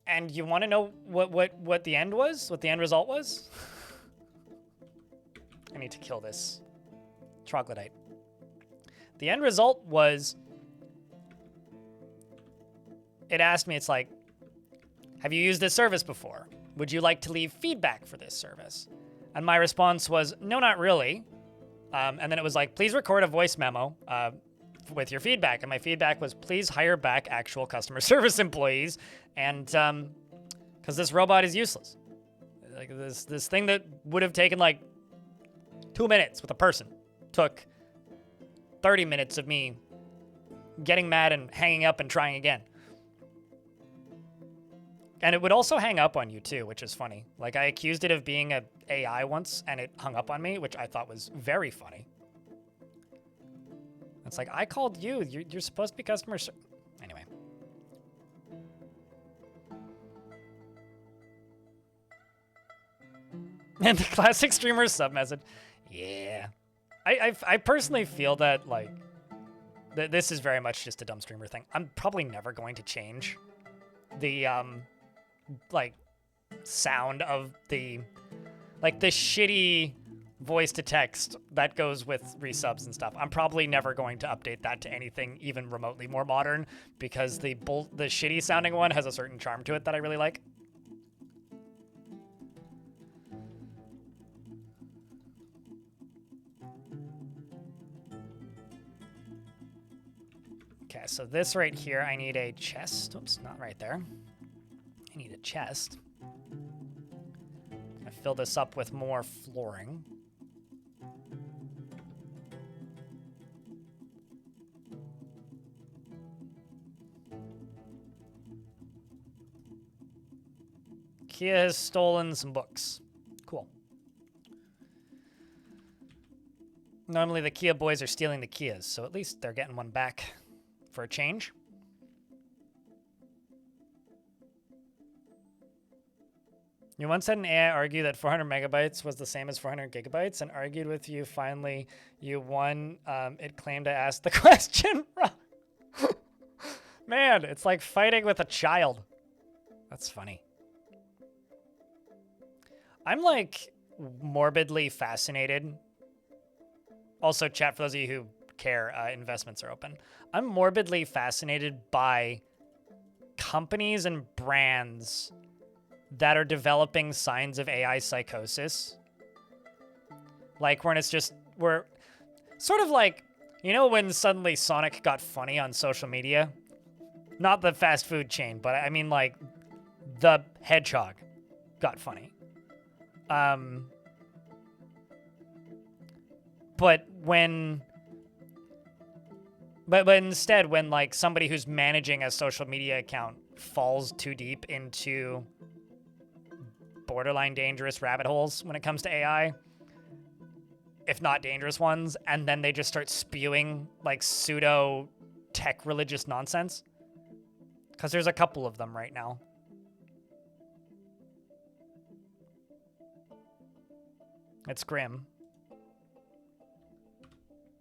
S1: And you want to know what the end was? What the end result was? I need to kill this troglodyte. The end result was, it asked me, it's like, have you used this service before? Would you like to leave feedback for this service? And my response was, no, not really. And then it was like, please record a voice memo with your feedback. And my feedback was, please hire back actual customer service employees. And because this robot is useless. Like this thing that would have taken like 2 minutes with a person took 30 minutes of me getting mad and hanging up and trying again. And it would also hang up on you too, which is funny. Like, I accused it of being an AI once, and it hung up on me, which I thought was very funny. It's like, I called you. You're supposed to be customer service. Anyway. And the classic streamer sub-message. Yeah. I personally feel that, like, this is very much just a dumb streamer thing. I'm probably never going to change the, like, sound of the shitty voice to text that goes with resubs and stuff. I'm probably never going to update that to anything even remotely more modern, because the shitty sounding one has a certain charm to it that I really like. Okay, so this right here, I need a chest. Oops, not right there. I need a chest. I'm gonna fill this up with more flooring. Kia has stolen some books. Cool. Normally the Kia boys are stealing the Kias, so at least they're getting one back for a change. You once had an AI argue that 400 megabytes was the same as 400 gigabytes and argued with you. Finally, you won. It claimed I asked the question wrong. Man, it's like fighting with a child. That's funny. I'm like morbidly fascinated. Also, chat, for those of you who care, investments are open. I'm morbidly fascinated by companies and brands that are developing signs of AI psychosis. Like when it's just, we're sort of like, you know, when suddenly Sonic got funny on social media? Not the fast food chain, but I mean like the Hedgehog got funny. But instead, when like somebody who's managing a social media account falls too deep into borderline dangerous rabbit holes when it comes to AI, if not dangerous ones, and then they just start spewing like pseudo tech religious nonsense, because there's a couple of them right now. It's grim.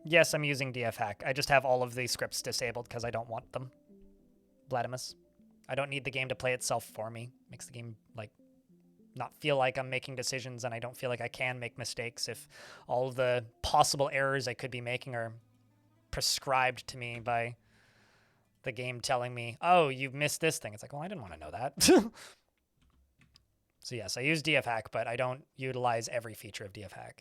S1: Yes, I'm using DFHack. I just have all of these scripts disabled because I don't want them. Bladimus. I don't need the game to play itself for me. Makes the game, like, not feel like I'm making decisions, and I don't feel like I can make mistakes if all of the possible errors I could be making are prescribed to me by the game telling me, oh, you've missed this thing. It's like, well, I didn't want to know that. So yes, I use DFHack, but I don't utilize every feature of DFHack.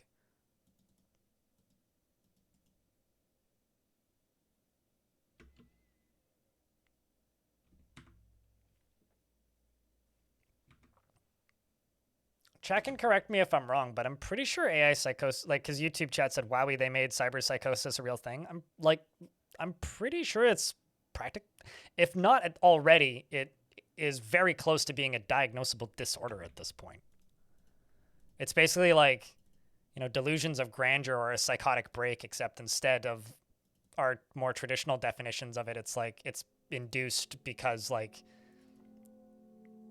S1: Chat can correct me if I'm wrong, but I'm pretty sure AI psychosis, like, because YouTube chat said, wowie, they made cyber psychosis a real thing. I'm pretty sure it's practical. If not already, it is very close to being a diagnosable disorder at this point. It's basically like, you know, delusions of grandeur or a psychotic break, except instead of our more traditional definitions of it, it's like it's induced because, like,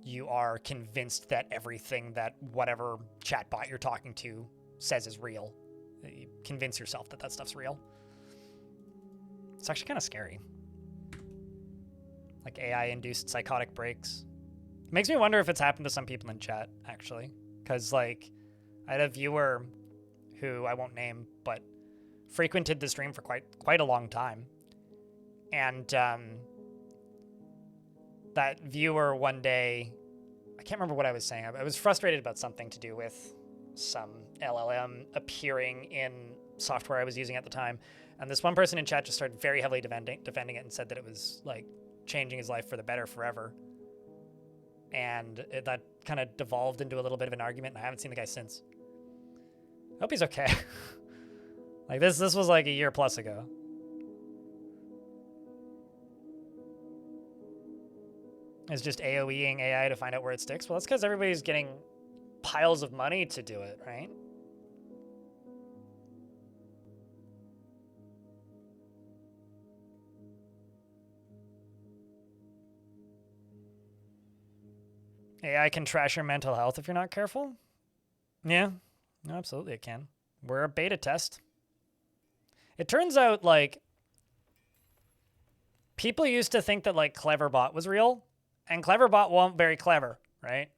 S1: you are convinced that everything that whatever chatbot you're talking to says is real. You convince yourself that that stuff's real. It's actually kind of scary. Like AI-induced psychotic breaks. It makes me wonder if it's happened to some people in chat, actually. Because, like, I had a viewer who I won't name, but frequented the stream for quite a long time. And that viewer one day, I can't remember what I was saying. I was frustrated about something to do with some LLM appearing in software I was using at the time. And this one person in chat just started very heavily defending it and said that it was like changing his life for the better forever. And that kind of devolved into a little bit of an argument, and I haven't seen the guy since. I hope he's okay. Like this was like a year plus ago. It's just AoEing AI to find out where it sticks. Well, that's because everybody's getting piles of money to do it, right? AI can trash your mental health if you're not careful? Yeah, no, absolutely it can. We're a beta test. It turns out, like, people used to think that, like, Cleverbot was real, and Cleverbot wasn't very clever, right?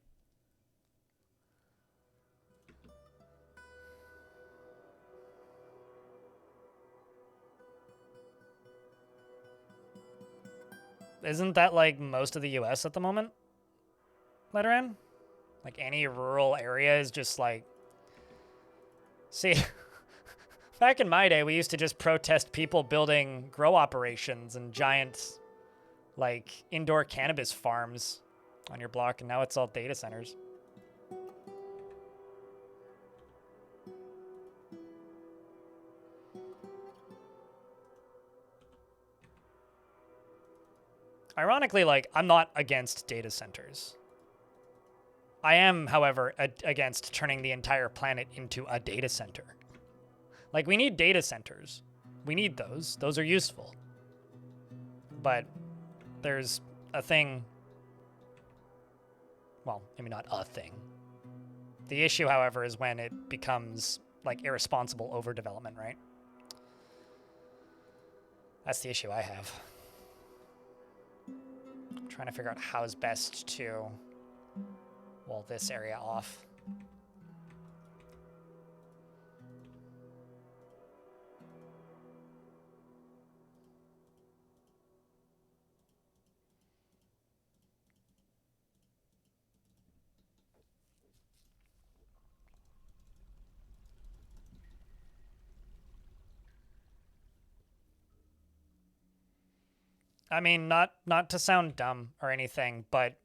S1: Isn't that, like, most of the US at the moment? Letteran? Like, any rural area is just, like... See, back in my day, we used to just protest people building grow operations and giant, like, indoor cannabis farms on your block, and now it's all data centers. Ironically, like, I'm not against data centers. I am, however, against turning the entire planet into a data center. Like, we need data centers. We need those. Those are useful. But there's a thing... Well, maybe not a thing. The issue, however, is when it becomes, like, irresponsible overdevelopment, right? That's the issue I have. I'm trying to figure out how is best to wall this area off. I mean, not to sound dumb or anything, but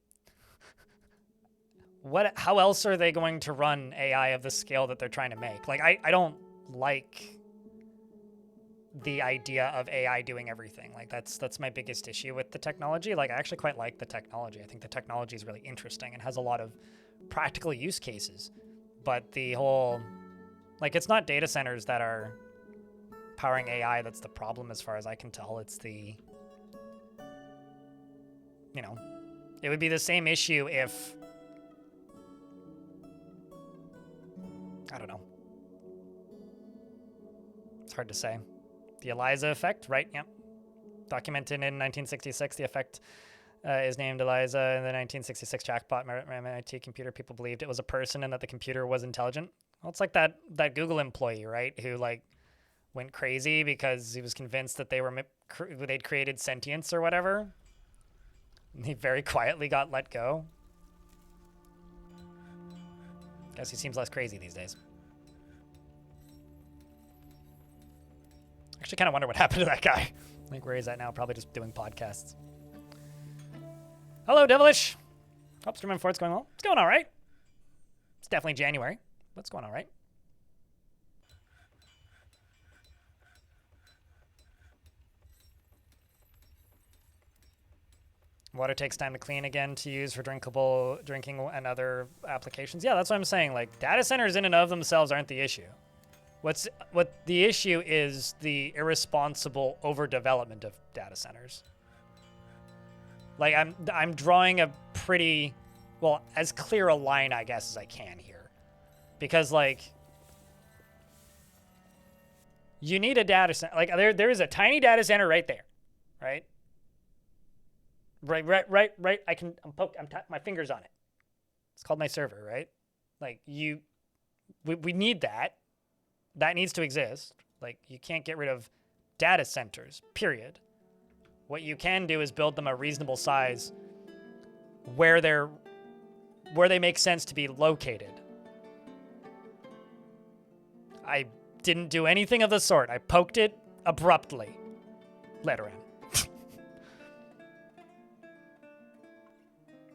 S1: how else are they going to run AI of the scale that they're trying to make? Like, I don't like the idea of AI doing everything. Like, that's my biggest issue with the technology. Like, I actually quite like the technology. I think the technology is really interesting and has a lot of practical use cases. But the whole, like, it's not data centers that are powering AI that's the problem as far as I can tell. It's the, you know, it would be the same issue if, I don't know. It's hard to say. The ELIZA effect, right? Yep. Documented in 1966, the effect is named ELIZA. In the 1966 jackpot MIT computer, people believed it was a person and that the computer was intelligent. Well, it's like that Google employee, right? Who like went crazy because he was convinced that they'd created sentience or whatever. And he very quietly got let go. Guess he seems less crazy these days. Actually, kind of wonder what happened to that guy. Like, where he's at now? Probably just doing podcasts. Hello, Devilish. Hope Stream and Fort's going well. It's going all right. It's definitely January, but it's going all right. Water takes time to clean again to use for drinking and other applications. Yeah, that's what I'm saying. Like, data centers in and of themselves aren't the issue. What the issue is the irresponsible overdevelopment of data centers. Like, I'm drawing a pretty, well, as clear a line, I guess, as I can here. Because, like, you need a data center. Like, there is a tiny data center right there, right? Right. My finger's on it. It's called my server, right? Like, we need that. That needs to exist. Like, you can't get rid of data centers, period. What you can do is build them a reasonable size where they make sense to be located. I didn't do anything of the sort. I poked it abruptly. Later on.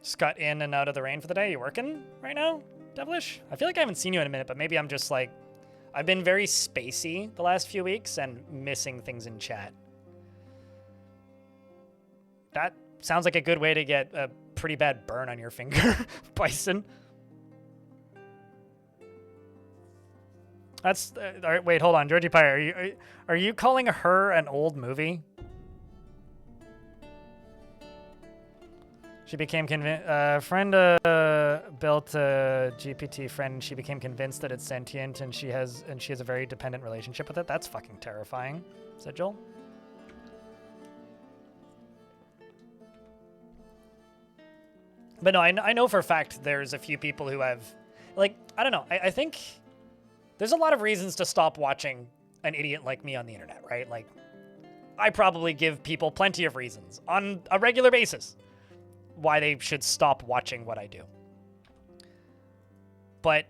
S1: Just got in and out of the rain for the day. You working right now, Devilish? I feel like I haven't seen you in a minute, but maybe I'm just like, I've been very spacey the last few weeks and missing things in chat. That sounds like a good way to get a pretty bad burn on your finger, Bison. That's all right, wait, hold on, Georgie Pye, are you calling her an old movie? She became convinced. Friend built a GPT friend. And she became convinced that it's sentient, and she has a very dependent relationship with it. That's fucking terrifying. Said Joel. But no, I know for a fact there's a few people who have, like, I don't know. I think there's a lot of reasons to stop watching an idiot like me on the internet, right? Like, I probably give people plenty of reasons on a regular basis why they should stop watching what I do. But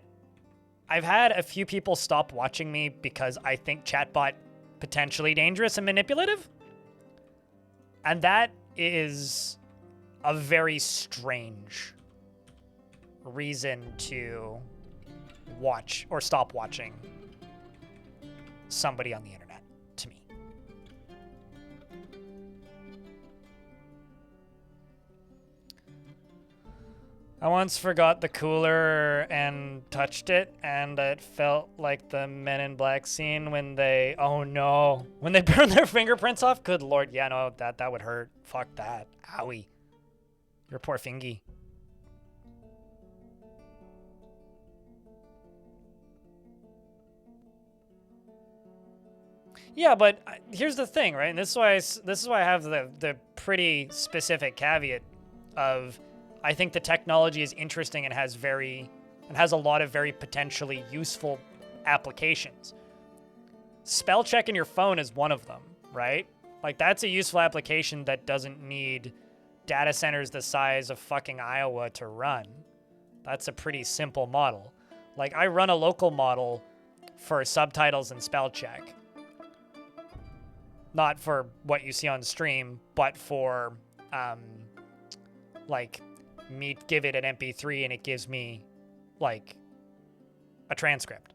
S1: I've had a few people stop watching me because I think chatbot potentially dangerous and manipulative. And that is a very strange reason to watch or stop watching somebody on the internet, to me. I once forgot the cooler and touched it, and it felt like the Men in Black scene when they, oh no, when they burn their fingerprints off. Good lord, yeah, no, that would hurt. Fuck that. Owie. Your poor fingy. Yeah, but here's the thing, right? And this is why I have the pretty specific caveat of, I think the technology is interesting and has a lot of very potentially useful applications. Spell check in your phone is one of them, right? Like, that's a useful application that doesn't need data centers the size of fucking Iowa to run. That's a pretty simple model. Like, I run a local model for subtitles and spell check. not for what you see on stream, but for like me give it an MP3 and it gives me like a transcript.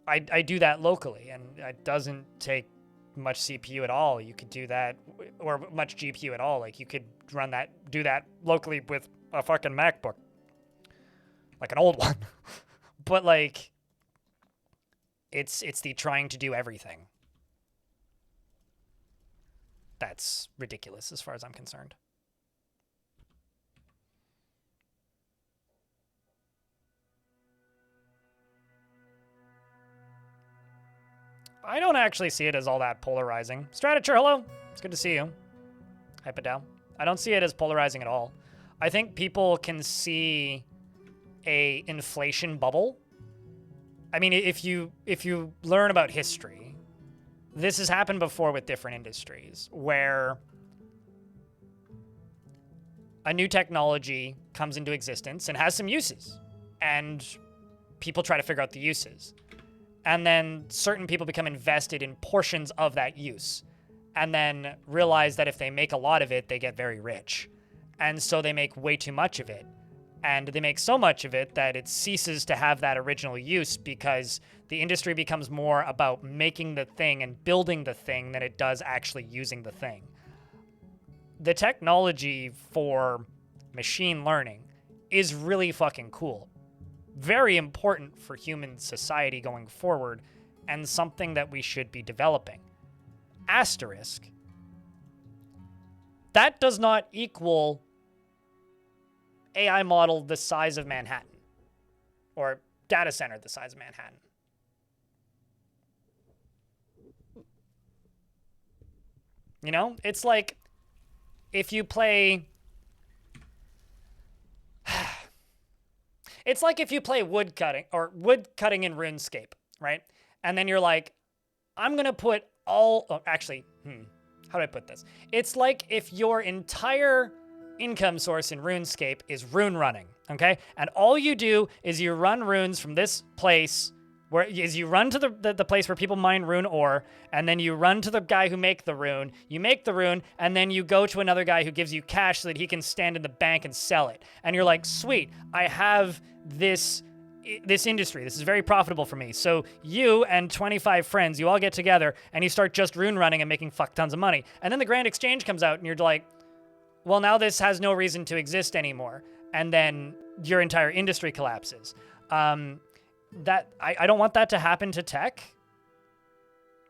S1: I do that locally, and it doesn't take much CPU at all. You could do that, or much GPU at all. Like, you could do that locally with a fucking MacBook, like an old one. But like, it's the trying to do everything that's ridiculous as far as I'm concerned. I don't actually see it as all that polarizing. Stratature, hello. It's good to see you. Hype it down. I don't see it as polarizing at all. I think people can see a inflation bubble. I mean, if you learn about history, this has happened before with different industries where a new technology comes into existence and has some uses, and people try to figure out the uses. And then certain people become invested in portions of that use, and then realize that if they make a lot of it, they get very rich. And so they make way too much of it. And they make so much of it that it ceases to have that original use, because the industry becomes more about making the thing and building the thing than it does actually using the thing. The technology for machine learning is really fucking cool. Very important for human society going forward, and something that we should be developing. Asterisk. That does not equal AI model the size of Manhattan, or data center the size of Manhattan. You know, it's like if you play... It's like if you play wood cutting in RuneScape, right? And then you're like, I'm going to put all... Oh, actually, how do I put this? It's like if your entire income source in RuneScape is rune running, okay? And all you do is you run runes from this place, where is you run to the place where people mine rune ore, and then you run to the guy who make the rune, you make the rune, and then you go to another guy who gives you cash so that he can stand in the bank and sell it. And you're like, sweet, I have this industry. This is very profitable for me. So you and 25 friends, you all get together and you start just rune running and making fuck tons of money. And then the Grand Exchange comes out and you're like, well, now this has no reason to exist anymore. And then your entire industry collapses. I don't want that to happen to tech.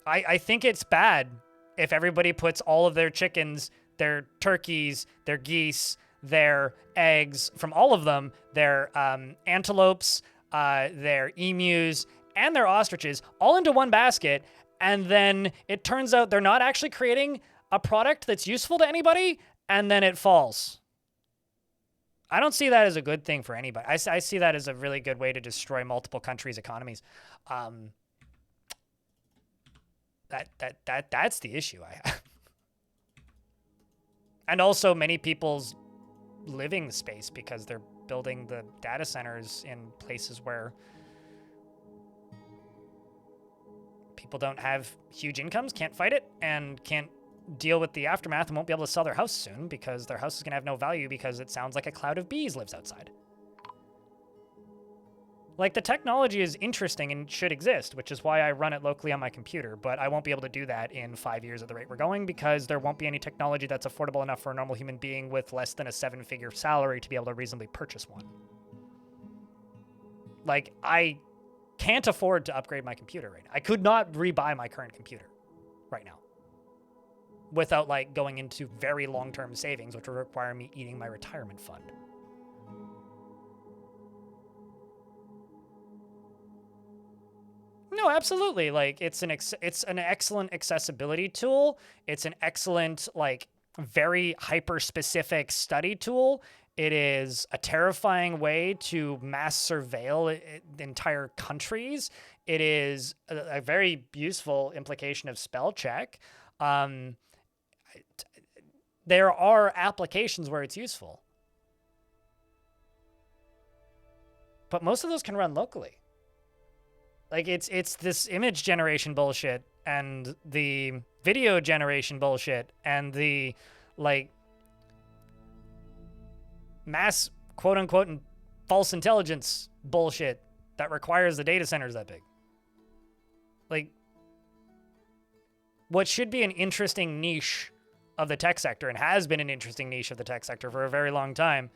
S1: I think it's bad if everybody puts all of their chickens, their turkeys, their geese, their eggs, from all of them, their antelopes, their emus, and their ostriches all into one basket, and then it turns out they're not actually creating a product that's useful to anybody, and then it falls. I don't see that as a good thing for anybody. I see that as a really good way to destroy multiple countries' economies. That's the issue I have. And also many people's living space, because they're building the data centers in places where people don't have huge incomes, can't fight it, and can't deal with the aftermath, and won't be able to sell their house soon because their house is going to have no value because it sounds like a cloud of bees lives outside. Like, the technology is interesting and should exist, which is why I run it locally on my computer, but I won't be able to do that in 5 years at the rate we're going, because there won't be any technology that's affordable enough for a normal human being with less than a 7-figure salary to be able to reasonably purchase one. Like, I can't afford to upgrade my computer right now. I could not rebuy my current computer right now without, like, going into very long-term savings, which would require me eating my retirement fund. No, absolutely. Like, it's an excellent accessibility tool. It's an excellent, like, very hyper-specific study tool. It is a terrifying way to mass surveil entire countries. It is a very useful implication of spell check. There are applications where it's useful, but most of those can run locally. Like, it's this image generation bullshit and the video generation bullshit and the, like, mass quote-unquote false intelligence bullshit that requires the data centers that big. Like, what should be an interesting niche of the tech sector, and has been an interesting niche of the tech sector for a very long time,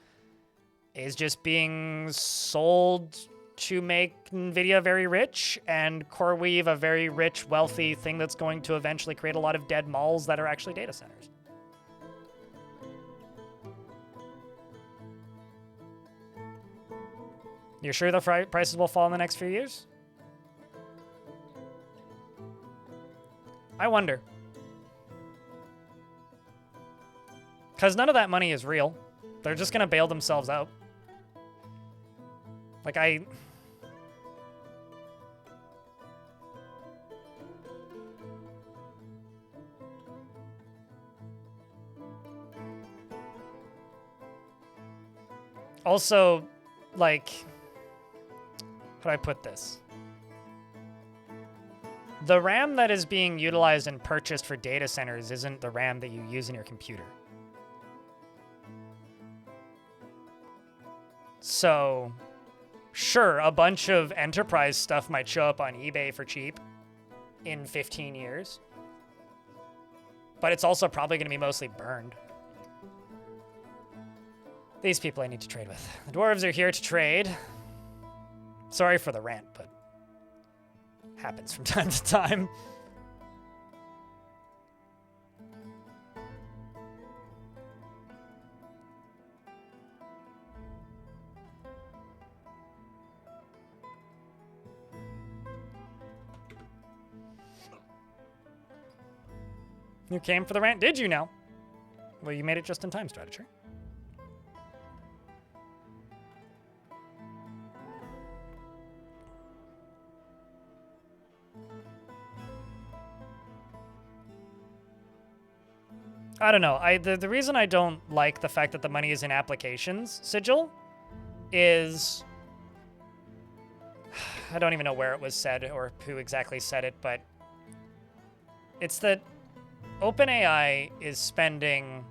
S1: is just being sold to make NVIDIA very rich and CoreWeave a very rich, wealthy thing that's going to eventually create a lot of dead malls that are actually data centers. You're sure the prices will fall in the next few years? I wonder. Because none of that money is real. They're just going to bail themselves out. Like, also, like, how do I put this? The RAM that is being utilized and purchased for data centers isn't the RAM that you use in your computer. So, sure, a bunch of enterprise stuff might show up on eBay for cheap in 15 years. But it's also probably going to be mostly burned. These people I need to trade with. The dwarves are here to trade. Sorry for the rant, but happens from time to time. You came for the rant, did you now? Well, you made it just in time, Strategy. I don't know. The reason I don't like the fact that the money is in applications, Sigil, is... I don't even know where it was said or who exactly said it, but it's that OpenAI is spending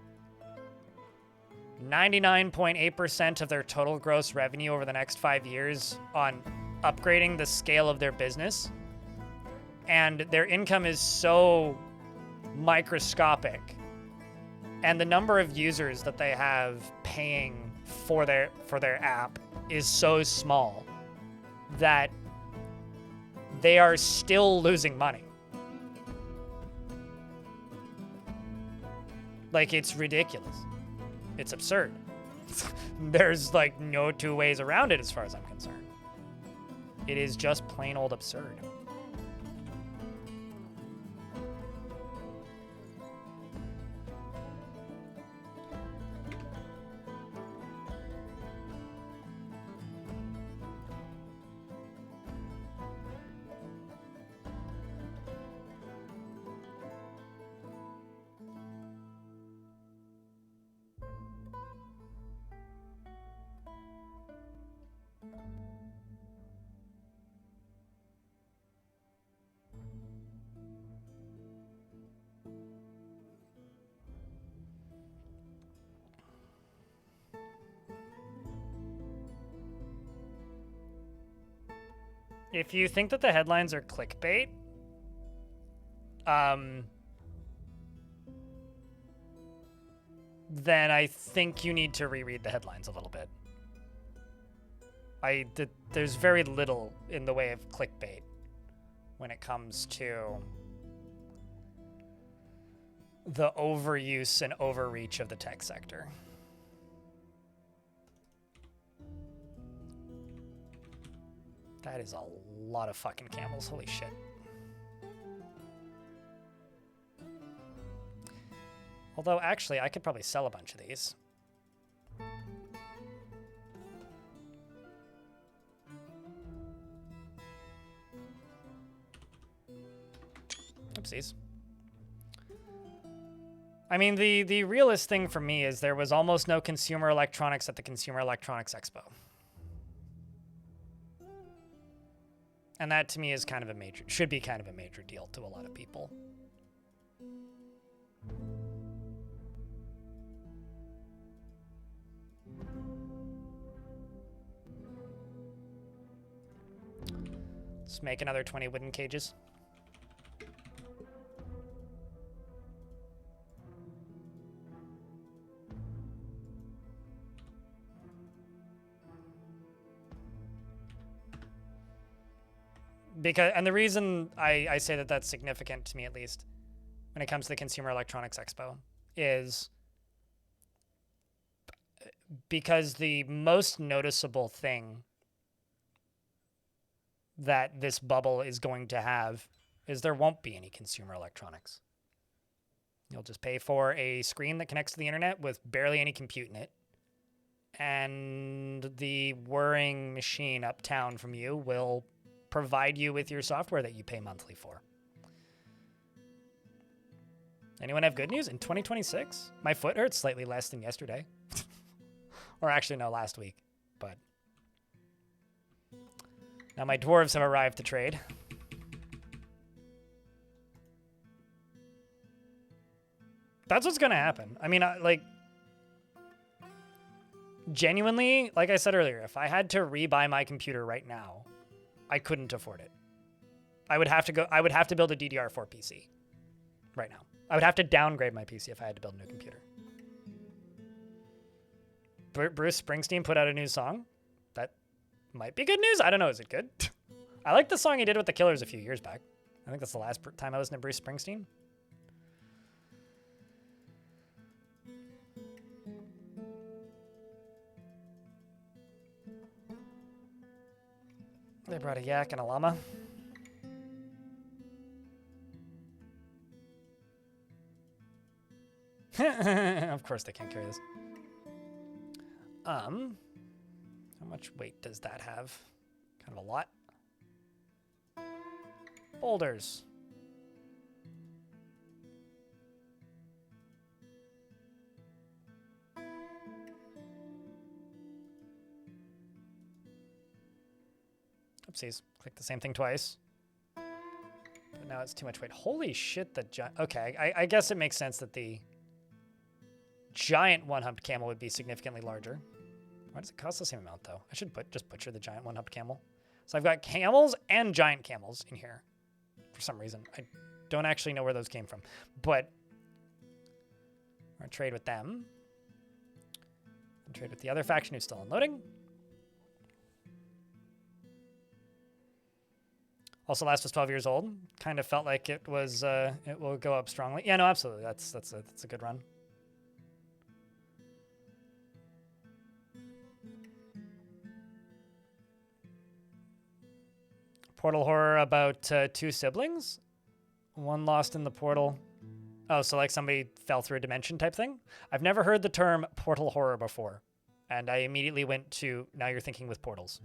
S1: 99.8% of their total gross revenue over the next 5 years on upgrading the scale of their business. And their income is so microscopic. And the number of users that they have paying for their app is so small that they are still losing money. Like, it's ridiculous. It's absurd. There's, like, no two ways around it as far as I'm concerned. It is just plain old absurd. If you think that the headlines are clickbait, then I think you need to reread the headlines a little bit. There's very little in the way of clickbait when it comes to the overuse and overreach of the tech sector. That is a lot of fucking camels. Holy shit. Although, actually, I could probably sell a bunch of these. Oopsies. I mean, the realest thing for me is there was almost no consumer electronics at the Consumer Electronics Expo. And that to me is kind of a major, should be kind of a major deal to a lot of people. Let's make another 20 wooden cages. And the reason I say that that's significant to me, at least, when it comes to the Consumer Electronics Expo, is because the most noticeable thing that this bubble is going to have is there won't be any consumer electronics. You'll just pay for a screen that connects to the internet with barely any compute in it. And the whirring machine uptown from you will provide you with your software that you pay monthly for. Anyone have good news? In 2026, my foot hurts slightly less than yesterday. Or actually, no, last week. But now my dwarves have arrived to trade. That's what's going to happen. I mean, genuinely, like I said earlier, if I had to rebuy my computer right now, I couldn't afford it. I would have to build a DDR4 PC right now. I would have to downgrade my PC if I had to build a new computer. Bruce Springsteen put out a new song. That might be good news. I don't know. Is it good? I like the song he did with the Killers a few years back. I think that's the last time I listened to Bruce Springsteen. They brought a yak and a llama. Of course they can't carry this. How much weight does that have? Kind of a lot. Boulders. Oopsies. Click the same thing twice. But now it's too much weight. Holy shit, okay, I guess it makes sense that the giant one-humped camel would be significantly larger. Why does it cost the same amount, though? I should just butcher the giant one-humped camel. So I've got camels and giant camels in here for some reason. I don't actually know where those came from. But I'm going to trade with them. And trade with the other faction who's still unloading. Also, last was 12 years old. Kind of felt like it was. It will go up strongly. Yeah, no, absolutely. That's a good run. Portal horror about 2 siblings. One lost in the portal. Oh, so like somebody fell through a dimension type thing? I've never heard the term portal horror before. And I immediately went to, now you're thinking with portals.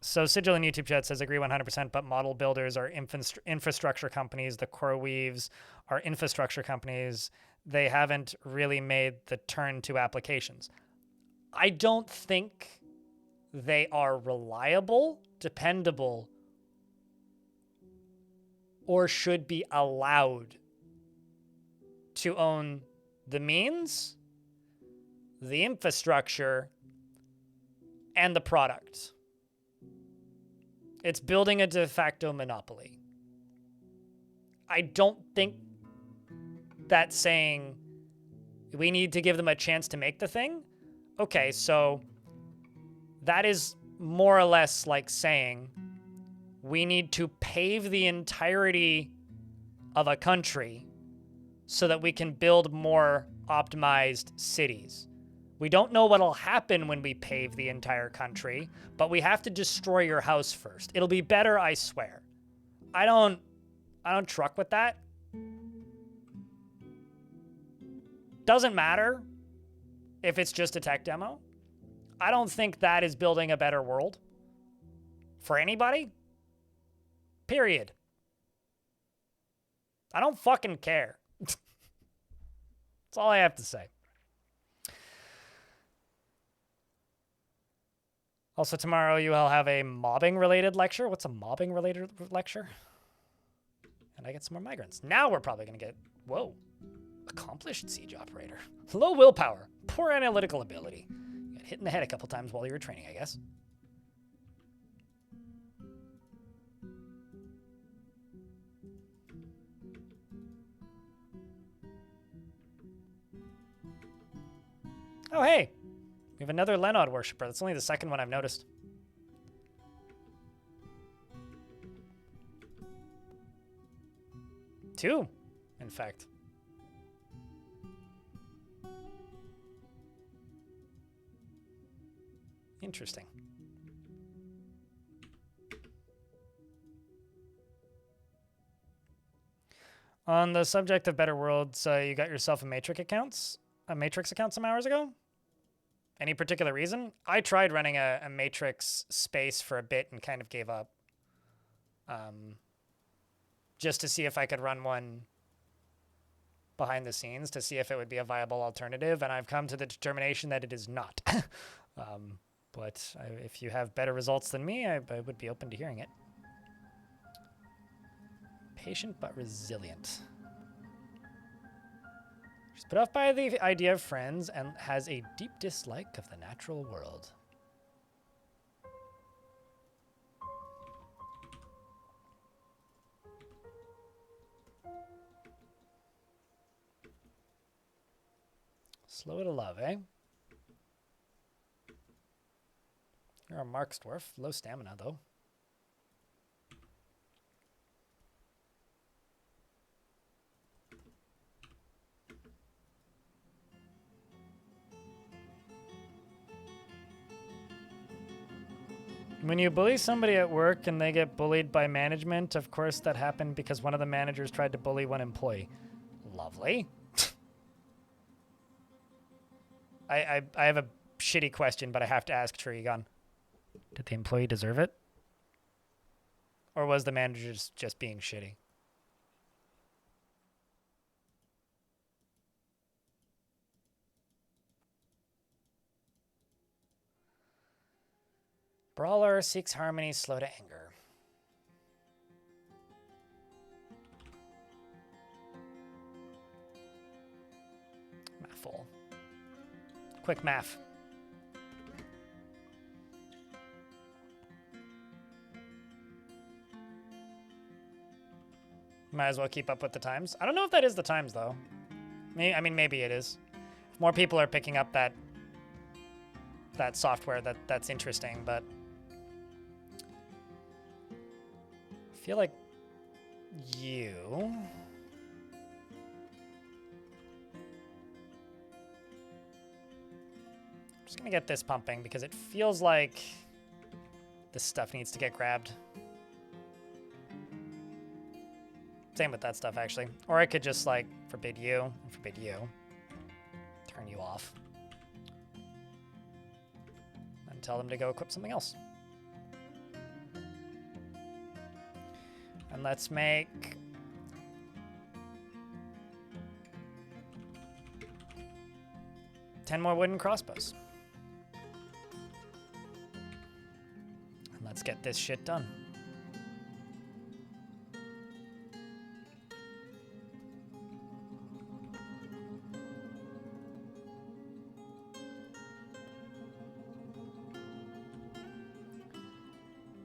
S1: So Sigil in YouTube chat says, agree 100%, but model builders are infrastructure companies. The core weaves are infrastructure companies. They haven't really made the turn to applications. I don't think they are reliable, dependable, or should be allowed to own the means, the infrastructure, and the product. It's building a de facto monopoly. I don't think that's saying we need to give them a chance to make the thing. Okay, so that is more or less like saying we need to pave the entirety of a country so that we can build more optimized cities. We don't know what'll happen when we pave the entire country, but we have to destroy your house first. It'll be better, I swear. I don't truck with that. Doesn't matter if it's just a tech demo. I don't think that is building a better world for anybody. Period. I don't fucking care. That's all I have to say. Also, tomorrow you will have a mobbing-related lecture. What's a mobbing-related lecture? And I get some more migrants. Now we're probably going to get... Whoa. Accomplished siege operator. Low willpower. Poor analytical ability. You got hit in the head a couple times while you were training, I guess. Oh, hey. We have another Lenod worshiper. That's only the second one I've noticed. Two, in fact. Interesting. On the subject of Better Worlds, you got yourself a Matrix account some hours ago? Any particular reason? I tried running a Matrix space for a bit and kind of gave up. Just to see if I could run one behind the scenes to see if it would be a viable alternative, and I've come to the determination that it is not. But if you have better results than me, I would be open to hearing it. Patient but resilient. She's put off by the idea of friends and has a deep dislike of the natural world. Slow to love, eh? You're a Mark's Dwarf. Low stamina, though. When you bully somebody at work and they get bullied by management, of course that happened because one of the managers tried to bully one employee. Lovely. I have a shitty question, but I have to ask Trigon. Did the employee deserve it? Or was the manager just being shitty? Brawler seeks harmony, slow to anger. Mathful. Quick math. Might as well keep up with the times. I don't know if that is the times, though. I mean, maybe it is. If more people are picking up that software, that's interesting, but... I feel like you... I'm just gonna get this pumping because it feels like this stuff needs to get grabbed. Same with that stuff, actually. Or I could just, like, forbid you and forbid you. Turn you off. And tell them to go equip something else. And let's make... ten more wooden crossbows. And let's get this shit done.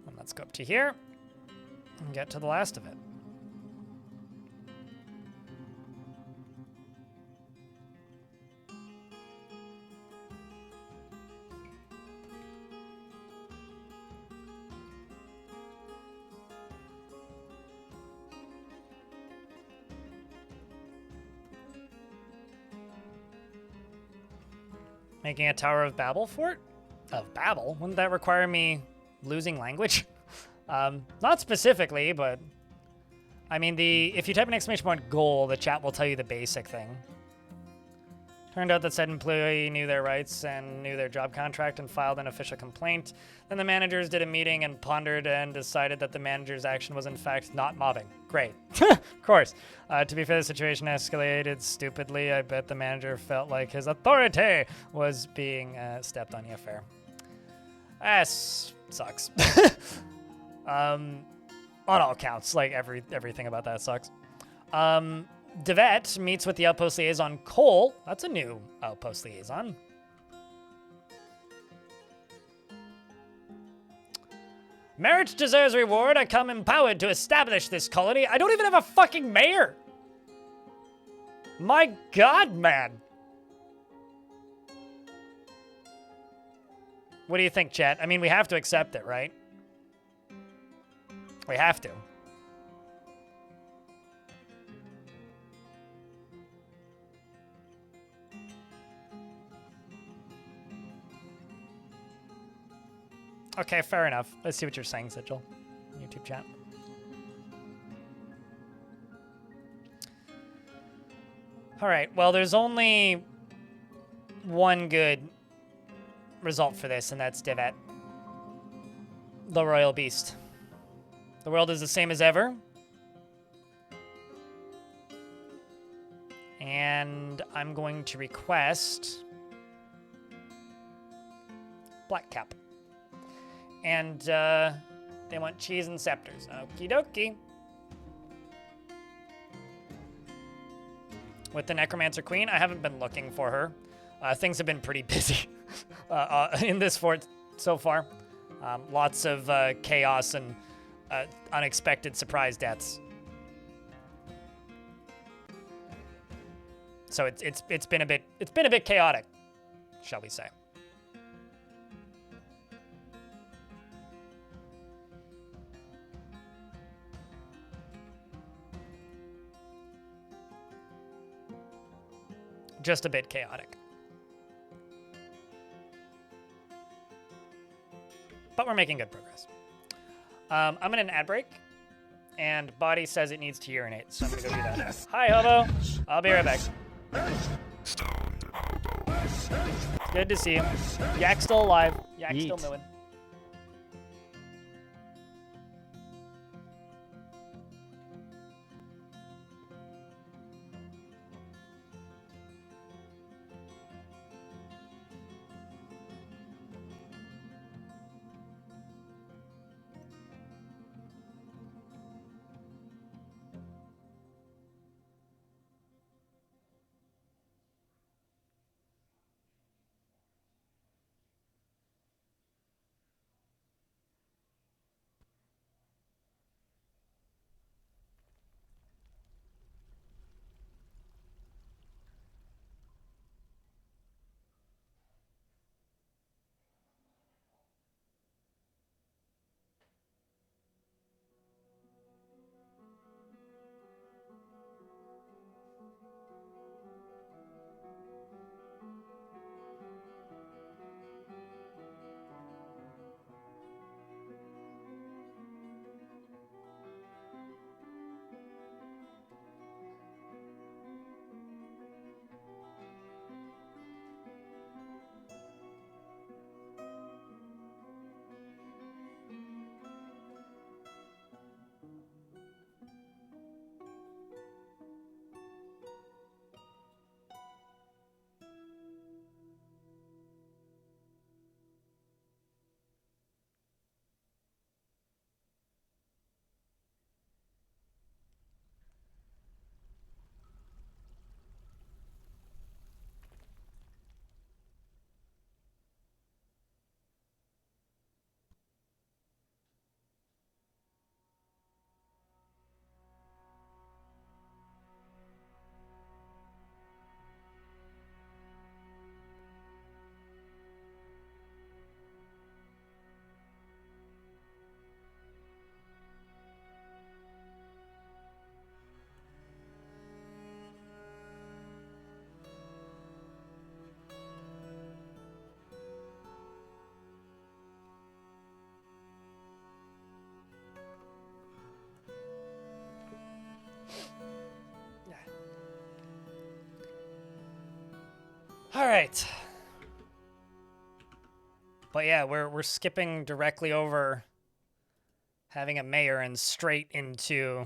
S1: And let's go up to here and get to the last of it. Making a Tower of Babel fort? Of Babel? Wouldn't that require me losing language? Not specifically, but... I mean, if you type an exclamation point goal, the chat will tell you the basic thing. Turned out that said employee knew their rights and knew their job contract and filed an official complaint. Then the managers did a meeting and pondered and decided that the manager's action was in fact not mobbing. Great. Of course. To be fair, the situation escalated stupidly. I bet the manager felt like his authority was being stepped on. Yeah, fair. Sucks. On all counts, like everything about that sucks. Devet meets with the outpost liaison Cole. That's a new outpost liaison. Merit deserves reward. I come empowered to establish this colony. I don't even have a fucking mayor. My God, man. What do you think, chat? I mean, we have to accept it, right? We have to. Okay, fair enough. Let's see what you're saying, Sigil. YouTube chat. All right, well, there's only one good result for this, and that's Devet. The Royal Beast. The world is the same as ever. And I'm going to request Black Cap. And they want cheese and scepters. Okie dokie. With the Necromancer Queen, I haven't been looking for her. Things have been pretty busy in this fort so far. Lots of chaos and unexpected surprise deaths. So it's been a bit chaotic, shall we say. Just a bit chaotic. But we're making good progress. I'm in an ad break, and Body says it needs to urinate, so I'm gonna go do that. Hi, Hobo. I'll be right back. Good to see you. Yak's still alive. Yak's still mooing. All right. But yeah, we're skipping directly over having a mayor and straight into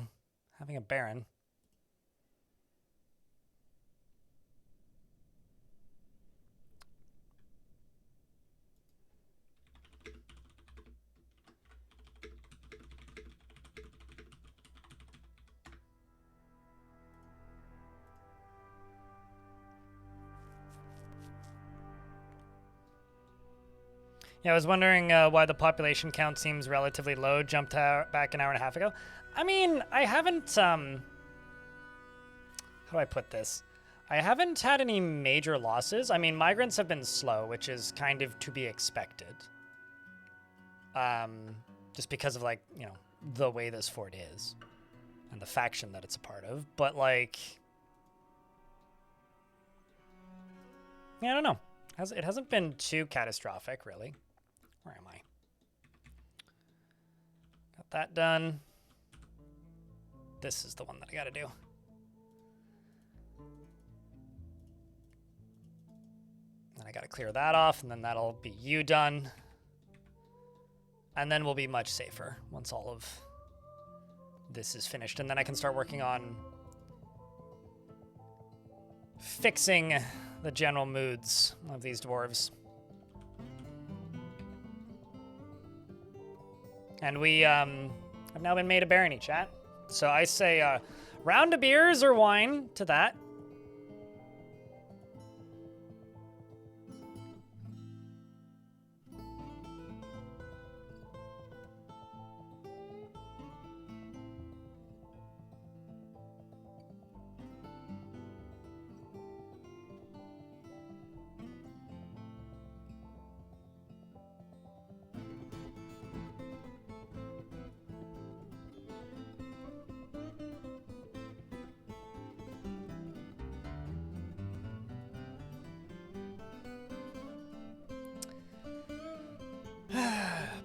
S1: having a baron. Yeah, I was wondering why the population count seems relatively low. Jumped back an hour and a half ago. I mean, I haven't. How do I put this? I haven't had any major losses. I mean, migrants have been slow, which is kind of to be expected. Just because of, like, you know, the way this fort is and the faction that it's a part of. But, like, yeah, I don't know. It hasn't been too catastrophic, really. Where am I? Got that done. This is the one that I gotta do. Then I gotta clear that off, and then that'll be you done. And then we'll be much safer once all of this is finished. And then I can start working on fixing the general moods of these dwarves. And we have now been made a barony, chat. So I say round of beers or wine to that.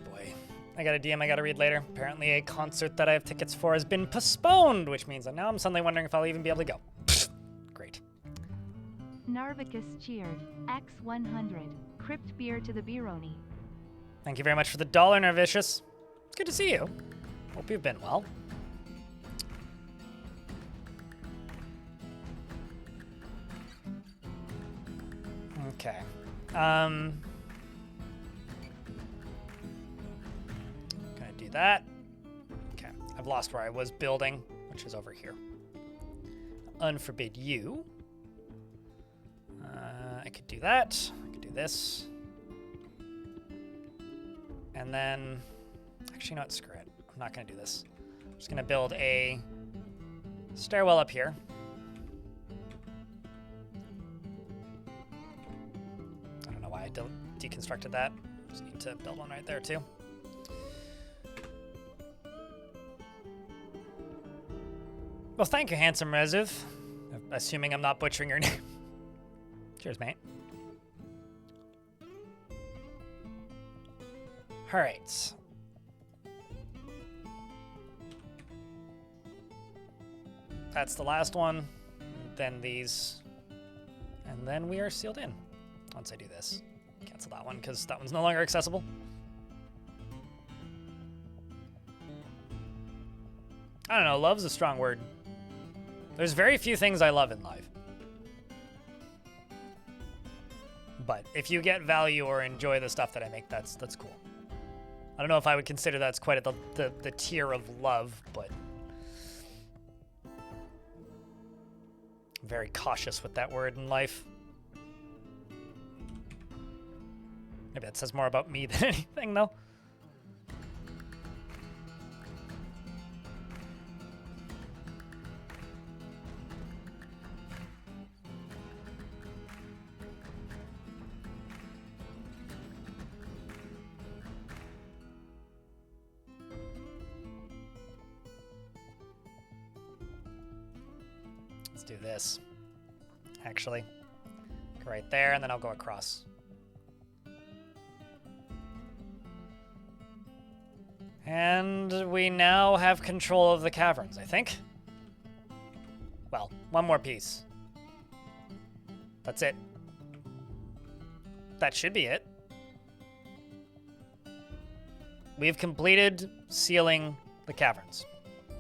S1: Boy, I got a DM I gotta read later. Apparently a concert that I have tickets for has been postponed, which means that now I'm suddenly wondering if I'll even be able to go. Great.
S2: Narvicus cheered. X100. Crypt beer to the Beeroni.
S1: Thank you very much for the $1, Narvicious. It's good to see you. Hope you've been well. Okay. Gonna do that. Okay. I've lost where I was building, which is over here. Unforbid you. I could do that. I could do this. And then, actually, no, screw it. I'm not going to do this. I'm just going to build a stairwell up here. I don't know why I deconstructed that. Just need to build one right there, too. Well, thank you, handsome Reziv. Assuming I'm not butchering your name. Cheers, mate. All right. That's the last one. Then these. And then we are sealed in. Once I do this. Cancel that one because that one's no longer accessible. I don't know. Love's a strong word. There's very few things I love in life. But if you get value or enjoy the stuff that I make, that's cool. I don't know if I would consider that's quite at the tier of love, but I'm very cautious with that word in life. Maybe that says more about me than anything, though. Do this, actually. Go right there, and then I'll go across. And we now have control of the caverns, I think. Well, one more piece. That's it. that should be it. We've completed sealing the caverns.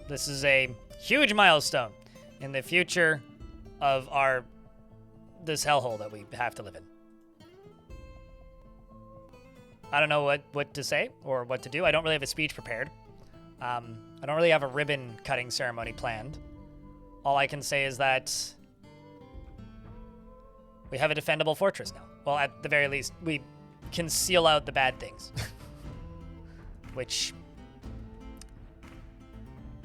S1: This is a huge milestone in the future of this hellhole that we have to live in. I don't know what to say or what to do. I don't really have a speech prepared. I don't really have a ribbon cutting ceremony planned. All I can say is that we have a defendable fortress now. Well, at the very least, we can seal out the bad things. Which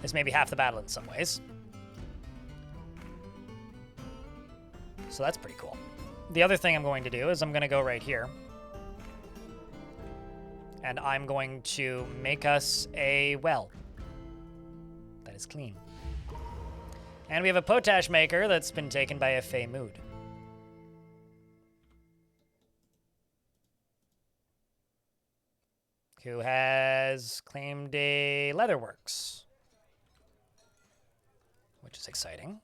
S1: is maybe half the battle in some ways. So that's pretty cool. The other thing I'm going to do is I'm going to go right here. And I'm going to make us a well that is clean. And we have a potash maker that's been taken by a Fey Mood. Who has claimed a leatherworks, which is exciting.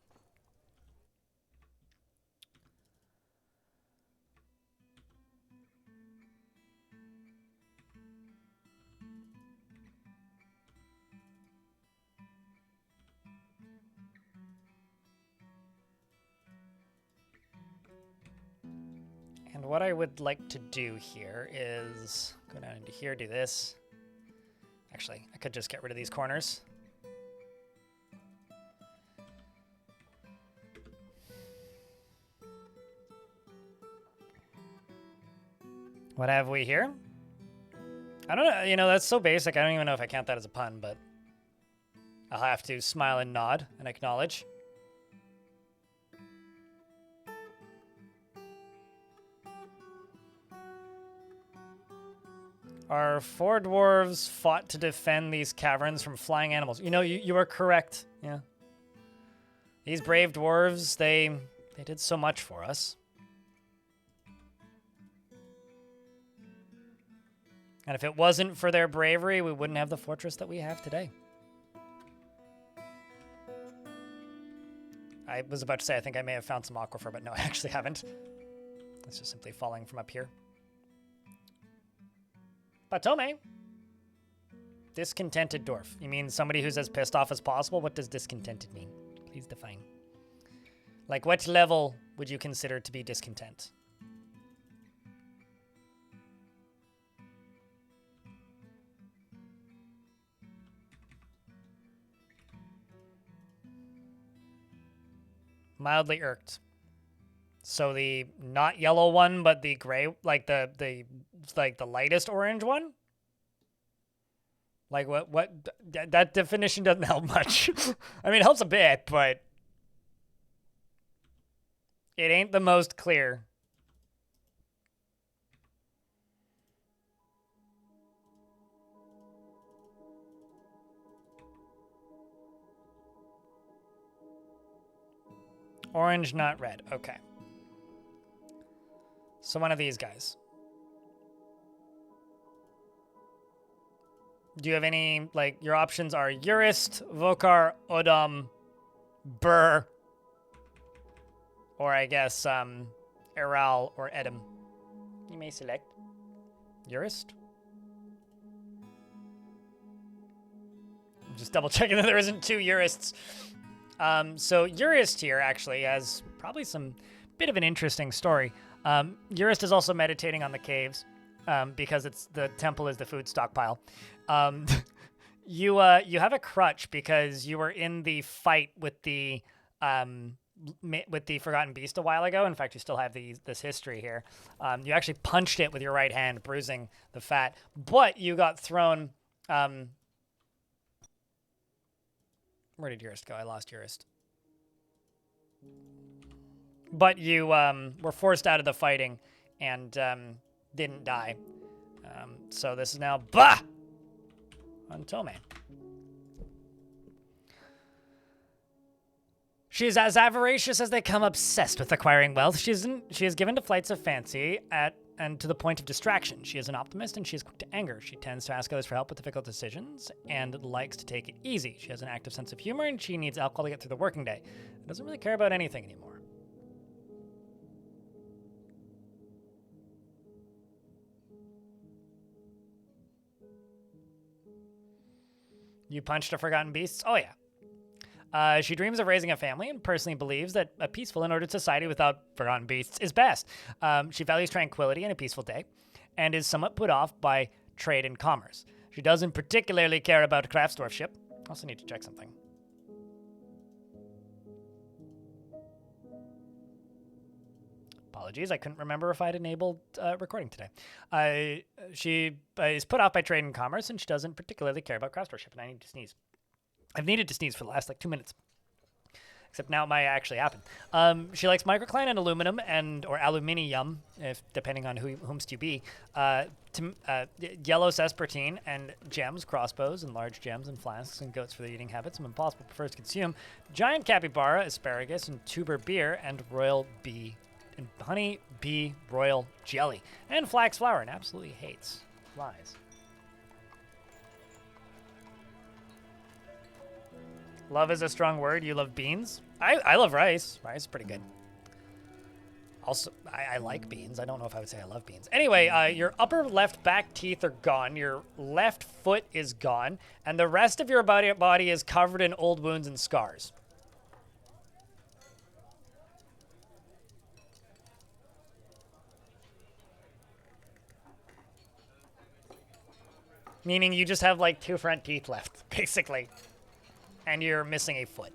S1: And what I would like to do here is go down into here, do this. Actually, I could just get rid of these corners. What have we here? I don't know, you know, that's so basic, I don't even know if I count that as a pun, but I'll have to smile and nod and acknowledge. Our 4 dwarves fought to defend these caverns from flying animals. You know, you are correct. Yeah. These brave dwarves, they did so much for us. And if it wasn't for their bravery, we wouldn't have the fortress that we have today. I was about to say I think I may have found some aquifer, but no, I actually haven't. It's just simply falling from up here. Patome. Discontented dwarf. You mean somebody who's as pissed off as possible? What does discontented mean? Please define. Like, what level would you consider to be discontent? Mildly irked. So the not yellow one, but the gray, like the lightest orange one? Like what that definition doesn't help much. I mean, it helps a bit, but it ain't the most clear. Orange, not red. Okay. So one of these guys. Do you have any, like, your options are Urist, Vokar, Odom, Burr, or I guess, Eral or Edom. You may select Urist. I'm just double checking that there isn't 2 Urists. So Urist here actually has probably some bit of an interesting story. Urist is also meditating on the caves because the temple is the food stockpile. You have a crutch because you were in the fight with the Forgotten Beast a while ago. In fact, you still have this history here. You actually punched it with your right hand, bruising the fat, but you got thrown. Where did Urist go? I lost Urist. But you were forced out of the fighting and didn't die. So this is now on Tome. She is as avaricious as they come, obsessed with acquiring wealth. She is given to flights of fancy and to the point of distraction. She is an optimist and she is quick to anger. She tends to ask others for help with difficult decisions and likes to take it easy. She has an active sense of humor and she needs alcohol to get through the working day. Doesn't really care about anything anymore. You punched a forgotten beast? Oh, yeah. She dreams of raising a family and personally believes that a peaceful and ordered society without forgotten beasts is best. She values tranquility and a peaceful day and is somewhat put off by trade and commerce. She doesn't particularly care about craftsdwarfship. Also need to check something. Apologies, I couldn't remember if I'd enabled recording today. She is put off by trade and commerce, and she doesn't particularly care about craftsdwarfship, and I need to sneeze. I've needed to sneeze for the last, 2 minutes. Except now it might actually happen. She likes microcline and aluminum or aluminium, if depending on whomst you be. Yellow sespertine and gems, crossbows, and large gems and flasks and goats for their eating habits. And when possible, prefers to consume giant capybara, asparagus, and tuber beer, and royal bee and honey bee royal jelly, and flax flour, and absolutely hates flies. Love is a strong word. You love beans? I love rice. Rice is pretty good. Also, I like beans. I don't know if I would say I love beans. Anyway, your upper left back teeth are gone. Your left foot is gone. And the rest of your body is covered in old wounds and scars. Meaning you just have like 2 front teeth left, basically. And you're missing a foot.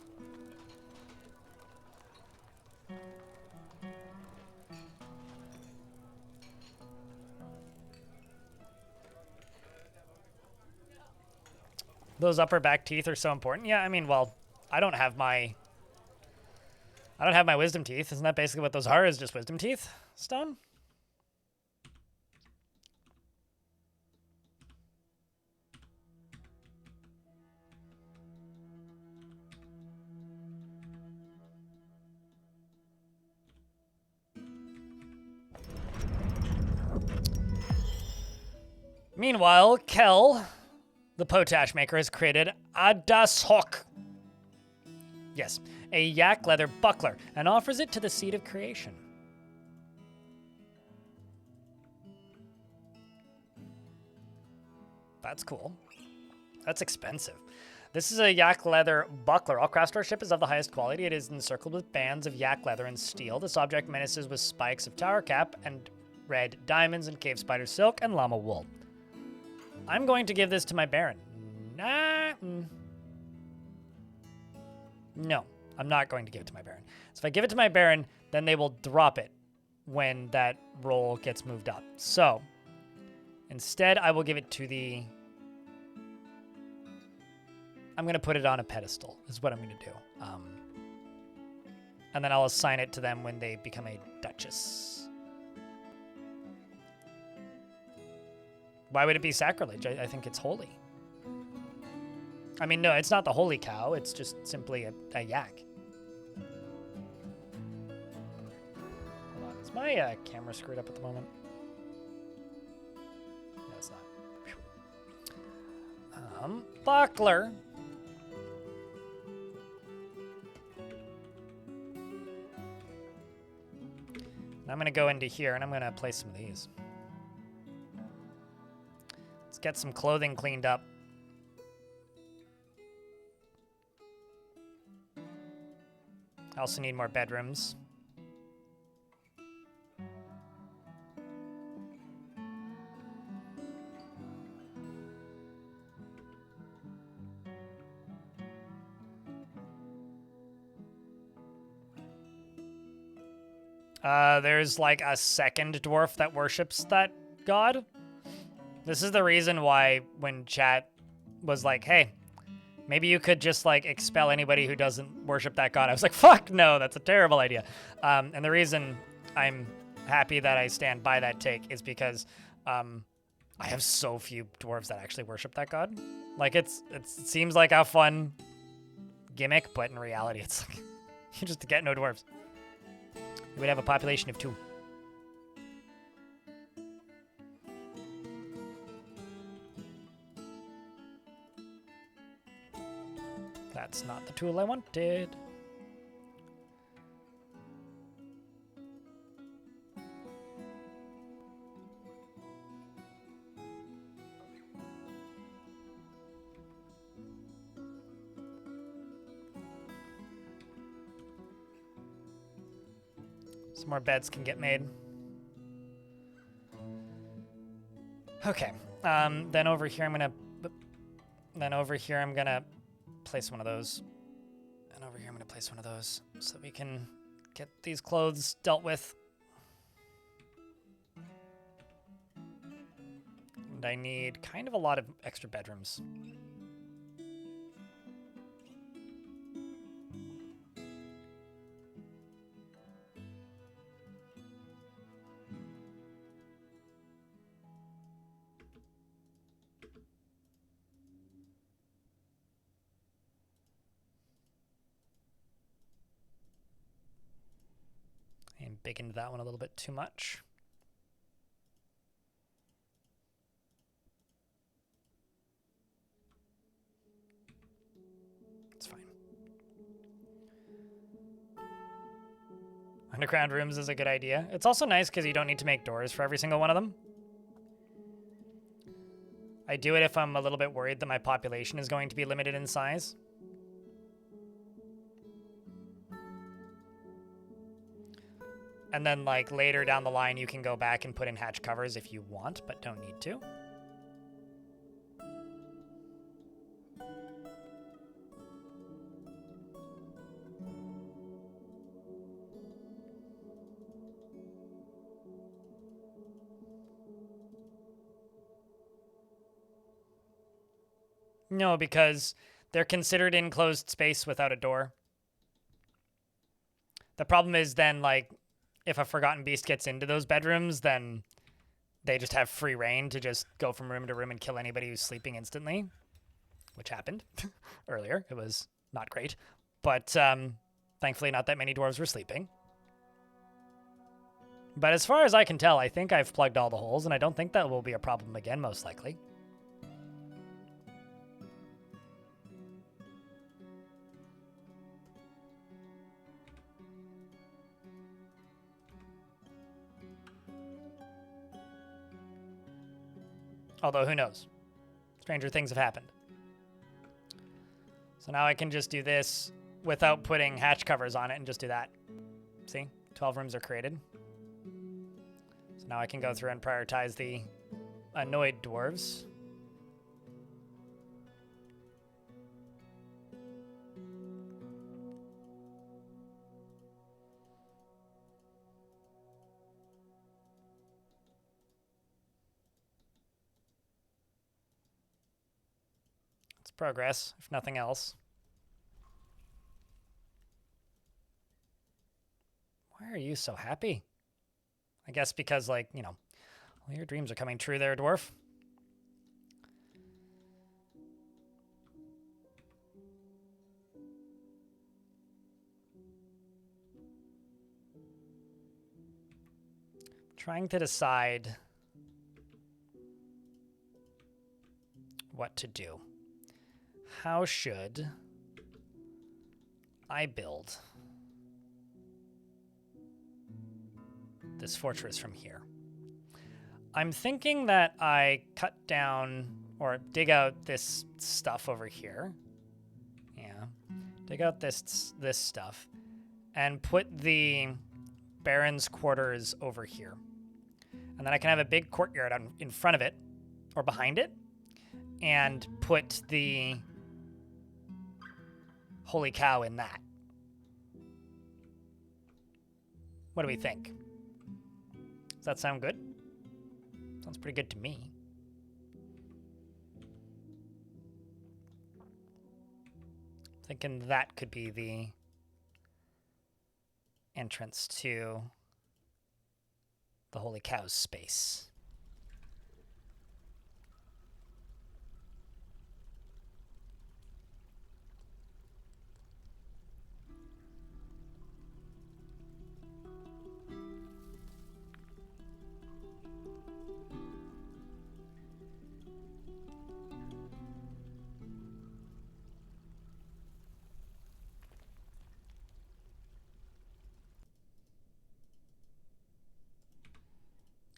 S1: Those upper back teeth are so important. Yeah, I mean, well, I don't have my wisdom teeth. Isn't that basically what those are? Is just wisdom teeth? Stone? Meanwhile, Kel, the potash maker, has created a dashok. Yes, a yak leather buckler, and offers it to the seed of creation. That's cool. That's expensive. This is a yak leather buckler. All craftsmanship is of the highest quality. It is encircled with bands of yak leather and steel. This object menaces with spikes of tower cap and red diamonds and cave spider silk and llama wool. I'm going to give this to my Baron. No, I'm not going to give it to my Baron. So if I give it to my Baron, then they will drop it when that roll gets moved up. So instead, I will give it to the... I'm going to put it on a pedestal, is what I'm going to do. And then I'll assign it to them when they become a duchess. Why would it be sacrilege? I think it's holy. I mean, no, it's not the holy cow. It's just simply a yak. Hold on. Is my camera screwed up at the moment? No, it's not. Buckler. And I'm going to go into here, and I'm going to place some of these. Let's get some clothing cleaned up. I also need more bedrooms. There's like a second dwarf that worships that god. This is the reason why when chat was like, hey, maybe you could just like expel anybody who doesn't worship that god. I was like, fuck no, that's a terrible idea. And the reason I'm happy that I stand by that take is because I have so few dwarves that actually worship that god. Like it seems like a fun gimmick, but in reality, it's like you just get no dwarves. You would have a population of 2. That's not the tool I wanted. Some more beds can get made. Okay. Then over here I'm gonna place one of those. And over here I'm gonna place one of those so we can get these clothes dealt with. And I need kind of a lot of extra bedrooms. And big into that one a little bit too much. It's fine. Underground rooms is a good idea. It's also nice because you don't need to make doors for every single one of them. I do it if I'm a little bit worried that my population is going to be limited in size. And then, like, later down the line, you can go back and put in hatch covers if you want, but don't need to. No, because they're considered enclosed space without a door. The problem is then, like, if a Forgotten Beast gets into those bedrooms, then they just have free reign to just go from room to room and kill anybody who's sleeping instantly, which happened earlier. It was not great, but thankfully not that many dwarves were sleeping. But as far as I can tell, I think I've plugged all the holes, and I don't think that will be a problem again, most likely. Although, who knows? Stranger things have happened. So now I can just do this without putting hatch covers on it and just do that. See? 12 rooms are created. So now I can go through and prioritize the annoyed dwarves. Progress, if nothing else. Why are you so happy? I guess because, like, you know, all your dreams are coming true there, Dwarf. Trying to decide what to do. How should I build this fortress from here? I'm thinking that I cut down or dig out this stuff over here. Yeah. Dig out this stuff and put the Baron's quarters over here. And then I can have a big courtyard in front of it or behind it and put the Holy Cow in that. What do we think? Does that sound good? Sounds pretty good to me. Thinking that could be the entrance to the Holy Cow's space.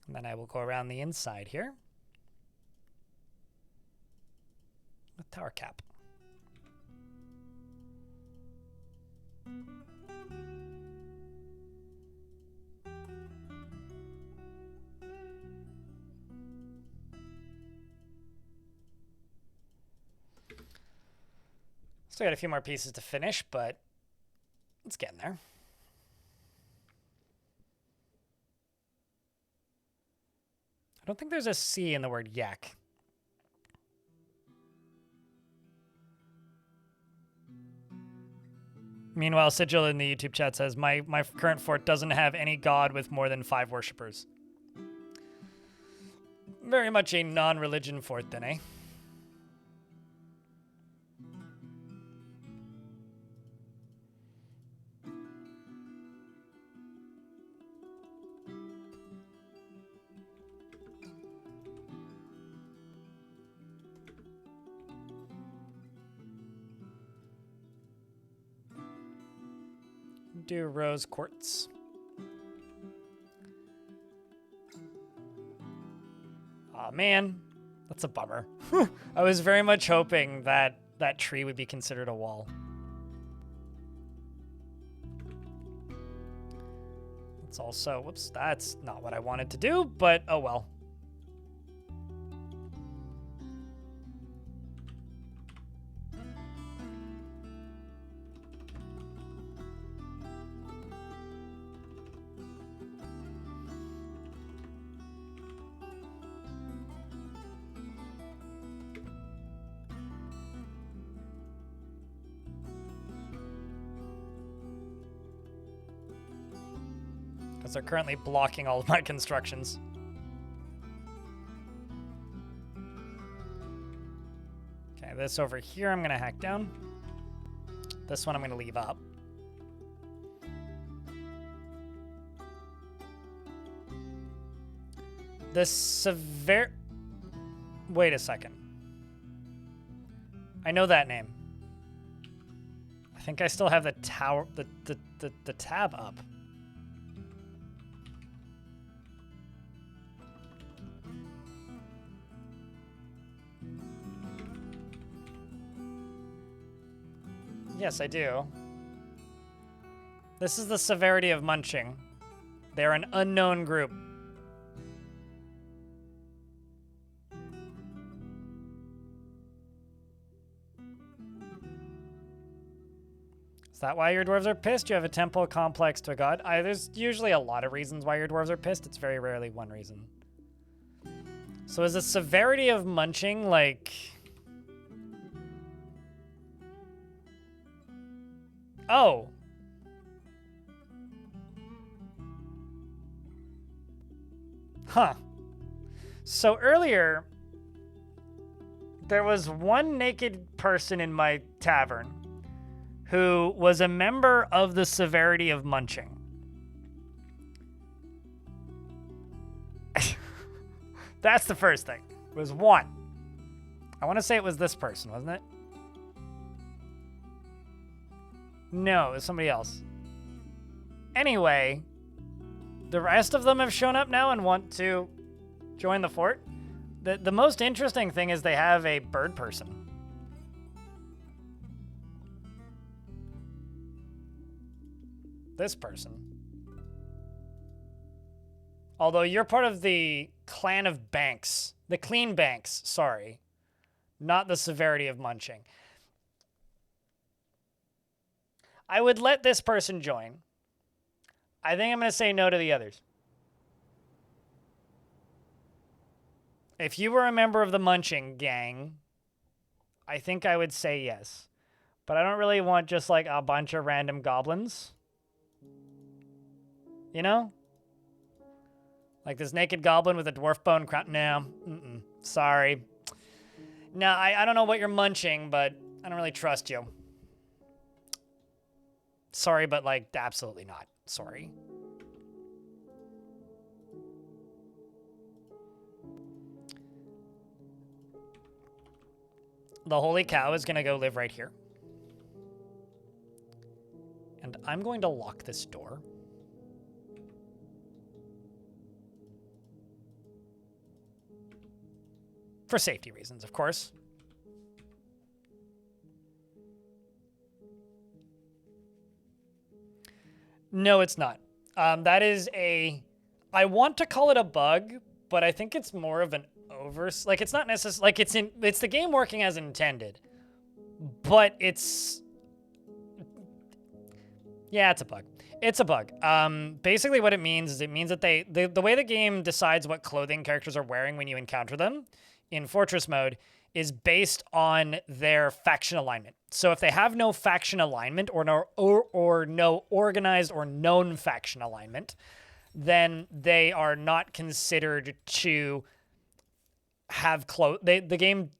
S1: And then I will go around the inside here with tower cap. Still got a few more pieces to finish, but it's getting there. I don't think there's a C in the word yak. Meanwhile, Sigil in the YouTube chat says, my current fort doesn't have any god with more than 5 worshippers. Very much a non-religion fort then, eh? Do rose quartz. Aw, man. That's a bummer. I was very much hoping that that tree would be considered a wall. It's also, whoops, that's not what I wanted to do, but oh well. Because they're currently blocking all of my constructions. Okay, this over here I'm going to hack down. This one I'm going to leave up. Wait a second. I know that name. I think I still have the tower, the tab up. Yes, I do. This is the severity of munching. They're an unknown group. Is that why your dwarves are pissed? You have a temple complex to a god? There's usually a lot of reasons why your dwarves are pissed. It's very rarely one reason. So is the severity of munching like... Oh. Huh. So earlier, there was one naked person in my tavern who was a member of the severity of munching. That's the first thing. It was one. I want to say it was this person, wasn't it? No, it's somebody else. Anyway, the rest of them have shown up now and want to join the fort. The most interesting thing is they have a bird person. This person. Although you're part of the clan of Banks. The clean Banks, sorry. Not the severity of munching. I would let this person join. I think I'm going to say no to the others. If you were a member of the munching gang, I think I would say yes. But I don't really want just like a bunch of random goblins. You know? Like this naked goblin with a dwarf bone crown. No. Sorry. No, I don't know what you're munching, but I don't really trust you. Sorry, but like, absolutely not. Sorry. The holy cow is going to go live right here. And I'm going to lock this door. For safety reasons, of course. No, it's not. That is a... I want to call it a bug, but I think it's more of an like, it's not necessarily... Like, it's the game working as intended. but it's... Yeah, it's a bug. It's a bug. Basically what it means is it means that the way the game decides what clothing characters are wearing when you encounter them in Fortress mode is based on their faction alignment. So if they have no faction alignment or no organized or known faction alignment, then they are not considered to have the game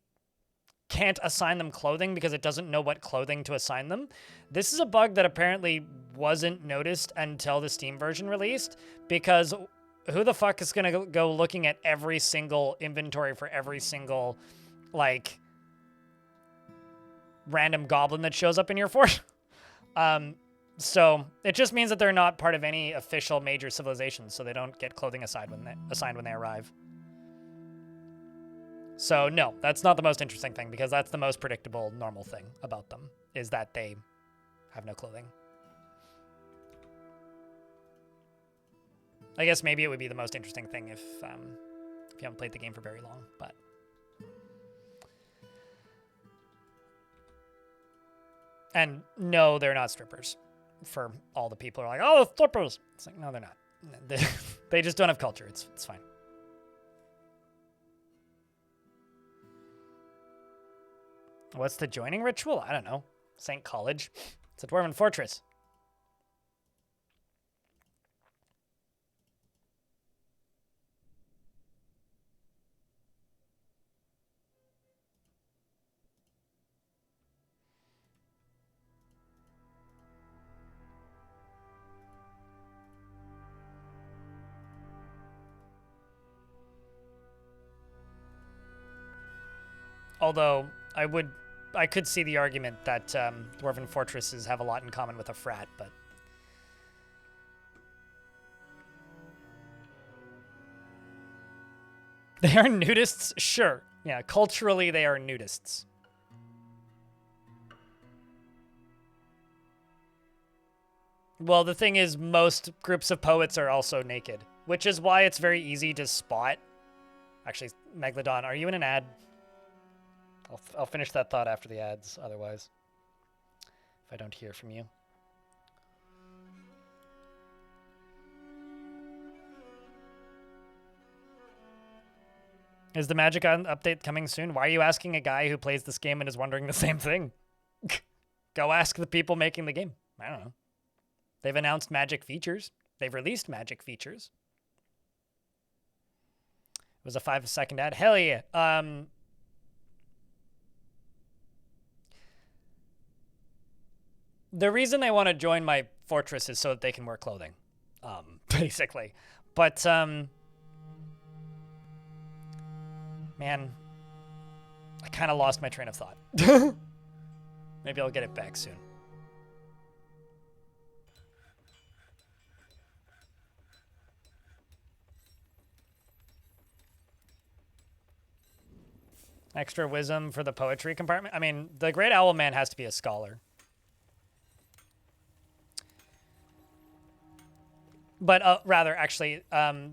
S1: can't assign them clothing because it doesn't know what clothing to assign them. This is a bug that apparently wasn't noticed until the Steam version released, because who the fuck is going to go looking at every single inventory for every single, like, random goblin that shows up in your fort? So it just means that they're not part of any official major civilization, so they don't get clothing assigned when they arrive. So no, that's not the most interesting thing, because that's the most predictable, normal thing about them, is that they have no clothing. I guess maybe it would be the most interesting thing if you haven't played the game for very long, but... And no, they're not strippers. For all the people who are like, oh, strippers! It's like, no, they're not. They just don't have culture. It's fine. What's the joining ritual? I don't know. St. College. It's a Dwarven fortress. Although, I could see the argument that Dwarven fortresses have a lot in common with a frat, but... They are nudists? Sure. Yeah, culturally they are nudists. Well, the thing is, most groups of poets are also naked, which is why it's very easy to spot... Actually, Megalodon, are you in an ad? I'll finish that thought after the ads, otherwise, if I don't hear from you. Is the Magic update coming soon? Why are you asking a guy who plays this game and is wondering the same thing? Go ask the people making the game. I don't know. They've announced Magic features. They've released Magic features. It was a 5-second ad. Hell yeah. The reason they want to join my fortress is so that they can wear clothing, basically. But, man, I kind of lost my train of thought. Maybe I'll get it back soon. Extra wisdom for the poetry compartment? I mean, the Great Owl Man has to be a scholar. But rather, actually,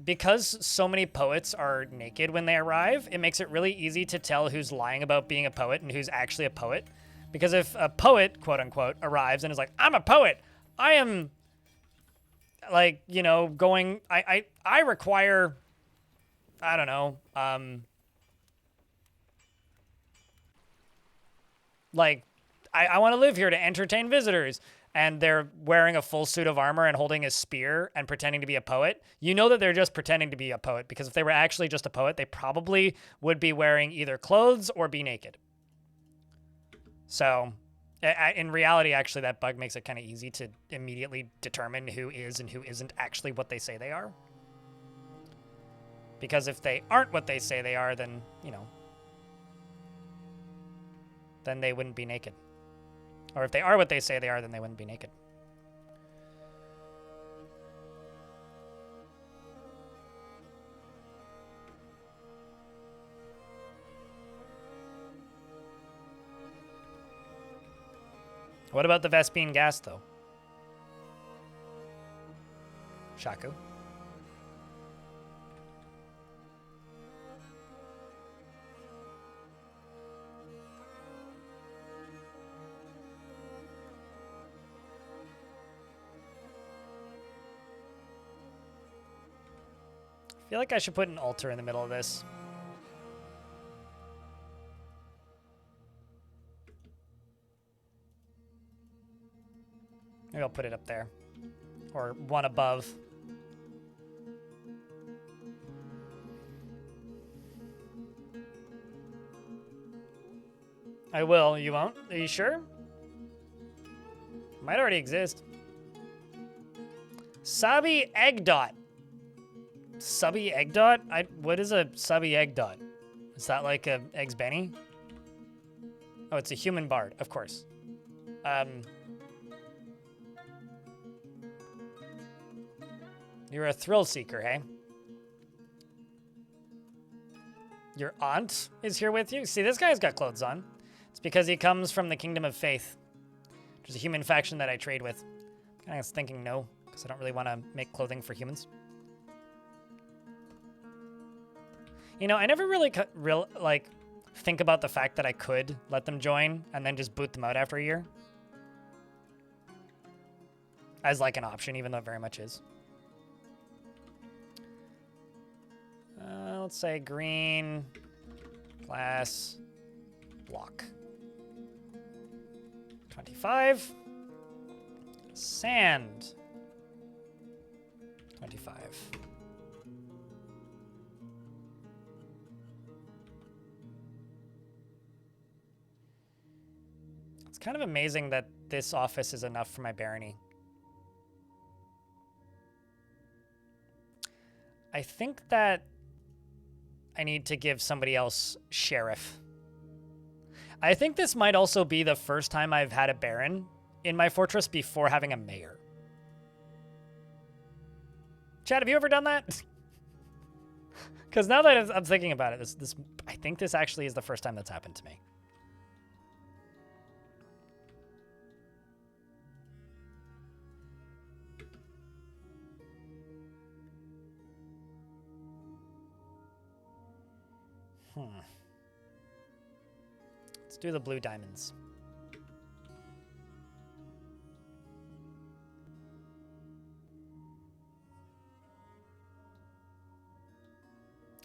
S1: because so many poets are naked when they arrive, it makes it really easy to tell who's lying about being a poet and who's actually a poet. Because if a poet, quote unquote, arrives and is like, I'm a poet, I am, like, you know, going, I require, I don't know, like, I want to live here to entertain visitors. And they're wearing a full suit of armor and holding a spear and pretending to be a poet, you know that they're just pretending to be a poet, because if they were actually just a poet, they probably would be wearing either clothes or be naked. So, in reality, actually, that bug makes it kind of easy to immediately determine who is and who isn't actually what they say they are. Because if they aren't what they say they are, then, you know, then they wouldn't be naked. Or if they are what they say they are, then they wouldn't be naked. What about the Vespine gas, though? Shaku? feel like I should put an altar in the middle of this. Maybe I'll put it up there. Or one above. I will. You won't? Are you sure? Might already exist. Subby egg dot. Subby egg dot? What is a subby egg dot? Is that like a Eggs Benny? Oh, it's a human bard, of course. You're a thrill seeker, hey? Your aunt is here with you? See, this guy's got clothes on. It's because he comes from the Kingdom of Faith, which is a human faction that I trade with. I was thinking no, because I don't really want to make clothing for humans. You know, I never really think about the fact that I could let them join and then just boot them out after a year. As like an option, even though it very much is. Let's say green, glass, block. 25. Sand. 25. It's kind of amazing that this office is enough for my barony. I think that I need to give somebody else sheriff. I think this might also be the first time I've had a baron in my fortress before having a mayor. Chad, have you ever done that? Because now that I'm thinking about it, I think this actually is the first time that's happened to me. Let's do the blue diamonds.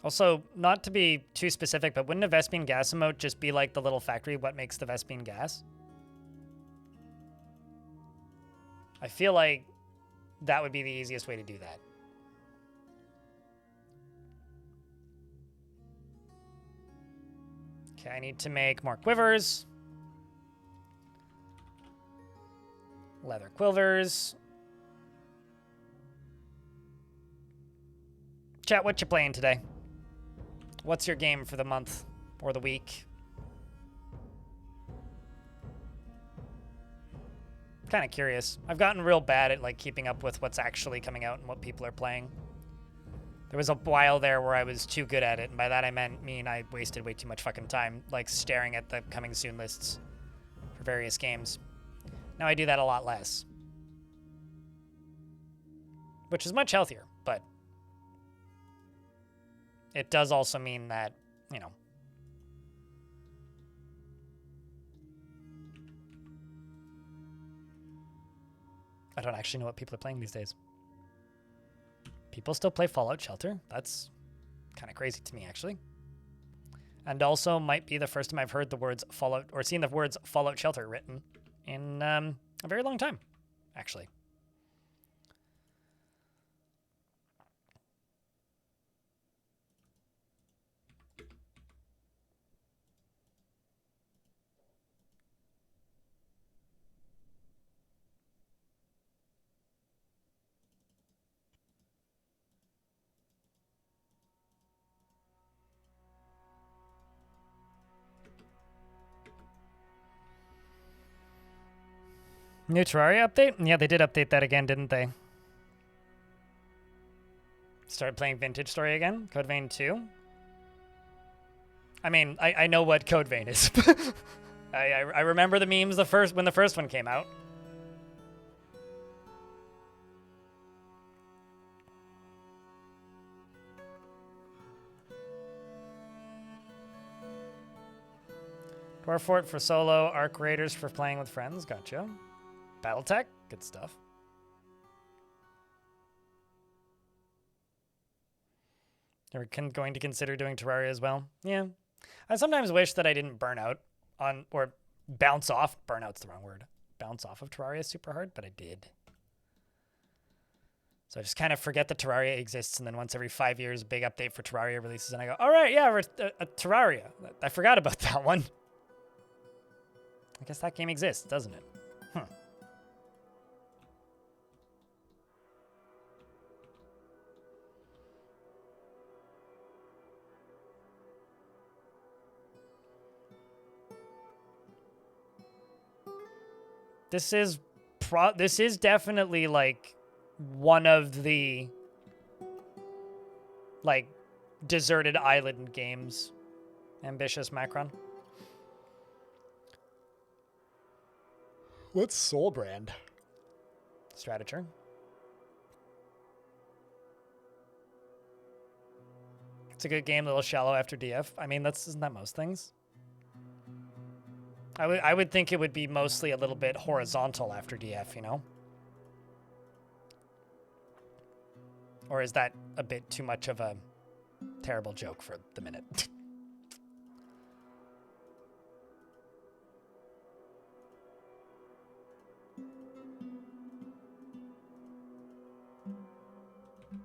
S1: Also, not to be too specific, but wouldn't a Vespine gas emote just be like the little factory, what makes the Vespine gas? I feel like that would be the easiest way to do that. Okay, I need to make more quivers. Leather quivers. Chat, what you playing today? What's your game for the month or the week? Kind of curious. I've gotten real bad at like keeping up with what's actually coming out and what people are playing. There was a while there where I was too good at it, and by that I mean I wasted way too much fucking time, like staring at the coming soon lists for various games. Now I do that a lot less. Which is much healthier, but it does also mean that, you know, I don't actually know what people are playing these days. People still play Fallout Shelter? That's kind of crazy to me, actually. And also might be the first time I've heard the words Fallout, or seen the words Fallout Shelter written in a very long time, actually. New Terraria update? Yeah, they did update that again, didn't they? Started playing Vintage Story again? Code Vein 2? I mean, I know what Code Vein is. I remember the memes when the first one came out. Dwarf Fort for solo, Arc Raiders for playing with friends, gotcha. Battletech, good stuff. Are we going to consider doing Terraria as well? Yeah. I sometimes wish that I didn't burn out on, or bounce off. Burnout's the wrong word. Bounce off of Terraria super hard, but I did. So I just kind of forget that Terraria exists, and then once every 5 years, a big update for Terraria releases, and I go, all right, yeah, we're Terraria. I forgot about that one. I guess that game exists, doesn't it? This is definitely like one of the like deserted island games. Ambitious Macron. What's Soul Brand? Stratature. It's a good game, a little shallow after DF. I mean, isn't that most things? I would think it would be mostly a little bit horizontal after DF, you know? Or is that a bit too much of a terrible joke for the minute?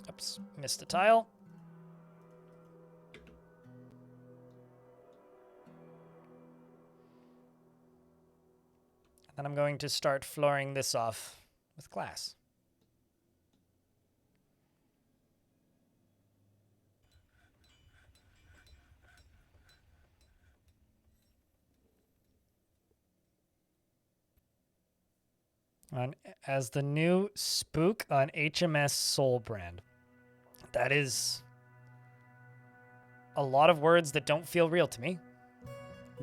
S1: Oops, missed a tile. And then I'm going to start flooring this off with glass. As the new spook on HMS Soul Brand. That is a lot of words that don't feel real to me.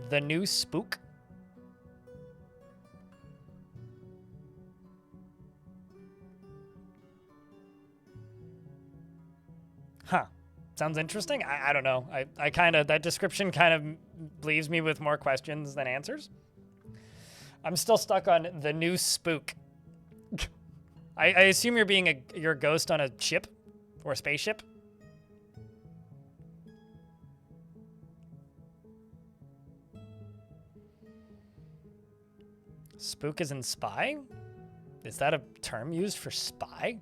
S1: The new spook. Huh. Sounds interesting. I don't know. I kind of, that description kind of leaves me with more questions than answers. I'm still stuck on the new spook. I assume you're a ghost on a ship or a spaceship. Spook is in spy? Is that a term used for spy?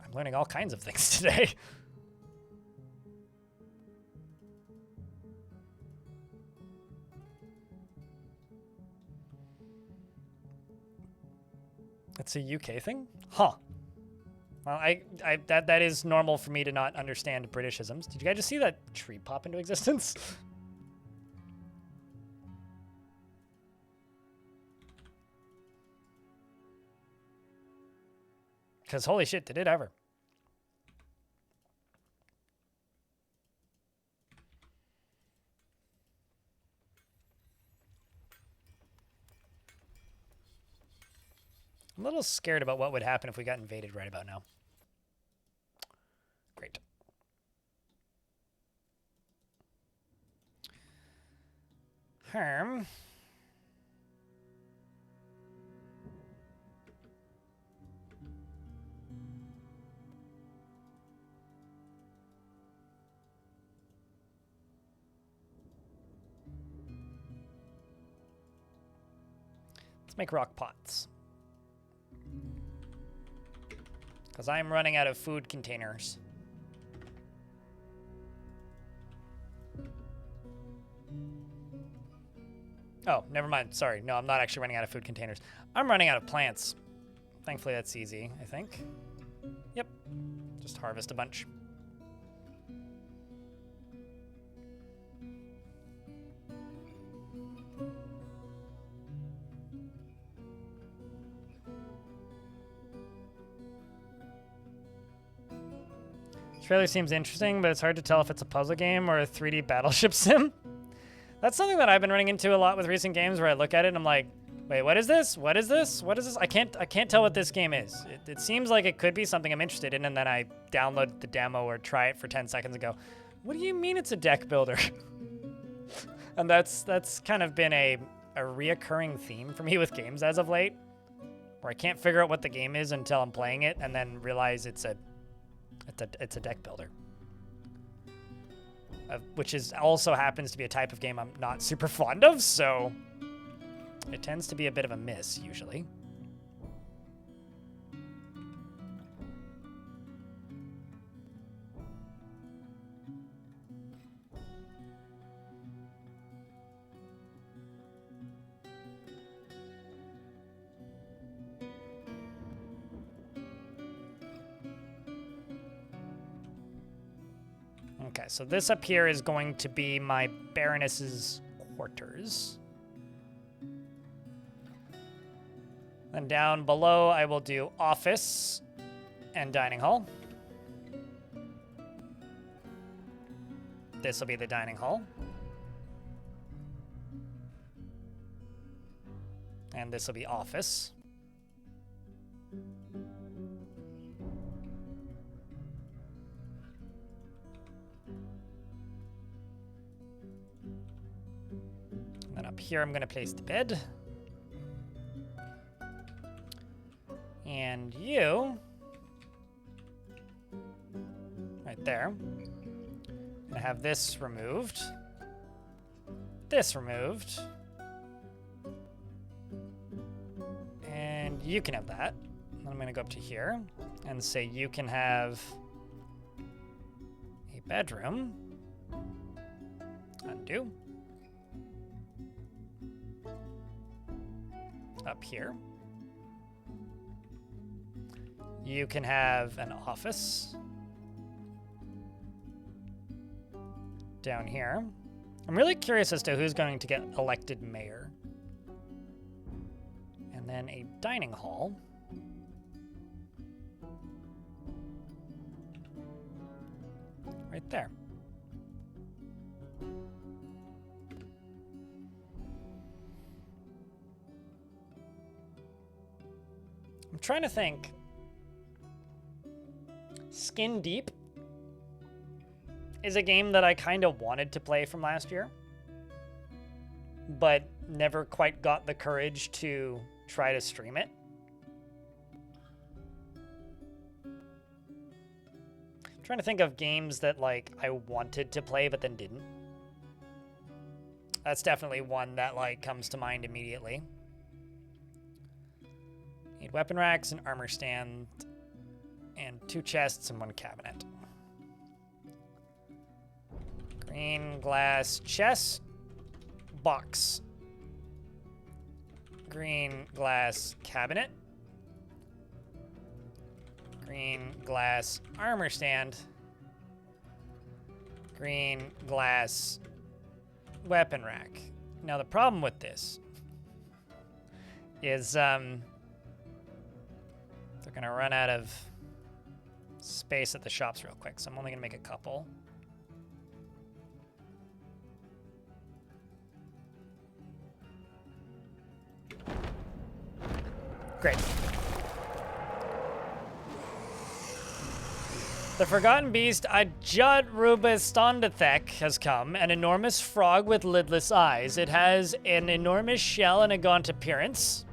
S1: I'm learning all kinds of things today. It's a UK thing? Huh. Well, that is normal for me to not understand Britishisms. Did you guys just see that tree pop into existence? Because holy shit, did it ever. I'm a little scared about what would happen if we got invaded right about now. Great. Let's make rock pots. Because I'm running out of food containers. Oh, never mind. Sorry. No, I'm not actually running out of food containers. I'm running out of plants. Thankfully, that's easy, I think. Yep. Just harvest a bunch. This trailer seems interesting, but it's hard to tell if it's a puzzle game or a 3D battleship sim. That's something that I've been running into a lot with recent games where I look at it and I'm like, wait, what is this? What is this? What is this? I can't tell what this game is. It seems like it could be something I'm interested in, and then I download the demo or try it for 10 seconds and go, what do you mean it's a deck builder? And that's kind of been a reoccurring theme for me with games as of late, where I can't figure out what the game is until I'm playing it and then realize it's a deck builder. which is also happens to be a type of game I'm not super fond of, so it tends to be a bit of a miss usually. Okay, so this up here is going to be my Baroness's quarters. Then down below, I will do office and dining hall. This will be the dining hall. And this will be office. And up here, I'm going to place the bed. And you, right there, I'm gonna have this removed, and you can have that. Then I'm gonna go up to here and say you can have a bedroom. Undo. Up here. You can have an office. Down here. I'm really curious as to who's going to get elected mayor. And then a dining hall. Right there. I'm trying to think. Skin Deep is a game that I kind of wanted to play from last year, but never quite got the courage to try to stream it. I'm trying to think of games that like I wanted to play but then didn't. That's definitely one that like comes to mind immediately. Need weapon racks, an armor stand, and 2 chests and 1 cabinet. Green glass chest, box. Green glass cabinet. Green glass armor stand. Green glass weapon rack. Now the problem with this is they're gonna run out of space at the shops real quick, so I'm only gonna make a couple. Great. The Forgotten Beast, Ajat Rubastandathek, has come, an enormous frog with lidless eyes. It has an enormous shell and a gaunt appearance.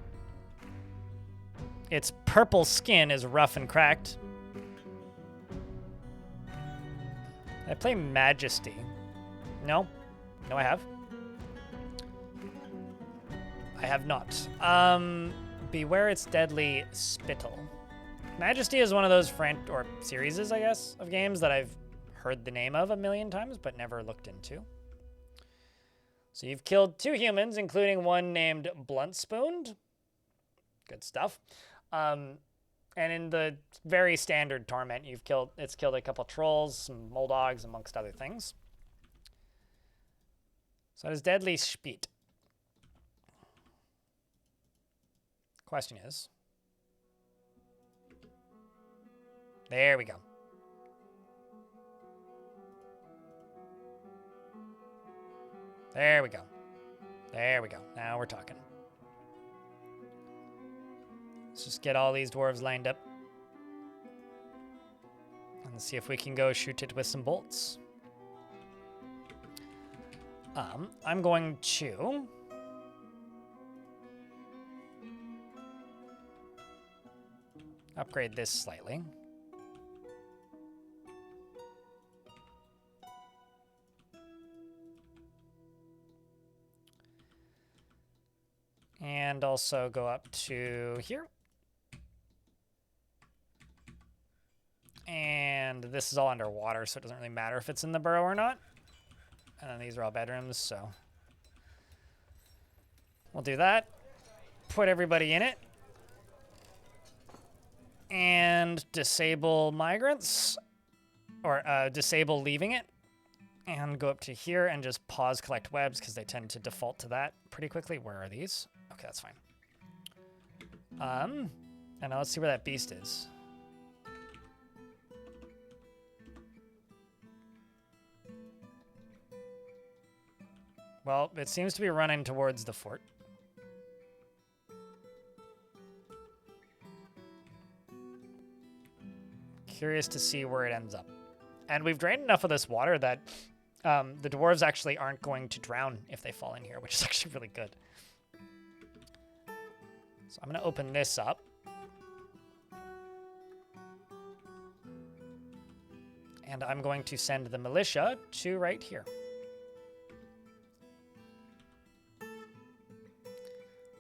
S1: Its purple skin is rough and cracked. I play Majesty. No. No, I have. I have not. Beware its deadly spittle. Majesty is one of those series, I guess, of games that I've heard the name of a million times, but never looked into. So you've killed 2 humans, including one named Bluntspooned. Good stuff. And in the very standard torment, it's killed a couple trolls, some mole dogs, amongst other things. So it is deadly spit. Question is, there we go. There we go. There we go. Now we're talking. Let's just get all these dwarves lined up. And see if we can go shoot it with some bolts. I'm going to upgrade this slightly. And also go up to here. And this is all underwater, so it doesn't really matter if it's in the burrow or not. And then these are all bedrooms, so we'll do that. Put everybody in it. And disable migrants, or disable leaving it. And go up to here and just pause collect webs, because they tend to default to that pretty quickly. Where are these? Okay, that's fine. And now let's see where that beast is. Well, it seems to be running towards the fort. Curious to see where it ends up. And we've drained enough of this water that the dwarves actually aren't going to drown if they fall in here, which is actually really good. So I'm going to open this up. And I'm going to send the militia to right here.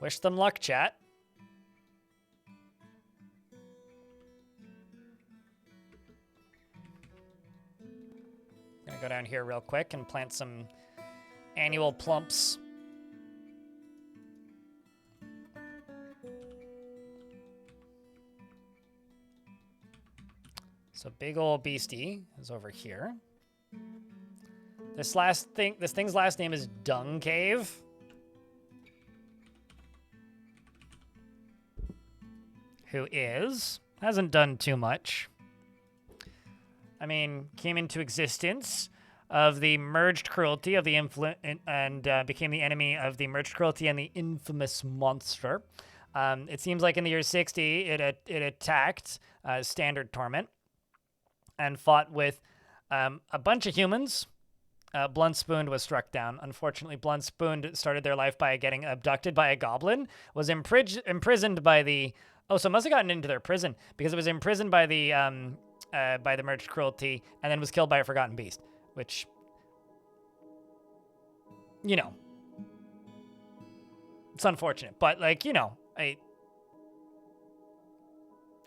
S1: Wish them luck, chat. Gonna go down here real quick and plant some annual plumps. So big old beastie is over here. This thing's last name is Dung Cave. Who hasn't done too much. I mean, came into existence of the merged cruelty of the became the enemy of the merged cruelty and the infamous monster. It seems like in the year 60, it attacked Standard Torment and fought with a bunch of humans. Bluntspoon was struck down. Unfortunately, Bluntspoon started their life by getting abducted by a goblin, was imprisoned by the... Oh, so it must have gotten into their prison, because it was imprisoned by the merged cruelty, and then was killed by a forgotten beast, which, you know, it's unfortunate, but, like, you know, it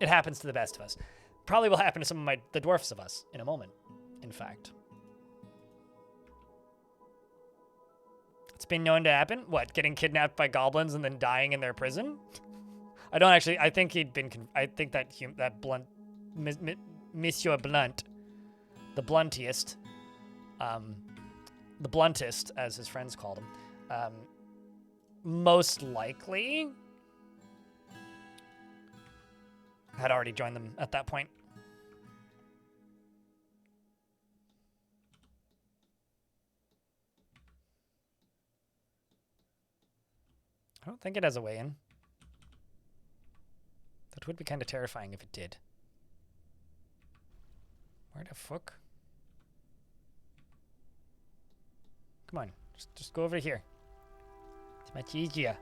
S1: happens to the best of us. Probably will happen to some of the dwarfs of us in a moment, in fact. It's been known to happen. What, getting kidnapped by goblins and then dying in their prison? I think he'd been, I think that Blunt, Monsieur Blunt, the bluntiest, as his friends called him, most likely had already joined them at that point. I don't think it has a way in. That would be kind of terrifying if it did. Where the fuck? Come on, just go over here. It's much easier.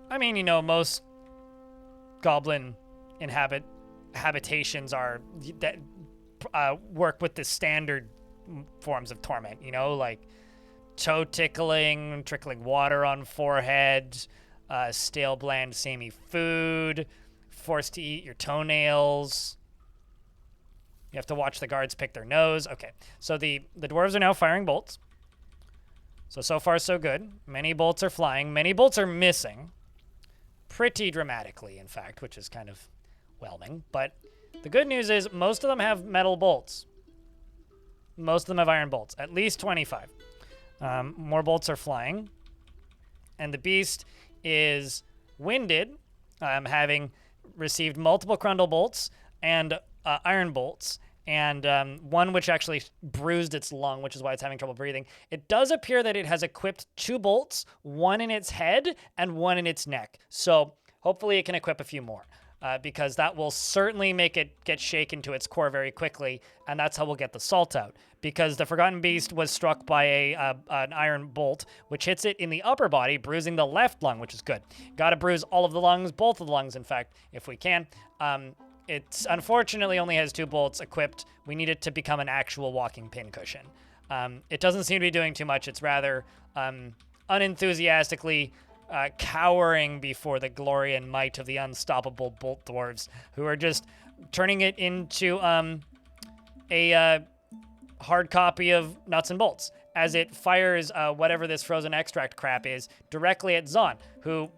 S1: I mean, you know, most goblin habitations are that work with the standard forms of torment. You know, like toe tickling, trickling water on forehead. Stale, bland, samey food, forced to eat your toenails. You have to watch the guards pick their nose. Okay, so the dwarves are now firing bolts. So far, so good. Many bolts are flying. Many bolts are missing. Pretty dramatically, in fact, which is kind of whelming. But the good news is most of them have metal bolts. Most of them have iron bolts, at least 25. More bolts are flying. And the beast is winded, having received multiple Crundle bolts and iron bolts, and one which actually bruised its lung, which is why it's having trouble breathing. It does appear that it has equipped 2 bolts, one in its head and one in its neck. So hopefully it can equip a few more, because that will certainly make it get shaken to its core very quickly, and that's how we'll get the salt out. Because the Forgotten Beast was struck by an iron bolt, which hits it in the upper body, bruising the left lung, which is good. Got to bruise all of the lungs, both of the lungs, in fact, if we can. It unfortunately only has 2 bolts equipped. We need it to become an actual walking pincushion. It doesn't seem to be doing too much. It's rather unenthusiastically cowering before the glory and might of the unstoppable bolt dwarves, who are just turning it into a hard copy of Nuts and Bolts, as it fires whatever this frozen extract crap is directly at Zon, who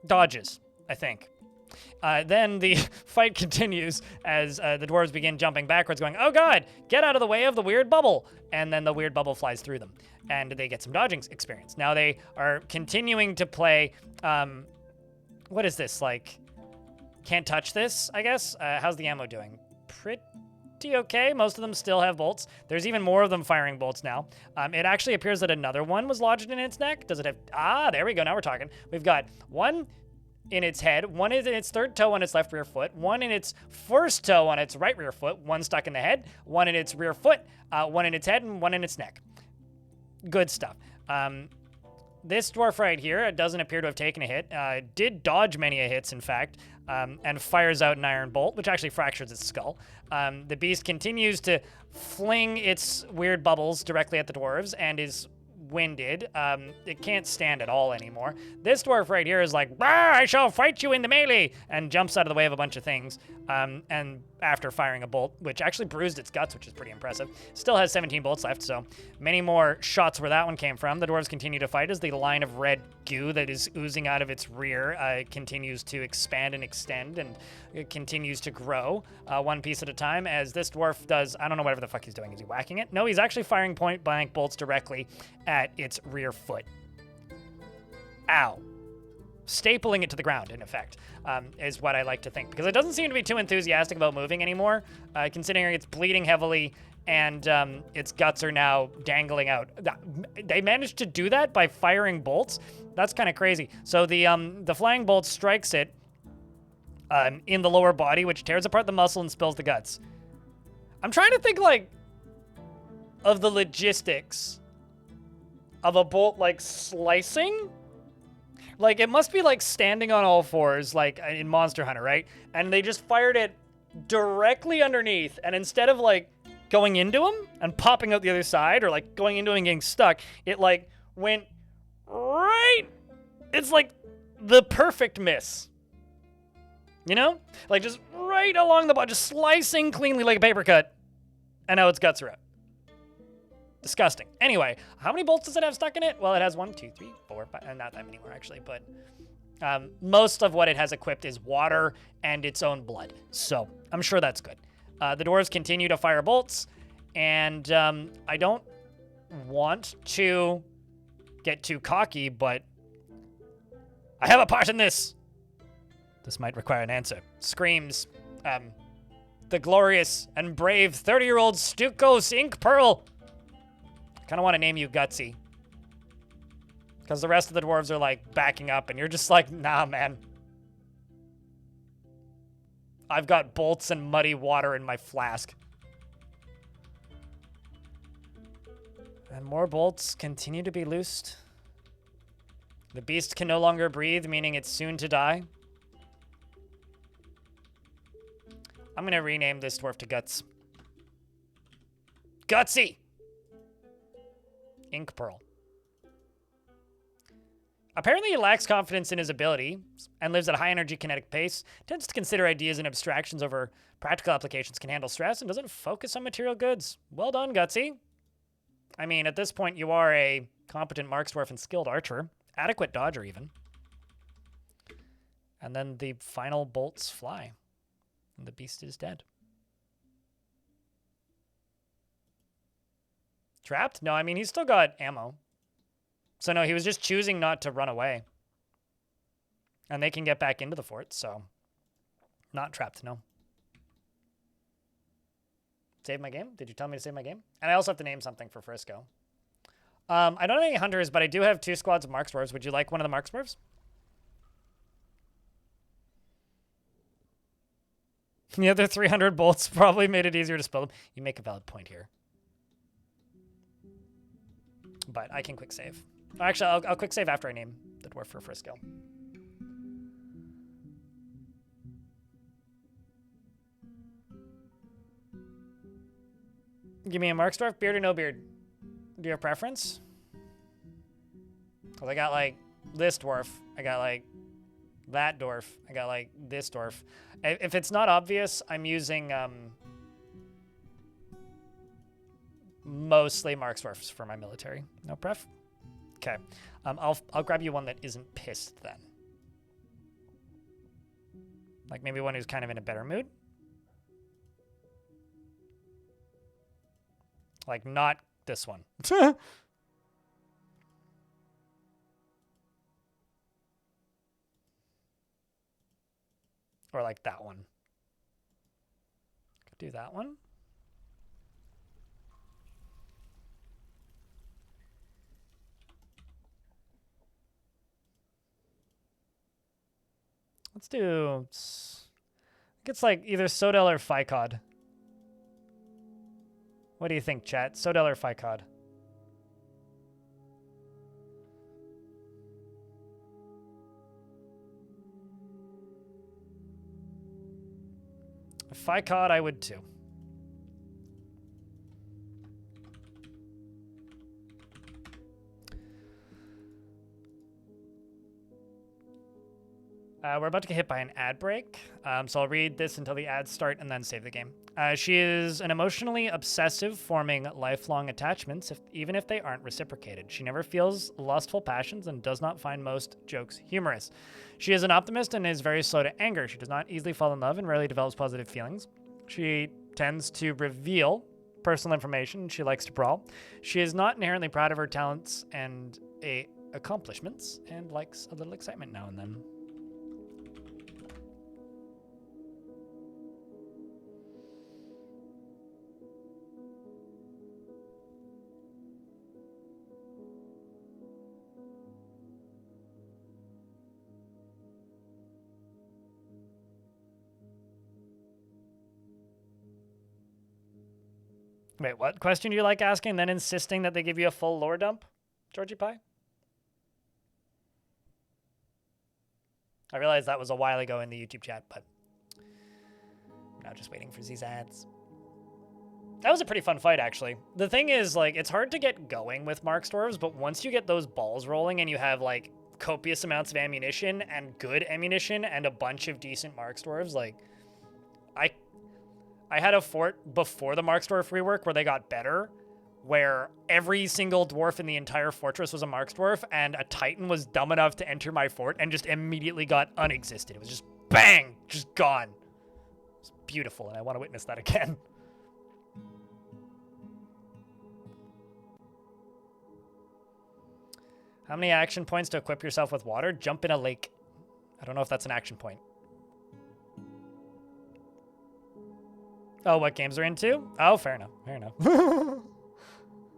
S1: dodges, I think. Then the fight continues as the dwarves begin jumping backwards, going, "Oh god, get out of the way of the weird bubble!" And then the weird bubble flies through them, and they get some dodging experience. Now they are continuing to play, what is this, like, can't touch this, I guess? How's the ammo doing? Pretty okay. Most of them still have bolts. There's even more of them firing bolts now. It actually appears that another one was lodged in its neck. Does it have... Ah, there we go. Now we're talking. We've got one in its head, one in its third toe on its left rear foot, one in its first toe on its right rear foot, one stuck in the head, one in its rear foot, one in its head, and one in its neck. Good stuff. This dwarf right here doesn't appear to have taken a hit. Did dodge many a hits, in fact, and fires out an iron bolt, which actually fractures its skull. The beast continues to fling its weird bubbles directly at the dwarves and is winded. It can't stand at all anymore. This dwarf right here is like, "I shall fight you in the melee," and jumps out of the way of a bunch of things. And after firing a bolt, which actually bruised its guts, which is pretty impressive, still has 17 bolts left, so many more shots where that one came from. The dwarves continue to fight as the line of red goo that is oozing out of its rear continues to expand and extend, and it continues to grow one piece at a time as this dwarf does, I don't know, whatever the fuck he's doing. Is he whacking it? No, he's actually firing point blank bolts directly at its rear foot. Ow. Stapling it to the ground, in effect, is what I like to think, because it doesn't seem to be too enthusiastic about moving anymore, considering it's bleeding heavily and its guts are now dangling out. They managed to do that by firing bolts. That's kind of crazy. So the flying bolt strikes it in the lower body, which tears apart the muscle and spills the guts. I'm trying to think, like, of the logistics of a bolt, like, slicing. Like, it must be like standing on all fours, like in Monster Hunter, right? And they just fired it directly underneath, and instead of like going into him and popping out the other side, or like going into him and getting stuck, it like went right. It's like the perfect miss. You know? Like just right along the bottom, just slicing cleanly like a paper cut, and now its guts are out. Disgusting. Anyway, how many bolts does it have stuck in it? Well, it has 1, 2, 3, 4, 5, not that many more actually, but most of what it has equipped is water and its own blood. So I'm sure that's good. The dwarves continue to fire bolts, and I don't want to get too cocky, but I have a part in this. This might require an answer. Screams the glorious and brave 30-year-old Stukos Ink Pearl. Kind of want to name you Gutsy, because the rest of the dwarves are like backing up and you're just like, nah, man. I've got bolts and muddy water in my flask. And more bolts continue to be loosed. The beast can no longer breathe, meaning it's soon to die. I'm going to rename this dwarf to Guts. Gutsy! Ink Pearl. Apparently he lacks confidence in his ability and lives at a high energy kinetic pace, tends to consider ideas and abstractions over practical applications, can handle stress, and doesn't focus on material goods. Well done, Gutsy. I mean, at this point you are a competent marksdwarf and skilled archer. Adequate dodger, even. And then the final bolts fly, and the beast is dead. Trapped? No, I mean, he's still got ammo. So no, he was just choosing not to run away. And they can get back into the fort, so not trapped, no. Save my game? Did you tell me to save my game? And I also have to name something for Frisco. I don't have any hunters, but I do have 2 squads of marksdwarves. Would you like one of the marksdwarves? The other 300 bolts probably made it easier to spill them. You make a valid point here. But I can quick save. Actually, I'll quick save after I name the dwarf for Frisco. Give me a marksdwarf, beard or no beard? Do you have preference? Because I got, like, this dwarf. I got, like, that dwarf. I got, like, this dwarf. If it's not obvious, I'm using, mostly Mark's dwarfs for my military. No pref? Okay. I'll grab you one that isn't pissed then. Like, maybe one who's kind of in a better mood. Like, not this one. Or like that one. Could do that one. Let's do... It's like either Sodel or Ficod. What do you think, chat? Sodel or Ficod? Ficod, I would too. We're about to get hit by an ad break, so I'll read this until the ads start and then save the game. She is an emotionally obsessive, forming lifelong attachments, even if they aren't reciprocated. She never feels lustful passions and does not find most jokes humorous. She is an optimist and is very slow to anger. She does not easily fall in love and rarely develops positive feelings. She tends to reveal personal information. She likes to brawl. She is not inherently proud of her talents and accomplishments and likes a little excitement now and then. Wait, what question do you like asking, then insisting that they give you a full lore dump, Georgie Pie? I realized that was a while ago in the YouTube chat, but I'm now just waiting for these ads. That was a pretty fun fight, actually. The thing is, like, it's hard to get going with Mark's dwarves, but once you get those balls rolling and you have, like, copious amounts of ammunition and good ammunition and a bunch of decent Mark's dwarves, like, I had a fort before the Mark's dwarf rework where they got better, where every single dwarf in the entire fortress was a Mark's dwarf, and a Titan was dumb enough to enter my fort and just immediately got unexisted. It was just bang, just gone. It's beautiful, and I want to witness that again. How many action points to equip yourself with water? Jump in a lake. I don't know if that's an action point. Oh, what games are into? Oh, fair enough. Fair enough.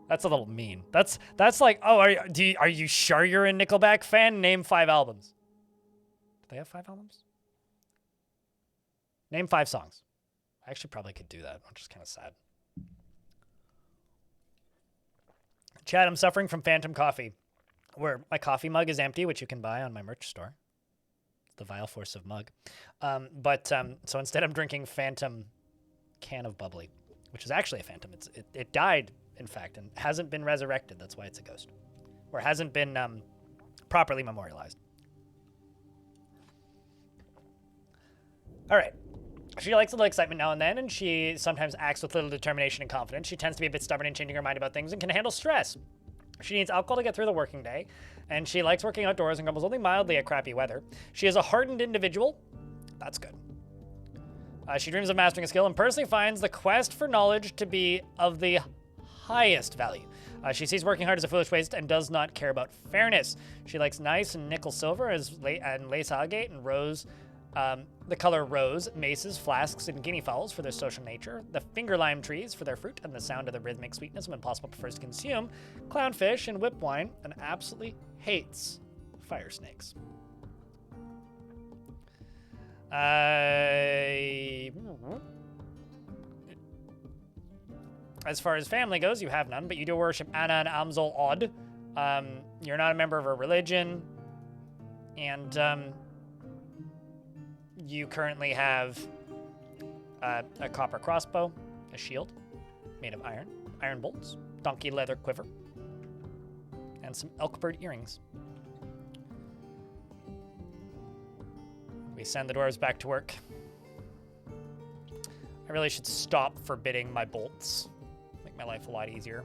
S1: That's a little mean. That's like, oh, are you sure you're a Nickelback fan? Name 5 albums. Do they have 5 albums? Name 5 songs. I actually probably could do that, which is kind of sad. Chad, I'm suffering from phantom coffee, where my coffee mug is empty, which you can buy on my merch store. The Vile Force of Mug. So instead I'm drinking phantom can of bubbly, which is actually a phantom. It died, in fact, and hasn't been resurrected. That's why it's a ghost, or hasn't been properly memorialized. All right. She likes a little excitement now and then, and she sometimes acts with little determination and confidence. She tends to be a bit stubborn in changing her mind about things and can handle stress. She needs alcohol to get through the working day, and she likes working outdoors and grumbles only mildly at crappy weather. She is a hardened individual. That's good. She dreams of mastering a skill and personally finds the quest for knowledge to be of the highest value. She sees working hard as a foolish waste and does not care about fairness. She likes nice and nickel silver and lace agate and rose, the color rose, maces, flasks, and guinea fowls for their social nature, the finger lime trees for their fruit and the sound of the rhythmic sweetness when possible prefers to consume, clownfish and whip wine, and absolutely hates fire snakes. As far as family goes, you have none, but you do worship Anna and Amzol Odd. You're not a member of a religion, and you currently have a copper crossbow, a shield made of iron bolts, donkey leather quiver, and some elkbird earrings. We send the dwarves back to work. I really should stop forbidding my bolts. Make my life a lot easier.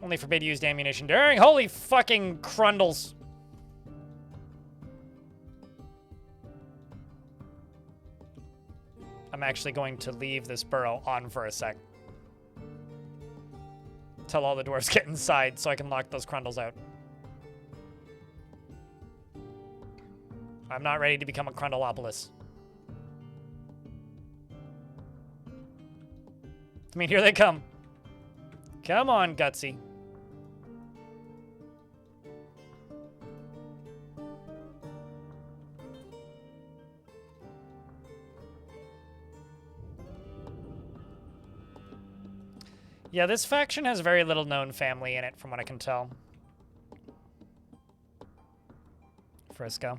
S1: Only forbid used ammunition during. Holy fucking crundles. I'm actually going to leave this burrow on for a sec. Till all the dwarves get inside so I can lock those crundles out. I'm not ready to become a Crundleopolis. I mean, here they come. Come on, Gutsy. Yeah, this faction has very little known family in it, from what I can tell. Frisco.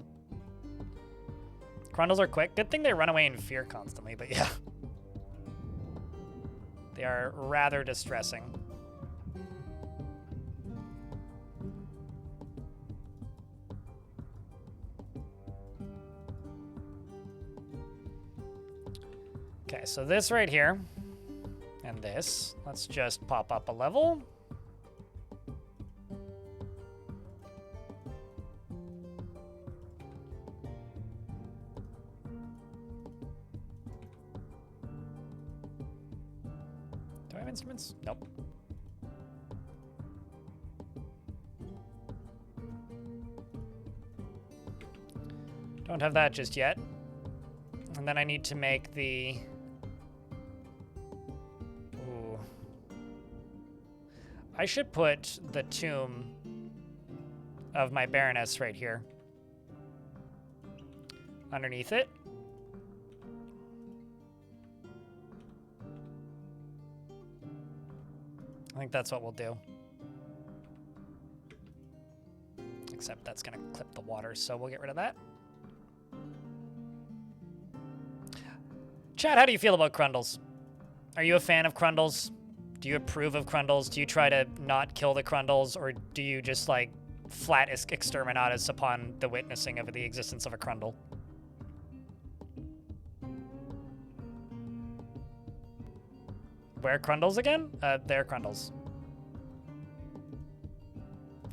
S1: Crundles are quick. Good thing they run away in fear constantly, but yeah. They are rather distressing. Okay, so this right here, and this, let's just pop up a level. Do I have instruments? Nope. Don't have that just yet. And then I need to make the... Ooh. I should put the tomb of my Baroness right here. Underneath it. I think that's what we'll do. Except that's gonna clip the water, so we'll get rid of that. Chad, how do you feel about Crundles? Are you a fan of Crundles? Do you approve of Crundles? Do you try to not kill the Crundles, or do you just, like, flat exterminatus upon the witnessing of the existence of a Crundle? Where Crundles again? They're Crundles.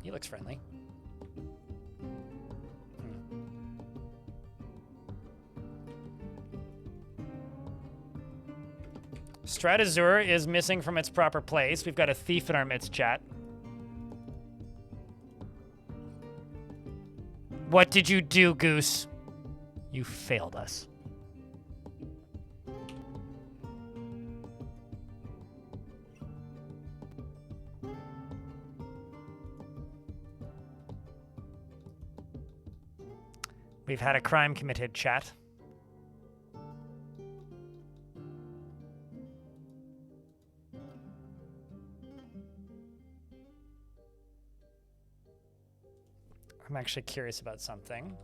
S1: He looks friendly. Stratazur is missing from its proper place. We've got a thief in our midst, chat. What did you do, Goose? You failed us. We've had a crime committed, chat. I'm actually curious about something.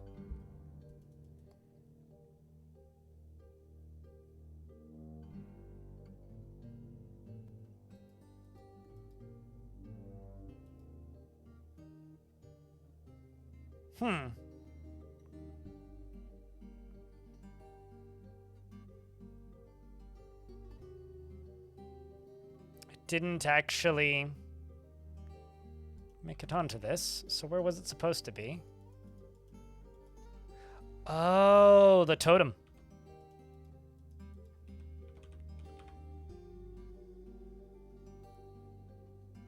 S1: Didn't actually make it onto this. So where was it supposed to be? Oh, the totem.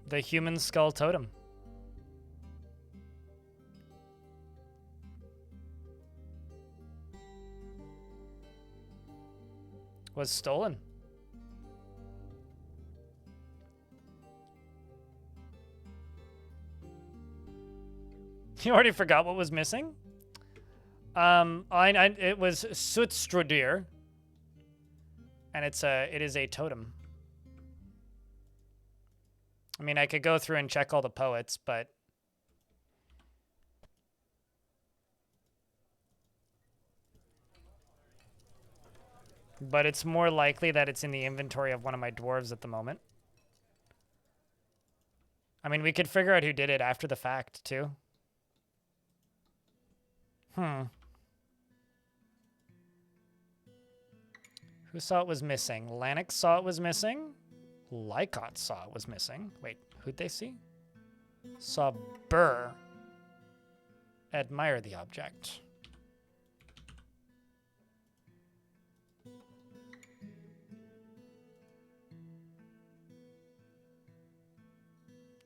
S1: The human skull totem. Was stolen. You already forgot what was missing? It was Sutstrudir, and it is a totem. I mean, I could go through and check all the poets, but it's more likely that it's in the inventory of one of my dwarves at the moment. I mean, we could figure out who did it after the fact, too. Who saw it was missing? Lanix saw it was missing. Lycott saw it was missing. Wait, who'd they see? Saw Burr admire the object.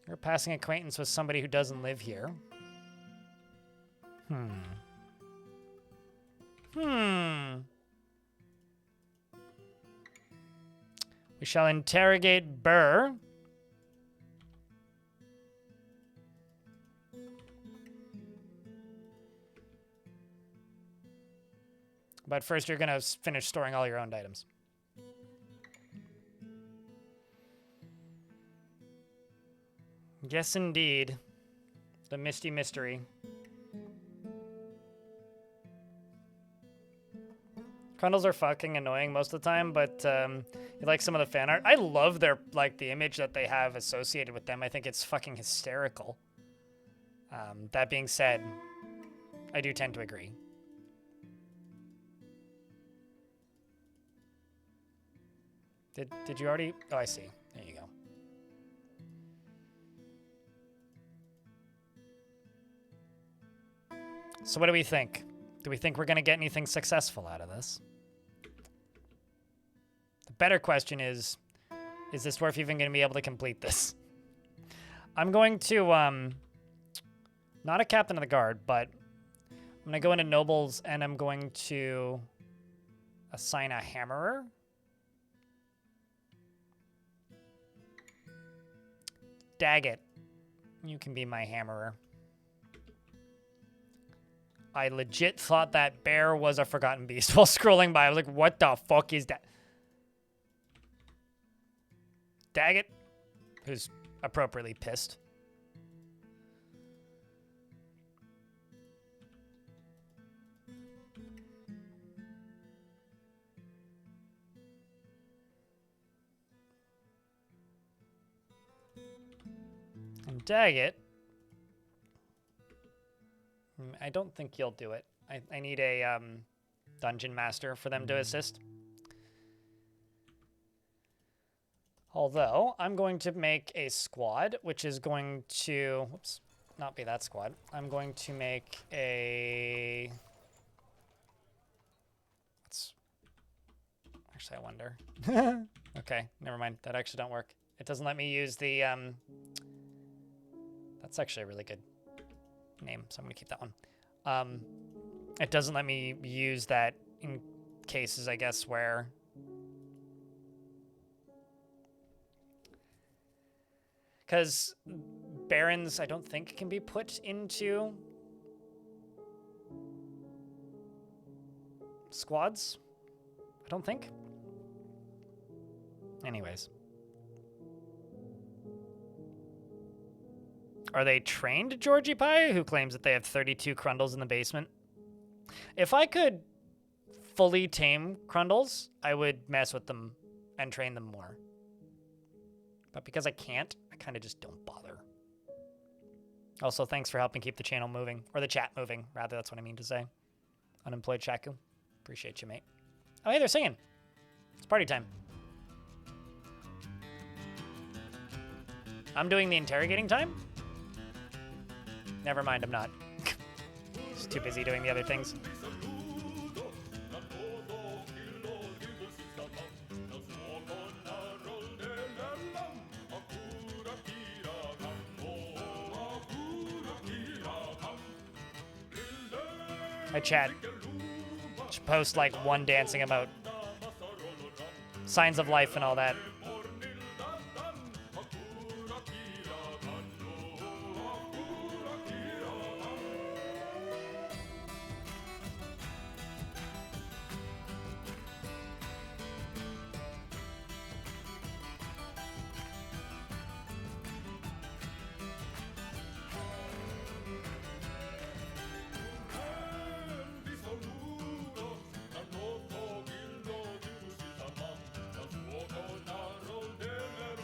S1: You're passing acquaintance with somebody who doesn't live here. We shall interrogate Burr. But first, you're going to finish storing all your owned items. Yes, indeed. The Misty Mystery. Crundles are fucking annoying most of the time, but you like some of the fan art. I love their, like, the image that they have associated with them. I think it's fucking hysterical. That being said, I do tend to agree. Did you already? Oh, I see. There you go. So what do we think? Do we think we're going to get anything successful out of this? The better question is this dwarf even going to be able to complete this? I'm going to, not a captain of the guard, but I'm going to go into nobles and I'm going to assign a hammerer. Daggett, you can be my hammerer. I legit thought that bear was a forgotten beast while scrolling by. I was like, what the fuck is that? Daggett, who's appropriately pissed. And Daggett, I don't think you'll do it. I need a dungeon master for them to assist. Although, I'm going to make a squad, which is going to... Whoops, not be that squad. I'm going to make a... Actually, I wonder. Okay, never mind. That actually don't work. It doesn't let me use the... That's actually a really good name, so I'm going to keep that one. It doesn't let me use that in cases, I guess, where... Because barons, I don't think, can be put into squads. I don't think. Anyways. Are they trained Georgie Pie, who claims that they have 32 Crundles in the basement? If I could fully tame Crundles, I would mess with them and train them more. But because I can't, I kind of just don't bother. Also, thanks for helping keep the channel moving. Or the chat moving, rather. That's what I mean to say. Unemployed Shaku. Appreciate you, mate. Oh, hey, they're singing. It's party time. I'm doing the interrogating time? Never mind, I'm not. Just too busy doing the other things. I chat. Should post like one dancing about signs of life and all that.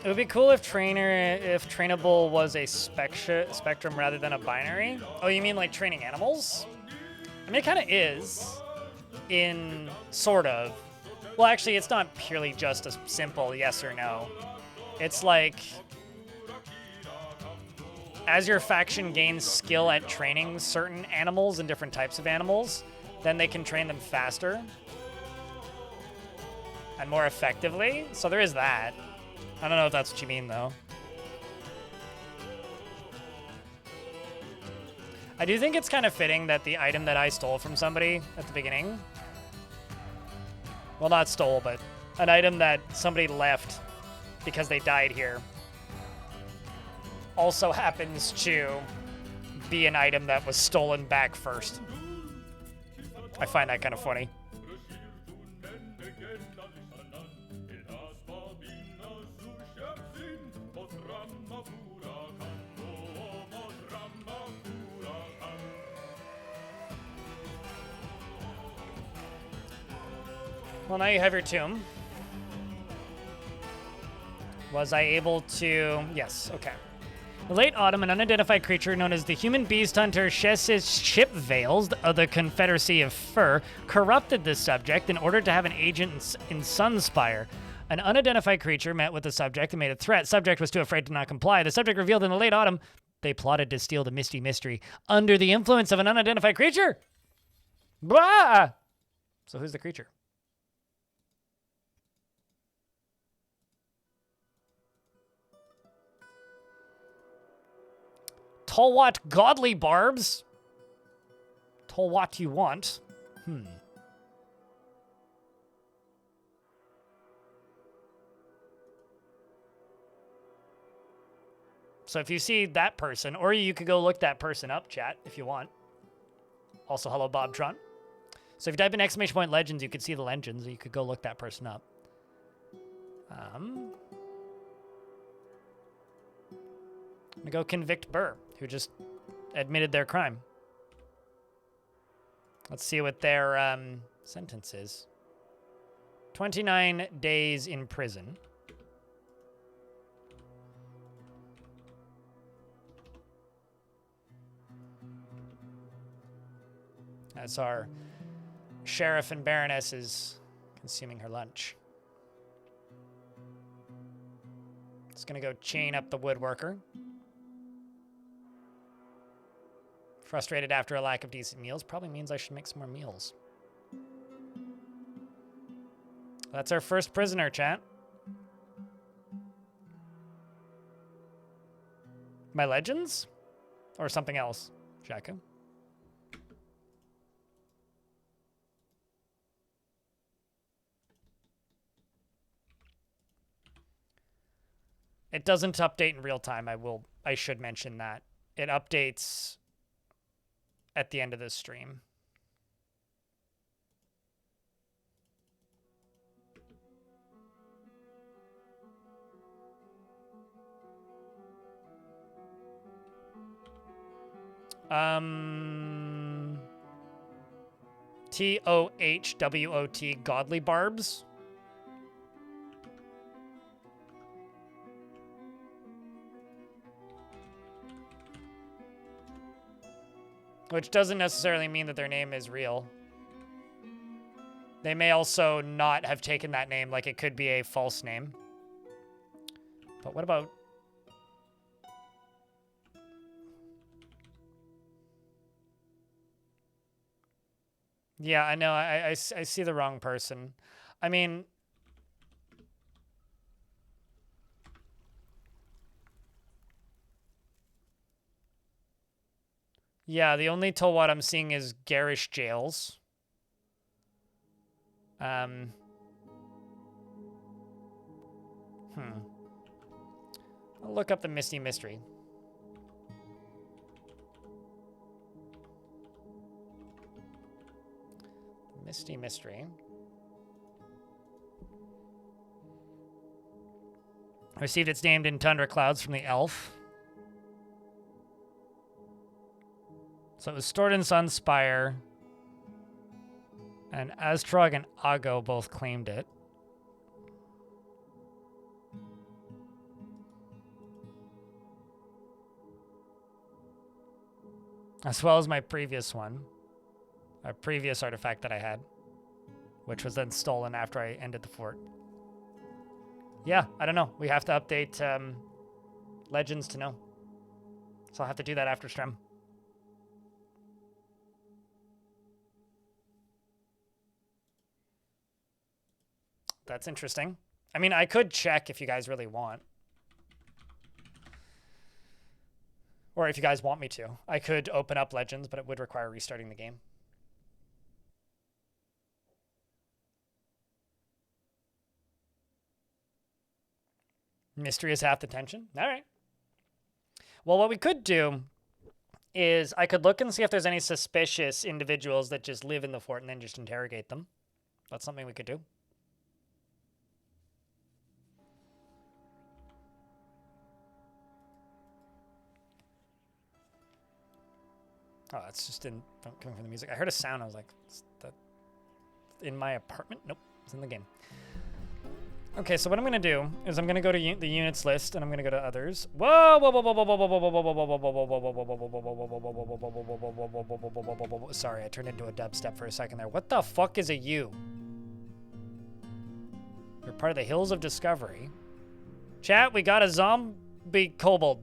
S1: It would be cool if trainable was a spectrum rather than a binary. Oh, you mean like training animals? I mean, it kind of is, in sort of. Well, actually, it's not purely just a simple yes or no. It's like, as your faction gains skill at training certain animals and different types of animals, then they can train them faster and more effectively. So there is that. I don't know if that's what you mean, though. I do think it's kind of fitting that the item that I stole from somebody at the beginning, well, not stole, but an item that somebody left because they died here, also happens to be an item that was stolen back first. I find that kind of funny. Well, now you have your tomb. Was I able to... Yes, okay. In late autumn, an unidentified creature known as the human beast hunter Shes's Ship Veils of the Confederacy of Fur corrupted the subject in order to have an agent in Sunspire. An unidentified creature met with the subject and made a threat. Subject was too afraid to not comply. The subject revealed in the late autumn they plotted to steal the Misty Mystery under the influence of an unidentified creature. Blah! So who's the creature? Tolwat Godly Barbs. Tolwat you want. So if you see that person, or you could go look that person up, chat, if you want. Also, hello, Bobtron. So if you type in ! legends, you could see the legends, you could go look that person up. I'm gonna go convict Burr, who just admitted their crime. Let's see what their sentence is. 29 days in prison. As our sheriff and baroness is consuming her lunch. Just gonna go chain up the woodworker. Frustrated after a lack of decent meals probably means I should make some more meals. That's our first prisoner, chat. My legends? Or something else, Shaku? It doesn't update in real time. I should mention that. It updates at the end of this stream. TOHWOT Godly Barbs. Which doesn't necessarily mean that their name is real. They may also not have taken that name, like it could be a false name. But what about... Yeah, I know, I see the wrong person. I mean... Yeah, the only Tolwat I'm seeing is Garish Jails. I'll look up the Misty Mystery. Misty Mystery. Received its name in Tundra Clouds from the elf. So it was stored in Sunspire, and Astrog and Ago both claimed it. As well as my previous one. A previous artifact that I had. Which was then stolen after I ended the fort. Yeah, I don't know. We have to update Legends to know. So I'll have to do that after stream. That's interesting. I mean, I could check if you guys really want. Or if you guys want me to. I could open up Legends, but it would require restarting the game. Mystery is half the tension. All right. Well, what we could do is I could look and see if there's any suspicious individuals that just live in the fort and then just interrogate them. That's something we could do. Oh, it's just coming from the music. I heard a sound. I was like, is that in my apartment? Nope, it's in the game. Okay, so what I'm going to do is I'm going to go to the units list and I'm going to go to others. Whoa, whoa, whoa, whoa, whoa, whoa, whoa, whoa, whoa, whoa, whoa, whoa, whoa, whoa. Sorry, I turned into a dubstep for a second there. What the fuck is a U? You're part of the Hills of Discovery. Chat, we got a zombie kobold.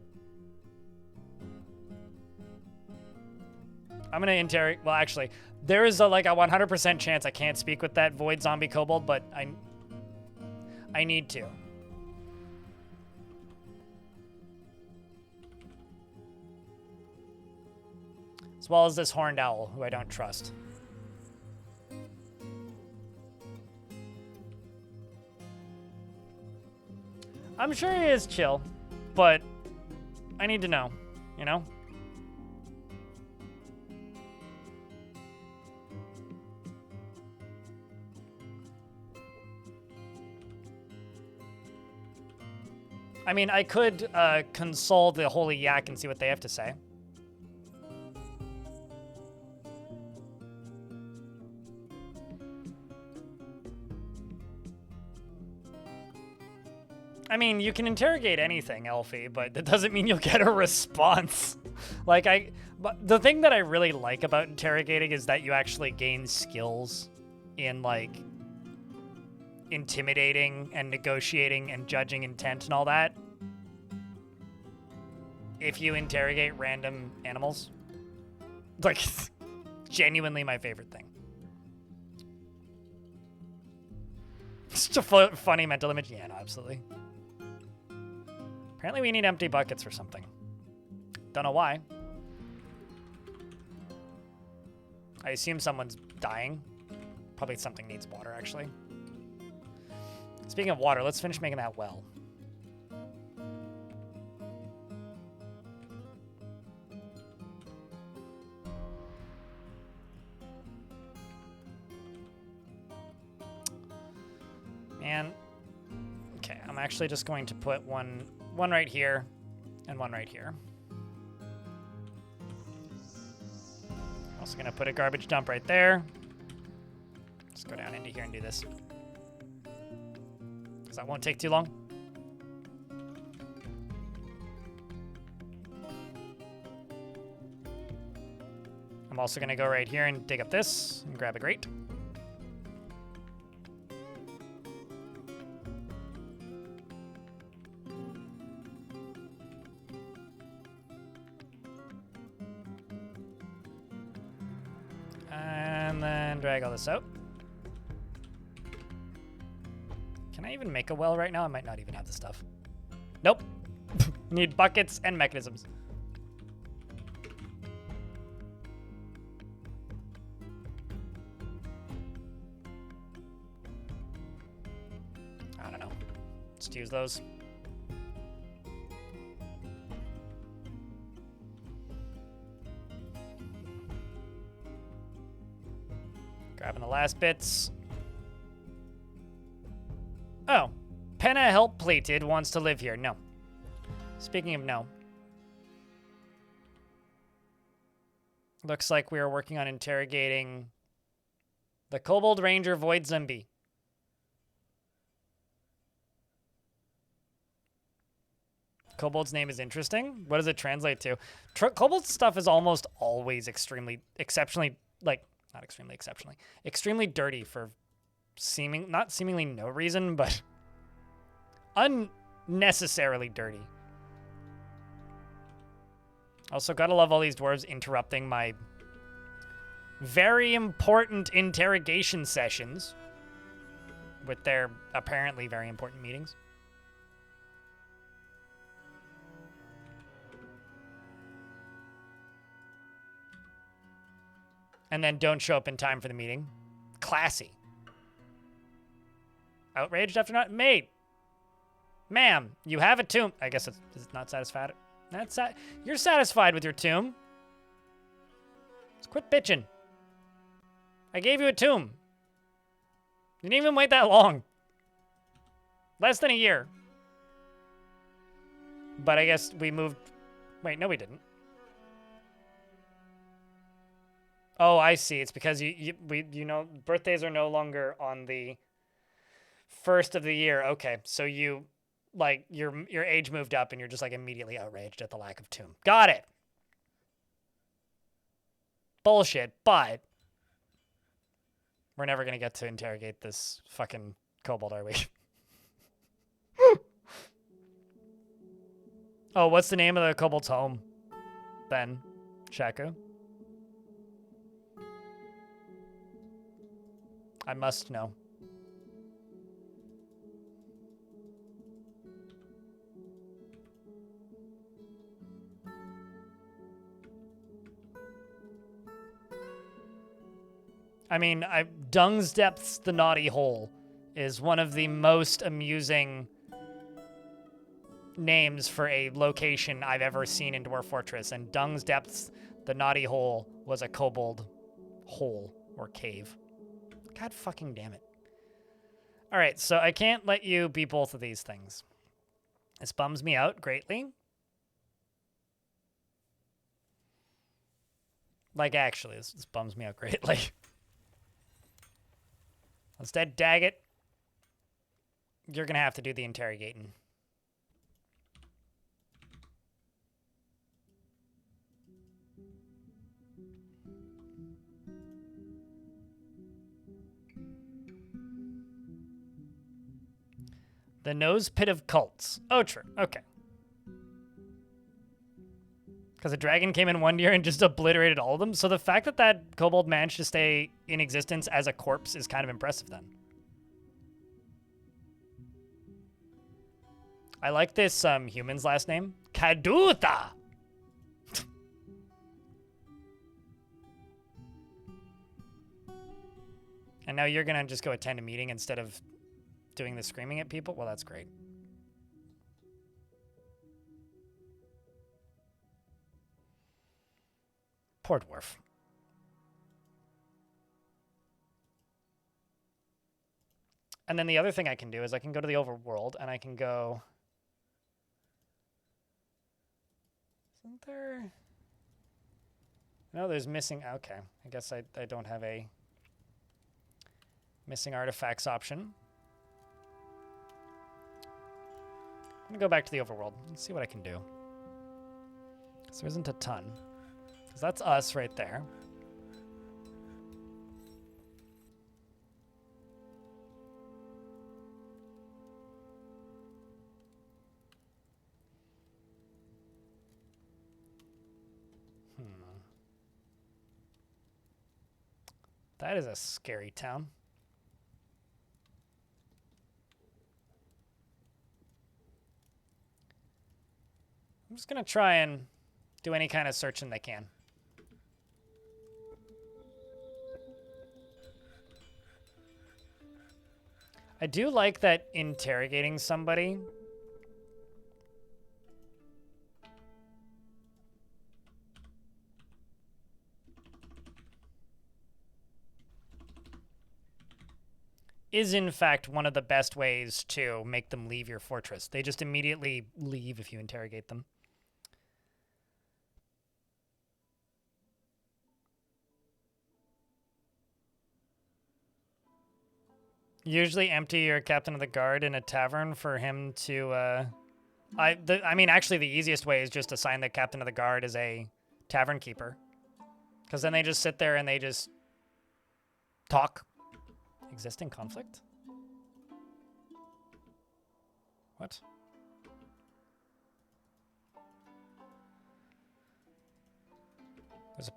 S1: I'm gonna interrogate. Well, actually, there is like a 100% chance I can't speak with that void zombie kobold, but I need to. As well as this horned owl, who I don't trust. I'm sure he is chill, but I need to know, you know? I mean, I could console the Holy Yak and see what they have to say. I mean, you can interrogate anything, Elfie, but that doesn't mean you'll get a response. But the thing that I really like about interrogating is that you actually gain skills in, like, intimidating and negotiating and judging intent and all that if you interrogate random animals. Like, genuinely my favorite thing. It's just a funny mental image. Yeah, no, absolutely. Apparently we need empty buckets for something. Don't know why. I assume someone's dying. Probably something needs water, actually. Speaking of water, let's finish making that well. Man. Okay, I'm actually just going to put one right here and one right here. Also gonna put a garbage dump right there. Let's go down into here and do this. Because that won't take too long. I'm also gonna go right here and dig up this and grab a grate. And then drag all this out. Can I even make a well right now? I might not even have the stuff. Nope. Need buckets and mechanisms. I don't know. Let's use those. Grabbing the last bits. Oh, Penna Help Plated wants to live here. No. Speaking of no. Looks like we are working on interrogating the Kobold Ranger Void Zombie. Kobold's name is interesting. What does it translate to? Kobold stuff is almost always exceptionally, like, not extremely exceptionally, extremely dirty for not seemingly no reason, but unnecessarily dirty. Also, gotta love all these dwarves interrupting my very important interrogation sessions with their apparently very important meetings. And then don't show up in time for the meeting. Classy. Outraged after not... Mate! Ma'am, you have a tomb. I guess it's not satisfied. You're satisfied with your tomb. Just quit bitching. I gave you a tomb. You didn't even wait that long. Less than a year. But I guess we moved... Wait, no we didn't. Oh, I see. It's because you know, birthdays are no longer on the first of the year. Okay, so you, like, your age moved up and you're just, like, immediately outraged at the lack of tomb. Got it. Bullshit, but we're never going to get to interrogate this fucking kobold, are we? Oh, what's the name of the kobold's home, then? Shaku? I must know. I mean, Dung's Depths, the Naughty Hole, is one of the most amusing names for a location I've ever seen in Dwarf Fortress, and Dung's Depths, the Naughty Hole, was a kobold hole or cave. God fucking damn it. All right, so I can't let you be both of these things. This bums me out greatly. Like, actually, this bums me out greatly. Instead, Daggett, you're going to have to do the interrogating. The Nose Pit of Cults. Oh, true. Okay. Because a dragon came in one year and just obliterated all of them. So the fact that that kobold managed to stay in existence as a corpse is kind of impressive then. I like this human's last name. Kaduta! And now you're going to just go attend a meeting instead of doing the screaming at people? Well, that's great. Poor dwarf. And then the other thing I can do is I can go to the overworld and I can go... Isn't there... No, there's missing... Okay. I guess I don't have a missing artifacts option. I'm going to go back to the overworld and see what I can do. So there isn't a ton. Because that's us right there. That is a scary town. I'm just going to try and do any kind of searching they can. I do like that interrogating somebody is in fact one of the best ways to make them leave your fortress. They just immediately leave if you interrogate them. Usually empty your captain of the guard in a tavern for him to I mean, actually, the easiest way is just assign the captain of the guard as a tavern keeper. Because then they just sit there and they just talk. Existing conflict? What?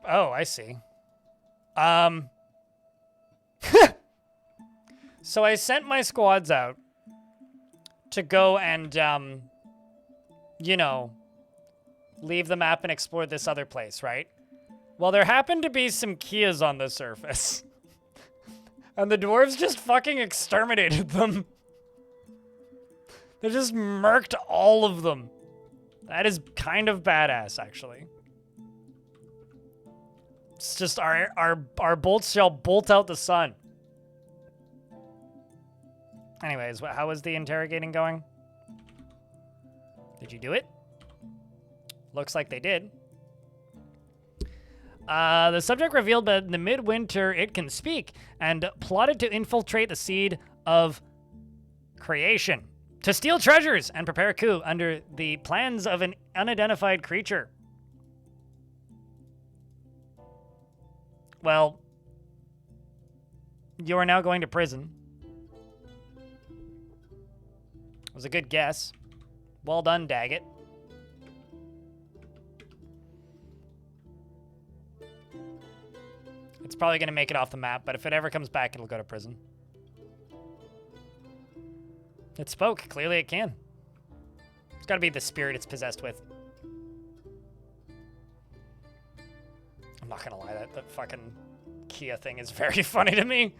S1: Oh, I see. So I sent my squads out to go and, you know, leave the map and explore this other place, right? Well, there happened to be some Kias on the surface. And the dwarves just fucking exterminated them. They just murked all of them. That is kind of badass, actually. It's just our bolts shall bolt out the sun. Anyways, how was the interrogating going? Did you do it? Looks like they did. The subject revealed that in the midwinter it can speak and plotted to infiltrate the seed of creation, to steal treasures and prepare a coup under the plans of an unidentified creature. Well, you are now going to prison. It was a good guess. Well done, Daggett. It's probably going to make it off the map, but if it ever comes back, it'll go to prison. It spoke. Clearly it can. It's got to be the spirit it's possessed with. I'm not going to lie, that fucking Kia thing is very funny to me.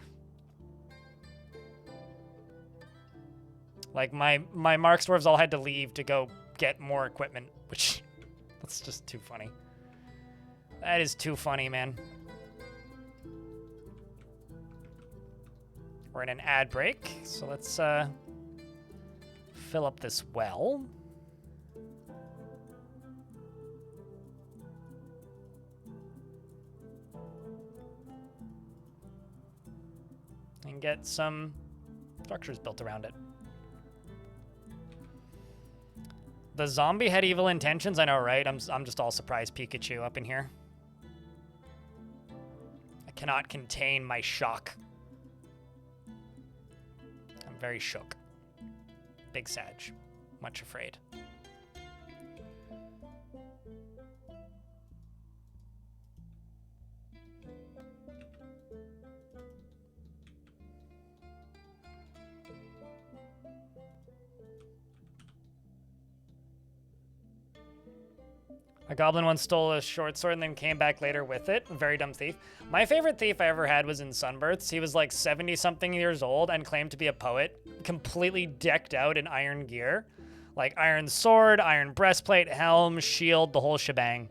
S1: Like, my Mark Dwarves all had to leave to go get more equipment, which, that's just too funny. That is too funny, man. We're in an ad break, so let's fill up this well. And get some structures built around it. The zombie had evil intentions, I know, right? I'm just all surprised Pikachu up in here. I cannot contain my shock. I'm very shook. Big Sag. Much afraid. A goblin once stole a short sword and then came back later with it. A very dumb thief. My favorite thief I ever had was in Sunbirths. He was like 70-something years old and claimed to be a poet, completely decked out in iron gear. Like iron sword, iron breastplate, helm, shield, the whole shebang.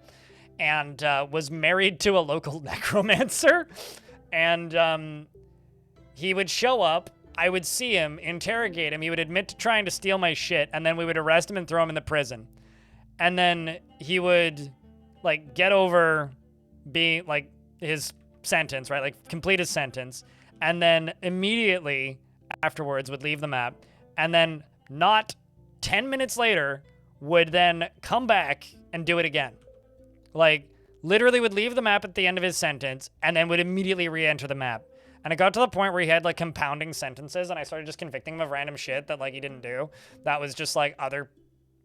S1: And was married to a local necromancer. And he would show up. I would see him, interrogate him. He would admit to trying to steal my shit. And then we would arrest him and throw him in the prison. And then he would, like, get over being, like, his sentence, right? Like, complete his sentence. And then immediately afterwards would leave the map. And then not 10 minutes later would then come back and do it again. Like, literally would leave the map at the end of his sentence and then would immediately re-enter the map. And it got to the point where he had, like, compounding sentences, and I started just convicting him of random shit that, like, he didn't do. That was just, like, other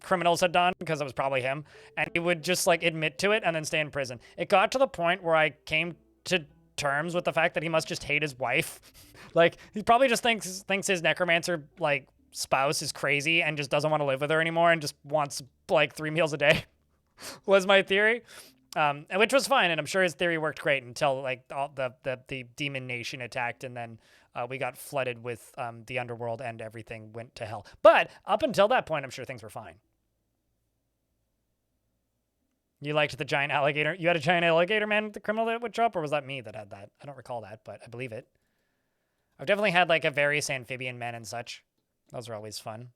S1: criminals had done, because it was probably him, and he would just like admit to it and then stay in prison. It got to the point where I came to terms with the fact that he must just hate his wife. Like, he probably just thinks his necromancer like spouse is crazy and just doesn't want to live with her anymore and just wants like 3 meals a day. Was my theory, which was fine, and I'm sure his theory worked great until like all the demon nation attacked, and then we got flooded with the underworld and everything went to hell. But up until that point, I'm sure things were fine. You liked the giant alligator? You had a giant alligator man, the criminal that would show up, or was that me that had that? I don't recall that, but I believe it. I've definitely had like a various amphibian men and such. Those are always fun.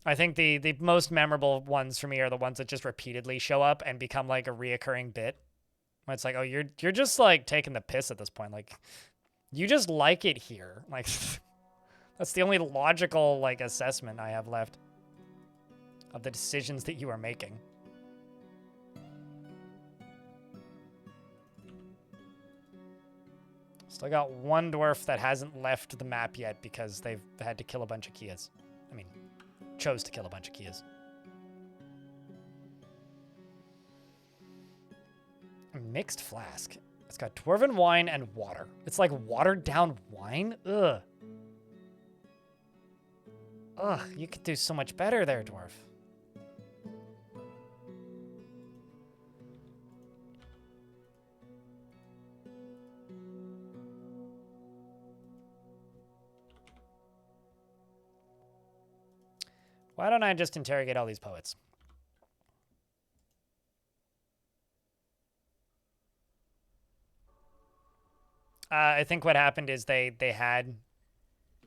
S1: I think the most memorable ones for me are the ones that just repeatedly show up and become like a reoccurring bit. Where it's like, oh, you're just like taking the piss at this point. Like, You just like it here. Like, that's the only logical, like, assessment I have left of the decisions that you are making. Still got one dwarf that hasn't left the map yet because they've had to kill a bunch of Kias. I mean, chose to kill a bunch of Kias. Mixed flask. It's got dwarven wine and water. It's like watered down wine? Ugh. Ugh, you could do so much better there, dwarf. Why don't I just interrogate all these poets? I think what happened is they had...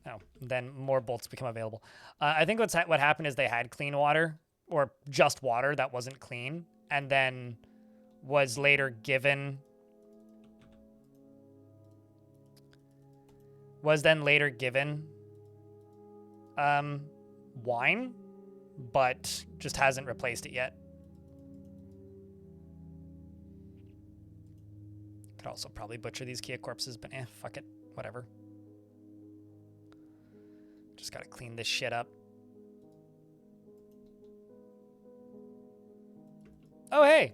S1: Oh, then more bolts become available. I think what happened is they had clean water, or just water that wasn't clean, and then was later given... wine, but just hasn't replaced it yet. Could also probably butcher these Kia corpses, but fuck it. Whatever. Just gotta clean this shit up. Oh, hey!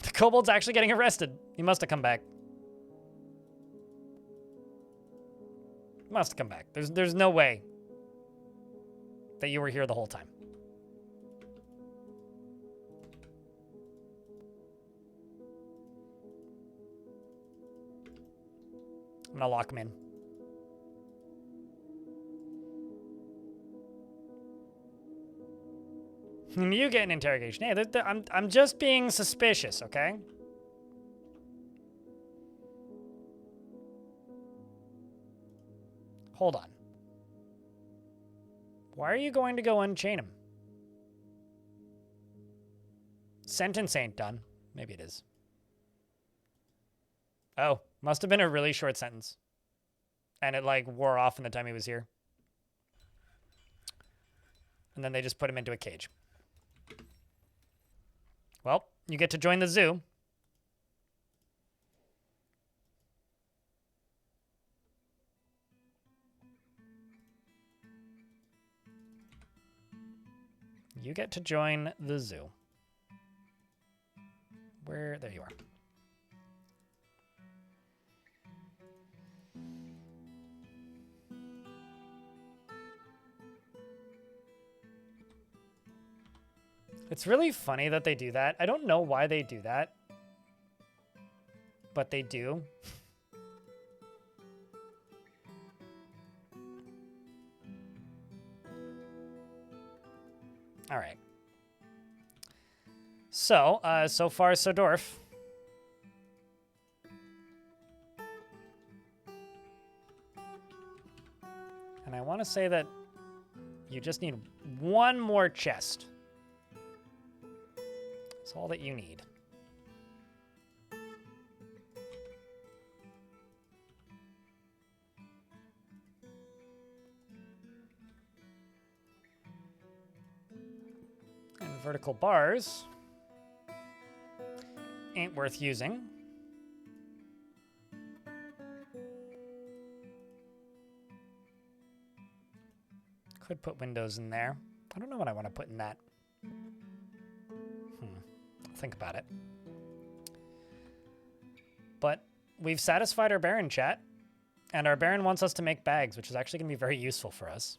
S1: The kobold's actually getting arrested. He must have come back. Must have come back. There's no way that you were here the whole time. I'm gonna lock him in. You get an interrogation. Hey, I'm just being suspicious, okay? Hold on. Why are you going to go unchain him? Sentence ain't done. Maybe it is. Oh, must have been a really short sentence. And it, like, wore off in the time he was here. And then they just put him into a cage. Well, you get to join the zoo. You get to join the zoo. Where? There you are. It's really funny that they do that. I don't know why they do that, but they do. All right. So, so far, so Dwarf. And I want to say that you just need one more chest. That's all that you need. And vertical bars ain't worth using. Could put windows in there. I don't know what I want to put in that. Think about it. But we've satisfied our Baron, chat. And our Baron wants us to make bags, which is actually going to be very useful for us.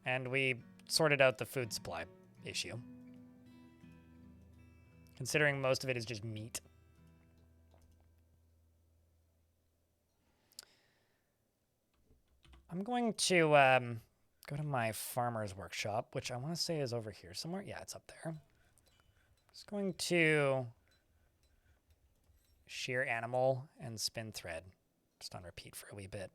S1: And we sorted out the food supply issue. Considering most of it is just meat. I'm going to go to my farmer's workshop, which I want to say is over here somewhere. Yeah, it's up there. Just going to shear animal and spin thread. Just on repeat for a wee bit.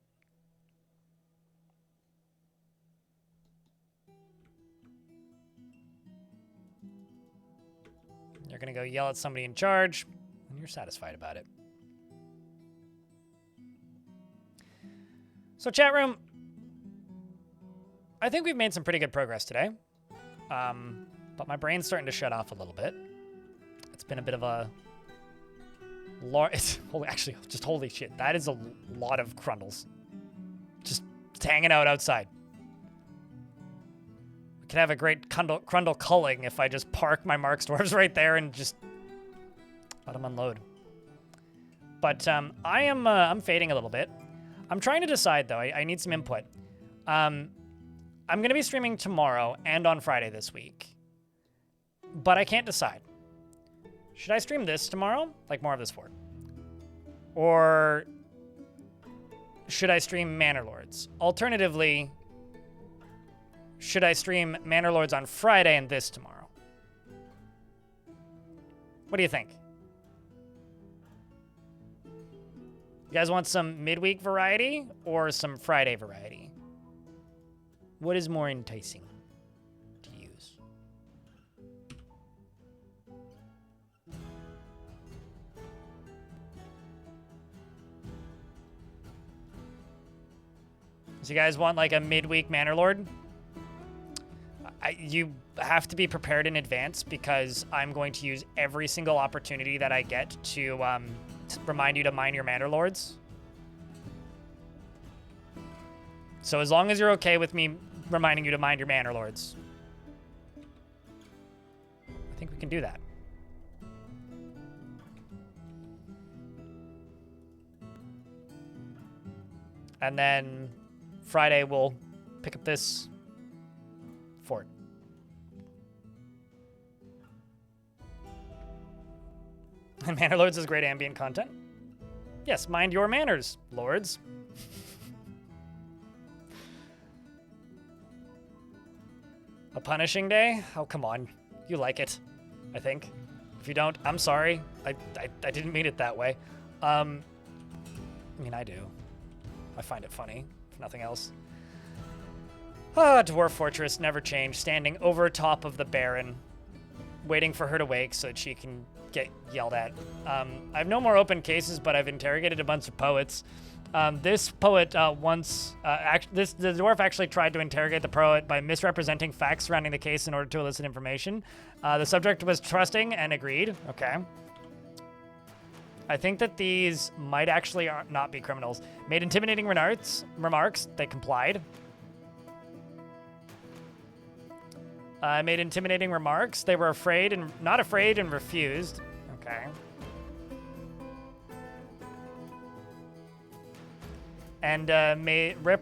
S1: You're going to go yell at somebody in charge, and you're satisfied about it. So chat room, I think we've made some pretty good progress today. But my brain's starting to shut off a little bit. It's been a bit of a actually, just holy shit. That is a lot of Crundles. Just hanging out outside. We could have a great Crundle culling if I just park my Marks Dwarves right there and just let them unload. But I'm fading a little bit. I'm trying to decide, though. I need some input. I'm going to be streaming tomorrow and on Friday this week. But I can't decide. Should I stream this tomorrow? Like more of this fort? Or should I stream Manor Lords? Alternatively, should I stream Manor Lords on Friday and this tomorrow? What do you think? You guys want some midweek variety or some Friday variety? What is more enticing to use? So you guys want like a midweek Manor Lord? You have to be prepared in advance because I'm going to use every single opportunity that I get to remind you to mine your Manor Lords. So as long as you're okay with me reminding you to mine your Manor Lords, I think we can do that. And then Friday we'll pick up this fort. And Manor Lords is great ambient content. Yes, mind your manners, lords. A punishing day? Oh, come on. You like it, I think. If you don't, I'm sorry. I didn't mean it that way. I mean, I do. I find it funny, if nothing else. Ah, Dwarf Fortress never changed, standing over top of the Baron, waiting for her to wake so that she can get yelled at. I have no more open cases, but I've interrogated a bunch of poets. This poet the dwarf actually tried to interrogate the poet by misrepresenting facts surrounding the case in order to elicit information. The subject was trusting and agreed. Okay. I think that these might actually not be criminals. Made intimidating remarks. They complied. Made intimidating remarks. They were not afraid and refused. Okay. And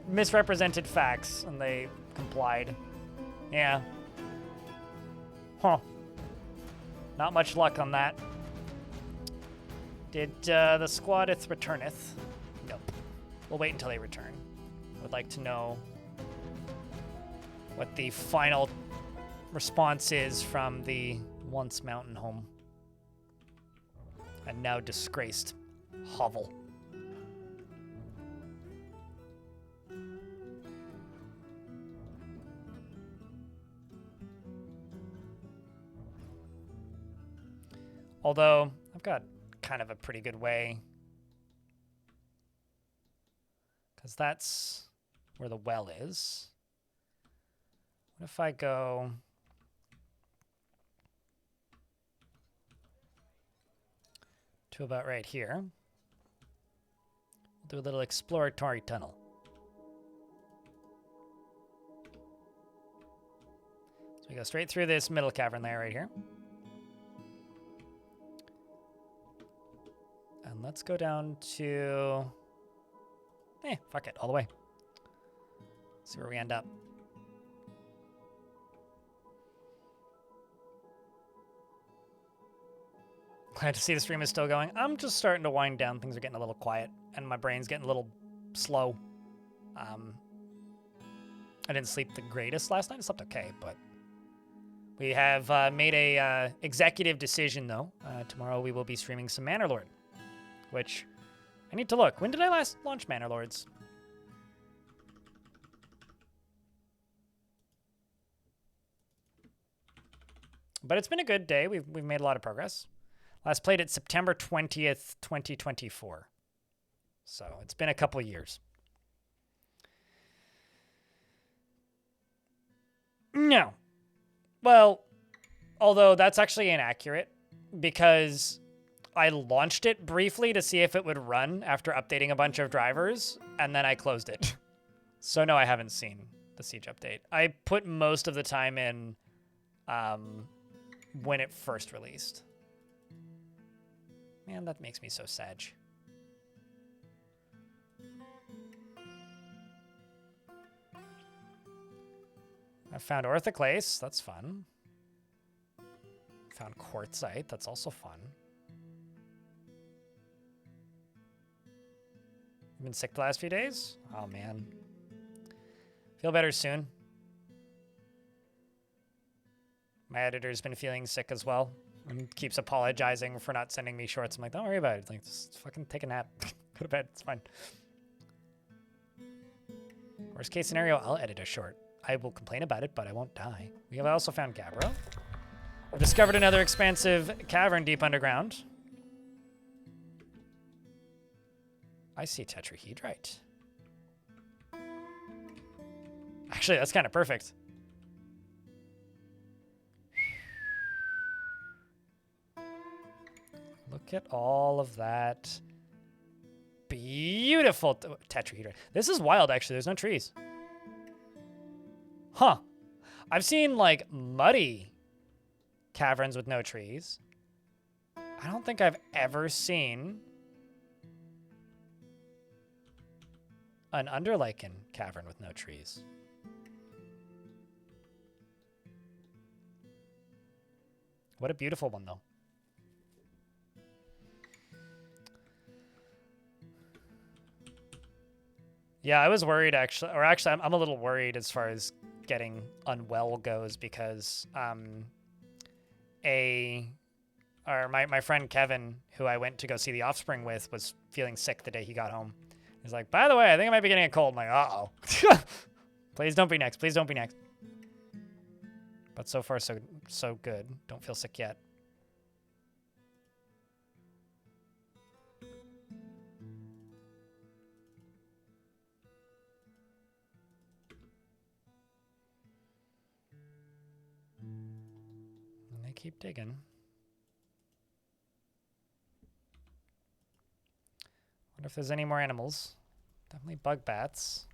S1: misrepresented facts, and they complied. Yeah. Huh. Not much luck on that. Did the squadeth returneth? Nope. We'll wait until they return. Would like to know what the final response is from the once mountain home and now disgraced hovel. Although I've got kind of a pretty good way, because that's where the well is. What if I go to about right here? We'll do a little exploratory tunnel. So we go straight through this middle cavern there right here. And let's go down to... fuck it, all the way. See where we end up. Glad to see the stream is still going. I'm just starting to wind down. Things are getting a little quiet, and my brain's getting a little slow. I didn't sleep the greatest last night. I slept okay, but we have made a executive decision, though. Tomorrow we will be streaming some Manor Lord, which I need to look. When did I last launch Manor Lords? But it's been a good day. We've made a lot of progress. Last played it September 20th, 2024. So it's been a couple years. No. Well, although that's actually inaccurate because I launched it briefly to see if it would run after updating a bunch of drivers, and then I closed it. So no, I haven't seen the Siege update. I put most of the time in when it first released. Man, that makes me so sad. I found orthoclase. That's fun. Found quartzite. That's also fun. You've been sick the last few days? Oh, man. Feel better soon. My editor's been feeling sick as well and keeps apologizing for not sending me shorts. I'm like, don't worry about it. Like, just fucking take a nap. Go to bed. It's fine. Worst case scenario, I'll edit a short. I will complain about it, but I won't die. We have also found Gabbro. I've discovered another expansive cavern deep underground. I see tetrahedrite. Actually, that's kind of perfect. Look at all of that. Beautiful tetrahedrite. This is wild, actually. There's no trees. Huh. I've seen, like, muddy caverns with no trees. I don't think I've ever seen an underlichen cavern with no trees. What a beautiful one, though. Yeah, I was worried, actually. Or actually, I'm a little worried as far as getting unwell goes because my friend Kevin, who I went to go see The Offspring with, was feeling sick the day he got home. He's like, by the way, I think I might be getting a cold. I'm like, uh-oh. Please don't be next. Please don't be next. But so far, so good. Don't feel sick yet. And they keep digging. Wonder if there's any more animals. Definitely bug bats.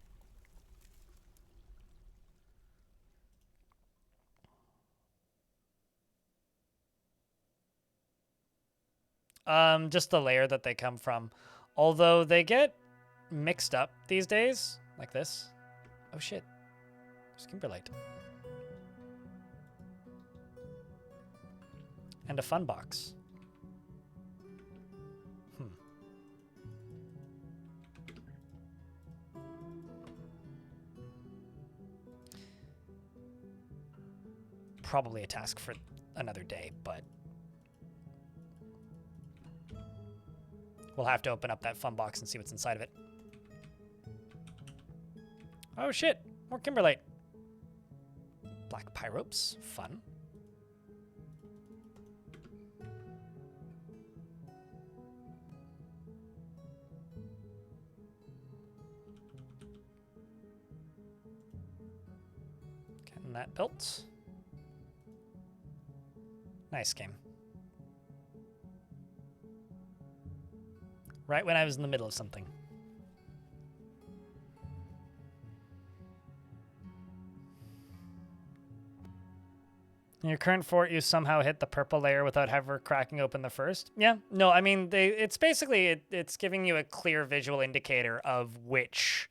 S1: Just the layer that they come from. Although they get mixed up these days, like this. Oh shit. There's kimberlite. And a fun box. Probably a task for another day, but we'll have to open up that fun box and see what's inside of it. Oh shit, more kimberlite. Black pyropes, fun. Getting that built. Nice game. Right when I was in the middle of something. In your current fort, you somehow hit the purple layer without ever cracking open the first? Yeah. No, I mean, it's basically, it's giving you a clear visual indicator of which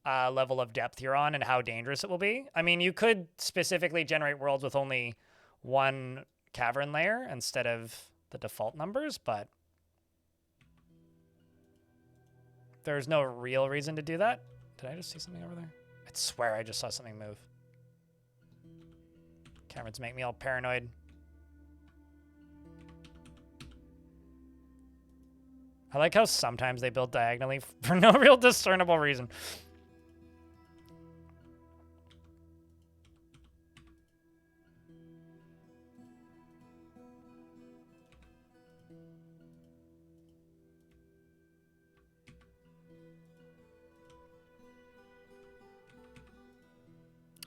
S1: level of depth you're on and how dangerous it will be. I mean, you could specifically generate worlds with only one cavern layer instead of the default numbers, but there's no real reason to do that. Did I just see something over there? I swear I just saw something move. Cameras make me all paranoid. I like how sometimes they build diagonally for no real discernible reason.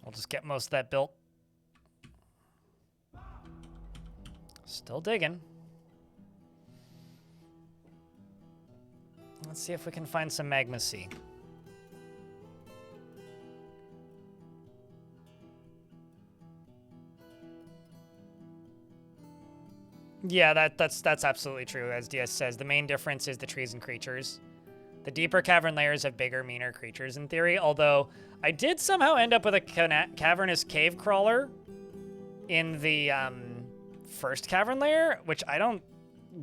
S1: We'll just get most of that built. Still digging. Let's see if we can find some magma sea. Yeah, that's absolutely true. As DS says, the main difference is the trees and creatures. The deeper cavern layers have bigger, meaner creatures in theory, although I did somehow end up with a cavernous cave crawler in the first cavern layer, which I don't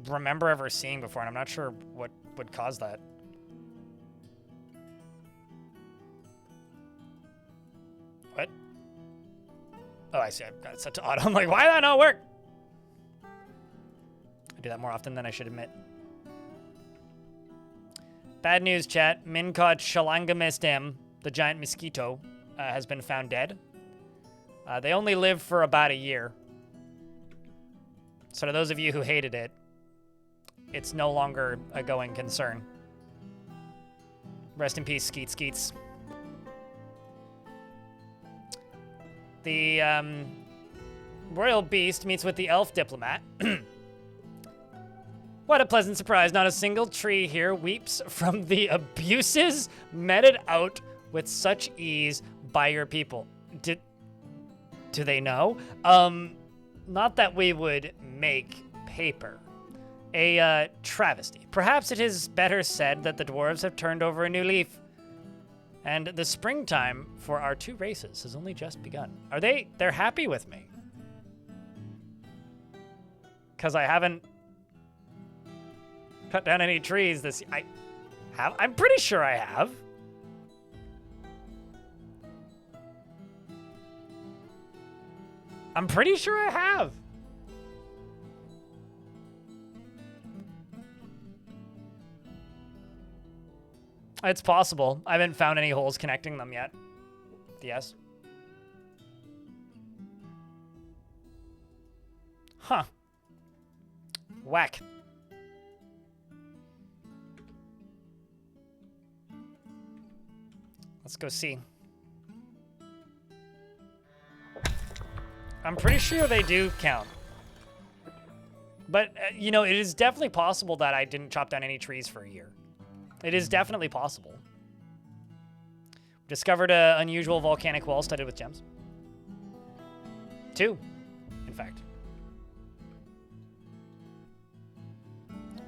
S1: remember ever seeing before, and I'm not sure what would cause that. What? Oh, I see. I've got it set to auto. I'm like, why did that not work? I do that more often than I should admit. Bad news, chat. Mincod shalangamestem, the giant mosquito, has been found dead. They only live for about a year. So to those of you who hated it, it's no longer a going concern. Rest in peace, Skeet Skeets. The royal beast meets with the elf diplomat. What a pleasant surprise. Not a single tree here weeps from the abuses meted out with such ease by your people. Do they know? Not that we would make paper. A travesty. Perhaps it is better said that the dwarves have turned over a new leaf. And the springtime for our two races has only just begun. They're happy with me. Because I haven't cut down any trees this year. I'm pretty sure I have. I'm pretty sure I have. It's possible. I haven't found any holes connecting them yet. Yes. Huh. Whack. Let's go see. I'm pretty sure they do count. But, you know, it is definitely possible that I didn't chop down any trees for a year. It is definitely possible. Discovered an unusual volcanic wall studded with gems. 2, in fact.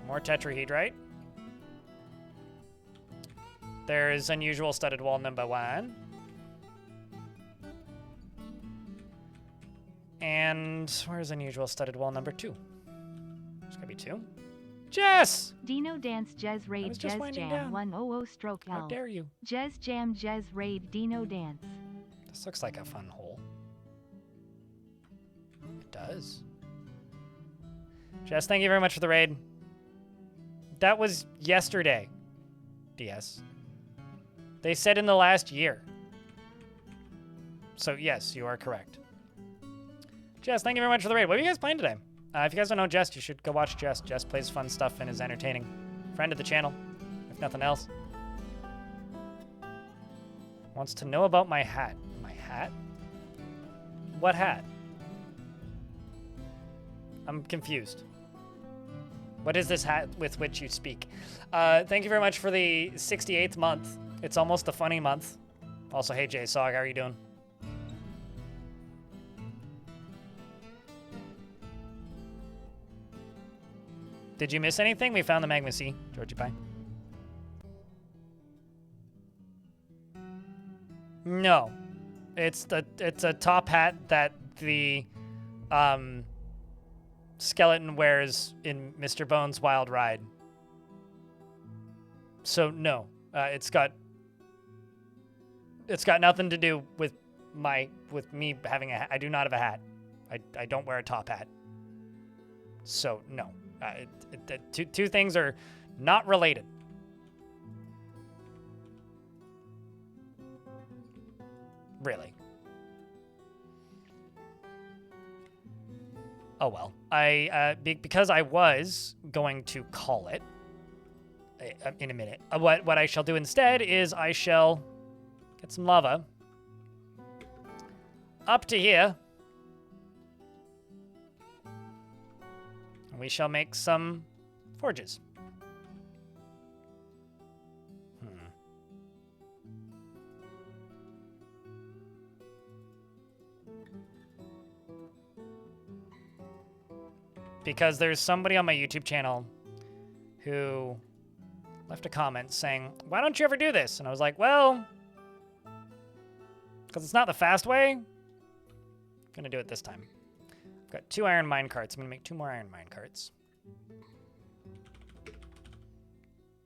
S1: More tetrahedrite. There's unusual studded wall number 1. And where's unusual studded wall number 2? There's gotta be 2. Jess!
S2: Dino Dance Jez Raid Jez Jam 100 Stroke L.
S1: How dare you?
S2: Jez Jam Jez Raid Dino Dance.
S1: This looks like a fun hole. It does. Jess, thank you very much for the raid. That was yesterday, DS. They said in the last year. So yes, you are correct. Jess, thank you very much for the raid. What are you guys playing today? If you guys don't know Jess, you should go watch Jess. Jess plays fun stuff and is entertaining. Friend of the channel, if nothing else. Wants to know about my hat. My hat? What hat? I'm confused. What is this hat with which you speak? Thank you very much for the 68th month. It's almost a funny month. Also, hey Jay Sog, how are you doing? Did you miss anything? We found the Magma Sea, Georgie Pie. No. It's a top hat that the skeleton wears in Mr. Bones' Wild Ride. So no. It's got nothing to do with me having a hat. I do not have a hat. I don't wear a top hat. So no. Two things are not related. Really. Oh well. Because I was going to call it in a minute. What I shall do instead is I shall get some lava up to here. We shall make some forges. Because there's somebody on my YouTube channel who left a comment saying, why don't you ever do this? And I was like, well, because it's not the fast way. I'm going to do it this time. I've got 2 iron mine carts. I'm going to make 2 more iron mine carts.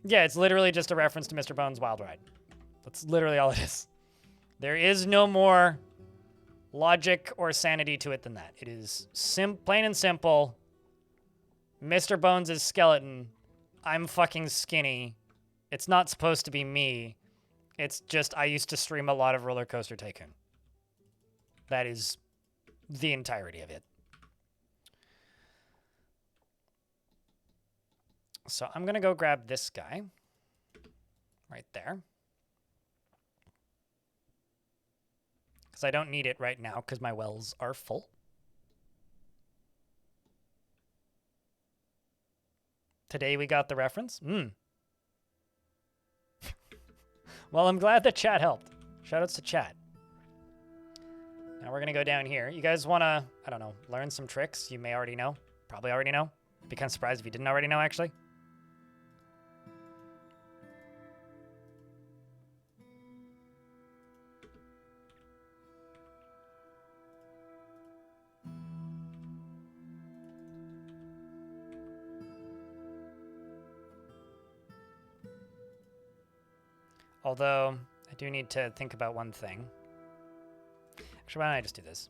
S1: Yeah, it's literally just a reference to Mr. Bones' Wild Ride. That's literally all it is. There is no more logic or sanity to it than that. It is plain and simple. Mr. Bones is skeleton. I'm fucking skinny. It's not supposed to be me. It's just I used to stream a lot of Roller Coaster Tycoon. That is the entirety of it. So I'm going to go grab this guy right there. Because I don't need it right now because my wells are full. Today we got the reference. Well, I'm glad that chat helped. Shoutouts to chat. Now we're going to go down here. You guys want to, I don't know, learn some tricks you may already know? Probably already know. I'd be kind of surprised if you didn't already know, actually. Although, I do need to think about one thing. Actually, why don't I just do this?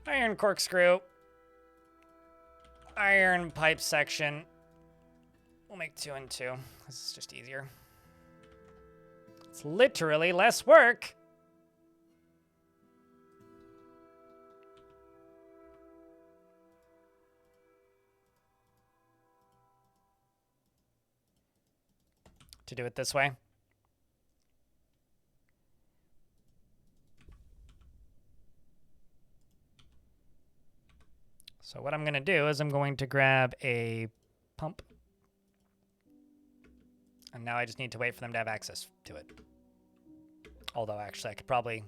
S1: Iron corkscrew. Iron pipe section. We'll make 2 and 2. This is just easier. It's literally less work. To do it this way. So what I'm going to do is I'm going to grab a pump. And now I just need to wait for them to have access to it. Although actually I could probably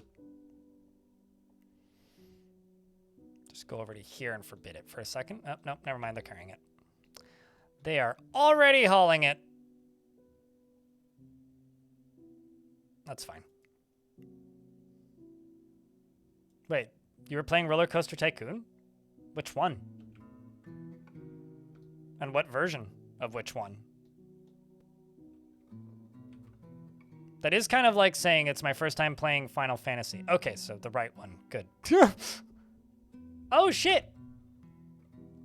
S1: just go over to here and forbid it for a second. Oh, no, never mind, they're carrying it. They are already hauling it. That's fine. Wait, you were playing Roller Coaster Tycoon? Which one? And what version of which one? That is kind of like saying it's my first time playing Final Fantasy. Okay, so the right one. Good. Oh, shit!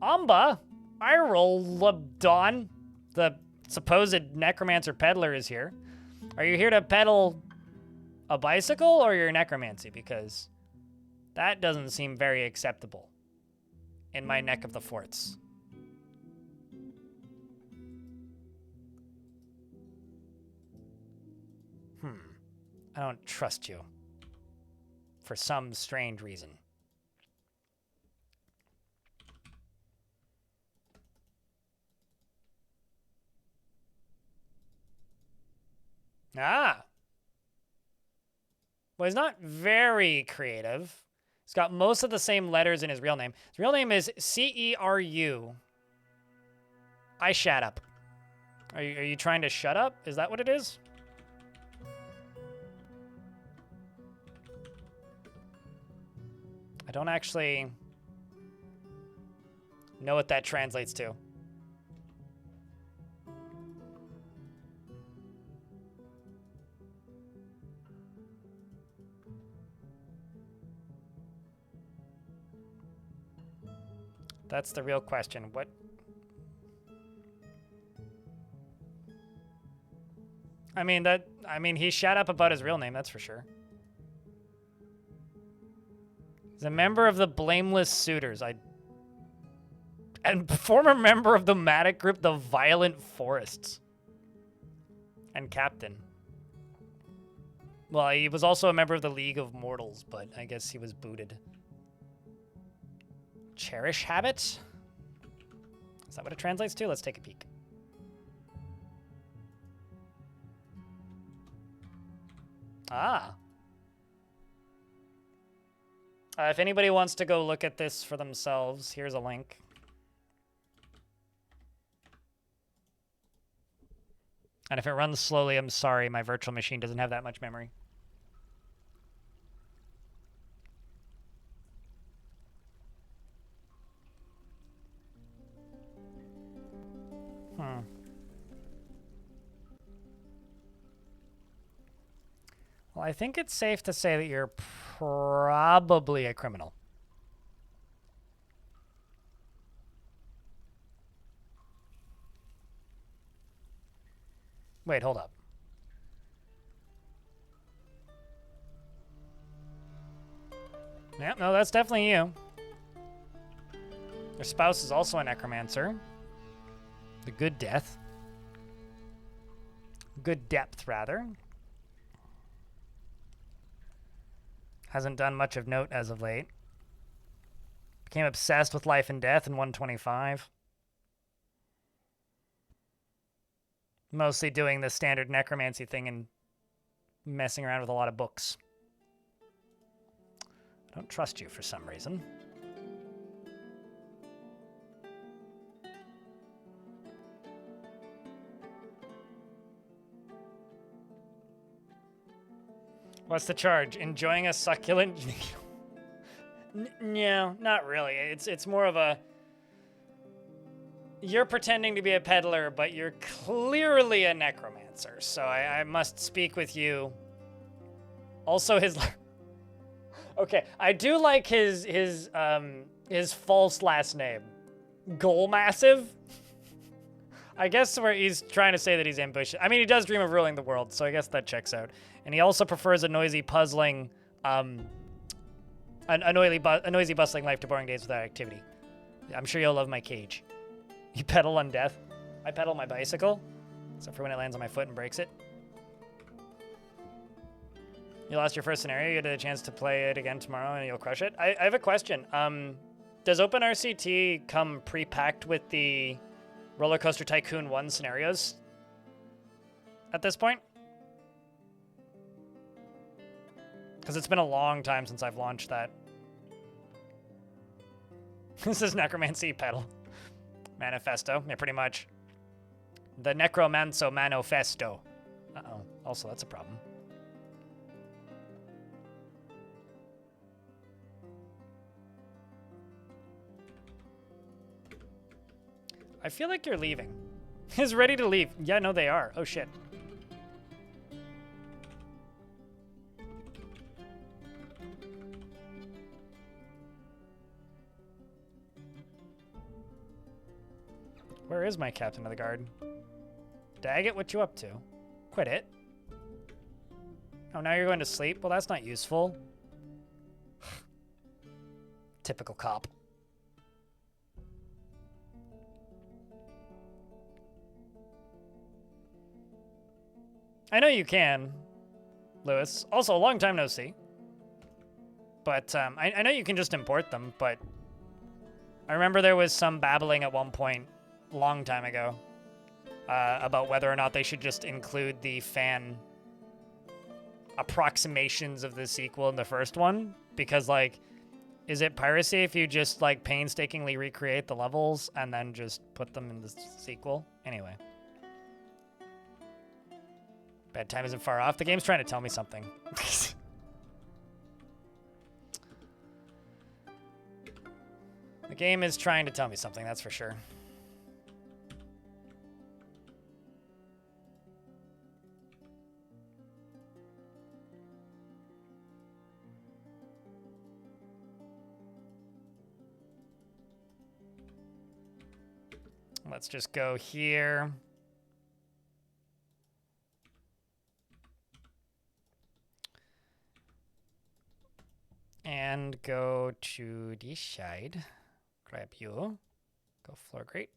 S1: Amba, Irolabdon, the supposed necromancer peddler, is here. Are you here to peddle a bicycle or your necromancy? Because that doesn't seem very acceptable in my neck of the forts. I don't trust you. For some strange reason. Ah! Well, he's not very creative. He's got most of the same letters in his real name. His real name is C-E-R-U. I shut up. Are you trying to shut up? Is that what it is? I don't actually know what that translates to. That's the real question. What? I mean, he shut up about his real name, that's for sure. He's a member of the Blameless Suitors. And former member of the Matic group, the Violent Forests. And captain. Well, he was also a member of the League of Mortals, but I guess he was booted. Cherish habit? Is that what it translates to? Let's take a peek. Ah. If anybody wants to go look at this for themselves, here's a link. And if it runs slowly, I'm sorry, my virtual machine doesn't have that much memory. Well, I think it's safe to say that you're probably a criminal. Wait, hold up. Yeah, no, that's definitely you. Your spouse is also a necromancer. The good death. Good depth, rather. Hasn't done much of note as of late. Became obsessed with life and death in 125. Mostly doing the standard necromancy thing and messing around with a lot of books. I don't trust you for some reason. What's the charge? Enjoying a succulent... No, not really. It's more of a... You're pretending to be a peddler, but you're clearly a necromancer, so I must speak with you. Also, his... Okay, I do like his false last name. Goal Massive? I guess where he's trying to say that he's ambitious. I mean, he does dream of ruling the world, so I guess that checks out. And he also prefers a noisy, puzzling, a noisy, bustling life to boring days without activity. I'm sure you'll love my cage. You pedal on death. I pedal my bicycle, except for when it lands on my foot and breaks it. You lost your first scenario. You get a chance to play it again tomorrow, and you'll crush it. I have a question. Does OpenRCT come pre-packed with the Roller Coaster Tycoon 1 scenarios at this point? Because it's been a long time since I've launched that. This is Necromancy Pedal. Manifesto. Yeah, pretty much. The Necromanzo Manifesto. Uh-oh. Also, that's a problem. I feel like you're leaving. He's ready to leave. Yeah, no, they are. Oh, shit. Where is my captain of the guard? Daggett, what you up to? Quit it. Oh, now you're going to sleep? Well, that's not useful. Typical cop. I know you can, Lewis. Also, a long time no see. But I know you can just import them, but I remember there was some babbling at one point, a long time ago, about whether or not they should just include the fan approximations of the sequel in the first one. Because, like, is it piracy if you just, like, painstakingly recreate the levels and then just put them in the sequel? Anyway. Bedtime isn't far off. The game's trying to tell me something. The game is trying to tell me something, that's for sure. Let's just go here. And go to this side. Grab you. Go floor grate.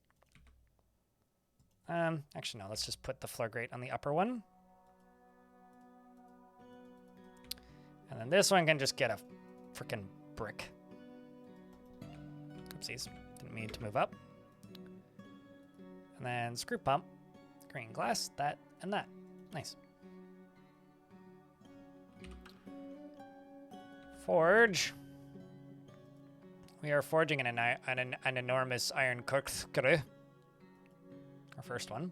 S1: Actually, no, let's just put the floor grate on the upper one. And then this one can just get a freaking brick. Oopsies. Didn't mean to move up. And then screw pump. Green glass. That and that. Nice. Forge. We are forging an enormous iron corkscrew. Our first one.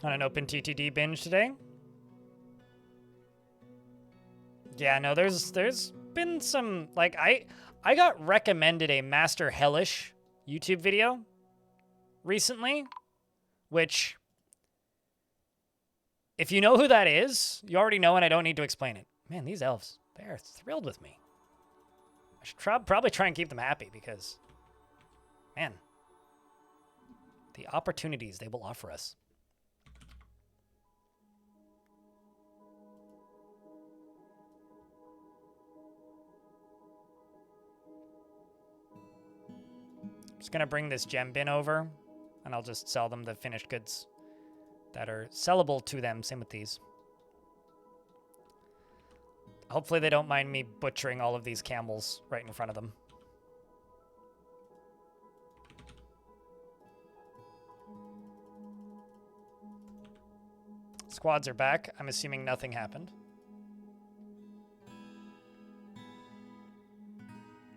S1: On an open TTD binge today. Yeah, no, there's been some, like, I got recommended a Master Hellish YouTube video recently, which, if you know who that is, you already know, and I don't need to explain it. Man, these elves, they are thrilled with me. I should probably try and keep them happy because, man, the opportunities they will offer us. Just gonna bring this gem bin over, and I'll just sell them the finished goods that are sellable to them. Same with these. Hopefully they don't mind me butchering all of these camels right in front of them. Squads are back. I'm assuming nothing happened.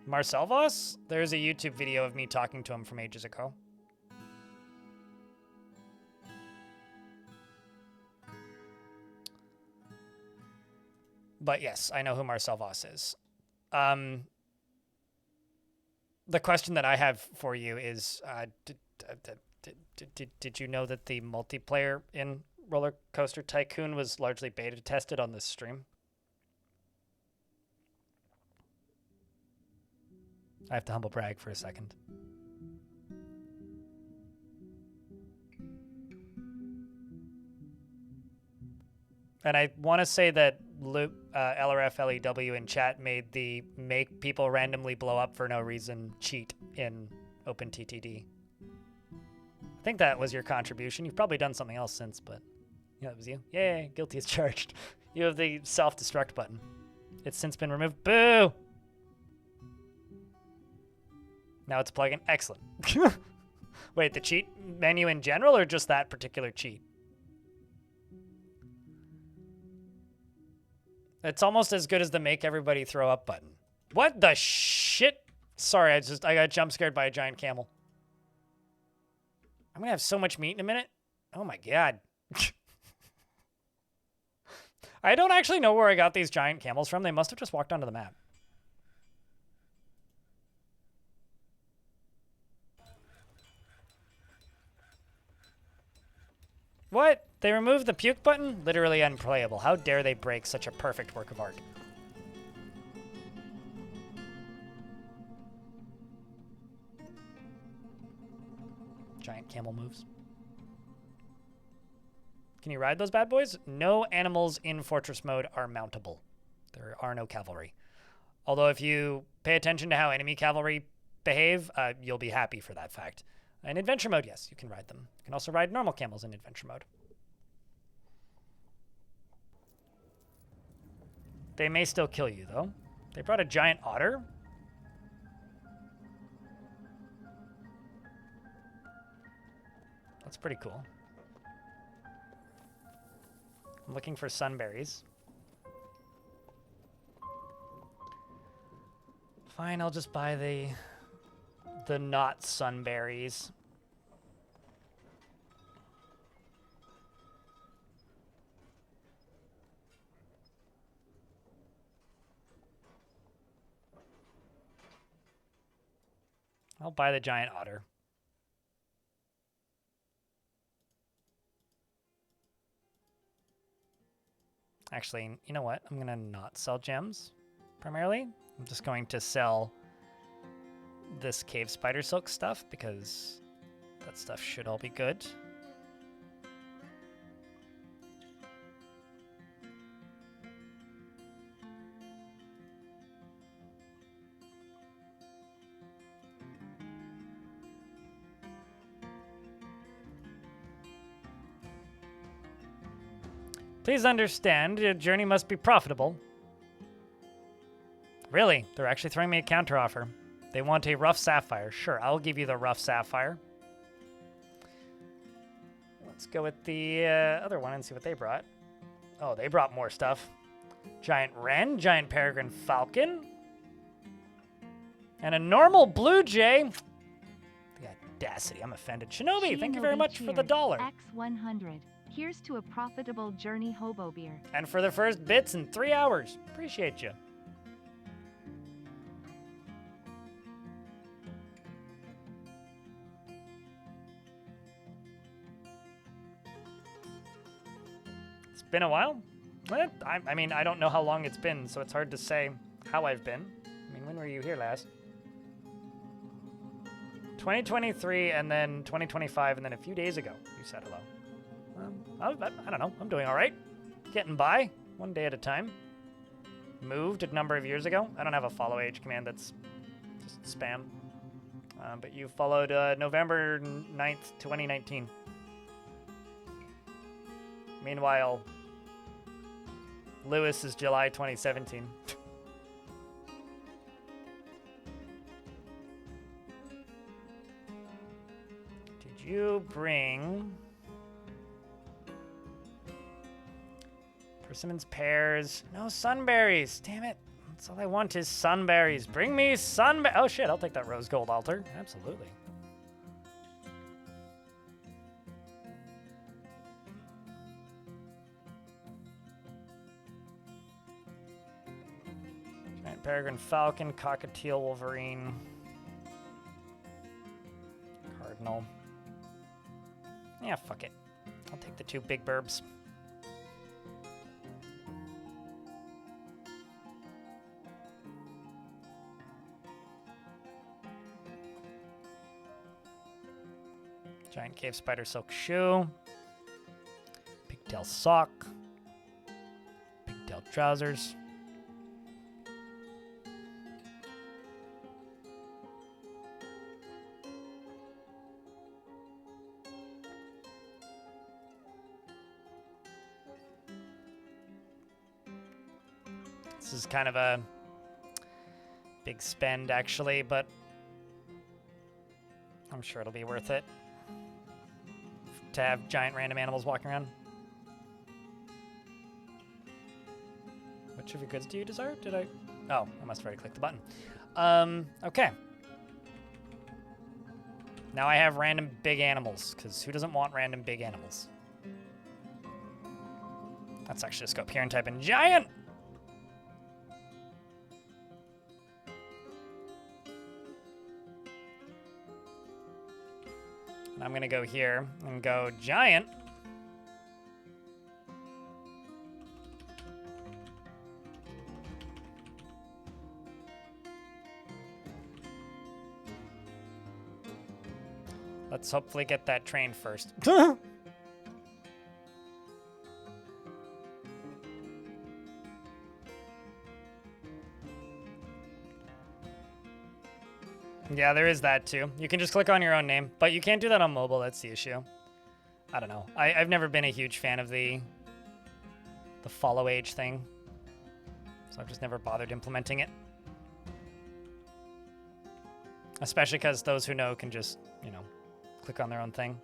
S1: Marcel Voss? There's a YouTube video of me talking to him from ages ago. But yes, I know who Marcel Voss is. The question that I have for you is, did you know that the multiplayer in Roller Coaster Tycoon was largely beta tested on this stream? I have to humble brag for a second. And I want to say that LRF LEW in chat made the make people randomly blow up for no reason cheat in OpenTTD. I think that was your contribution. You've probably done something else since, but yeah, that was you. Yay, guilty as charged. You have the self-destruct button. It's since been removed. Boo! Now it's plugging. Excellent. Wait, the cheat menu in general or just that particular cheat? It's almost as good as the make everybody throw up button. What the shit? Sorry, I got jump scared by a giant camel. I'm gonna have so much meat in a minute. Oh my god. I don't actually know where I got these giant camels from. They must have just walked onto the map. What? They removed the puke button? Literally unplayable. How dare they break such a perfect work of art? Giant camel moves. Can you ride those bad boys? No animals in Fortress mode are mountable. There are no cavalry. Although if you pay attention to how enemy cavalry behave, you'll be happy for that fact. In adventure mode, yes, you can ride them. You can also ride normal camels in adventure mode. They may still kill you, though. They brought a giant otter. That's pretty cool. I'm looking for sunberries. Fine, I'll just buy the not sunberries. I'll buy the giant otter. Actually, you know what? I'm going to not sell gems, primarily. I'm just going to sell this cave spider silk stuff, because that stuff should all be good. Please understand, your journey must be profitable. Really? They're actually throwing me a counteroffer. They want a rough sapphire. Sure, I'll give you the rough sapphire. Let's go with the other one and see what they brought. Oh, they brought more stuff. Giant wren, giant peregrine falcon, and a normal blue jay. The audacity, I'm offended. Shinobi, thank you very much for the $1.
S2: X100. Here's to a profitable journey, hobo beer.
S1: And for the first bits in 3 hours. Appreciate you. It's been a while. I mean, I don't know how long it's been, so it's hard to say how I've been. I mean, when were you here last? 2023, and then 2025, and then a few days ago, you said hello. I don't know. I'm doing all right. Getting by, one day at a time. Moved a number of years ago. I don't have a follow age command. That's just spam. But you followed November 9th, 2019. Meanwhile, Lewis is July 2017. Did you bring persimmons, pears? No sunberries. Damn it. That's all I want is sunberries. Bring me sunberries. Oh shit, I'll take that rose gold altar. Absolutely. Giant peregrine falcon, cockatiel wolverine, cardinal. Yeah, fuck it. I'll take the 2 big burbs. Giant cave spider silk shoe. Pigtail sock. Pigtail trousers. This is kind of a big spend, actually, but I'm sure it'll be worth it to have giant random animals walking around. Which of your goods do you desire? Did I? Oh, I must have already clicked the button. Okay. Now I have random big animals, because who doesn't want random big animals? Let's actually just go up here and type in giant. And I'm going to go here and go giant. Let's hopefully get that train first. Yeah, there is that too. You can just click on your own name, but you can't do that on mobile. That's the issue. I don't know. I've never been a huge fan of the follow age thing, so I've just never bothered implementing it. Especially because those who know can just, you know, click on their own thing.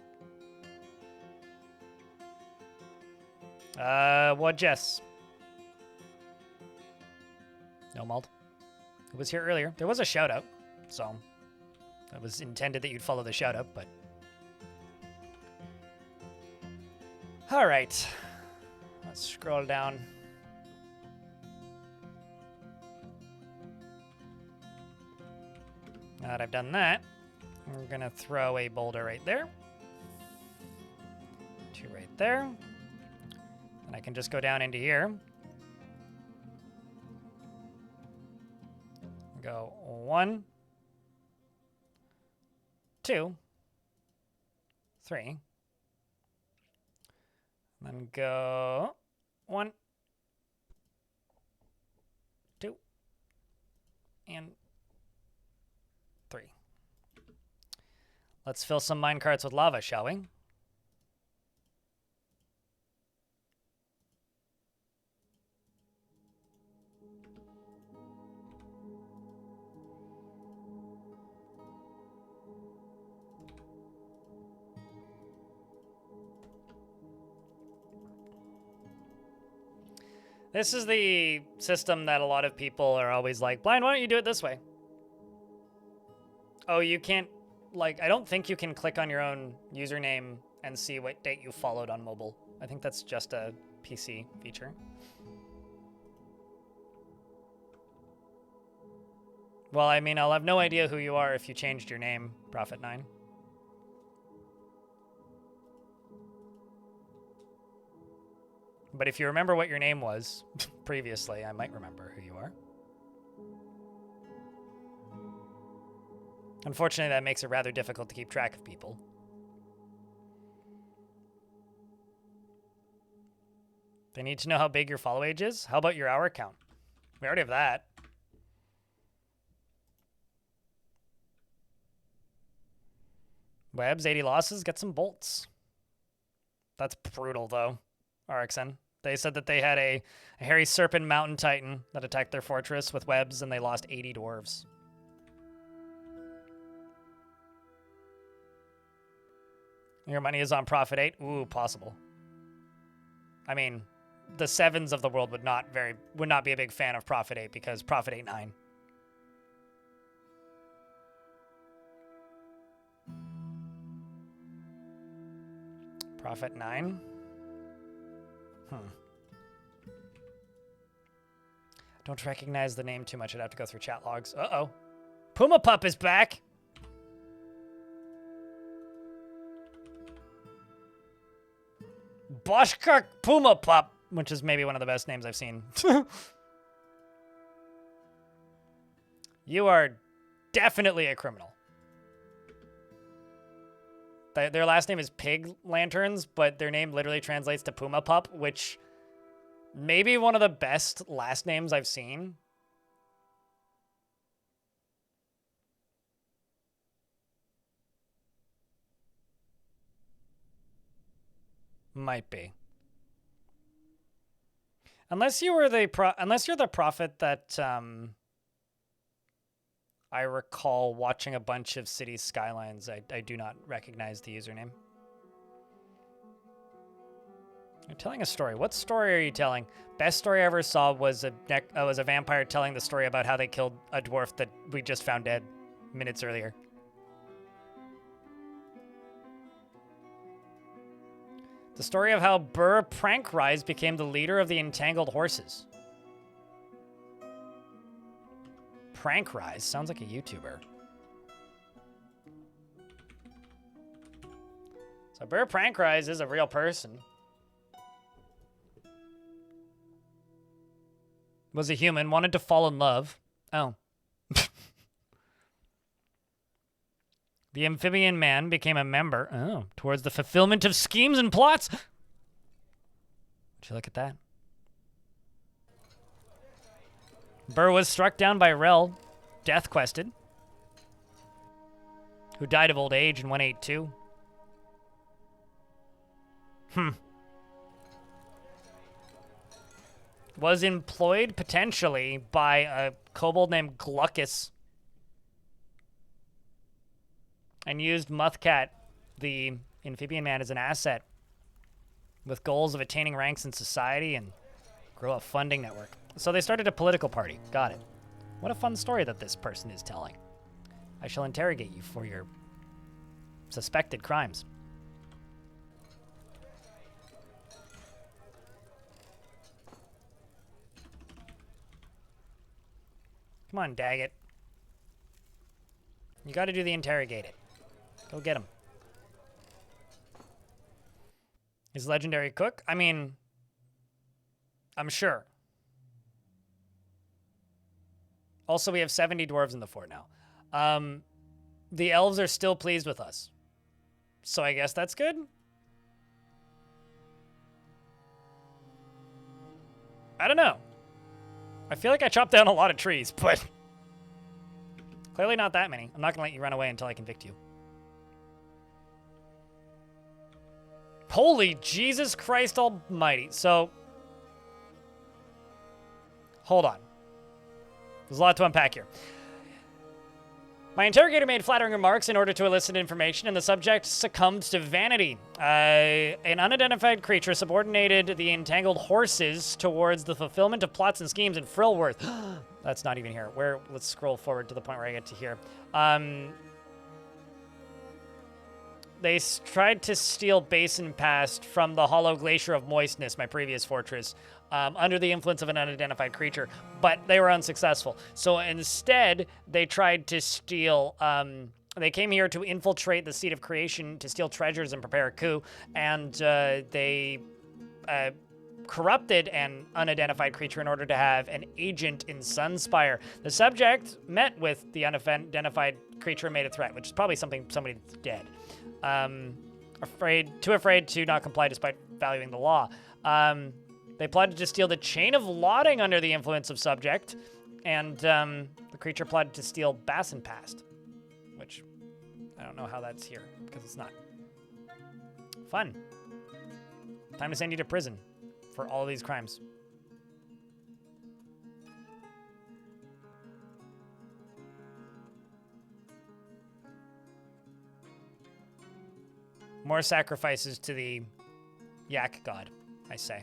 S1: What, Jess? No, Mald. Who was here earlier? There was a shout out, so it was intended that you'd follow the shout out, but. All right. Let's scroll down. Now that I've done that, we're gonna throw a boulder right there. 2 right there. And I can just go down into here. Go 1, 2, 3. And then go 1, 2, and 3. Let's fill some minecarts with lava, shall we? This is the system that a lot of people are always like, Blind, why don't you do it this way? Oh, you can't, like, I don't think you can click on your own username and see what date you followed on mobile. I think that's just a PC feature. Well, I mean, I'll have no idea who you are if you changed your name, Prophet9. But if you remember what your name was previously, I might remember who you are. Unfortunately, that makes it rather difficult to keep track of people. They need to know how big your follow age is? How about your hour count? We already have that. Webs, 80 losses, get some bolts. That's brutal, though, RXN. They said that they had a hairy serpent mountain titan that attacked their fortress with webs, and they lost 80 dwarves. Your money is on Prophet 8? Ooh, possible. I mean, the sevens of the world would not be a big fan of Prophet 8 because Prophet 8-9. Prophet 9? Don't recognize the name too much. I'd have to go through chat logs. Uh-oh. Puma Pup is back! Boschkirk Puma Pup, which is maybe one of the best names I've seen. You are definitely a criminal. Their last name is Pig Lanterns, but their name literally translates to Puma Pup, which may be one of the best last names I've seen. Might be. Unless you were unless you're the prophet that I recall watching a bunch of City Skylines. I do not recognize the username. You're telling a story. What story are you telling? Best story I ever saw was a vampire telling the story about how they killed a dwarf that we just found dead minutes earlier. The story of how Burr Prankrise became the leader of the Entangled Horses. Prankrise sounds like a YouTuber. So Burr Prankrise is a real person. Was a human, wanted to fall in love. Oh. The amphibian man became a member, towards the fulfillment of schemes and plots. Would you look at that? Burr was struck down by Rel, death quested, who died of old age in 182. Was employed potentially by a kobold named Gluckus and used Muthcat, the amphibian man, as an asset with goals of attaining ranks in society and grow a funding network. So they started a political party. Got it. What a fun story that this person is telling. I shall interrogate you for your suspected crimes. Come on, Daggett. You got to do the interrogate it. Go get him. Is legendary cook? I mean, I'm sure. Also, we have 70 dwarves in the fort now. The elves are still pleased with us. So I guess that's good. I don't know. I feel like I chopped down a lot of trees, but clearly not that many. I'm not going to let you run away until I convict you. Holy Jesus Christ almighty. So, hold on. There's a lot to unpack here. My interrogator made flattering remarks in order to elicit information, and the subject succumbed to vanity. An unidentified creature subordinated the entangled horses towards the fulfillment of plots and schemes in Frillworth. That's not even here. Let's scroll forward to the point where I get to here. They tried to steal Basin Pass from the Hollow Glacier of Moistness, my previous fortress, under the influence of an unidentified creature, but they were unsuccessful. So instead, they tried to steal... they came here to infiltrate the Seat of Creation to steal treasures and prepare a coup, and they corrupted an unidentified creature in order to have an agent in Sunspire. The subject met with the unidentified creature and made a threat, which is probably somebody that's dead. Too afraid to not comply despite valuing the law. They plotted to steal the Chain of Lauding under the influence of subject, and the creature plotted to steal Basin Past, which I don't know how that's here, because it's not. Fun. Time to send you to prison for all of these crimes. More sacrifices to the yak god, I say.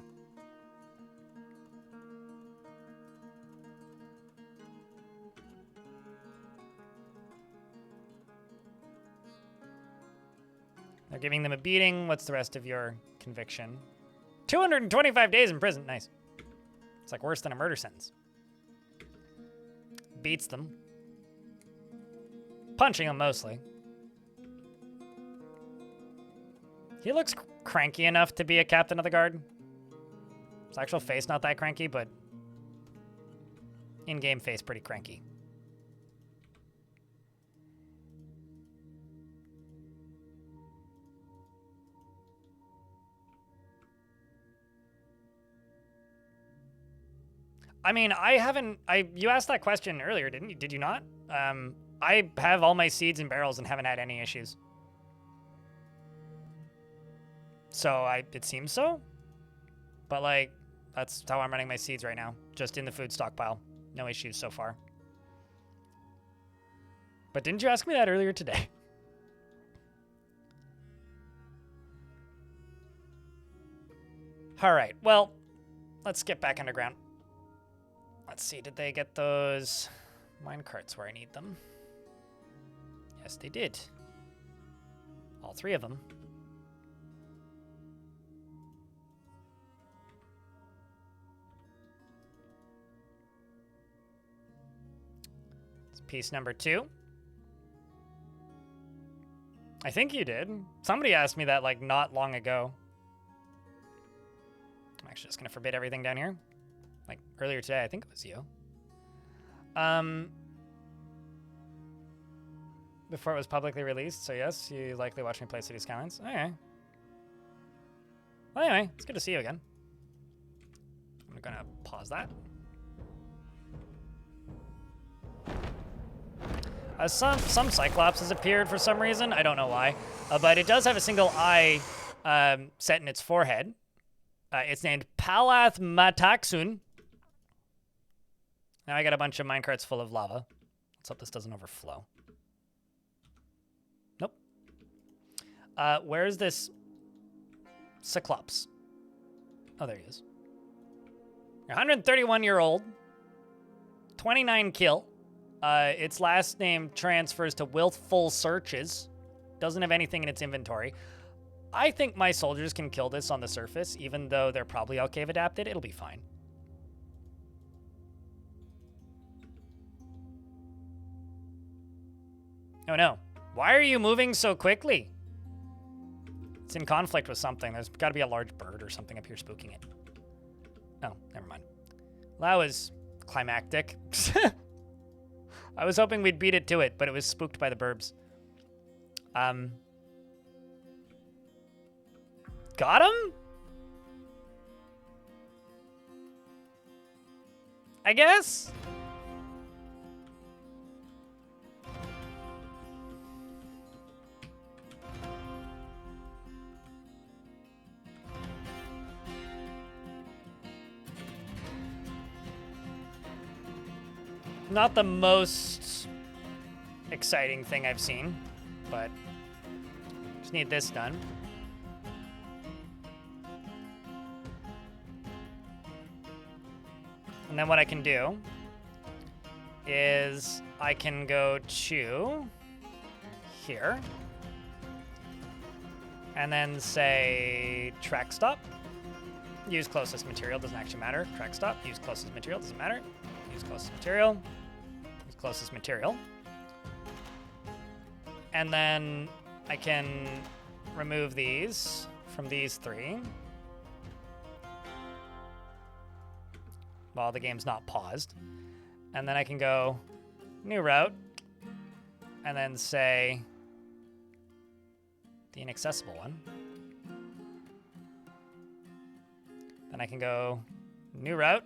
S1: They're giving them a beating. What's the rest of your conviction? 225 days in prison. Nice. It's like worse than a murder sentence. Beats them. Punching them mostly. He looks cranky enough to be a captain of the guard. His actual face not that cranky, but in-game face pretty cranky. I mean, you asked that question earlier, didn't you? Did you not? I have all my seeds in barrels and haven't had any issues. So it seems so. But like, that's how I'm running my seeds right now. Just in the food stockpile. No issues so far. But didn't you ask me that earlier today? All right, well, let's get back underground. Let's see, did they get those mine carts where I need them? Yes, they did. All three of them. It's piece number 2. I think you did. Somebody asked me that like not long ago. I'm actually just gonna forbid everything down here. Like earlier today, I think it was you. Before it was publicly released, so yes, you likely watched me play City Skylines. Okay. Well, anyway, it's good to see you again. I'm gonna pause that. Some Cyclops has appeared for some reason. I don't know why. But it does have a single eye set in its forehead. It's named Palath Mataxun. Now I got a bunch of minecarts full of lava. Let's hope this doesn't overflow. Nope. Where's this Cyclops? Oh, there he is. 131-year-old. 29 kill. Its last name transfers to Willful Searches. Doesn't have anything in its inventory. I think my soldiers can kill this on the surface, even though they're probably all cave adapted. It'll be fine. Oh no. Why are you moving so quickly? It's in conflict with something. There's got to be a large bird or something up here spooking it. Oh, never mind. Well, that was climactic. I was hoping we'd beat it to it, but it was spooked by the burbs. Got him? I guess? Not the most exciting thing I've seen, but just need this done. And then what I can do is I can go to here and then say track stop. Use closest material, doesn't actually matter. Track stop, use closest material, doesn't matter. Use closest material, use closest material. And then I can remove these from these three while the game's not paused. And then I can go new route and then say the inaccessible one. Then I can go new route.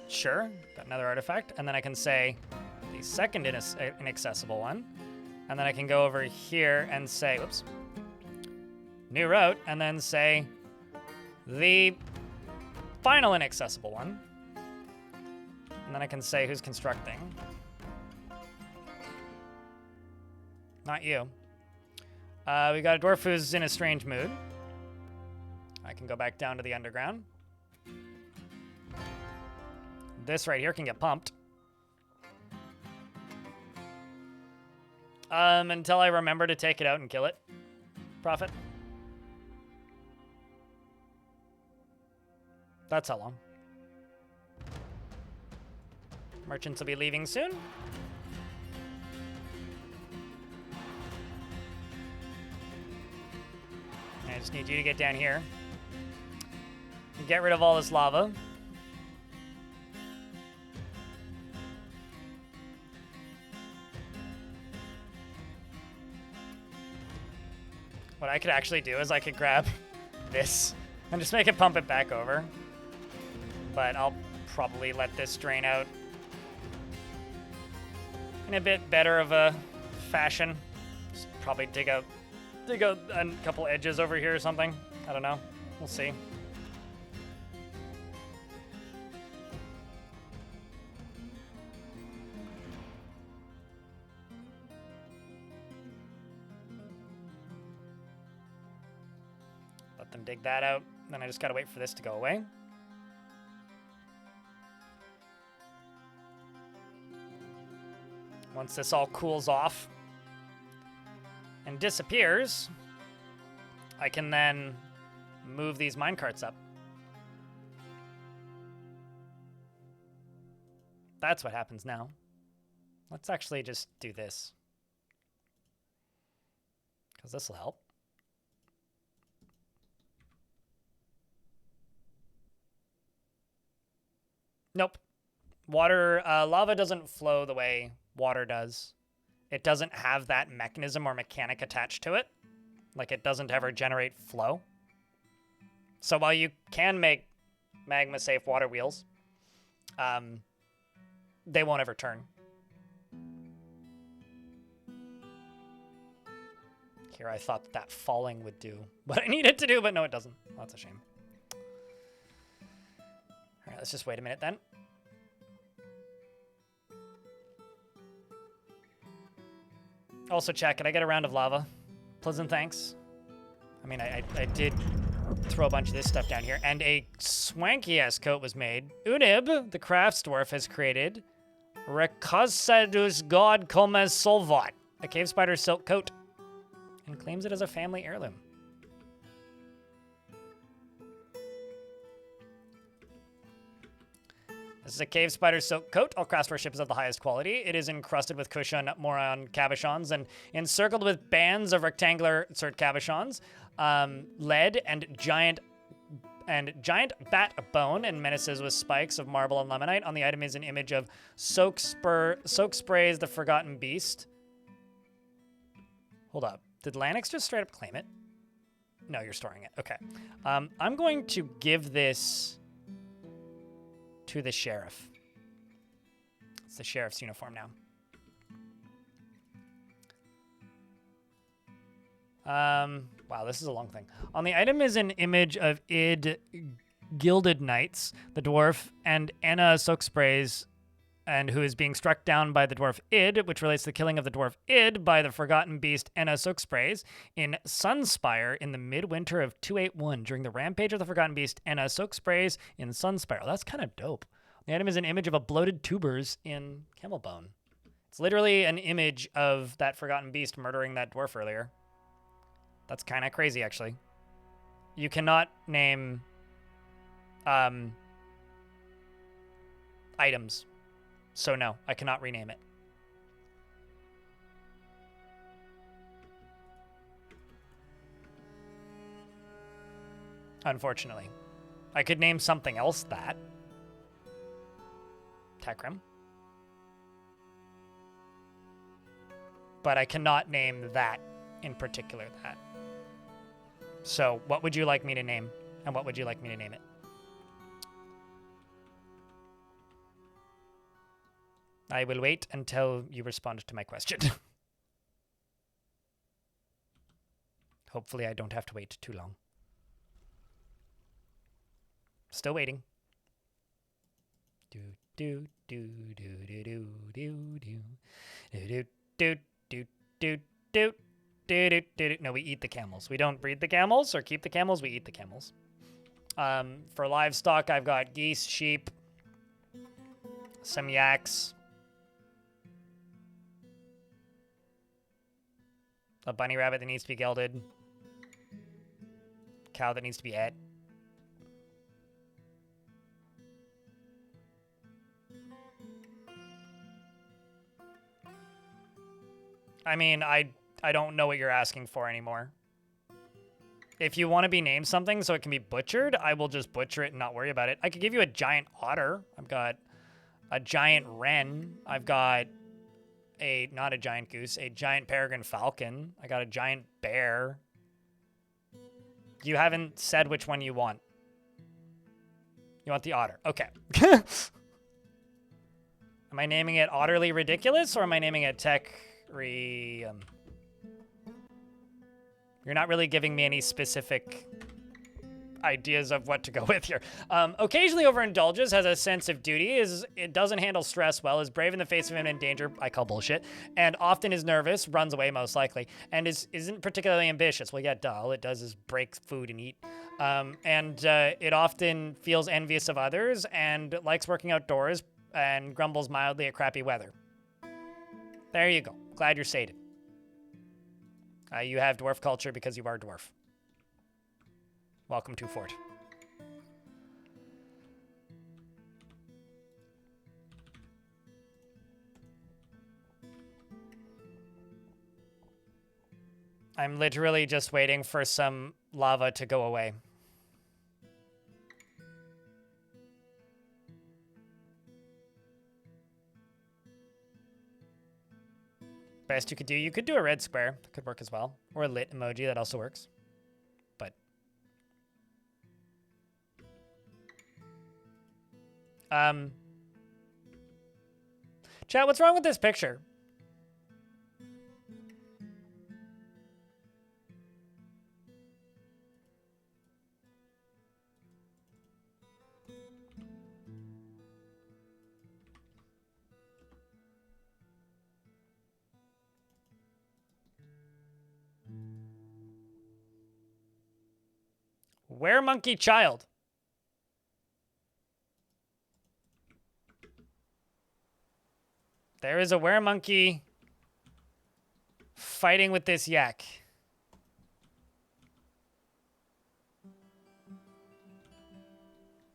S1: Sure, got another artifact. And then I can say the second inaccessible one. And then I can go over here and say, whoops, new route, and then say the final inaccessible one. And then I can say who's constructing. Not you. We got a dwarf who's in a strange mood. I can go back down to the underground. This right here can get pumped. Until I remember to take it out and kill it. Profit. That's how long. Merchants will be leaving soon. I just need you to get down here. And get rid of all this lava. What I could actually do is I could grab this and just make it pump it back over. But I'll probably let this drain out in a bit better of a fashion. Just probably dig a couple edges over here or something. I don't know. We'll see. Let them dig that out. Then I just gotta wait for this to go away. Once this all cools off and disappears, I can then move these minecarts up. That's what happens now. Let's actually just do this, because this will help. Nope. Lava doesn't flow the way water does. It doesn't have that mechanism or mechanic attached to it. Like, it doesn't ever generate flow. So while you can make magma-safe water wheels, they won't ever turn. Here, I thought that falling would do what I needed to do, but no, it doesn't. Oh, that's a shame. All right, let's just wait a minute then. Also check, can I get a round of lava? Pleasant thanks. I mean, I did throw a bunch of this stuff down here, and a swanky-ass coat was made. Unib, the crafts dwarf, has created Rekasadus God Comes Solvat, a cave spider silk coat, and claims it as a family heirloom. This is a cave spider silk coat. All craftsmanship is of the highest quality. It is encrusted with cushion moron cabochons and encircled with bands of rectangular cabochons, lead and giant bat bone, and menaces with spikes of marble and lemonite. On the item is an image of Soak Spray's The Forgotten Beast. Hold up. Did Lanix just straight up claim it? No, you're storing it. Okay. I'm going to give this to the sheriff. It's the sheriff's uniform now. Wow, this is a long thing. On the item is an image of Gilded Knights, the dwarf, and Anna Soaksprays and who is being struck down by the dwarf Id, which relates to the killing of the dwarf Id by the forgotten beast Enna-Suk-Sprays in Sunspire in the midwinter of 281 during the rampage of the forgotten beast Enna-Suk-Sprays in Sunspire. That's kind of dope. The item is an image of a bloated tubers in camel bone. It's literally an image of that forgotten beast murdering that dwarf earlier. That's kind of crazy, actually. You cannot name items. So no, I cannot rename it. Unfortunately. I could name something else that. Tekrim. But I cannot name that in particular that. So what would you like me to name? And what would you like me to name it? I will wait until you respond to my question. Hopefully I don't have to wait too long. Still waiting. Do do do do do do do do do do do do do do. No, we eat the camels. We don't breed the camels or keep the camels. We eat the camels. For livestock, I've got geese, sheep, some yaks, a bunny rabbit that needs to be gelded, cow that needs to be ate. I mean, I don't know what you're asking for anymore. If you want to be named something so it can be butchered, I will just butcher it and not worry about it. I could give you a giant otter. I've got a giant wren. I've got not a giant goose, a giant peregrine falcon. I got a giant bear. You haven't said which one you want. You want the otter. Okay. Am I naming it Otterly Ridiculous or am I naming it You're not really giving me any specific ideas of what to go with here. Occasionally overindulges, has a sense of duty, it doesn't handle stress well, is brave in the face of imminent danger, I call bullshit, and often is nervous, runs away most likely, and isn't particularly ambitious. Well, yeah, duh, all it does is break food and eat. It often feels envious of others and likes working outdoors and grumbles mildly at crappy weather. There you go. Glad you're sated. You have dwarf culture because you are dwarf. Welcome to Fort. I'm literally just waiting for some lava to go away. Best you could do a red square. That could work as well. Or a lit emoji, that also works. But chat, what's wrong with this picture? Were-monkey child. There is a were-monkey fighting with this yak.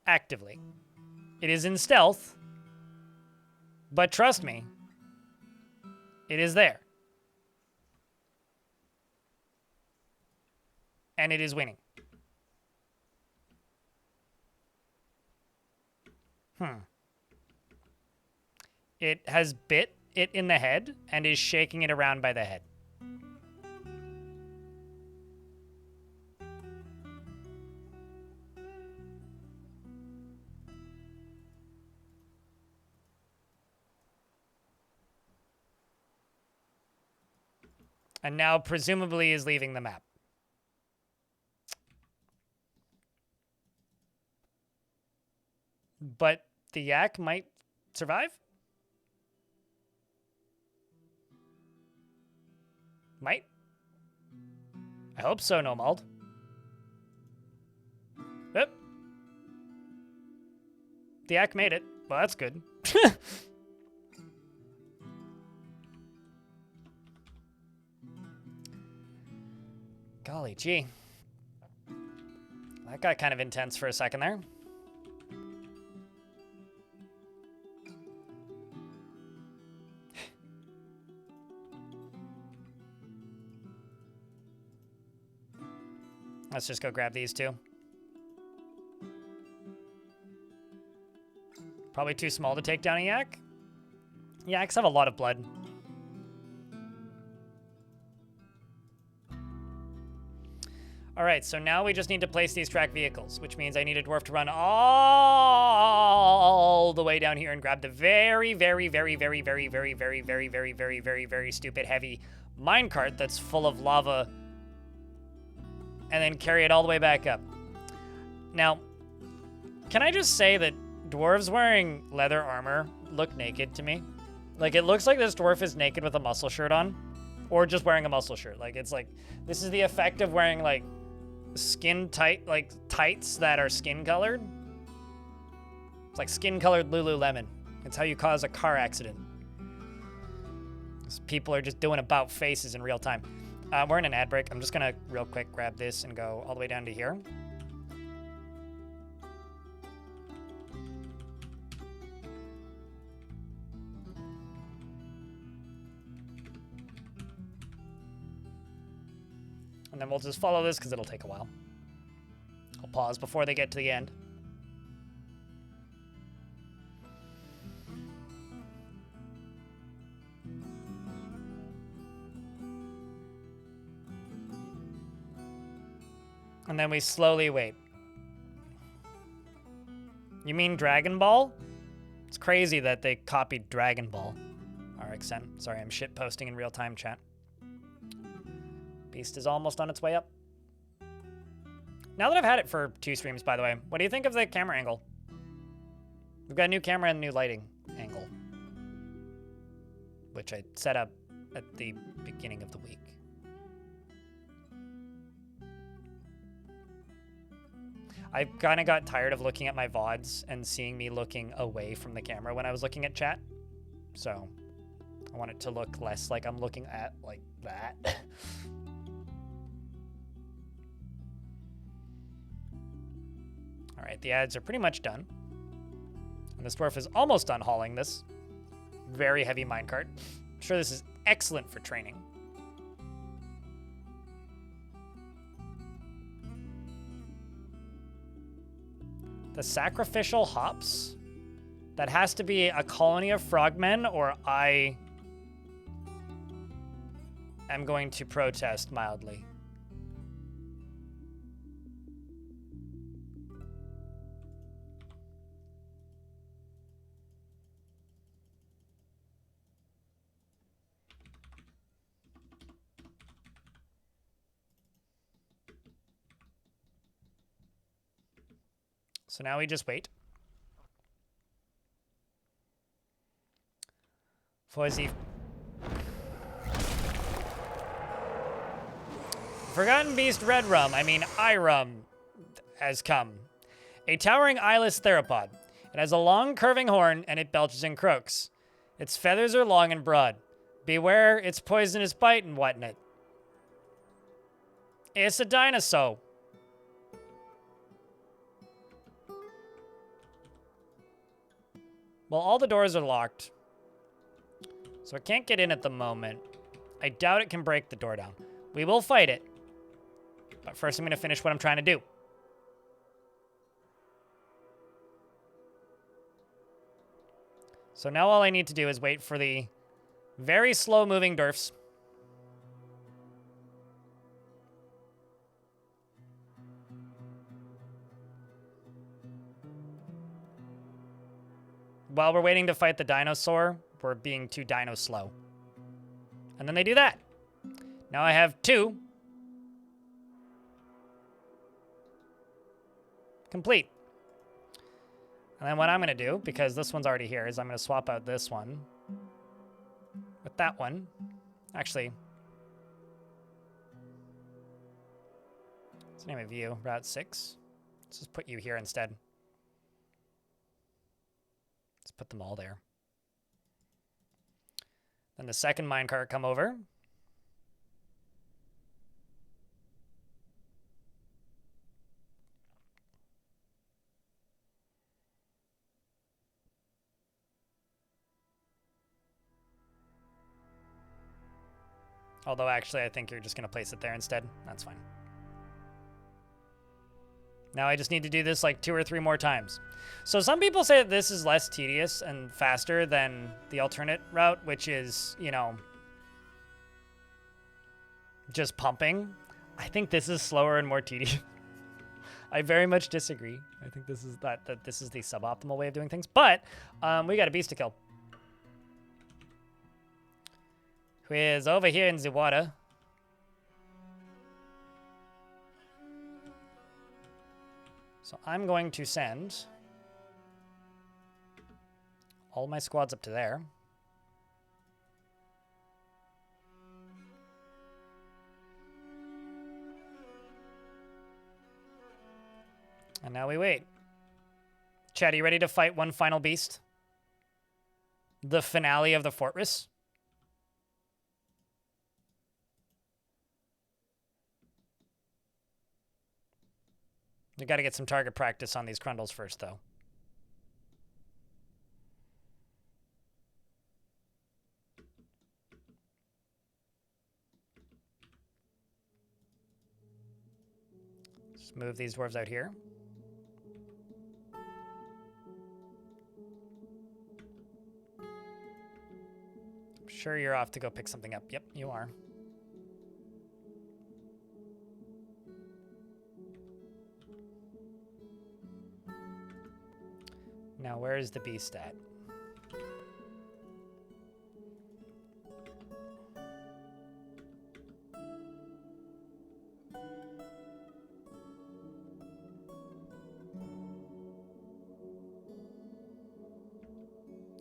S1: Actively. It is in stealth, but trust me, it is there. And it is winning. It has bit it in the head and is shaking it around by the head. And now presumably is leaving the map. But the yak might survive? Might. I hope so, Nomald. Yep. The Ack made it. Well, that's good. Golly gee. That got kind of intense for a second there. Let's just go grab these two. Probably too small to take down a yak. Yaks have a lot of blood. All right, so now we just need to place these track vehicles, which means I need a dwarf to run all the way down here and grab the very, very, very, very, very, very, very, very, very, very, very, very stupid heavy minecart that's full of lava, and then carry it all the way back up. Now, can I just say that dwarves wearing leather armor look naked to me? Like, it looks like this dwarf is naked with a muscle shirt on, or just wearing a muscle shirt. Like, it's like, this is the effect of wearing, like, skin tight, like, tights that are skin colored. It's like skin colored Lululemon. It's how you cause a car accident. These people are just doing about faces in real time. We're in an ad break. I'm just gonna real quick grab this and go all the way down to here. And then we'll just follow this because it'll take a while. I'll pause before they get to the end. And then we slowly wait. You mean Dragon Ball? It's crazy that they copied Dragon Ball. RXN. Sorry, I'm shit posting in real time, chat. Beast is almost on its way up. Now that I've had it for 2 streams, by the way, what do you think of the camera angle? We've got a new camera and new lighting angle, which I set up at the beginning of the week. I kind of got tired of looking at my VODs and seeing me looking away from the camera when I was looking at chat. So I want it to look less like I'm looking at like that. All right, the ads are pretty much done. And this dwarf is almost done hauling this very heavy minecart. I'm sure this is excellent for training. The sacrificial hops? That has to be a colony of frogmen, or I am going to protest mildly. So now we just wait for the Forgotten Beast Red Rum, I Rum, has come. A towering eyeless theropod. It has a long curving horn and it belches and croaks. Its feathers are long and broad. Beware its poisonous bite and whatnot. It's a dinosaur. Well, all the doors are locked, so it can't get in at the moment. I doubt it can break the door down. We will fight it, but first I'm going to finish what I'm trying to do. So now all I need to do is wait for the very slow-moving dwarfs. While we're waiting to fight the dinosaur, we're being too dino slow. And then they do that. Now I have 2 complete. And then what I'm going to do, because this one's already here, is I'm going to swap out this one with that one. Actually, the name of you? Route 6. Let's just put you here instead. Let's put them all there. Then the second minecart come over. Although, actually, I think you're just going to place it there instead. That's fine. Now I just need to do this like 2 or 3 more times. So some people say that this is less tedious and faster than the alternate route, which is, you know, just pumping. I think this is slower and more tedious. I very much disagree. I think this is that this is the suboptimal way of doing things. But we got a beast to kill. Who is over here in the water. So I'm going to send all my squads up to there. And now we wait. Chad, are you ready to fight one final beast? The finale of the fortress? We got to get some target practice on these Crundles first, though. Just move these dwarves out here. I'm sure you're off to go pick something up. Yep, you are. Now, where is the beast at?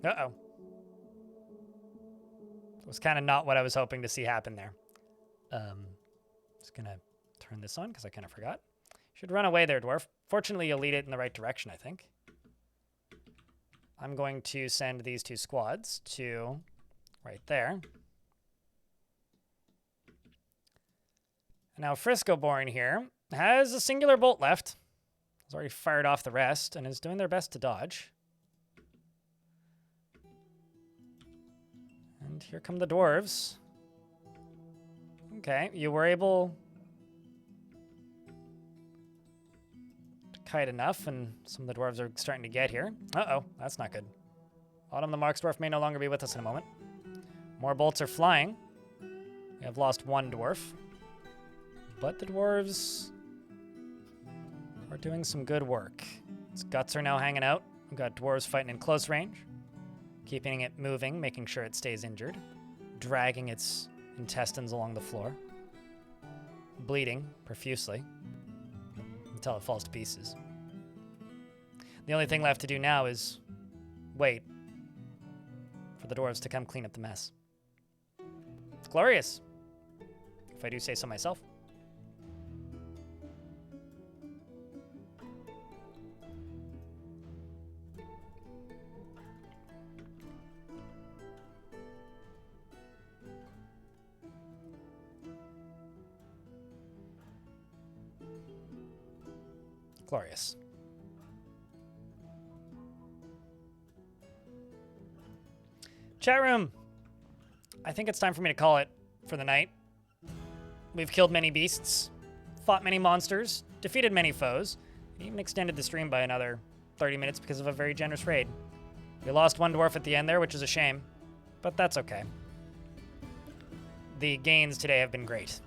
S1: Uh-oh. It was kind of not what I was hoping to see happen there. Just gonna turn this on because I kind of forgot. Should run away there, Dwarf. Fortunately, you'll lead it in the right direction, I think. I'm going to send these 2 squads to right there. Now Frisco Born here has a singular bolt left. He's already fired off the rest and is doing their best to dodge. And here come the dwarves. Okay, you were able to kite enough, and some of the dwarves are starting to get here. Uh-oh, that's not good. Autumn the Marksdwarf may no longer be with us in a moment. More bolts are flying. We have lost 1 dwarf. But the dwarves are doing some good work. Its guts are now hanging out. We've got dwarves fighting in close range, keeping it moving, making sure it stays injured, dragging its intestines along the floor, bleeding profusely until it falls to pieces. The only thing left to do now is wait for the dwarves to come clean up the mess. It's glorious, if I do say so myself. Glorious. Chat room. I think it's time for me to call it for the night. We've killed many beasts, fought many monsters, defeated many foes, and even extended the stream by another 30 minutes because of a very generous raid. We lost 1 dwarf at the end there, which is a shame, but that's okay. The gains today have been great.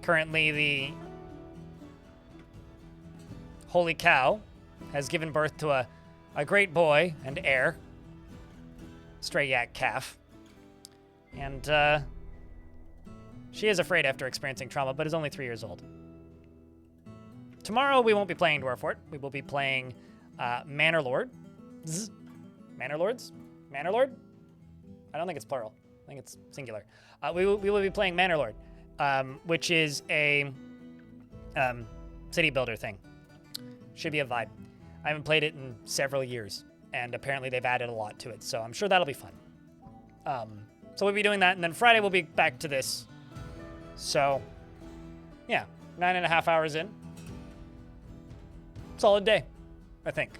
S1: Currently, the Holy Cow has given birth to a great boy and heir, Stray Yak Calf. And she is afraid after experiencing trauma, but is only 3 years old. Tomorrow we won't be playing Dwarf Fort. We will be playing Manor Lord. Manor Lords? Manor Lord? I don't think it's plural. I think it's singular. We will be playing Manor Lord, which is a city builder thing. Should be a vibe. I haven't played it in several years, and apparently they've added a lot to it, so I'm sure that'll be fun. So we'll be doing that, and then Friday we'll be back to this. So, yeah, 9.5 hours in. Solid day, I think.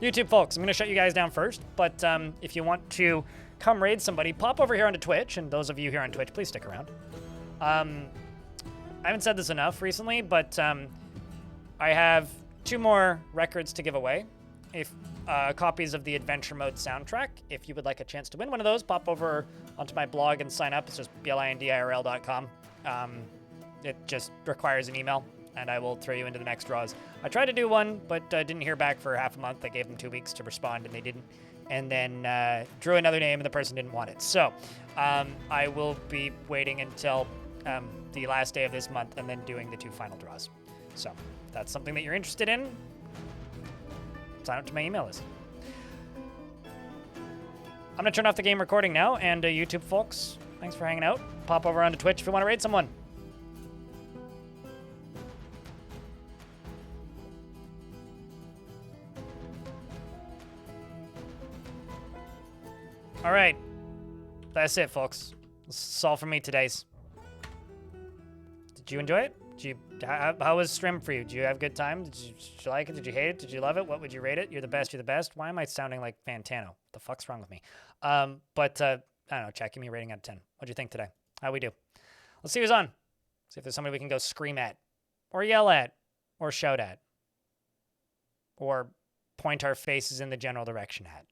S1: YouTube folks, I'm going to shut you guys down first, but if you want to come raid somebody, pop over here onto Twitch, and those of you here on Twitch, please stick around. I haven't said this enough recently, but I have 2 more records to give away. If copies of the Adventure Mode soundtrack. If you would like a chance to win one of those, pop over onto my blog and sign up. It's just blindirl.com. It just requires an email, and I will throw you into the next draws. I tried to do one, but didn't hear back for half a month. I gave them 2 weeks to respond, and they didn't. And then drew another name, and the person didn't want it. So I will be waiting until the last day of this month and then doing the 2 final draws. So if that's something that you're interested in, sign up to my email list. I'm going to turn off the game recording now, and YouTube folks, thanks for hanging out. Pop over onto Twitch if you want to raid someone. All right, that's it, folks. That's all for me today's. Did you enjoy it? How was stream for you? Did you have a good time? Did you like it? Did you hate it? Did you love it? What would you rate it? You're the best. You're the best. Why am I sounding like Fantano? What the fuck's wrong with me? I don't know. Chat, give me a rating out of 10. What'd you think today? How'd we do? Let's see who's on. See if there's somebody we can go scream at, or yell at, or shout at, or point our faces in the general direction at.